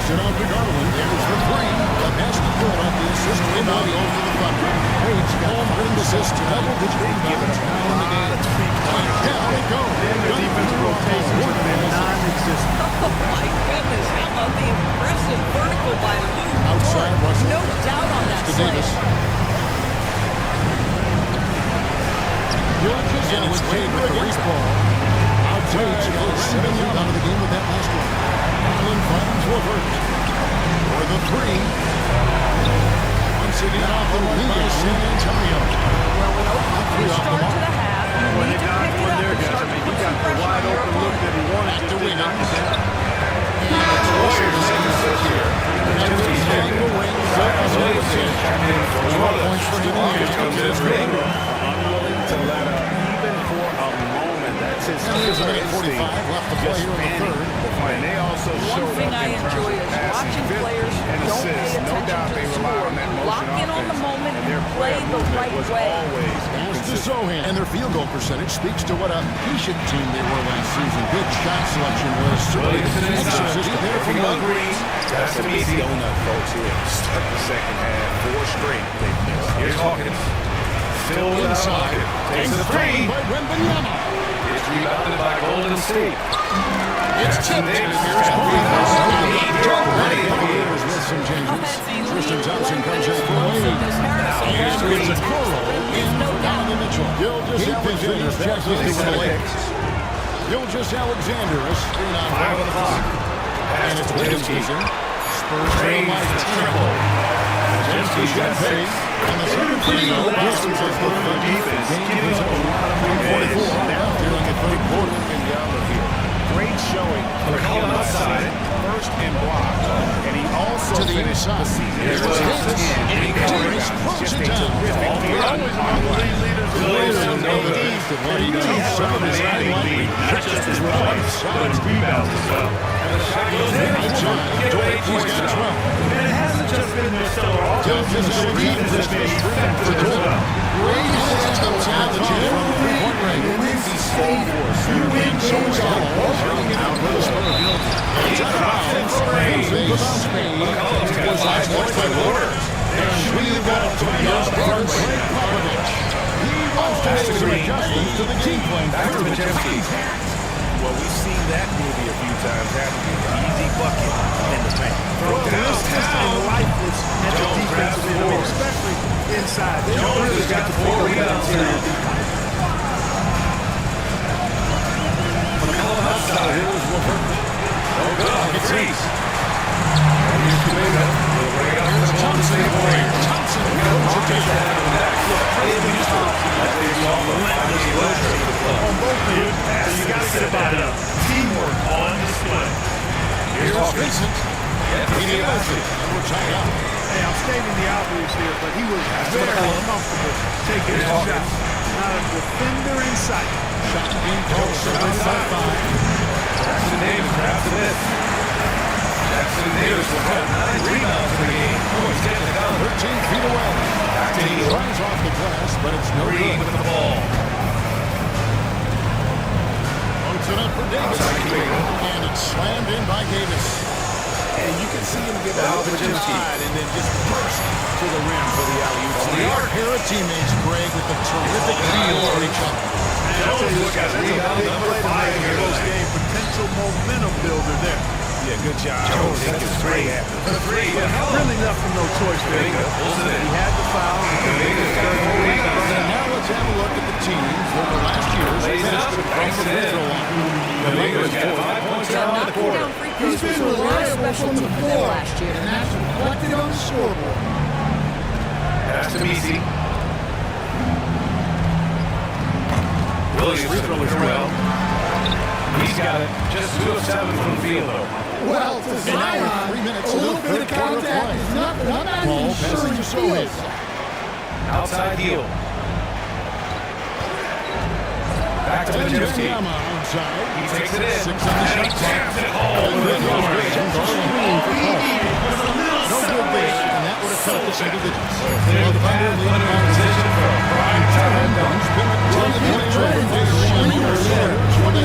Sit out to Garland. There's the 3. The pass to Gill off the assist. Rebound over the Thunder. Page Holmgren assist. Double-digit rebounds now in the game. And down it goes. The defensive rotation has been non-existent. Oh my goodness, how about the impressive vertical by Lou? Outside Russell. No doubt on that To play. Davis. Gilgis and it's Wade with the ball. Outside. Seven out of the game with that last one. Allen finds Levert. For the 3. Once again off the wing by San Antonio. Well, when Oklahoma start to the half, you When need they to got pick it one up there, and guys, start I mean, to he put got some the pressure wide on your open look opponent. that he wanted. Back to Just didn't knock Wiggins. it down. Warriors in the fifth here. The wing. Williamson checked in for 12 points for him. Here comes his ring. Unwilling to let up even for a moment. That's his There's a minute 45 instinct. left to play Just here in the fanning third. the play. And they also One showed thing up I in terms enjoy of is passing, watching fifth players and don't pay assists. No attention doubt to they the rely score. on that motion Lock in on the offense, moment and and their play the movement right was way. always Pass to consistent. Sohan. And their field goal percentage speaks to what a patient team they were last season. Good shot selection was certainly Williamson an inside. exorcist there from Picking up the Green. That's That's an a easy. donut, folks, here. Start the second half. 4 straight they've missed. Here's Hawkins. Phil inside. Takes the 3. By Wembanyama. It's rebounded by Golden State. It's tipped. Davis Here's has Paul. rebounded. Warriors with some changes. Tristan Thompson comes in for Wade. Here's Green. It's a Kuro in for Donovan Mitchell. Gilgis Alexander passes to the Lakers. Gilgis Alexander, a screen on 5 on the clock. And it's Wiggins is in. Spurs trail Trains like the triple. James Champagne. And the second free throw passes as the third Defense giving up a lot of 44 rebounds. left here in the third quarter. Great showing for They're calling him outside. first and block. And he also To the finished inside. the season. Here's Davis. Williamson. And Davis close Just it a down. terrific Always among the league leaders. Williamson know the Of what he does. Some of his highlight not just his points, but his rebounds as well. And the shot goes in. Get 8 points now. And it hasn't just been their stellar offense. Gilgis The defense has been effective as well. Great system challenge from three-point range. You win games on all Out with a spur. He's off in for range. McCollum's got 5 points by quarter. And we got to Popovich. He wants to make some adjustments. to the game plan. Back to Majewski. Well, we've seen that movie a few times, haven't we? The easy bucket in the paint. Well, this system is lifeless at the defensive end, especially inside. Jones has got 4 rebounds here. McCollum outside. Here's Wolford. Oh, good off the crease. And here's Kuminga. Will bring it up to the Golden State Warriors. Johnson. Rockets to have him back. Praise the Houston. As they saw relentless pressure to the club. On both ends, you got to get a body up. Teamwork on display. Here's Vincent. He lets it. And we're tied up. Hey, I'm stating the obvious here, but he was very comfortable taking his shot. Not a defender in sight. Shot being called. Outside 5. Jackson Davis grabs the miss. Jackson Davis will have 9 rebounds in the game. Oh, he's getting it down. 13 feet away. Back to He Eagle. runs off the glass, but it's no Green good. with the ball. Puts it up for Davis. And it's slammed in by Davis. And you can see him get Now out to the Majewski. side and then just burst to the rim for the alley-oop. The arc here of teammates, Greg, with the terrific feel for each other. Jones has got rebound number 5 here Close tonight. game, potential momentum builder there. Yeah, good job. Jones Taking takes straight 3. after. The 3. Really left him no choice there. Kuminga pulls it in. He had the foul. Kuminga's got 4 rebounds And now. now let's have a look at the teams over last year's Lays it up. best from Banks the it in. free throw line. Kuminga's got 5 points now in the Knocking quarter. down free throws was a very special team for them last year. And that's reflected on the scoreboard. Pass to Messi. Williams throwing it well. He's got it. Just 2 of 7 from the field, though. Well, to An hour, Zion, 3 minutes a to little the bit of third quarter of contact play. is nothing. I'm not Ball even passing sure to he Sohan. feels it. Outside heel. Back to Majewski. Wembanyama outside. He takes it in. 6 on the And he shot clock. jams it home with authority. No good there, and that would have cut the single digits. Clear the path, put him in position for a prime time dunk. He's been a 10-point trade. He's shining earlier. 2.5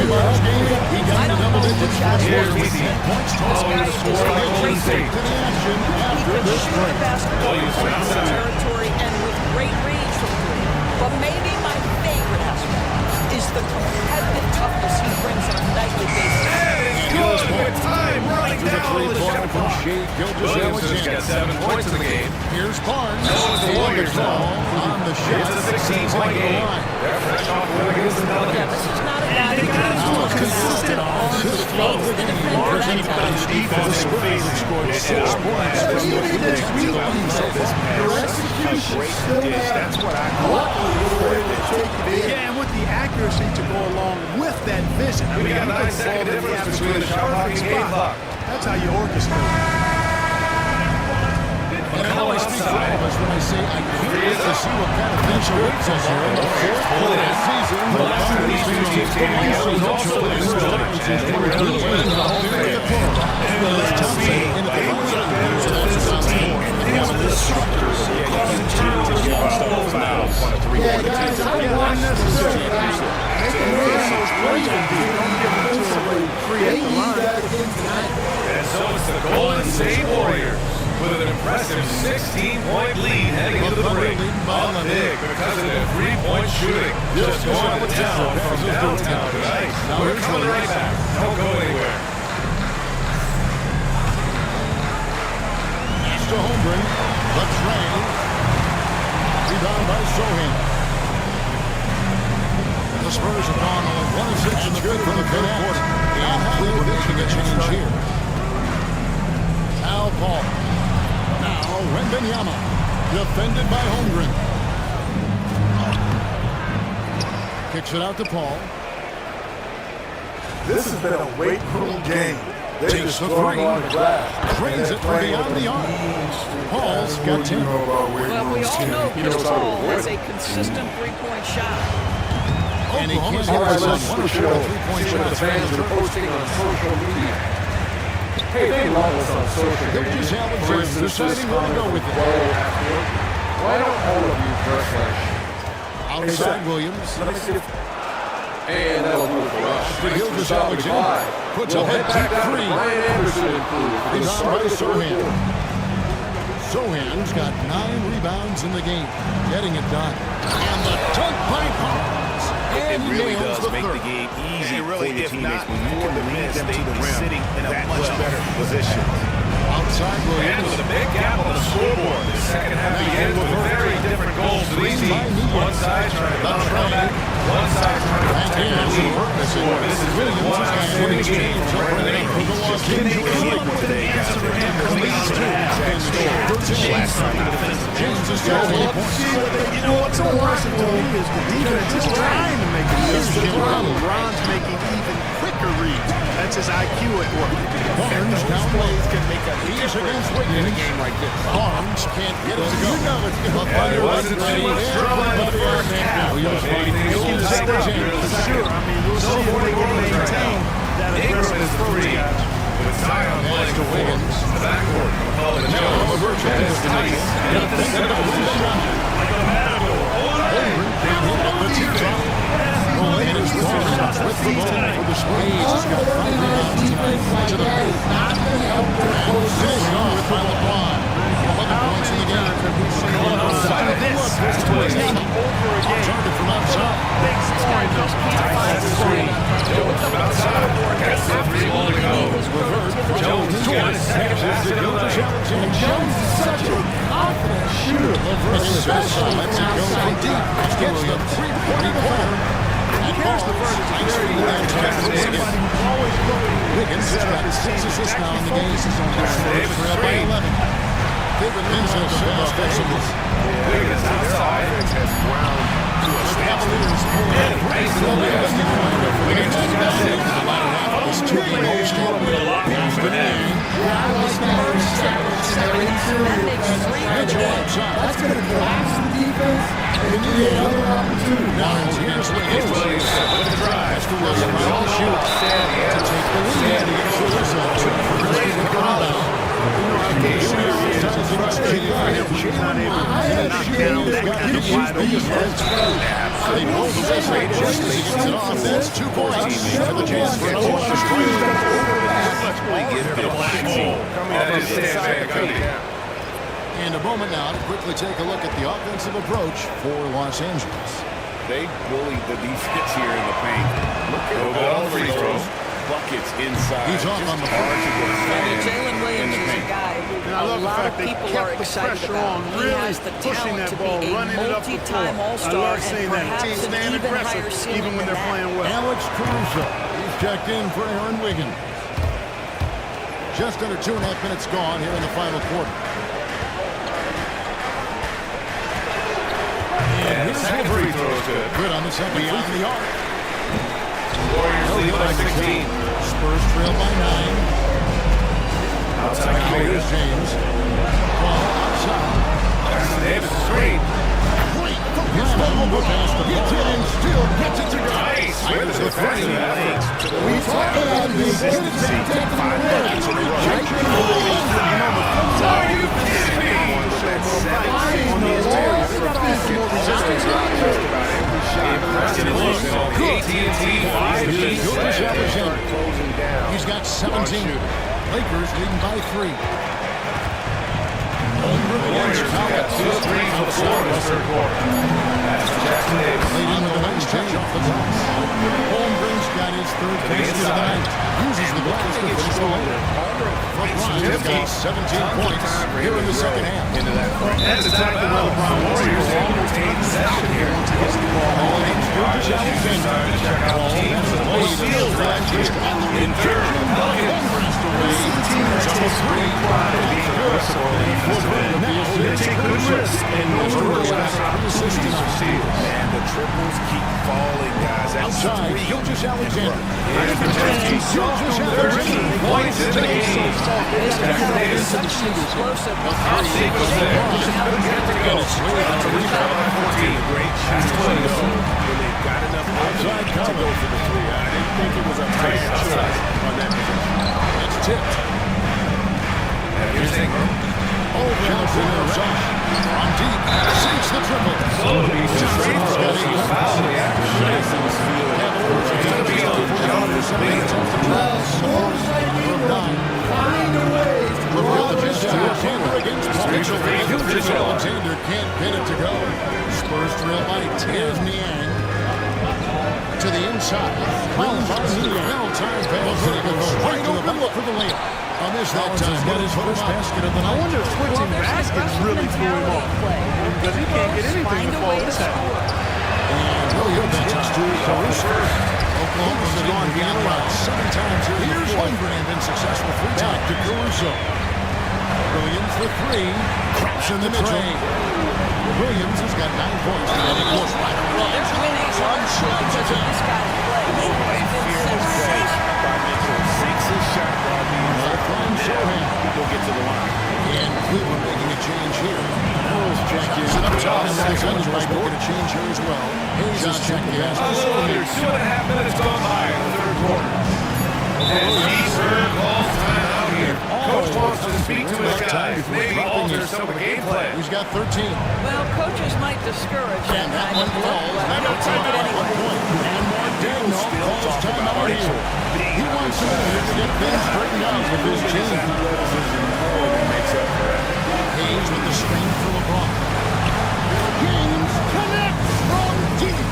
rebounds game. He got the double digits. Here's Messi. 10 points to Oh, the score by Golden State. to the action after this break. Williams outside. territory and with great range from three. But maybe my favorite aspect is the competitive toughness he brings on a nightly basis. Good. Good time running To the down the shot three-pointer from clock. Shea Williams has got 7 points in the game. Here's Barnes. So is the Warriors call now. on the shot. It's a 16-point game. They're fresh off win against the Pelicans. This is not a guy who Now consistent on-assist flow of the game. Presented by the defense. The Spurs have scored 6 points from the This week, your execution still matters. That's what I Luckily, you were able to take it in. Yeah, and with the accuracy to go along with that vision. I We mean, got you 9 can second ball the difference gap between the shot clock and game clock. That's how you orchestrate. And I always speak for all of us when I say I can't wait to see what kind of things awaits us here in the fourth quarter of the season. The last of these 2 teams came together was also in the Celtics, and they were able to win the whole thing. And the last team, they were a defensive team. They were disruptors. Causing turnovers and multiple fouls. Yeah, guys, I don't want necessarily making those plays and don't give them to away. They need that again tonight. And so it's the Golden State Warriors with an impressive 16-point lead heading into the break. Up big because of their 3-point shooting. Just going to town from downtown tonight. We're coming right back. Don't go anywhere. Pass to Holmgren. The train. Rebound by Sohan. The Spurs have gone on 1 of 6 in the third quarter. Now Howard making a change here. Al Paul. Now Wembanyama. Defended by Holmgren. Kicks it out to Paul. This has been a weight room game. They Takes just the throwing three. on the glass. Drains it from beyond the arc. Paul's got 10. Well, we all know Chris Paul has a consistent three-point shot. And he can't All right, hit let's one for shot sure of 3-point see what the shots. fans are posting on social media. Hey, they love us on social They're media. just For Alexander instance, deciding where to go with it. Why don't all of you dress like Outside Williams. Let me see if... And that'll do it for us. Gilgis Alexander puts a head deep three. Ryan Anderson included. Rebound by Sohan. Sohan's got 9 rebounds in the game, getting it done. And the dunk by Barnes. it really does make the game easy for your teammates. When you can lead them to the rim, sitting in a much better position. Outside And with a big gap on the scoreboard, the second half begins with very different goals for these teams. One side trying to bounce back, one side trying to protect their lead. This is really one outstanding game from Brandon Ingram. Can they click today after him coming out of the exact score? Last time he defended James is You know what's so impressive to me is the defense is trying to make it easier. LeBron's making even quicker reads. That's his IQ at work. Barnes down Plays can make a He's difference against in a Wiggins. game like this. Barnes can't get it to go. You know it's going to It wasn't too much drama in the first half, but anything will pick up here in the second. I mean, we'll see if they can maintain that Ingram aggressive is the approach, three. guys. With Zion playing to for Wiggins. the backcourt. McCullough Jones. And it's Tice. Nothing simple position. Like a matador. The tip-top. And it's Barnes with the ball for the Spurs. He's got 5 rebounds tonight. To the paint. And finished off by LeBron. 11 points in the game. Going outside of this. That's what it's taking over a game. Target from outside. Big scoring number. Tice has the screen. Jones from outside. Got 7 more to go. Jones has got his second basket of the night. Jones is such a confident shooter. Especially lets it go from deep. Gets the three-point player. And Here's the verdict. Wiggins has got 6 assists now in the game. Spurs trail by 11. David Winslow the best offensively. Wiggins outside. The Cavaliers pull it. Wiggins has got 6. The latter half of this two-game homestand. Mitchell outside. That's going to collapse the defense and give you another opportunity. Now here's Wiggins. With the drive. Mr. Wilson will shoot to take the lead. They both celebrate just as he gets it off. That's 2 points for the chance for another one. In a moment now to quickly take a look at the offensive approach for Los Angeles. They bullied the defense here in the paint. Look at all free throws. Buckets inside. He's off on the hard to get And Jalen Williams is a guy who I love a the lot fact of they people kept are the excited pressure about. on, He really has the pushing talent that to ball, be a running it up the multi-time floor. All-Star I love and seeing that. perhaps Team an staying even aggressive, higher ceiling even when than they're playing well. Alex Caruso. He's checked in for Aaron Wiggins. Just under 2.5 minutes gone here in the final quarter. And the second free throw is good. Good on the second. Beyond the arc. Warriors lead by 16. Spurs trail by 9. Outside Now here's Wiggins. James. Ball outside. There's Davis screen. Great. Brown pass the ball and still gets it to go. Nice. With the freshman. We talked about the consistency. 5 buckets in a row. Are you kidding me? He's got 17. Lakers leading by 3. Warriors got 2 threes for the score in the third quarter. That's Jackson Davis. Leading with a nice touch off the top. Holmgren's got his third basket of the night. Uses the glass to finish the layup. LeBron's got 17 points here in the second half. That's exactly where LeBron Warriors will retain possession here. Time to check out teams with the most steals last year. In third, Pelicans. Teams almost 3 quad to be aggressive on the defensive end. They take good risks and no last opportunities for steals. And the triples keep falling, guys. Outside, Gilgeous Alexander. Here's Pacheski. 13 points in the game. Jackson Davis. Explosive. On sequence there. Couldn't get it to go. To rebound by 14. Great shot. When they've got enough outside to go for the 3. I didn't think it was a tight outside on that position. That's tipped. And here's Ingram. Over the finger shot. On deep. Sinks the triple. He's fouled the action. It's going to be on Jonas Williams. Find a way to roll the Alexander can't get it to go. Spurs trail by 10. Niang. To the inside. Cleans on the well-timed pass. He goes right to the middle for the layup. On this that time, got his first basket of the night. I wonder if switching baskets really threw him off. Because he can't get anything to fall this time. And Williams gets to Caruso. Oklahoma's gone down about 7 times here. Here's Holmgren and been successful 3 times to Caruso. Williams for 3. Craps in the tray. Williams has got 9 points. And he goes right around. Well, they're winning one shot because of this guy's play. He's been sensational. Takes his shot, Robbie. He'll get to the line. And Cleveland making a change here. Harrell's checked in. Up top, and the Suns might make a change here as well. Hayes is checked in. A little under 2.5 minutes gone by in the third quarter. And Eastern calls timeout here. Coach wants to speak to his guys. Maybe alter some of the game plan. He's got 13. Well, coaches might discourage that And that kind one of look, falls. but That he'll take it anyway. And Martino calls timeout here. He wants him to get things straightened out with his team. Hayes with the screen for LeBron. James connects from deep.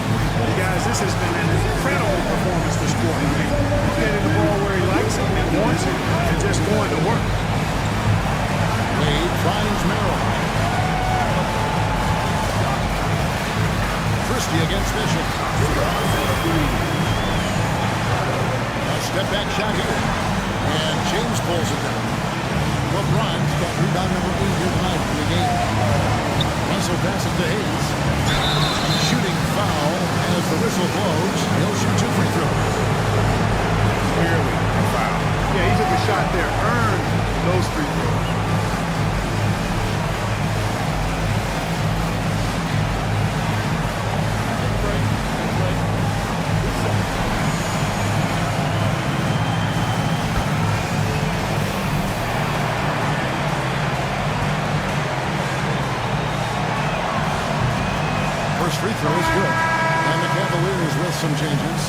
Guys, this has been an incredible performance this quarter. He's getting the ball where he likes it and wants it and just going to work. Wade finds Merrill. Christie against Bishop. A step back shot here. And James pulls it down. LeBron's got rebound number 8 here tonight in the game. Russell passes to Hayes. Shooting foul as the whistle blows. He'll shoot 2 free throws. Clearly a foul. Yeah, he took a shot there. Earned those free throws. First free throw is good. And the Cavaliers with some changes.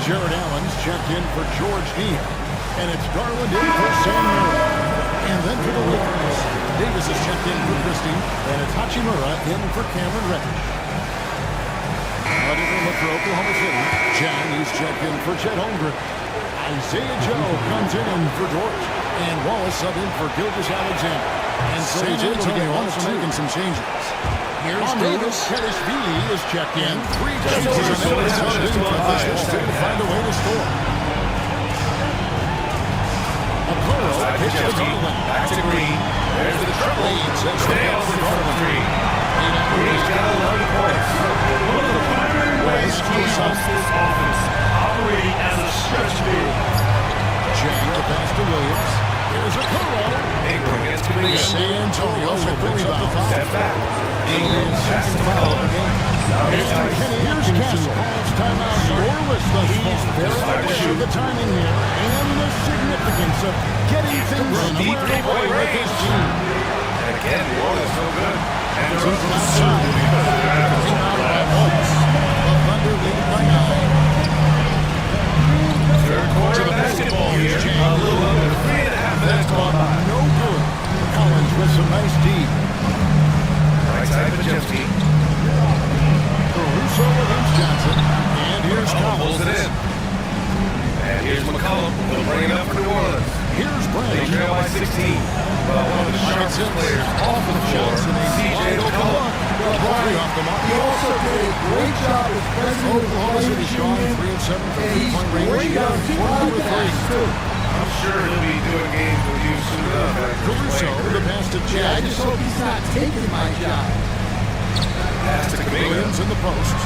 Jared Allen's checked in for George Neal. And it's Garland in for Sam Murray. And then for the Lakers, Davis is checked in for Christie. And it's Hachimura in for Cameron Reddish. Another look for Oklahoma City. John is checked in for Chet Holmgren. Isaiah Joe comes in for George. And Wallace sub in for Gilgeous Alexander. And San Antonio also making some changes. Here's Davis. Petishvili is checked in. 3 changes and then it's out in for Business to find a way to score. Okoro pitches to Garland. Back to Green. There's the triple. Nails it from 3. Green's got 11 points. One of the primary ways he helps this offense operating as a stretch field. Chang to pass to Williams. Here's Okoro. Ingram gets to Green. San Antonio will pick up the foul. Step back. Ingram pass to McCollum. Here's Castle. Calls timeout. Scoreless thus far. Very aware of the timing here and the significance of getting things squared away with his team. And again, the order is so good. And the From outside. The Thunder lead by 9. third quarter basketball here. A little under 3.5 minutes gone by. No good. Collins with some nice deep. Right side of Jeffy. Caruso against Johnson. And here's Pulls Collins. it in. And here's McCollum. He'll bring it up for New Orleans. Here's They Brown. trail by 16. But one of the sharpest players off the floor, CJ McCollum. Off the mark. He also did a great job of pressing the Oklahoma City play strong. in, 3 of 7 from and he's 3-point range. great on putbacks, too. I'm sure he'll be doing games with you soon enough. Caruso, the pass to Yeah, I Chad. just hope he's not taking my job. Pass to Kuminga. Williams in the post.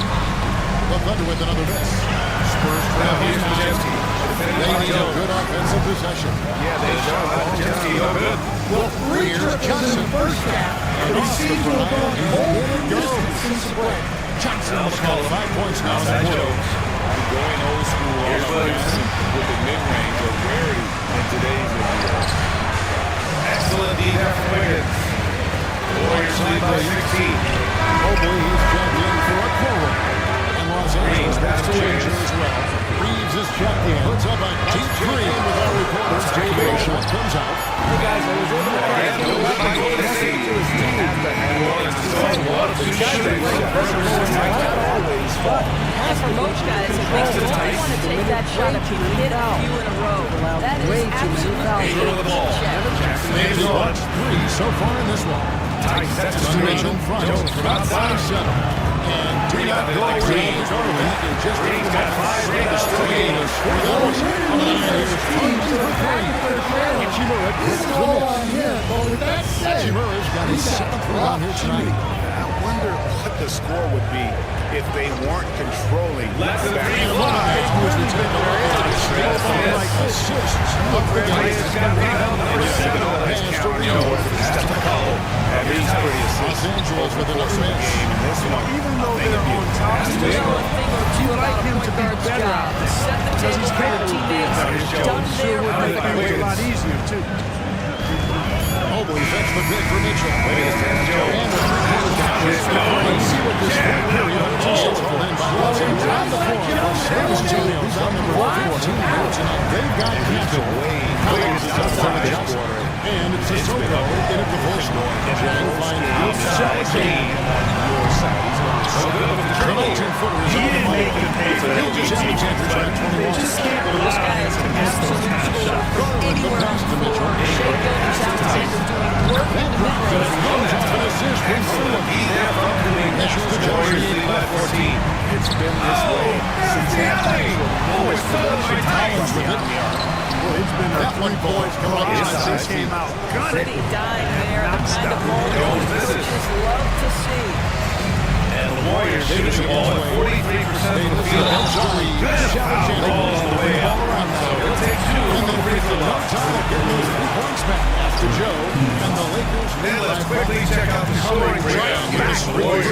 The Thunder with another miss. Spurs Now trail here's by 9. Majewski. They need a good offensive possession. Yeah, they shot Majewski. No good. Well, 3 triples in the first half, and these teams will go cold and distance since the break. Johnson will call 5 points now. Outside Wood. Jones. Going old school Here's Williams. with the mid-range are rarity in today's NBA. Excellent defense from Wiggins. Warriors lead by 16. Mobley, he's checked in for a quarter. And Los Angeles Green, makes a change James. here as well. Reeves is checked in. Puts up a deep 3 with our reporters. Dave Shot comes out. Hey guys, I was able to Again, those by Golden State. New Orleans is going 1 of 2 shooting. not always, but And for most guys, it makes them want to take that shot if you hit a few in a row. That is absolutely They've lost 3 so far in this one. Mitchell in front from outside center. And do not go away. Just Green's got 5 rebounds for the game. This is all on him. But with that said, Chimura's got his 7th rebound here tonight. I wonder what the score would be if they weren't controlling. Less than 3 Who's the taking a lot of like assists of the game. He's got rebound number 7 on his calendar. That's the call. At least pretty Los Angeles with another miss. Even though they're on top, a thing or two you like about him a to point be guard's better job. out there. Set the Because table he's for your capable of doing teammates. that. Done Sure there. would make things a lot easier, too. Mobley fetched the pick for Mitchell. And the three-quarter count. Let's see what this period is. Then by Watson around the floor for San Antonio. Down number 14 here tonight. They've got Mitchell. Collins is outside Johnson. And it's Sissoko in at the full score. Jang finds outside Kane on your side. So the 19-footer is on the money. He'll just have a chance to try 21. This guy is an absolute scorer from anywhere on the floor. Shea Gilgeous-Alexander doing work in the mid-range. Goes off an assist from Fulham. Measures the Johnson. It's been this way since halftime. Always Collins with it. It's been That one points come up since he came out. Pretty dime there. The kind of ball that coaches love to see. And the Warriors shooting the ball at 43% of the field. Ball all the way out. So it'll take 2 And from then the free throw line. time getting those 3 points back after Joe. And the Lakers Then let's quickly check out the scoring breakdown. Warriors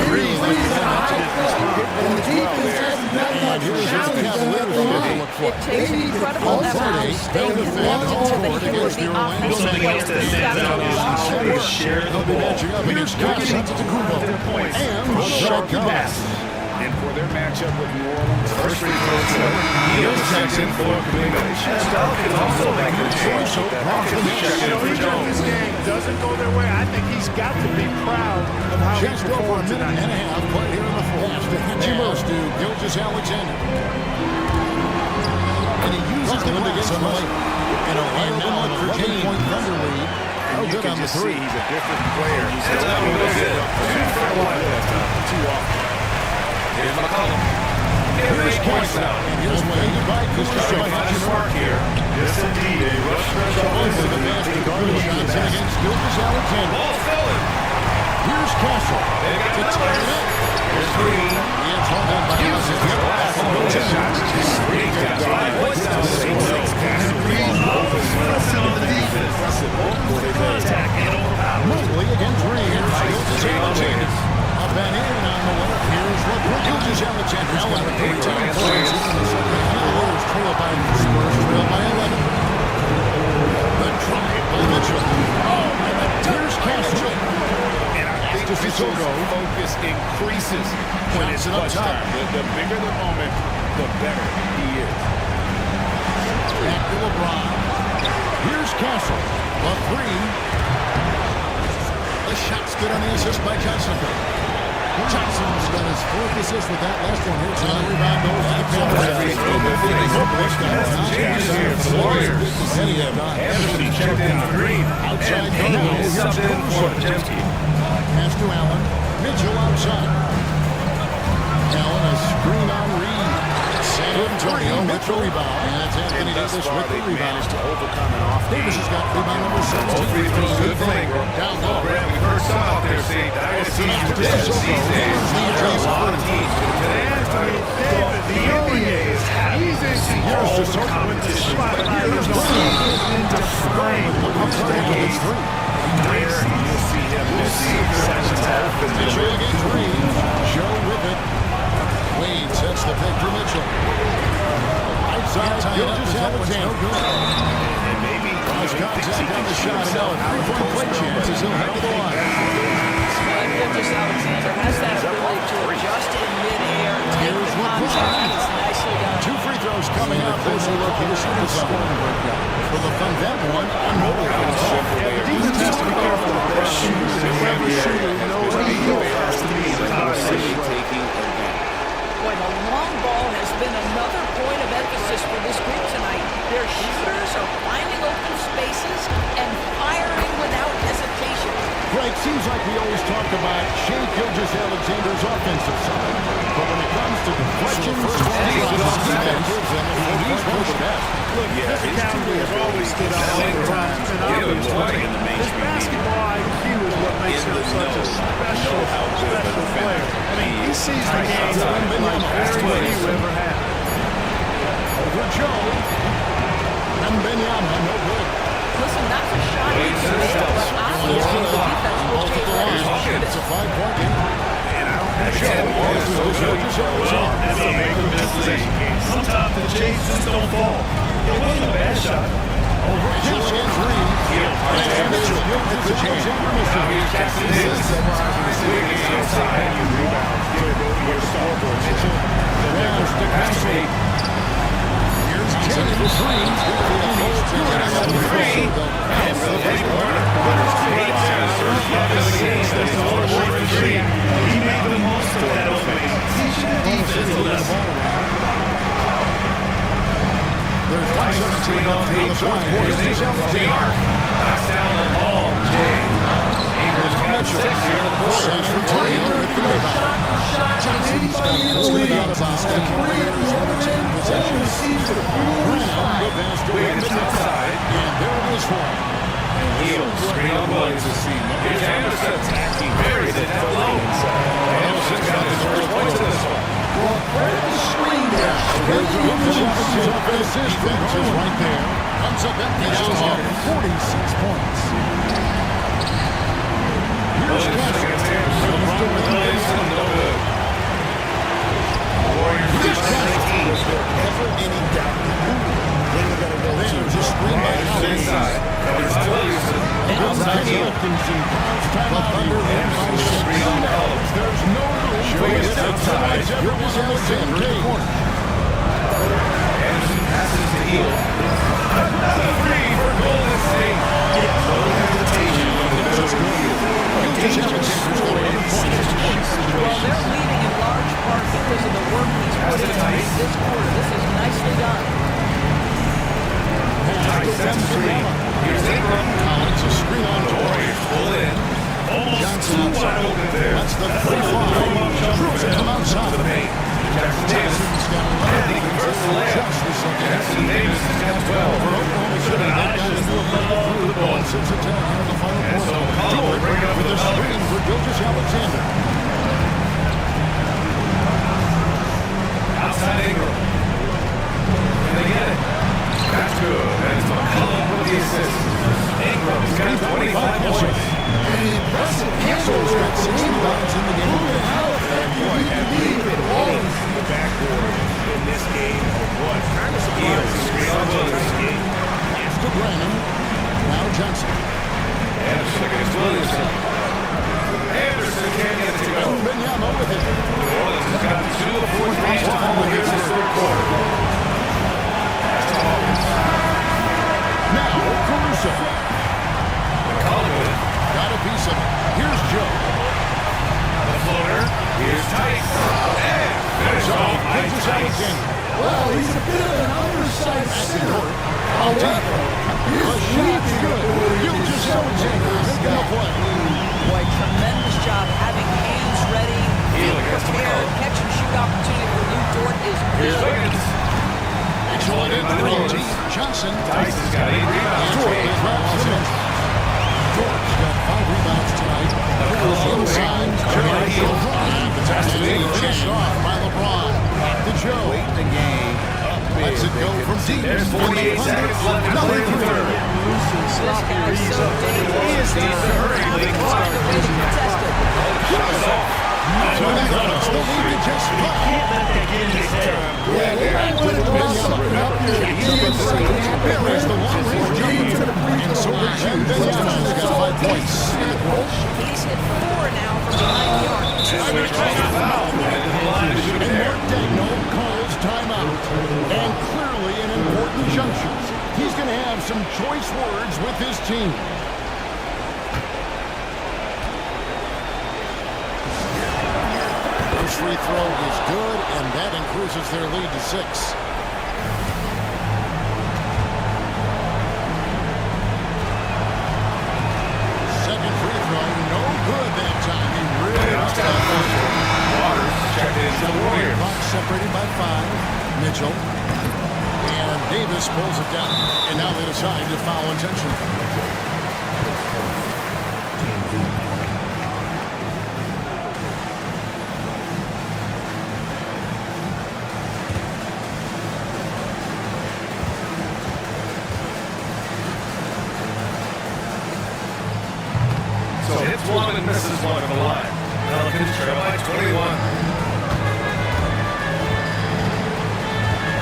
three. and the defense hasn't done much to challenge them. It takes an incredible effort to stay connected to the heel of the offensive players. You've got to Share the They'll be ball. matching up against Giannis Antetokounmpo. And Shaq Gillis. And for their matchup with New Orleans, First free throw. Neil Jackson for Kuminga. Pelicans also make the change. Check in for If Jones. this game doesn't go their way, I think he's got to be proud of how he Just over a performed minute and a tonight. half play here in the fourth. Chimura to Gilgeous-Alexander. And he uses the wind against the late. And a right-now 11-point Thunder lead. and you good can on the just see three. he's a different player. He's It's not really good. too often. Here's McCollum. Here's points now. And here's Wade by Trying to find his mark here. Yes, indeed. A rush pressure Over the offensive. master guard Johnson against Gilgeous-Alexander. Ball stolen. Here's Castle. They got To tie it up. Here's Green. He is hauled in by Johnson. Green got 5 points now. 6 passes. Green opens some of the defense. Contact and overpower. Mobley against Green. Gilgeous-Alexander. A van in on the way. Here's LeBron. Gilgeous-Alexander's got 13 points. The Warriors trail by the Spurs trail by 11. The drive by Mitchell. Oh, and here's Castle. And I think Mitchell's focus increases when it's Johnson up clutch top. time. The bigger the moment, the better he is. Back to LeBron. Here's Castle. A three. The shot's good on the assist by Johnson. Johnson's got his 4th assist with that last one here. Another rebound goes to the Cavaliers. Changes here for the Warriors. Anderson checked in for Green. Outside And Payne is subbed in for Dembski. Pass to Allen. Mitchell outside. Allen a screen on Reed. San Antonio Mitchell rebound. And that's Anthony Davis with the rebound. To overcome an off Davis has got rebound number 17. All free throws good thing. Down low. Brad, we first saw out there saying dynasties are dead these days. A lot of teams today. The NBA is he's into all the competition. Here's no season define what's decades. You'll see him this second half. Mitchell against Reed. Joe with it. Wade sets the pick for Mitchell. Right side, Gilgeous-Alexander. And maybe Cross contact on the shot. Now a 3-point play chances. He'll have the line. Gilgeous-Alexander has that ability to adjust in midair and take the contact. It's nicely done. 2 free throws coming up. There's a look here. See the scoring breakdown. For the fun, that one on Mobley. Defense has to be careful with that shooter. Whoever shooter knows how to go fast to me. taking advantage. long ball has been another point of emphasis for this group tonight. Their shooters are finding open spaces and firing without hesitation. Greg, seems like we always talk about Shea Gilgeous-Alexander's offensive side, but when it comes to deflections, he's one of the best. Look, physicality has always stood out all the time, and obviously, his basketball IQ is what makes him such a special player. I mean, he sees the game like very few ever have. Over Joe. And Benyama, no good. Listen, that's a shot he can make, but obviously the defense will take that. It's a 5-point game. Sometimes the chases don't fall. It wasn't a bad shot. He made the most of that opening. There's 5:17 on the fourth quarter. Knocks down the ball. Ingram's got 6 here in the quarter. Wiggins outside. And there it is for him. Heel, screen on Williams. Here's Anderson attacking. Buries it down low. Anderson's got his first points in this one. Assist benches right there. Comes up empty. He's got 46 points. Here's Williamson, no good. Warriors lead by 19. Never any doubt when we're going to go to. just screen by Inside. It's Williamson. Outside heel. Anderson screen on Collins. There's no room for Wiggins outside. Anderson passes to heel. Another three for Golden State. No hesitation on the middle heel. Well, they're leading in large part because of the work he's put into this quarter. This is nicely done. Tight set screen. Here's Ingram. Collins, a screen on Warriors pull in. Almost too wide open there. That's the free fly. Come outside. To the paint. Jackson Davis. Andy converts the layup. Jackson Davis has got 12. Should have not just through the ball. And so Collins will bring it up for the Pelicans. For Gilgeous-Alexander. Outside Ingram. Can they get it? That's good. And it's McCollum with the assist. Ingram's got 25 points. Impressive. Hanson's got 6 rebounds in the game. Boy, have we been hitting the backboard in this game or what? Kind of surprised. After Branham, now Johnson. Anderson against Williamson. Anderson can't get it to go. Benyama with it. New Orleans has got 2 of 4 threes to fall here in this third quarter. That's to Hawkins. Now Caruso. McCollum with it. Got a piece of it. Here's Joe. The floater. Here's Tice. And finish off by Tice. Well, he's a bit of an undersized center. However, his shot's good. Gilgeous-Alexander making a play. Boy, tremendous job having hands ready, Heel being against prepared. McCollum. Catch and shoot opportunity for Lou Dort is Here's big. Wiggins. Excellent in the Johnson. Tice has got 8 rebounds. George's got 5 rebounds tonight. Inside, Jerry Hill. Chased off by LeBron. To Joe. Late in the game. Lets it go from deep. There's 48 seconds left to play in the third. This guy's so dangerous. Needs to hurry late in the start. Contested. Shot is off. The lead to just 5. There is the long-range jumper. And so Benyama's got 5 points. He's hit 4 now from behind the arc. And Mark Daigneault calls timeout. And clearly an important juncture. He's going to have some choice words with his team. First free throw is good, and that increases their lead to 6. Second free throw, no good that time. He really must have done it. Waters checked in to the Warriors. Bucks separated by 5. Mitchell. And Davis pulls it down. And now they decide to foul intentionally. So hits one and misses one at the line. Pelicans trail by 21.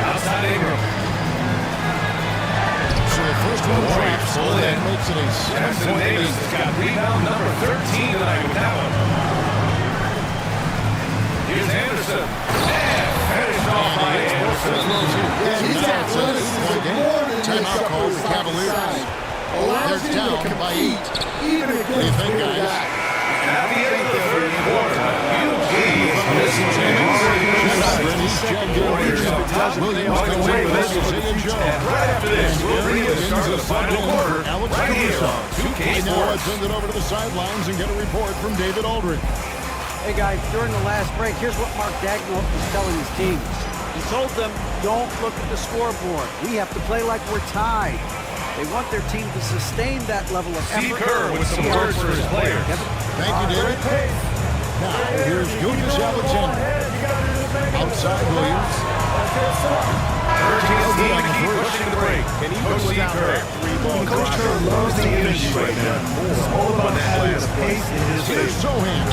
Outside Ingram. So the first one drops, full in. Makes it a Jackson 7-point Davis lead. has got rebound number 13 tonight with that one. Here's Anderson. And finished off by Anderson. His athleticism is more than just Timeout call for Cavaliers. They're down by 8. Even a What do you good think, player guys? guy. At the end of the third quarter, Eugene is missing James. Warriors up top. Williams comes away with this one. And right after this, we'll bring you the start of the final quarter right here on 2K Now let's Sports. send it over to the sidelines and get a report from David Aldridge. Hey guys, during the last break, here's what Mark Dagnall was telling his team. He told them, don't look at the scoreboard. We have to play like we're tied. They want their team to sustain that level of Steve effort. Kerr with some words for his players. Thank you, David. Now, here's Julius Alexander. Outside Williams. Urging his team to keep pushing the break. Coach Steve Kerr. Coach Kerr loves the energy right now. It's all about having the pace in his Here's face. Sohan.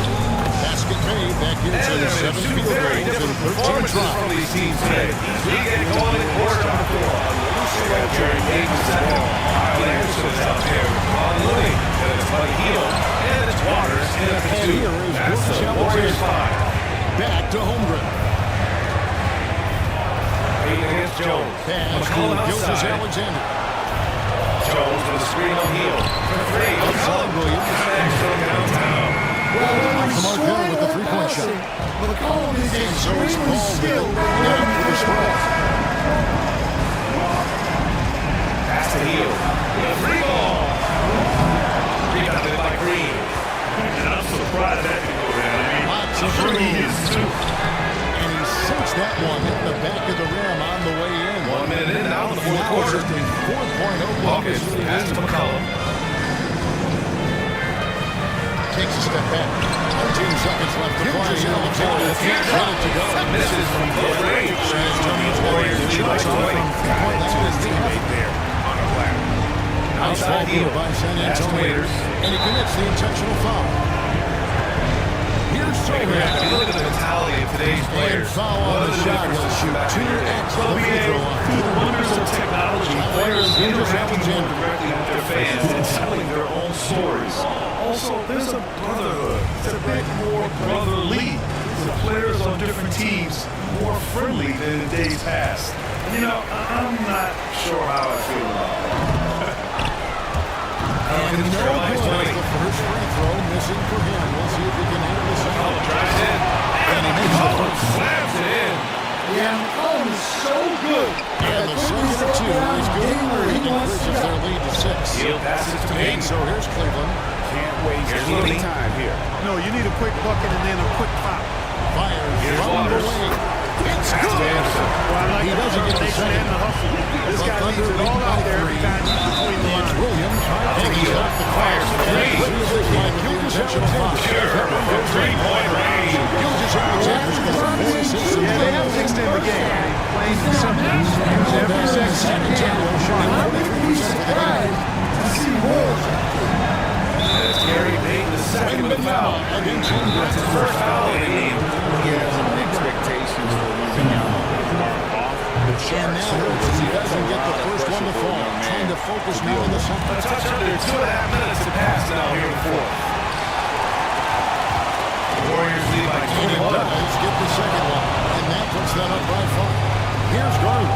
Basket made. That gives And him there have 7 been field two very goals different and 13 performances tries. from these teams today. We get going in quarter number 4. They got Jared Davis second. Kyle Anderson is out there. Ron Looney. And it's Buddy Hield. And it's Waters in at the 2. That's the Warriors 5. Back to Holmgren. Payton against Jones. Pass McCollum to Julius outside. Alexander. Jones with a screen on Hield. For 3. Outside Williams. Smash from downtown. Well, when we Mark sweat Miller with the on three-point passing, shot. McCollum is So it's extremely Paul with skilled. it. Yeah, for the spread. Pass to Hield. The free ball. Rebounded by Green. And I'm surprised that didn't go down. I mean, Lots I'm of sure he threes. is too. And he sinks that one in the back of the rim on the way in. 1 minute in now in the fourth Now quarter. just a 4-point Oklahoma Hawkins City pass to lead. McCollum. Takes a step back. 13 seconds left to play. Alexander ready to go. Misses from close range. Warriors lead by 20. To his teammate there on a ladder. Outside Hield. by San Pass to Antonio. Waiters. And he commits the intentional foul. Here's If you Sohan. look at the mentality of today's And players, foul what on are the the shot. He'll differences shoot back in 2 the day? extra free throw Through the wonders of technology, players interacting more Alexander. directly with their fans and telling their own stories. Also, there's a brotherhood. It's a bit more brotherly. The players on different teams more friendly than in days past. You know, I'm not sure how I feel about that. And no good. The first free throw missing for him. We'll see if he can handle the second. Drives in. And he makes the first. Slams it in. Yeah, McCollum is so good. And the second of 2 is good. He increases their lead to 6. Hield passes to And Payton. so here's Cleveland. Can't waste Here's any Looney. time here. No, you need a quick bucket and then a quick foul. Fires Here's from the Waters. wing. It's Pass to good. Anderson. Well, I like He the doesn't get the combination second. and the hustle. This But guy leaves Thunder it all lead out by there every 3. time he's between the It's lines. Williams. Takes He's it. off the Fires fire. for three. Intentional foul. Kerr from 3-point range. Julius Alexander's got 4 assists in Yeah, they have to extend the game. Plain and simple. Use every San second. Antonio shooting 43% for the game. As Gary Payton the second with a foul. That's his first foul of the game. He has some expectations for leaving out off the And charts. now he doesn't get the first one to fall. Trying to focus now in the A second. touch under 2.5 minutes to pass now here in the fourth. The Warriors lead by And it 21. does get the second one. And that puts them up by 5. Here's Garland.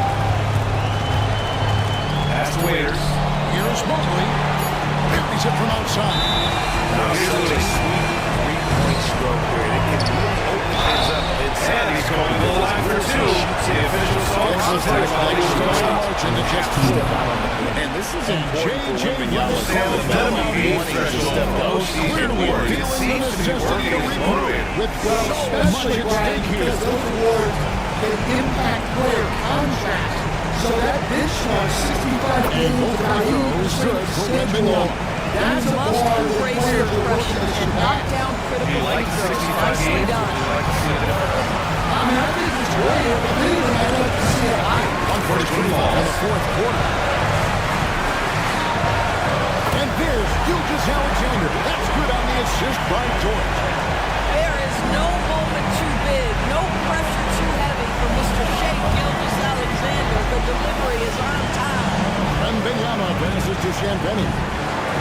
Pass to Waiters. Here's Mobley. Carries it from outside. Now here's Looney. Sweet three-point stroke here. They can really open things up going to the line for two. The official saw the margin to just 4. And this is important for J.J. The minimum game threshold postseason work. It seems to be working. He's motivated. With so much at stake here. Those awards can impact player contracts. So that bench mark, 65 games without 80% schedule, that's a Must bar that embrace players your are pressure looking to and knock surpass. down critical You like free throws. 65 Nicely games? done. You like to see it different? I mean, I think it's great. If anything, I'd like to see it higher. 143 ball in the fourth quarter. And there's Gilgeous Alexander. That's good on the assist by George. There is no moment too big, no pressure too heavy for Mr. Shea Gilgeous-Alexander. The delivery is on time. And Benyama passes to Champagny.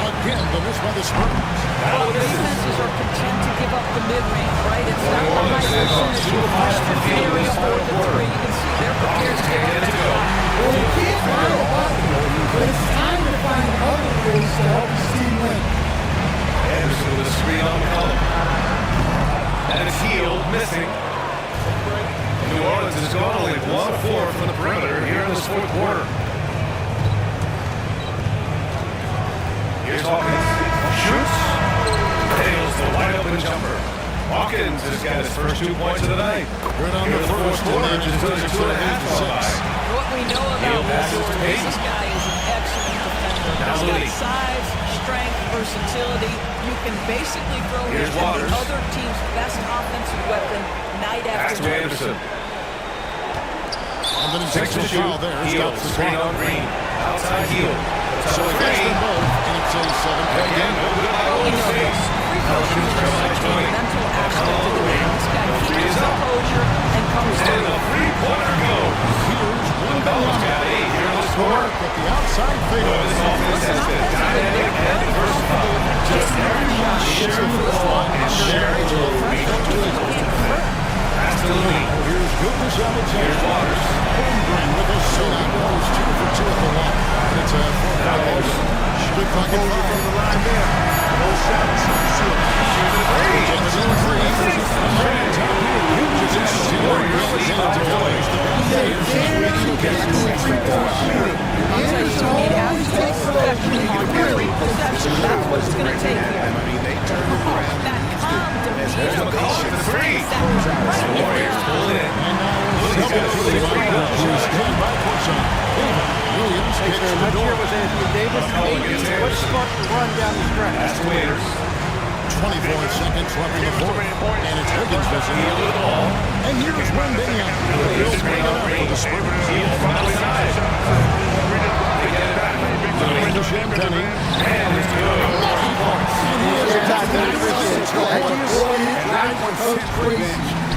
Again, the miss by the Spurs. Well, defenses are content to give up the mid-range, right? It's not the high percentage of the area or the three. You can see they're prepared to give up the shot. Well, we can't find a button, but it's time to find other ways to help the team win. Anderson with a screen on McCollum. And it's Heald missing. New Orleans has gone only 1 of 4 from the perimeter here in this fourth quarter. Here's Hawkins. Shoots. Nails the wide open jumper. Hawkins has got his first 2 points of the night. Good on Here the in the fourth first, quarter, and then just just put a 2.5 on by. What we know He'll about pass it to Woodward is Payton. this guy is an excellent defender. Now He's Lee. got size, strength, versatility. You can basically throw him Here's at Waters. the other team's best offensive weapon night Pass after to night. Anderson. And then he takes a Shoot. foul there. Heald. Stops the Screen clock. on Green. Outside Heald. So he gets them both, and it's a 7-point Again, game. no good by You Golden know State. this. Free throw Pelicans shooters trail are by such a 20. mental aspect to the game. This guy Three keeps is his up. composure and comes And through. the three-pointer goes. Here's one Pelicans got 8 here in the score. at the outside Boy, figure. this offense has been dynamic and diversified. Just everyone sharing the ball and sharing the lead. Pass to Lee. Here's Gilgeous Alexander. Here's Waters. Holmgren with a shot. Goes 2 for 2 at the line. It's a 4-point game. Good fucking From the line there. No shots. That's what it's going to take here. That calm demeanor. McCollum for 3. The Warriors pull it in. Willie's got a really great Williams kicks the Let's door. hear with Anthony Davis. McCollum against Let's Anderson. start the run down the stretch. Pass to Waiters. 24 seconds left in the fourth. And it's Higgins missing. Heald with the ball. And here's Wembanyama. Here's screen on Green. Heald from outside. They get it back. Louis to Champagny. And it's good. 11 points.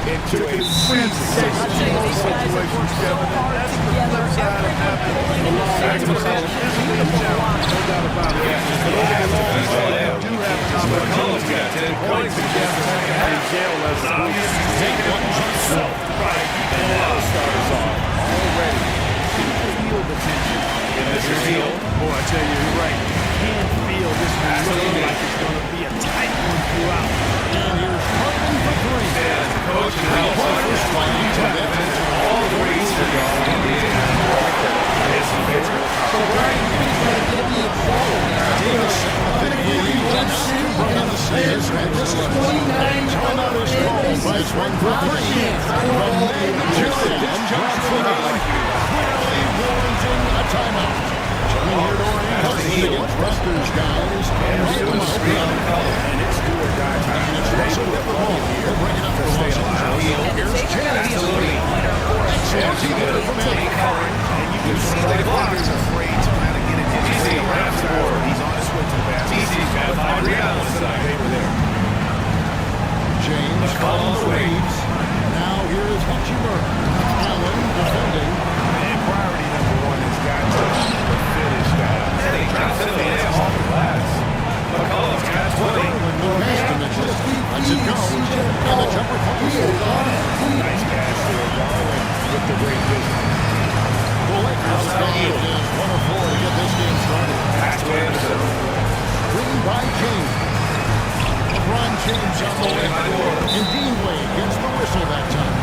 Into a sensation. I'll tell you, these guys have worked so hard together. Everyone pulling in the same direction. Beautiful line. No doubt about it. McCollum's got 10 points against the second half. Take one himself. Right. And now starters off already. Feel the tension. And this is Heald. Boy, I tell you, you're right. You can feel this one looking like it's going to be a tight one throughout. And here's Harden for 3. And the coach and Heald players playing to all threes for the Indiana. It's a victory. Davis on the stairs. This is 29 Timeout is called by Swing for 3. Julian Johnson clearly warranting a timeout. Coming here to Orlando against Rutgers, guys. Anderson with a screen on McCollum. And it's do or die time. And it's Russell with the ball. They'll bring it up for Los Angeles. And it's going to be a three-pointer for us. Excellent from Manny. And you can see the Blazers afraid to kind of get it in. TC grabs the board. He's on his way to the basket. TC's got 5 rebounds tonight. They were there. James McCollum leads. Now here is Hachimura. Allen defending. And priority number one has got to be the finish, guys. And he drops it in off the glass. McCollum's got 20. Lets it go. And the jumper falls. Nice pass there, Garland, with the great vision. The Lakers lead is 1 of 4 to get this game started. Pass to Anderson. Written by King. LeBron James on the way. And Dean Wade gets the whistle that time.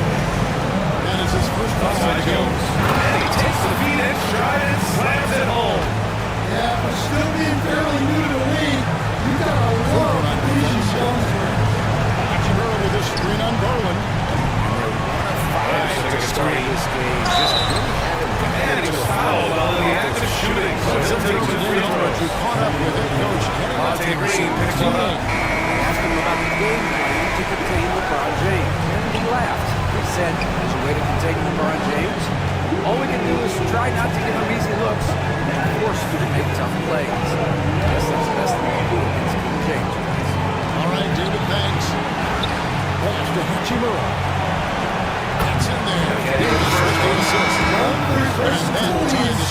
Green picks one up. They asked him about the game plan to contain LeBron James, and he laughed. He said, there's a way to contain LeBron James. All we can do is try not to give him easy looks and force him to make tough plays. I guess that's the best thing we can do against King James. All right, David, thanks. Pass to Hachimura. That's in there.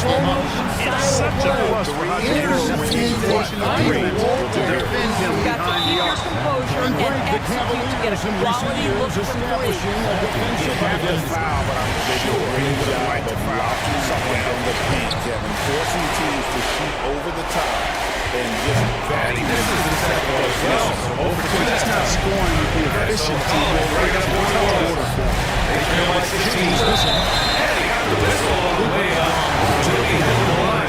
It's such a plus for Hachimura when he's forcing the Green to defend him You've got to behind keep the your arc. composure and execute to get a quality look from three. You have to foul, but I'm sure he would have liked to foul someone in the paint, Kevin. Forcing teams to shoot over the top and just And he misses the second one as well. Over two. That's not scoring with the efficiency. Right up the score. They trail by 16. And he got the whistle on the way up to the end of the line.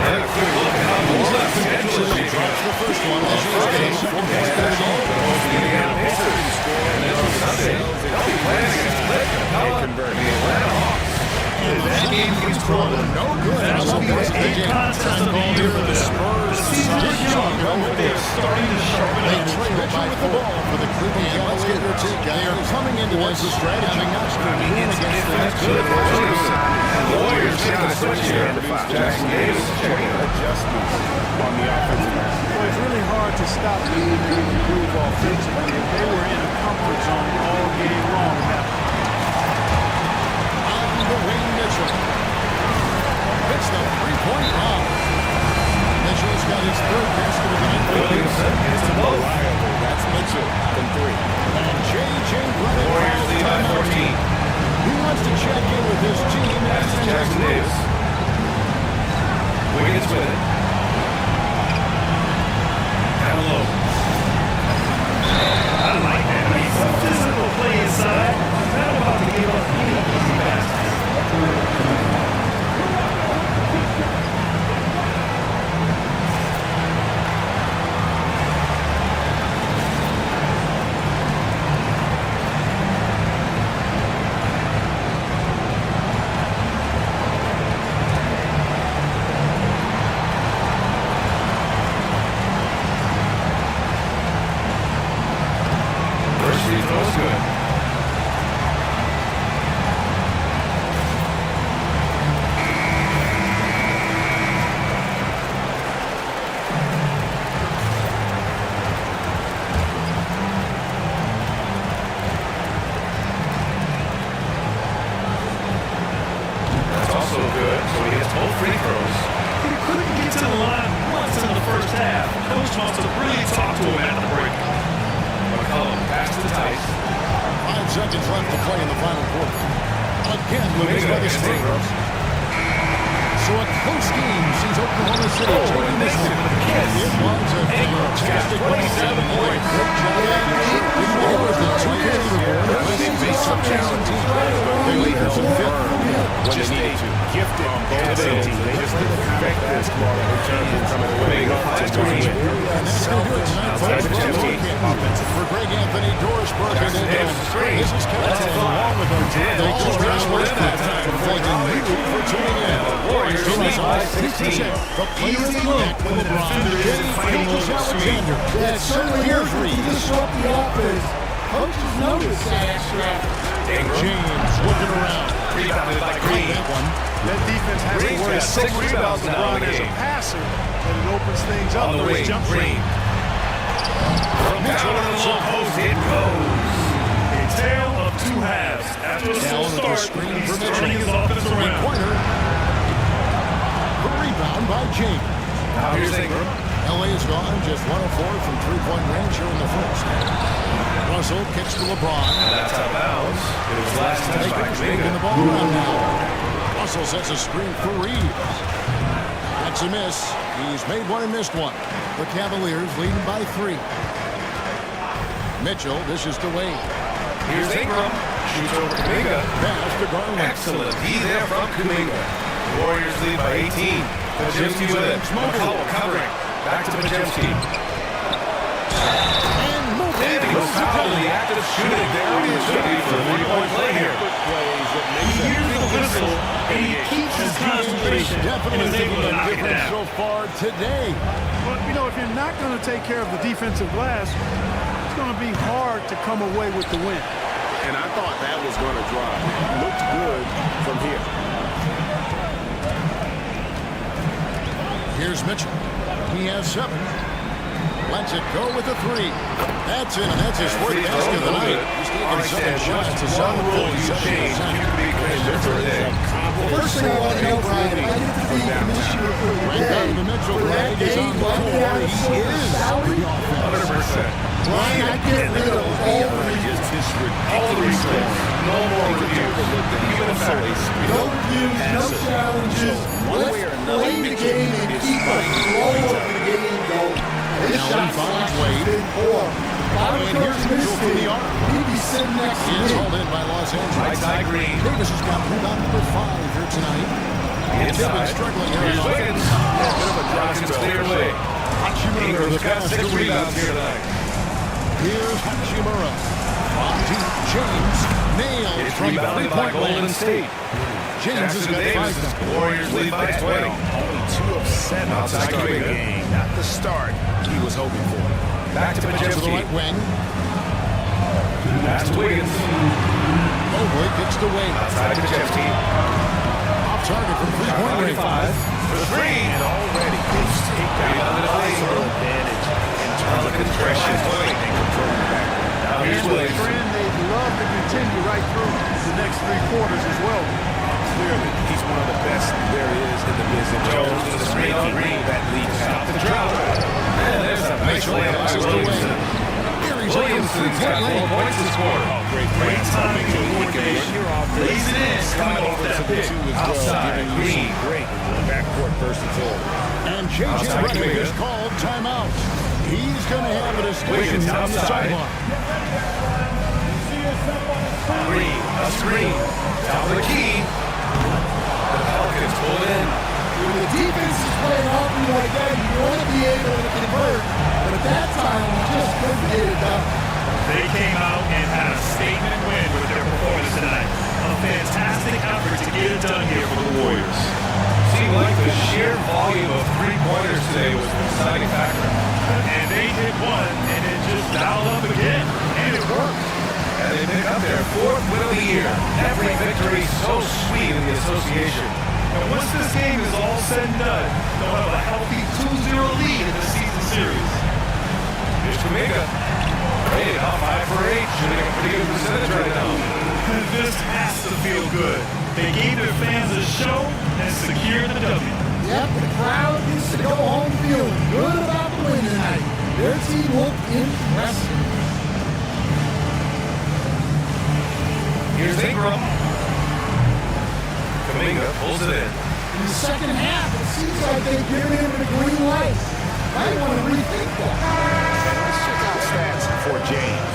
And a quick look at how the left schedule is shaping up. The first one. On Friday, that's all for the Indiana Pacers. And then on Sunday, they'll be playing against the Atlanta Hawks. That game against Portland. No good. That will be a contest of the year for them. The season is young, but they are starting to sharpen They up. trail by with the ball for the Cleveland Cavaliers. They are coming into this strategy not to win against the That's good. The Warriors take the switch here. Jackson Davis checking adjustments on the offensive end. Well, it's really hard to stop the groove offensively. They were in a comfort zone all game long. Wayne Mitchell. Hits the three-point line. Mitchell's got his third basket of the night. Williamson gets the ball. That's Mitchell from three. And J.J. Redick. Warriors lead by 14. He wants to check in with his team. That's Jackson Davis. Wiggins with it. Down low. I like that. He's so physical play inside. Not about to give up any easy passes. First free throw is good. That's also good, so he gets both free throws. He couldn't get to the line once in the first half. Coach must have really talked to him at the break. McCollum pass to Tice. 5 seconds left to play in the final quarter. Again, Lucas by the Stingers. So a close game sees Oklahoma City taking this one. It was a fantastic 27 points. Great job. It was the two-year leaderboard. They face some challenges, but the Lakers will fit when they need to. Gifted on both ends. They just perfect this ball in terms of coming away. Selfish outside the team. Offensive. For Greg Anthony, Doris Burke, and then this is Kevin along with them. They just wrestled that time. Thanking you for tuning in. Warriors lead by 16. The player of the year, LeBron James, Alexander. That's certainly years to disrupt the offense. Coaches notice that strategy. James looking around. Rebounded by Green. That defense has to worry so much about LeBron as a passer that it opens things up. On the wing, Green. From down on the low post, it goes. A tale of two halves. After the slow start, he's turning his offense around. Pointer. The rebound by James. Now here's Ingram. LA is gone, just 1 of 4 from three-point range here in the first. Russell kicks to LeBron. And that's out of bounds. It was last touched by Taking the Kuminga. ball around now. Russell sets a screen for Reeves. That's a miss. He's made one and missed one. The Cavaliers leading by 3. Mitchell dishes to Wade. Here's Ingram. Shoots over Kuminga. Pass to Garland. Excellent. He there from Kuminga. Warriors lead by 18. Pajemski with it. McCollum covering. Back to Pajemski. And he was fouled in the act of shooting. There opportunity for a three-point play here. He hears the whistle, and he keeps his concentration and is able to knock it down. So far today. Well, You know, if you're not going to take care of the defensive glass, it's going to be hard to come away with the win. And I thought that was going to drive. Looked good from here. Here's Mitchell. He has 7. Lets it go with a 3. That's in, and that's his fourth basket of the night. He's taking 7 shots. It's a solid rule you change. You can be commissioner for a day. First thing I want to know, Brian, if I get to be commissioner for the Right down to Mitchell. Greg is on the floor. He is the offense. 100%. Brian, I get rid of All the replays. No more reviews. Even a fact. no reviews, no challenges. Let's play the game and keep the flow of the game going. This shot clock has been poor. And here's Mitchell from the arc. He'd be sitting next to It's me. hauled in by Los Angeles. Right green. Davis has got rebound number 5 here tonight. They've been struggling here. Here's Wiggins. A bit of a drop and clear away. Ingram's got 6 rebounds here tonight. Here's Hachimura. On deep, James nails It's from rebounded by Golden State. James has Jackson got Davis. 5 now. Warriors lead by 20. Only 2 of 7 Outside to start the Kuminga. game. Not the start he was hoping for. Back to To the Pajemski. right wing. Pass to Wiggins. Mobley kicks to Wade. Outside to Pajemski. Off target from 3-point range. 45. For 3. And already he's taken Rebounded out away. advantage in terms of compression and controlling the back. Now here's Williams. Friend, they'd love to continue right through the next 3 quarters as well. Clearly, he's one of the best there is in the business. Jones to the screen on Green. That lead Stop the drought. And there's a nice layup by Williamson. Williamson's got 4 points this quarter. Great timing and coordination. Lays it in, coming off that pick. Outside, Green. Great backcourt versatility. And J.J. Outside Redick Kuminga. is called timeout. He's going to have it as Wiggins stations on the outside. sideline. Green. A screen. Top of the key. The Pelicans pull it in. When the defense is playing off you again, you want to be able to convert. But at that time, you just couldn't get it done. They came out and had a statement win with their performance tonight. A fantastic effort to get it done here for the Warriors. Seemed like the sheer volume of three-pointers today was the deciding factor. And they hit one and then just dialed up again. And it worked. And they pick up their 4th win of the year. Every victory so sweet in the association. And once this game is all said and done, they'll have a healthy 2-0 lead in the season series. Here's Kuminga. Hey, off 5 for 8. Shooting a pretty good percentage right now. This has to feel good. They gave their fans a show and secured the W. Yep, the crowd gets to go home feeling good about the win tonight. Their team looked impressive. Here's Ingram. Kuminga pulls it in. In the second half, it seems like they've given him the green light. I want to rethink that. Let's check out stats for James.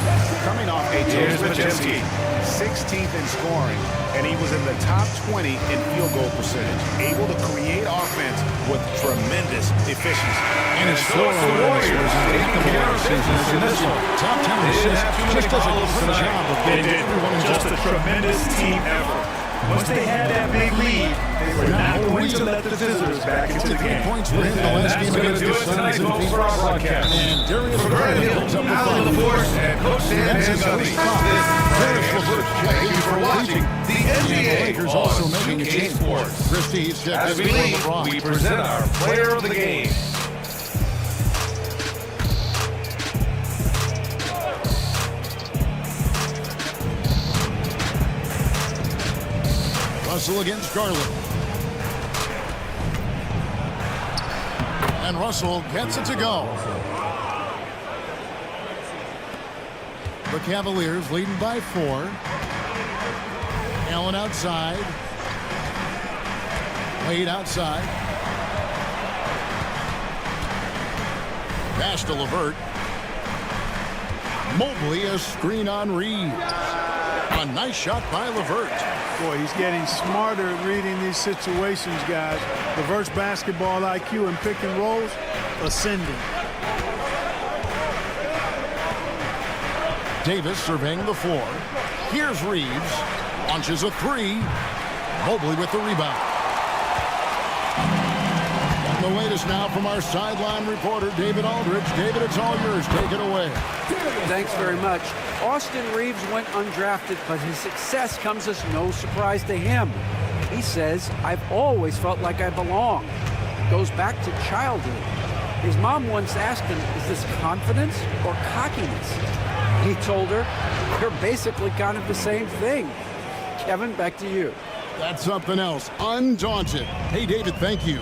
Coming off a Here's Pajemski. 16th in scoring, and he was in the top 20 in field goal percentage. Able to create offense with tremendous efficiency. And his floor the Warriors taking care of business in this one. Top 10 assists. Just does a good job of They getting did everyone just involved. a tremendous team effort. Once they had that big lead, they were not going to let the visitors back into the 3 game. points for him the And last that's game going to against do the it tonight, Suns and folks, for our Phoenix. broadcast. And Darius For Brad Garland Hill, picks up the Alan final. LaForce, and Coach Sam That's Van his Gundy. first This stop. is Darius Brad LaForce, Hill. thank Thank you for watching the And the NBA Lakers on also making a 2K change. Sports. Christie said As this we is leave, LeBron. we present our player of the game. Russell against Garland. And Russell gets it to go. The Cavaliers leading by 4. Allen outside. Wade outside. Pass to LeVert. Mobley, a screen on Reed. A nice shot by LeVert. Boy, he's getting smarter at reading these situations, guys. Reverse basketball IQ and pick and rolls ascending. Davis surveying the floor. Here's Reeves. Launches a 3. Mobley with the rebound. And the latest now from our sideline reporter, David Aldridge. David, it's all yours. Take it away. Thanks very much. Austin Reeves went undrafted, but his success comes as no surprise to him. He says, "I've always felt like I belong." It goes back to childhood. His mom once asked him, "Is this confidence or cockiness?" He told her, "They're basically kind of the same thing." Kevin, back to you. That's something else. Undaunted. Hey, David, thank you.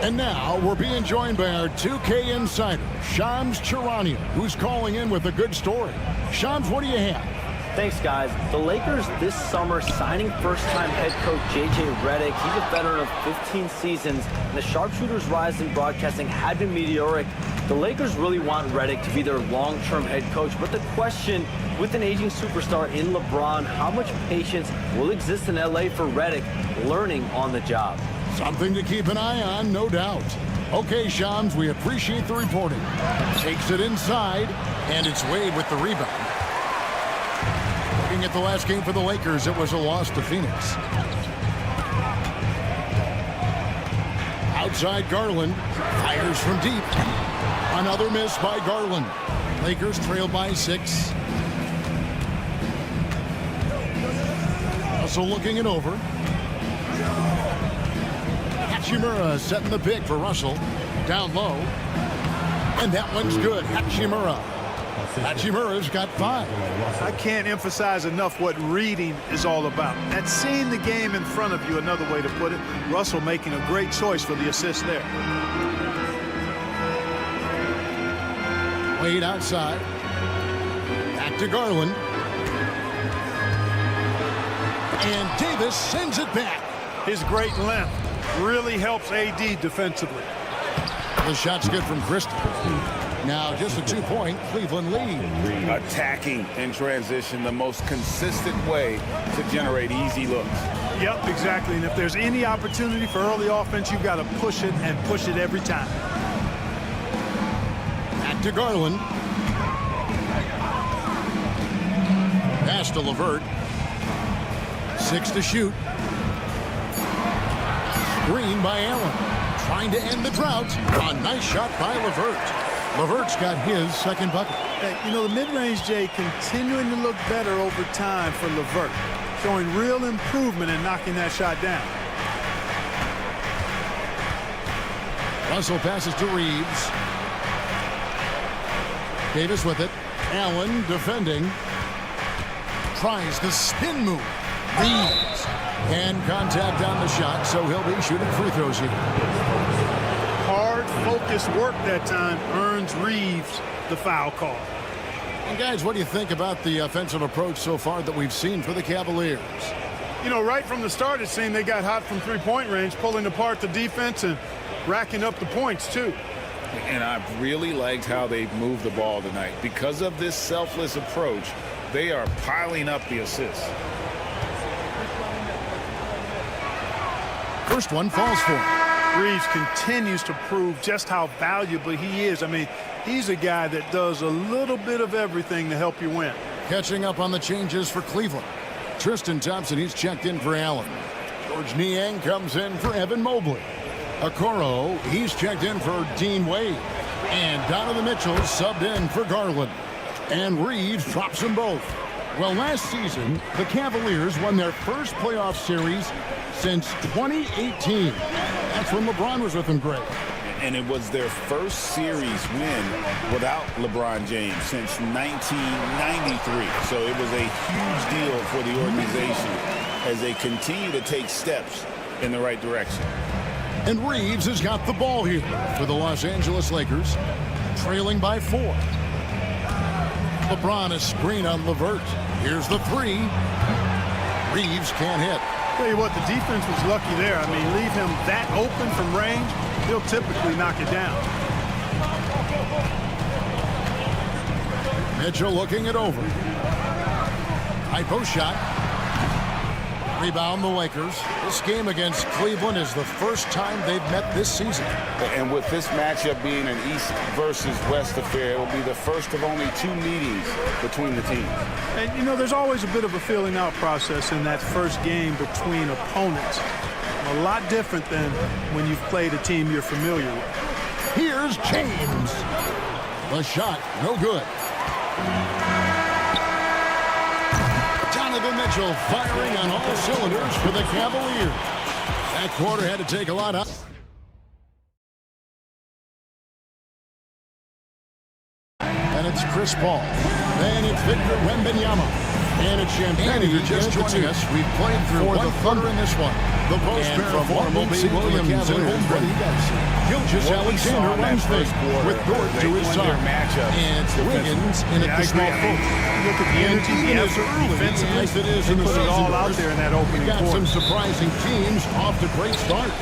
And now we're being joined by our 2K insider, Shams Charania, who's calling in with a good story. Shams, what do you have? Thanks, guys. The Lakers this summer signing first-time head coach J.J. Redick. He's a veteran of 15 seasons, and the sharpshooter's rise in broadcasting had been meteoric. The Lakers really want Redick to be their long-term head coach, but the question, with an aging superstar in LeBron, how much patience will exist in L.A. for Redick learning on the job? Something to keep an eye on, no doubt. Okay, Shams, we appreciate the reporting. Takes it inside, and it's Wade with the rebound. Looking at the last game for the Lakers, it was a loss to Phoenix. Outside Garland, fires from deep. Another miss by Garland. Lakers trail by 6. Also looking it over. Hachimura setting the pick for Russell. Down low. And that one's good. Hachimura. Hachimura's got 5. I can't emphasize enough what reading is all about. That's seeing the game in front of you, another way to put it. Russell making a great choice for the assist there. Wade outside. Back to Garland. And Davis sends it back. His great length really helps AD defensively. The shot's good from Christie. Now just a 2-point Cleveland lead. Attacking in transition, the most consistent way to generate easy looks. Yep, exactly. And if there's any opportunity for early offense, you've got to push it and push it every time. Back to Garland. Pass to LeVert. 6 to shoot. Screen by Allen. Trying to end the drought. A nice shot by LeVert. LeVert's got his second bucket. Hey, you know, the mid-range, Jay, continuing to look better over time for LeVert. Showing real improvement in knocking that shot down. Russell passes to Reeves. Davis with it. Allen defending. Tries the spin move. Reeves. And contact on the shot, so he'll be shooting free throws here. Hard, focused work that time earns Reeves the foul call. And guys, what do you think about the offensive approach so far that we've seen for the Cavaliers? You know, right from the start, it seemed they got hot from three-point range, pulling apart the defense and racking up the points, too. And I've really liked how they've moved the ball tonight. Because of this selfless approach, they are piling up the assists. First one falls for him. Reeves continues to prove just how valuable he is. I mean, he's a guy that does a little bit of everything to help you win. Catching up on the changes for Cleveland. Tristan Thompson, he's checked in for Allen. George Niang comes in for Evan Mobley. Okoro, he's checked in for Dean Wade. And Donovan Mitchell subbed in for Garland. And Reeves drops them both. Well, last season, the Cavaliers won their first playoff series since 2018. That's when LeBron was with them, Greg. And it was their first series win without LeBron James since 1993. So it was a huge deal for the organization as they continue to take steps in the right direction. And Reeves has got the ball here for the Los Angeles Lakers, trailing by 4. LeBron a screen on LeVert. Here's the 3. Reeves can't hit. Tell you what, the defense was lucky there. I mean, leave him that open from range, he'll typically knock it down. Mitchell looking it over. High post shot. Rebound the Lakers. This game against Cleveland is the first time they've met this season. And with this matchup being an East versus West affair, it will be the first of only 2 meetings between the teams. And, you know, there's always a bit of a feeling out process in that first game between opponents. A lot different than when you've played a team you're familiar with. Here's James. The shot, no good. Donovan Mitchell firing on all cylinders for the Cavaliers. That quarter had to take a lot out. And it's Chris Paul. Then it's Victor Wembanyama. And it's Champagne. If you're just joining us, we've played through one quarter in this one. The post pair of Williams and Gilgeous Alexander Wednesday with Dort to his side. And Wiggins in at the small forward. Look at the energy, the effort, defensively. As it is in the put it all out season, there in that opening got quarter. some surprising teams off to great starts.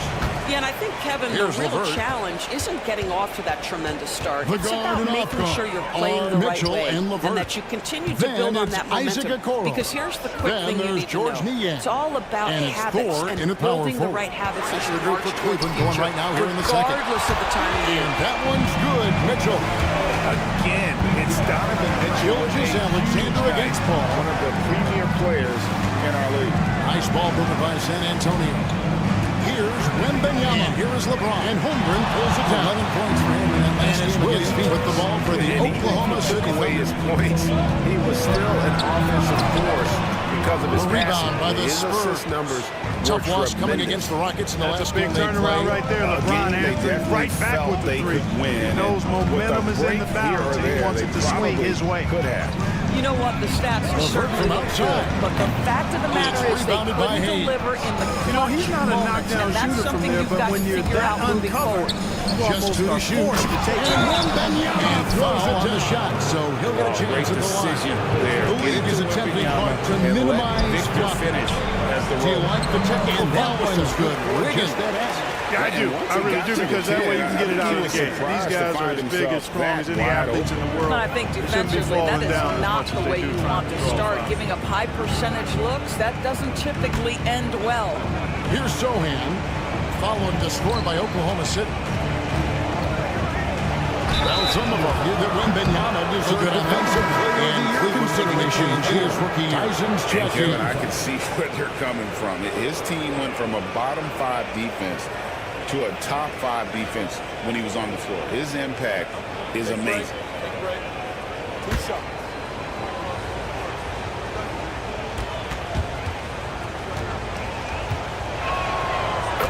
Yeah, and I think, Kevin, Here's the real LeVert. challenge isn't getting off to that tremendous start. The It's guard about and making off sure guard you're playing are the right Mitchell way and LeVert. that you continue to Then build on it's that Isaac momentum. Okoro. Because here's the quick Then thing you there's need George to know. Niang. It's all about And it's habits Thor and in the power building the forward. right habits as That's you the group march for toward the Cleveland going future, right now here in the second. regardless of the time of year. And that one's good. Mitchell. Again, it's Donovan Mitchell. Gilgeous Alexander against Paul. One of the premier players in our league. Nice ball broken by San Antonio. Here's Wembanyama. And here is LeBron. And Holmgren pulls it down. 11 points for him in that last game against Phoenix. With the ball for the Oklahoma City Thunder. Away his points. He was still an offensive force because of his rebound by the his Spurs. assist numbers. Tough loss coming against the Rockets in the last big game they turnaround played. right there. LeBron answered right back with the three. He knows momentum is in the balance, and he wants it to swing his way. Could have. You know what? The stats are certainly look good, but the fact of the matter is they couldn't deliver in the clutch he's not a moments, knockdown and that's shooter from something there, you've but got to when you're figure that out moving uncovered, forward. Just two to shoot. And Wembanyama throws it to the shot, so he'll get a chance at the line. The league is attempting hard to minimize finish. Do you like the technical? And that one is good. Wiggins. Yeah, I do. I really do, because that way you can get it out of the game. These guys are as big, as strong as any athletes in the world. But I think defensively, that is not the way you want to start. Giving up high percentage looks, that doesn't typically end well. Here's Sohan, followed to score by Oklahoma City. Well, some of them knew that Wembanyama deserved a defensive player and Cleveland's consideration in his rookie year. I can see where they're coming from. His team went from a bottom 5 defense to a top 5 defense when he was on the floor. His impact is amazing.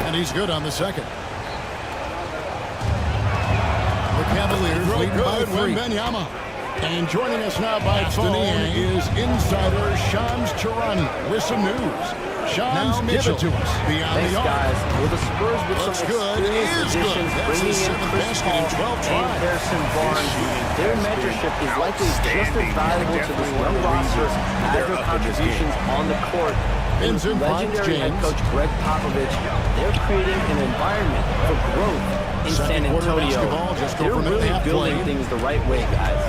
And he's good on the second. The Cavaliers lead by 3. Wembanyama. And joining us now by phone is insider Shams Charania with some news. Shams, give it to us. Beyond Thanks, the arc. guys. Well, the Spurs with Looks some good. experienced Is good. additions, That's bringing his in 7th Chris basket in 12 Paul and tries. Harrison Barnes. Their mentorship is likely just as valuable to this young roster as their contributions on the court. And with legendary head coach Greg Popovich, they're creating an environment for growth in San Antonio. They're really building things the right way, guys.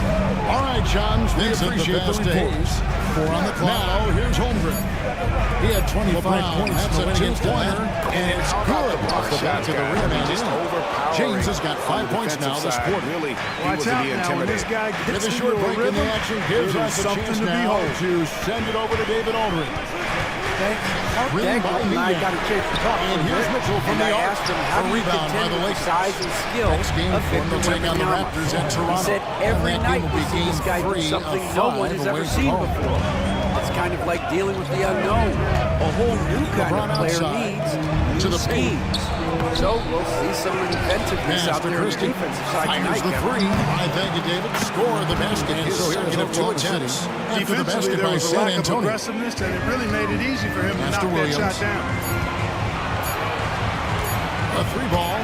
All right, John, we appreciate the reports. 4 on the clock. Now, here's Holmgren. He had 25 points. That's a 2-pointer, and it's good. Off the back of the rim and in. James has got 5 points now this quarter. Really, watch out now when this guy With gets a into short a break in the rhythm. action, gives us a something chance to now behold. to send it over to David Aldridge. Ring by I got a chance to talk to And him. here's Mitchell from And the I arc. asked him, how A do you rebound by contend the with the Lakers. size and skill Next game of for them Victor to take on the Wembanyama? Raptors at Toronto. He said every And that night game will we be see this game guy do 3 something of no 5 one has away ever from seen home. before. It's kind of like dealing with the unknown. A whole new kind LeBron of player outside. needs To new the paint. schemes. So we'll see some inventiveness out there on the defensive side fires tonight. the Kevin. 3. I thank you, David. Score the basket. His second of 2 attempts. After the Defensively, basket there by was a San lack of Antonio. aggressiveness, and it really made it easy for him to Master knock that shot Williams. down. A 3 ball.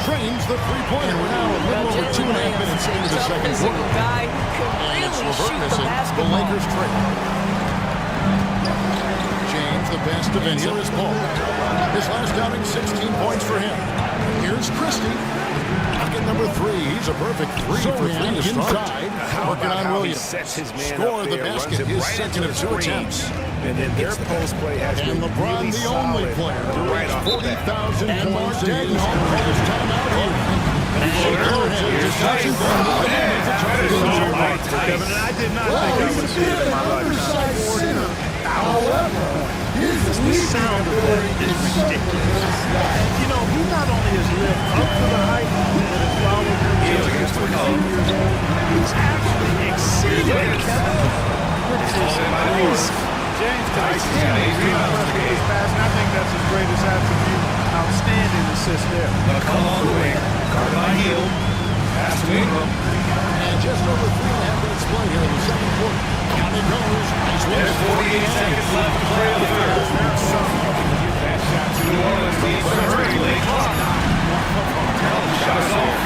Drains the 3-pointer. We're now a little over 2.5 minutes into the second Physical quarter. guy who can And it's really LeVert shoot the missing. The basketball. Lakers trade. James, the best defense. Here is Paul. His last outing, 16 points for him. Here's Christie. Bucket number 3. He's a perfect 3 for 3 to start. Working on Williams. Score the basket. His second of 2 attempts. And then their post play has been And LeBron, really the only solid player to right reach off the bat. 40,000 points in his time out here. Kevin, and I did not think I would see it in my lifetime. However, his the sound of that is ridiculous. You know, he not only has lived up to the hype, but has followed him against McCollum. He's actually exceeded James his pass, and I think that's his greatest attribute. Outstanding assist there. McCollum on the wing, guarded by Hield. Pass to Ingram. And just over 3.5 minutes play here in the second quarter. On it goes. There's 48 seconds left to play in the third. That shot to New Orleans leads for a very late clock. Shot is off.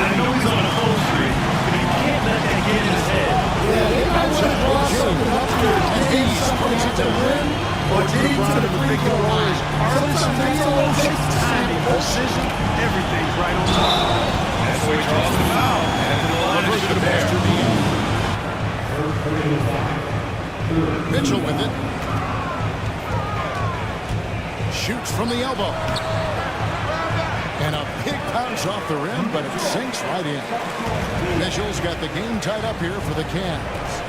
I know he's on a cold streak, but he can't let that get in his head. Yeah, they might want to draw something up here to gain something at the rim or getting to the free throw line. Sometimes that's all it takes. Timing, precision, everything's right on top. That's where he draws the foul. And the line is to bear. Mitchell with it. Shoots from the elbow. And a big bounce off the rim, but it sinks right in. Mitchell's got the game tied up here for the Cavs.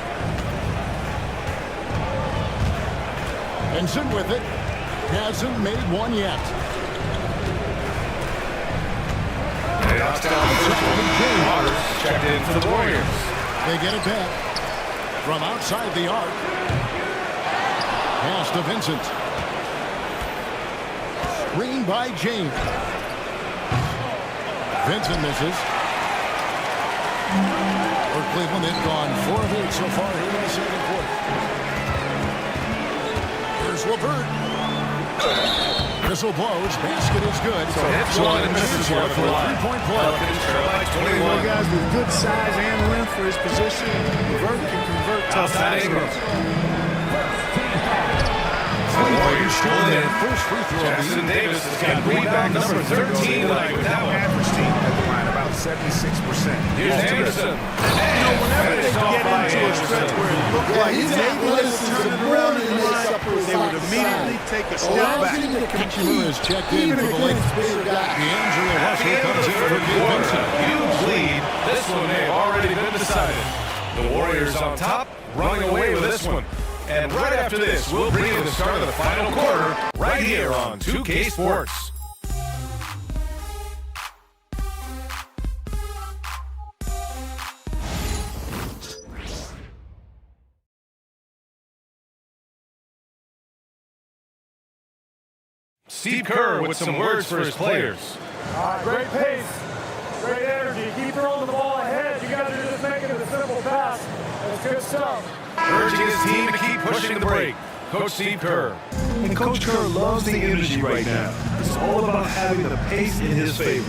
Benson with it. Hasn't made one yet. They knocks down the first one. Waters checked in for the Warriors. They get it back. From outside the arc. Pass to Vincent. Screen by James. Vincent misses. For Cleveland, they've gone 4 of 8 so far here in the second quarter. Here's LeVert. Whistle blows. Basket is good. So hits one and misses one for a 3-point play. Pelicans trail by 21. Guys with good size and length for his position. LeVert can convert tough baskets. Warriors pulled in. First free throw. Jackson Davis has got rebound number 13 tonight with that one. Average team at the line, about 76%. Here's Anderson. Whenever they get into a stretch where it looked like maybe this is turning around in the line, they would immediately take a step back. Hachimura is checked in for the Lakers. D'Angelo Russell comes in for Gabe Vincent. Huge lead. This one may have already been decided. The Warriors on top, running away with this one. And right after this, we'll bring you the start of the final quarter right here on 2K Sports. Steve Kerr with some words for his players. Great pace, great energy. Keep throwing the ball ahead. You guys are just making it a simple pass. That's good stuff. Urging his team to keep pushing the break. Coach Steve Kerr. And Coach Kerr loves the energy right now. It's all about having the pace in his favor.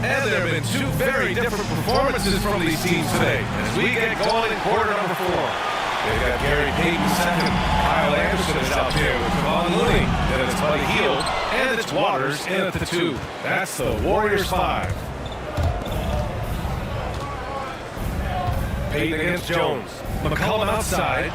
And there have been two very different performances from these teams today as we get going in quarter number 4. They've got Gary Payton second. Kyle Anderson is out there with Kevon Looney. Then it's Buddy Hield. And it's Waters in at the 2. That's the Warriors 5. Payton against Jones. McCollum outside.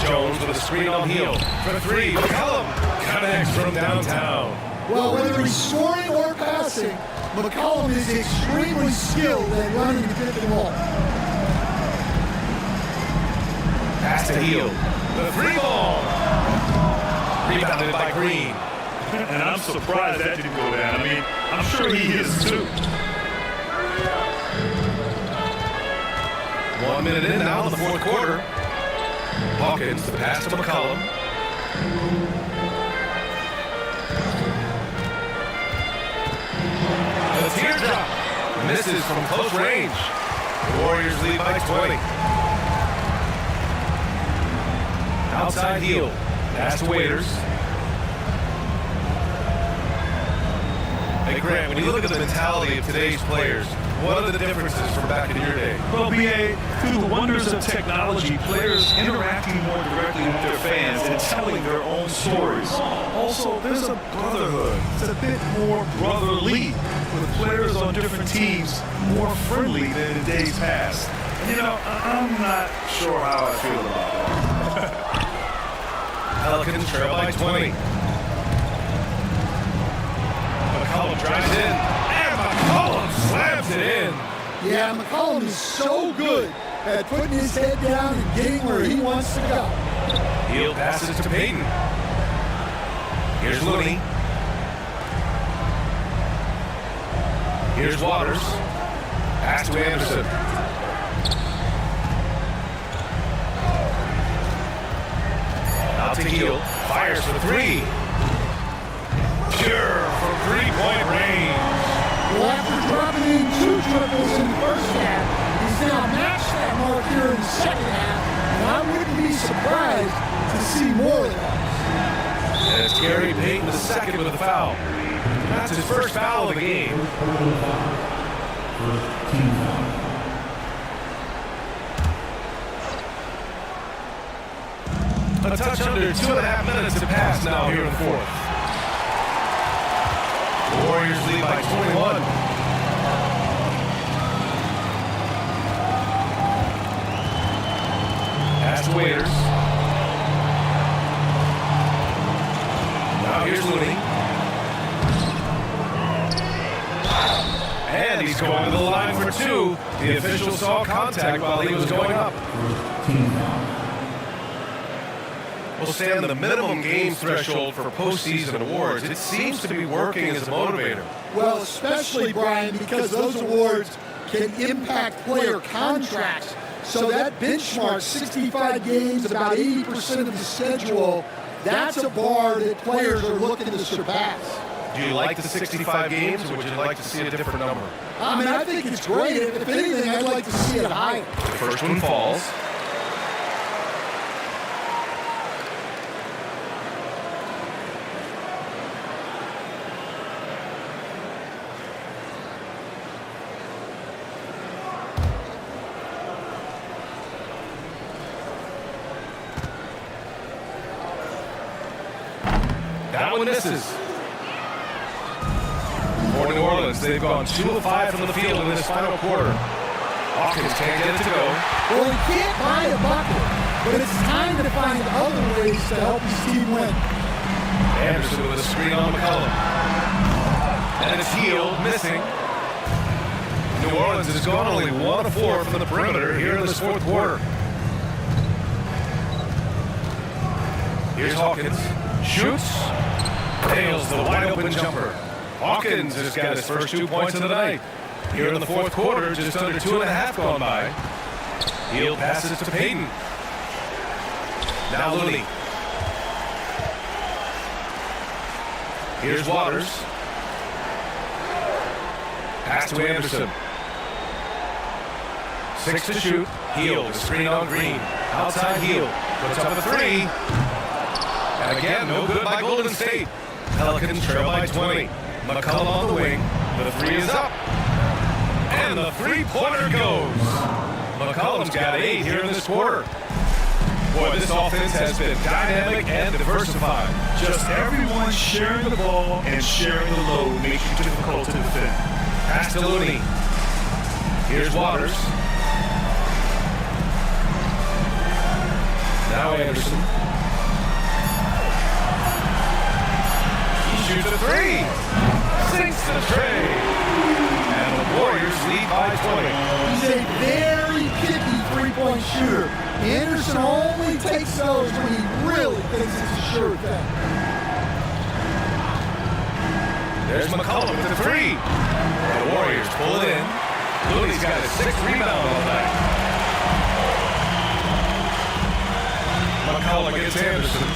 Jones with a screen on Hield. For 3, McCollum connects from downtown. Well, whether he's scoring or passing, McCollum is extremely skilled at running the pick and roll. Pass to Hield. The 3-ball. Rebounded by Green. And I'm surprised that didn't go down. I mean, I'm sure he is too. 1 minute in now in the fourth quarter. Hawkins, the pass to McCollum. The teardrop misses from close range. The Warriors lead by 20. Outside Hield. Pass to Waiters. Hey, Grant, when you look at the mentality of today's players, what are the differences from back in your day? Well, B.A., through the wonders of technology, players interacting more directly with their fans and telling their own stories. Also, there's a brotherhood. It's a bit more brotherly, with players on different teams more friendly than in days past. And, you know, I'm not sure how I feel about that. Pelicans trail by 20. McCollum drives in, and McCollum slams it in. Yeah, McCollum is so good at putting his head down and getting where he wants to go. Heel passes to Payton. Here's Looney. Here's Waters. Pass to Anderson. Out to Heel. Fires for three. Pure from three-point range. Well, after dropping in 2 triples in the first half, he's now matched that mark here in the second half, and I wouldn't be surprised to see more of that. And it's Gary Payton the second with a foul. That's his first foul of the game. A touch under 2.5 minutes to pass now here in the fourth. The Warriors lead by 21. Pass to Waiters. Now here's Looney. And he's going to the line for two. The official saw contact while he was going up. Will stand the minimum game threshold for postseason awards. It seems to be working as a motivator. Well, especially, Brian, because those awards can impact player contracts. So that benchmark, 65 games, about 80% of the schedule, that's a bar that players are looking to surpass. Do you like the 65 games, or would you like to see a different number? I mean, I think it's great. If anything, I'd like to see it higher. The first one falls. That one misses. For New Orleans, they've gone 2 of 5 from the field in this final quarter. Hawkins can't get it to go. Well, he can't buy a bucket, but it's time to find other ways to help his team win. Anderson with a screen on McCollum. And it's Heel missing. New Orleans has gone only 1 of 4 from the perimeter here in this fourth quarter. Here's Hawkins. Shoots. Nails the wide open jumper. Hawkins has got his first 2 points of the night. Here in the fourth quarter, just under 2.5 gone by. Heel passes to Payton. Now Looney. Here's Waters. Pass to Anderson. 6 to shoot. Heel, the screen on Green. Outside Heel. Puts up a 3. And again, no good by Golden State. Pelicans trail by 20. McCollum on the wing. The 3 is up. And the three-pointer goes. McCollum's got 8 here in this quarter. Boy, this offense has been dynamic and diversified. Just everyone sharing the ball and sharing the load makes it difficult to defend. Pass to Looney. Here's Waters. Now Anderson. He shoots a 3. Sinks the tray. And the Warriors lead by 20. He's a very picky three-point shooter. Anderson only takes those when he really thinks it's a sure thing. There's McCollum with the 3. The Warriors pull it in. Looney's got his 6th rebound all night. McCollum against Anderson.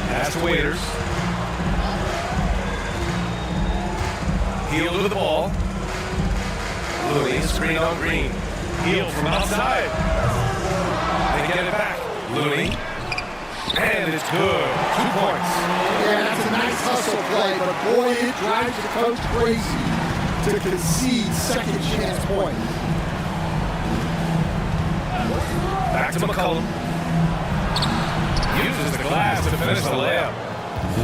Pass to Waiters. Heel to the ball. Looney, screen on Green. Heel from outside. They get it back. Looney. And it's good. 2 points. Yeah, that's a nice hustle play, but boy, it drives the coach crazy to concede second chance points. Back to McCollum. Uses the glass to finish the layup.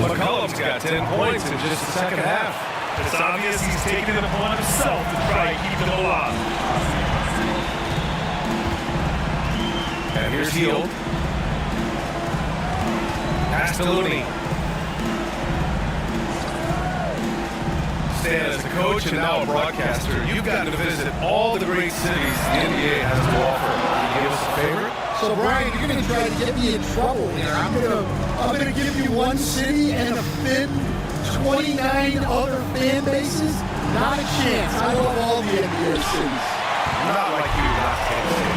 McCollum's got 10 points in just the second half. It's obvious he's taking it upon himself to try and keep it alive. And here's Heel. Pass to Looney. Stan, as a coach and now a broadcaster, you've gotten to visit all the great cities the NBA has to offer. Can you give us a favorite? So Brian, you're going to try to get me in trouble here. I'm going to give you one city and offend 29 other fan bases. Not a chance. I love all the NBA cities. Not like you, not Kansas City.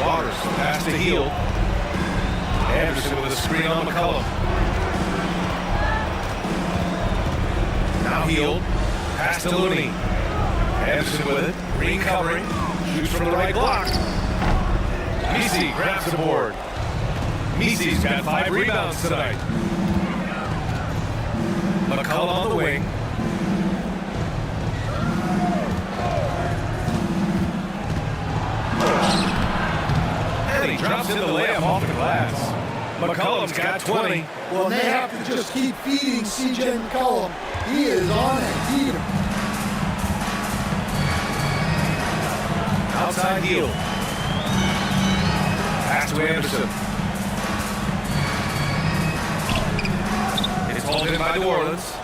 Waters, pass to Hield. Anderson with a screen on McCollum. Now Hield, pass to Looney. Anderson with it, Green covering, shoots from the right block. Messi grabs the board. Messi's got 5 rebounds tonight. McCollum on the wing. And he drops in the layup off the glass. McCollum's got 20. Well, they have to just keep feeding C.J. McCollum. He is on a heater. Outside Hield. Pass to Anderson. It's hauled in by New Orleans.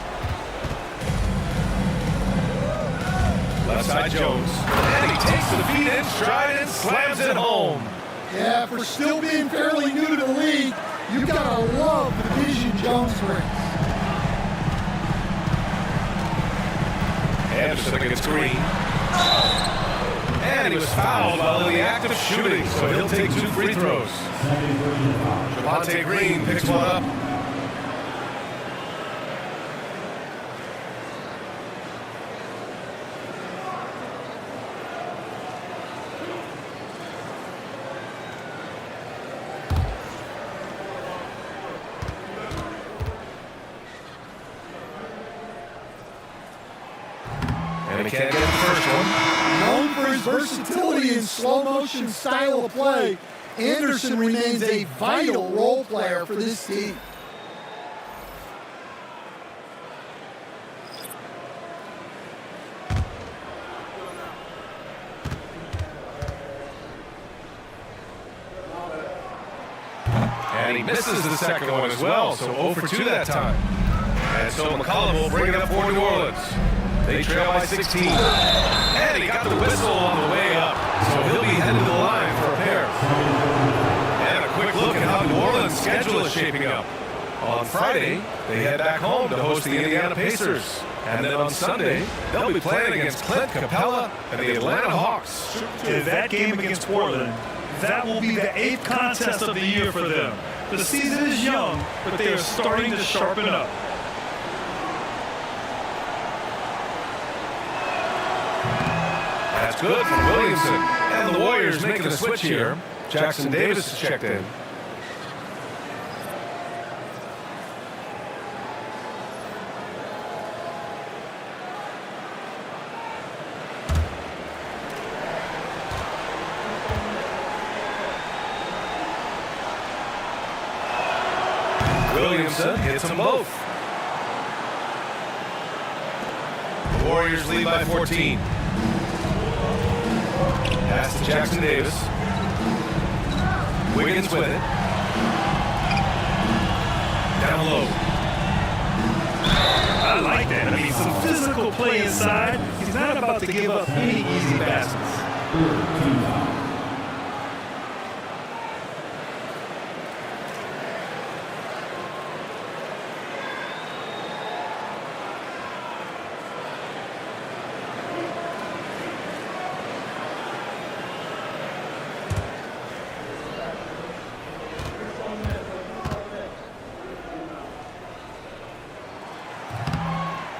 Left side Jones. And he takes the feet in stride and slams it home. Yeah, for still being fairly new to the league, you gotta love the vision Jones brings. Anderson against Green. And he was fouled while in the act of shooting, so he'll take 2 free throws. Javonte Green picks one up. And he can't get the first one. Known for his versatility and slow-motion style of play, Anderson remains a vital role player for this team. And he misses the second one as well, so 0 for 2 that time. And so McCollum will bring it up for New Orleans. They trail by 16. And he got the whistle on the way up, so he'll be headed to the line for a pair. And a quick look at how New Orleans' schedule is shaping up. On Friday, they head back home to host the Indiana Pacers. And then on Sunday, they'll be playing against Clint Capella and the Atlanta Hawks. That game against Portland, that will be the 8th contest of the year for them. The season is young, but they are starting to sharpen up. That's good for Williamson. And the Warriors making a switch here. Jackson Davis has checked in. Williamson hits them both. The Warriors lead by 14. Pass to Jackson Davis. Wiggins with it. Down low. I like that. I mean, some physical play inside. He's not about to give up any easy baskets.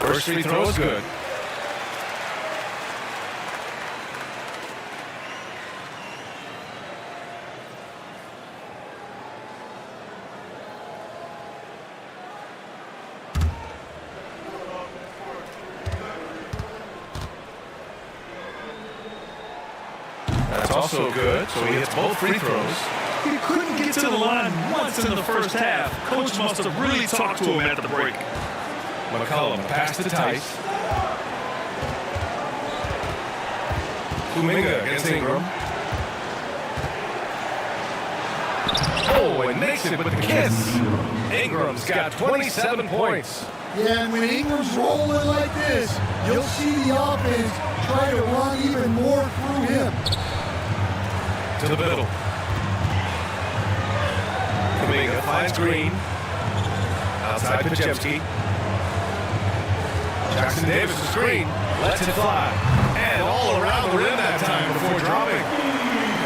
First free throw is good. That's also good, so he hits both free throws. He couldn't get to the line once in the first half. Coach must have really talked to him at the break. McCollum pass to Tice. Kuminga against Ingram. Oh, and makes it with the kiss. Ingram's got 27 points. Yeah, and when Ingram's rolling like this, you'll see the offense try to run even more through him. to the middle. Kuminga finds Green. Outside Podziemski. Jackson Davis the screen. Lets it fly. And all around the rim that time before dropping.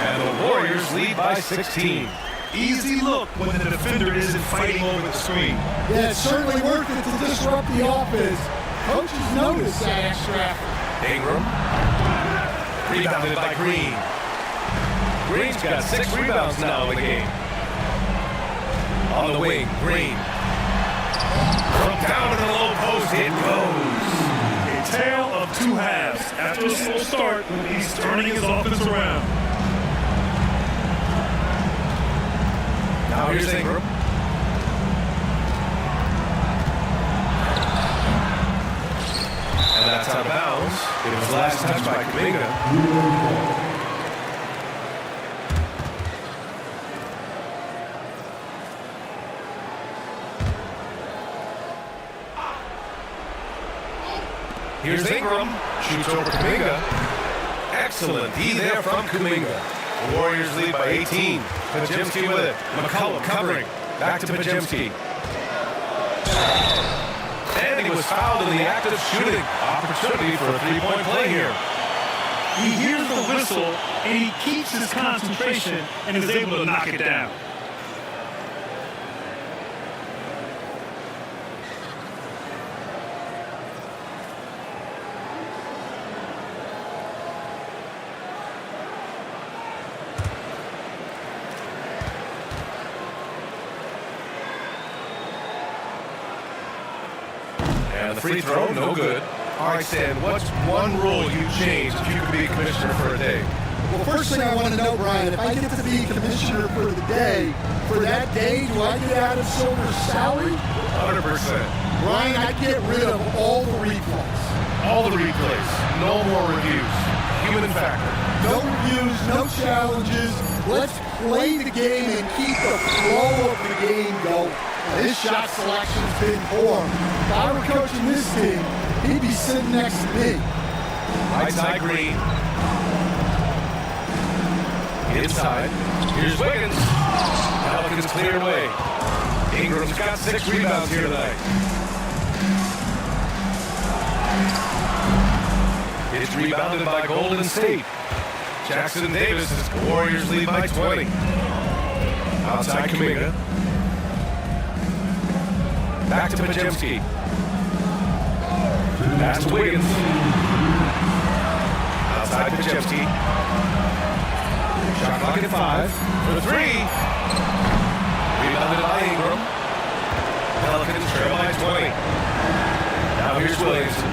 And the Warriors lead by 16. Easy look when the defender isn't fighting over the screen. Yeah, it's certainly worth it to disrupt the offense. Coaches notice that extra effort. Ingram. Rebounded by Green. Green's got 6 rebounds now in the game. On the wing, Green. From down to the low post, it goes. A tale of two halves. After a slow start, he's turning his offense around. Now here's Ingram. And that's out of bounds. It was last touched by Kuminga. Here's Ingram. Shoots over Kuminga. Excellent D there from Kuminga. The Warriors lead by 18. Podziemski with it. McCollum covering. Back to Podziemski. And he was fouled in the act of shooting. Opportunity for a three-point play here. He hears the whistle, and he keeps his concentration and is able to knock it down. And the free throw, no good. All right, Stan, what's one rule you'd change if you could be commissioner for a day? Well, first thing I want to know, Brian, if I get to be commissioner for the day, for that day, do I get Adam Silver's salary? 100%. Brian, I get rid of all the replays. All the replays. No more reviews. Human factor. No reviews, no challenges. Let's play the game and keep the flow of the game going. His shot selection's been poor. If I were coaching this team, he'd be sitting next to me. Right side Green. Inside. Here's Wiggins. Pelicans clear away. Ingram's got 6 rebounds here tonight. It's rebounded by Golden State. Jackson Davis is the Warriors lead by 20. Outside Kuminga. Back to Podziemski. Pass to Wiggins. Outside Podziemski. Shot clock at 5. For 3. Rebounded by Ingram. Pelicans trail by 20. Now here's Williamson.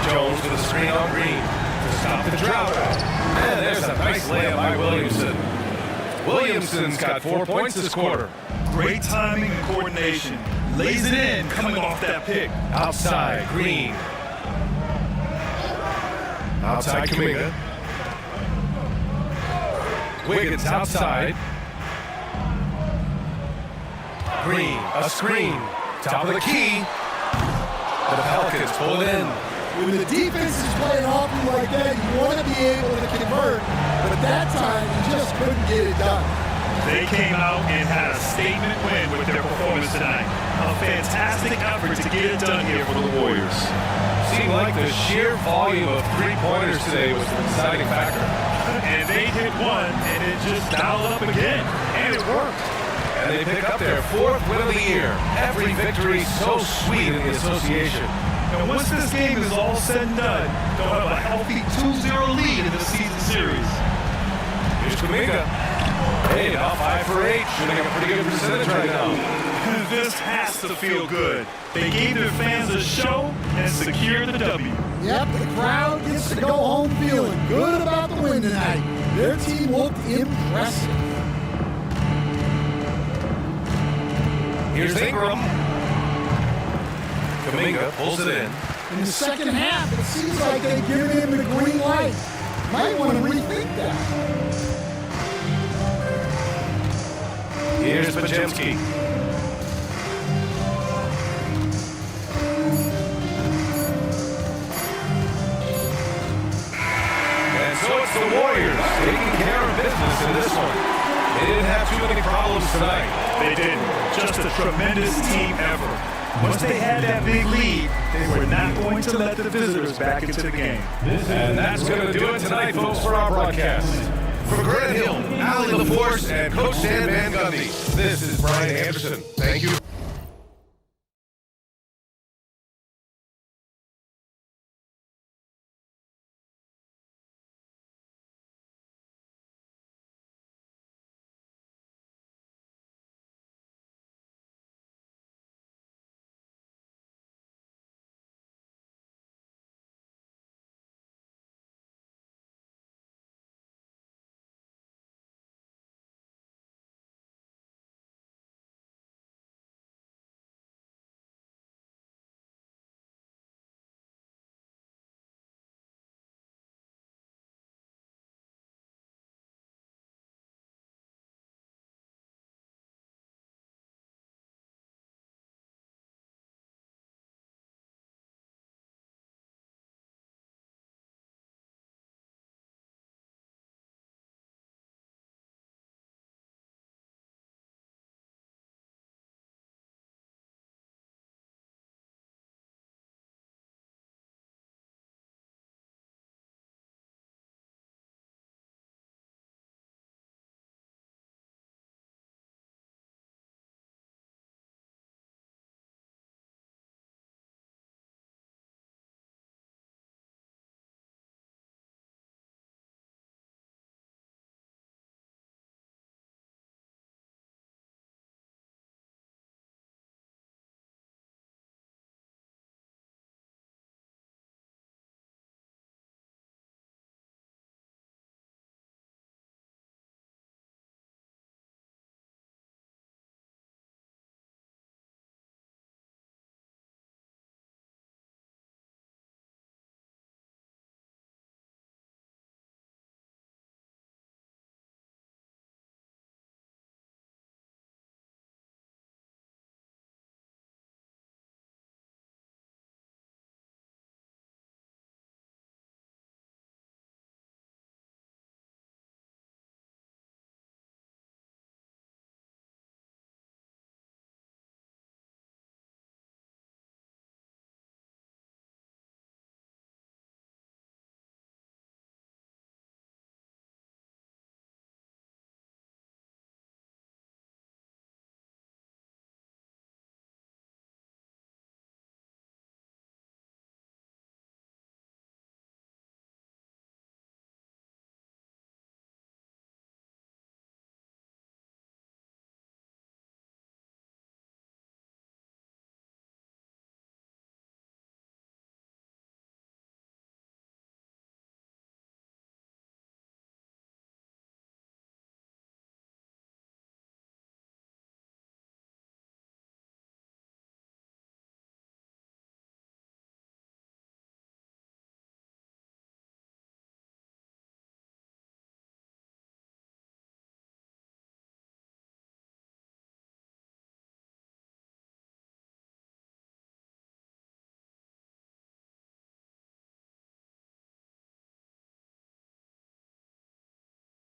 Jones with a screen on Green to stop the drought. And there's a nice layup by Williamson. Williamson's got 4 points this quarter. Great timing and coordination. Lays it in coming off that pick. Outside, Green. Outside, Kuminga. Wiggins outside. Green, a screen. Top of the key. The Pelicans pull it in. When the defense is playing off you like that, you want to be able to convert. But at that time, you just couldn't get it done. They came out and had a statement win with their performance tonight. A fantastic effort to get it done here for the Warriors. Seemed like the sheer volume of three-pointers today was the deciding factor. And they hit one, and it just dialed up again. And it worked. And they pick up their 4th win of the year. Every victory so sweet in the association. And once this game is all said and done, they'll have a healthy 2-0 lead in the season series. Here's Kuminga. Hey, now 5 for 8. Shooting a pretty good percentage right now. This has to feel good. They gave their fans a show and secured the W. Yep, the crowd gets to go home feeling good about the win tonight. Their team looked impressive. Here's Ingram. Kuminga pulls it in. In the second half, it seems like they've given him the green light. Might want to rethink that. Here's Podziemski. It's the Warriors taking care of business in this one. They didn't have too many problems tonight. They didn't. Just a tremendous team effort. Once they had that big lead, they were not going to let the visitors back into the game. And that's going to do it tonight, folks, for our broadcast. For Grant Hill, Allie LaForce, and Coach Dan Van Gundy, this is Brian Anderson. Thank you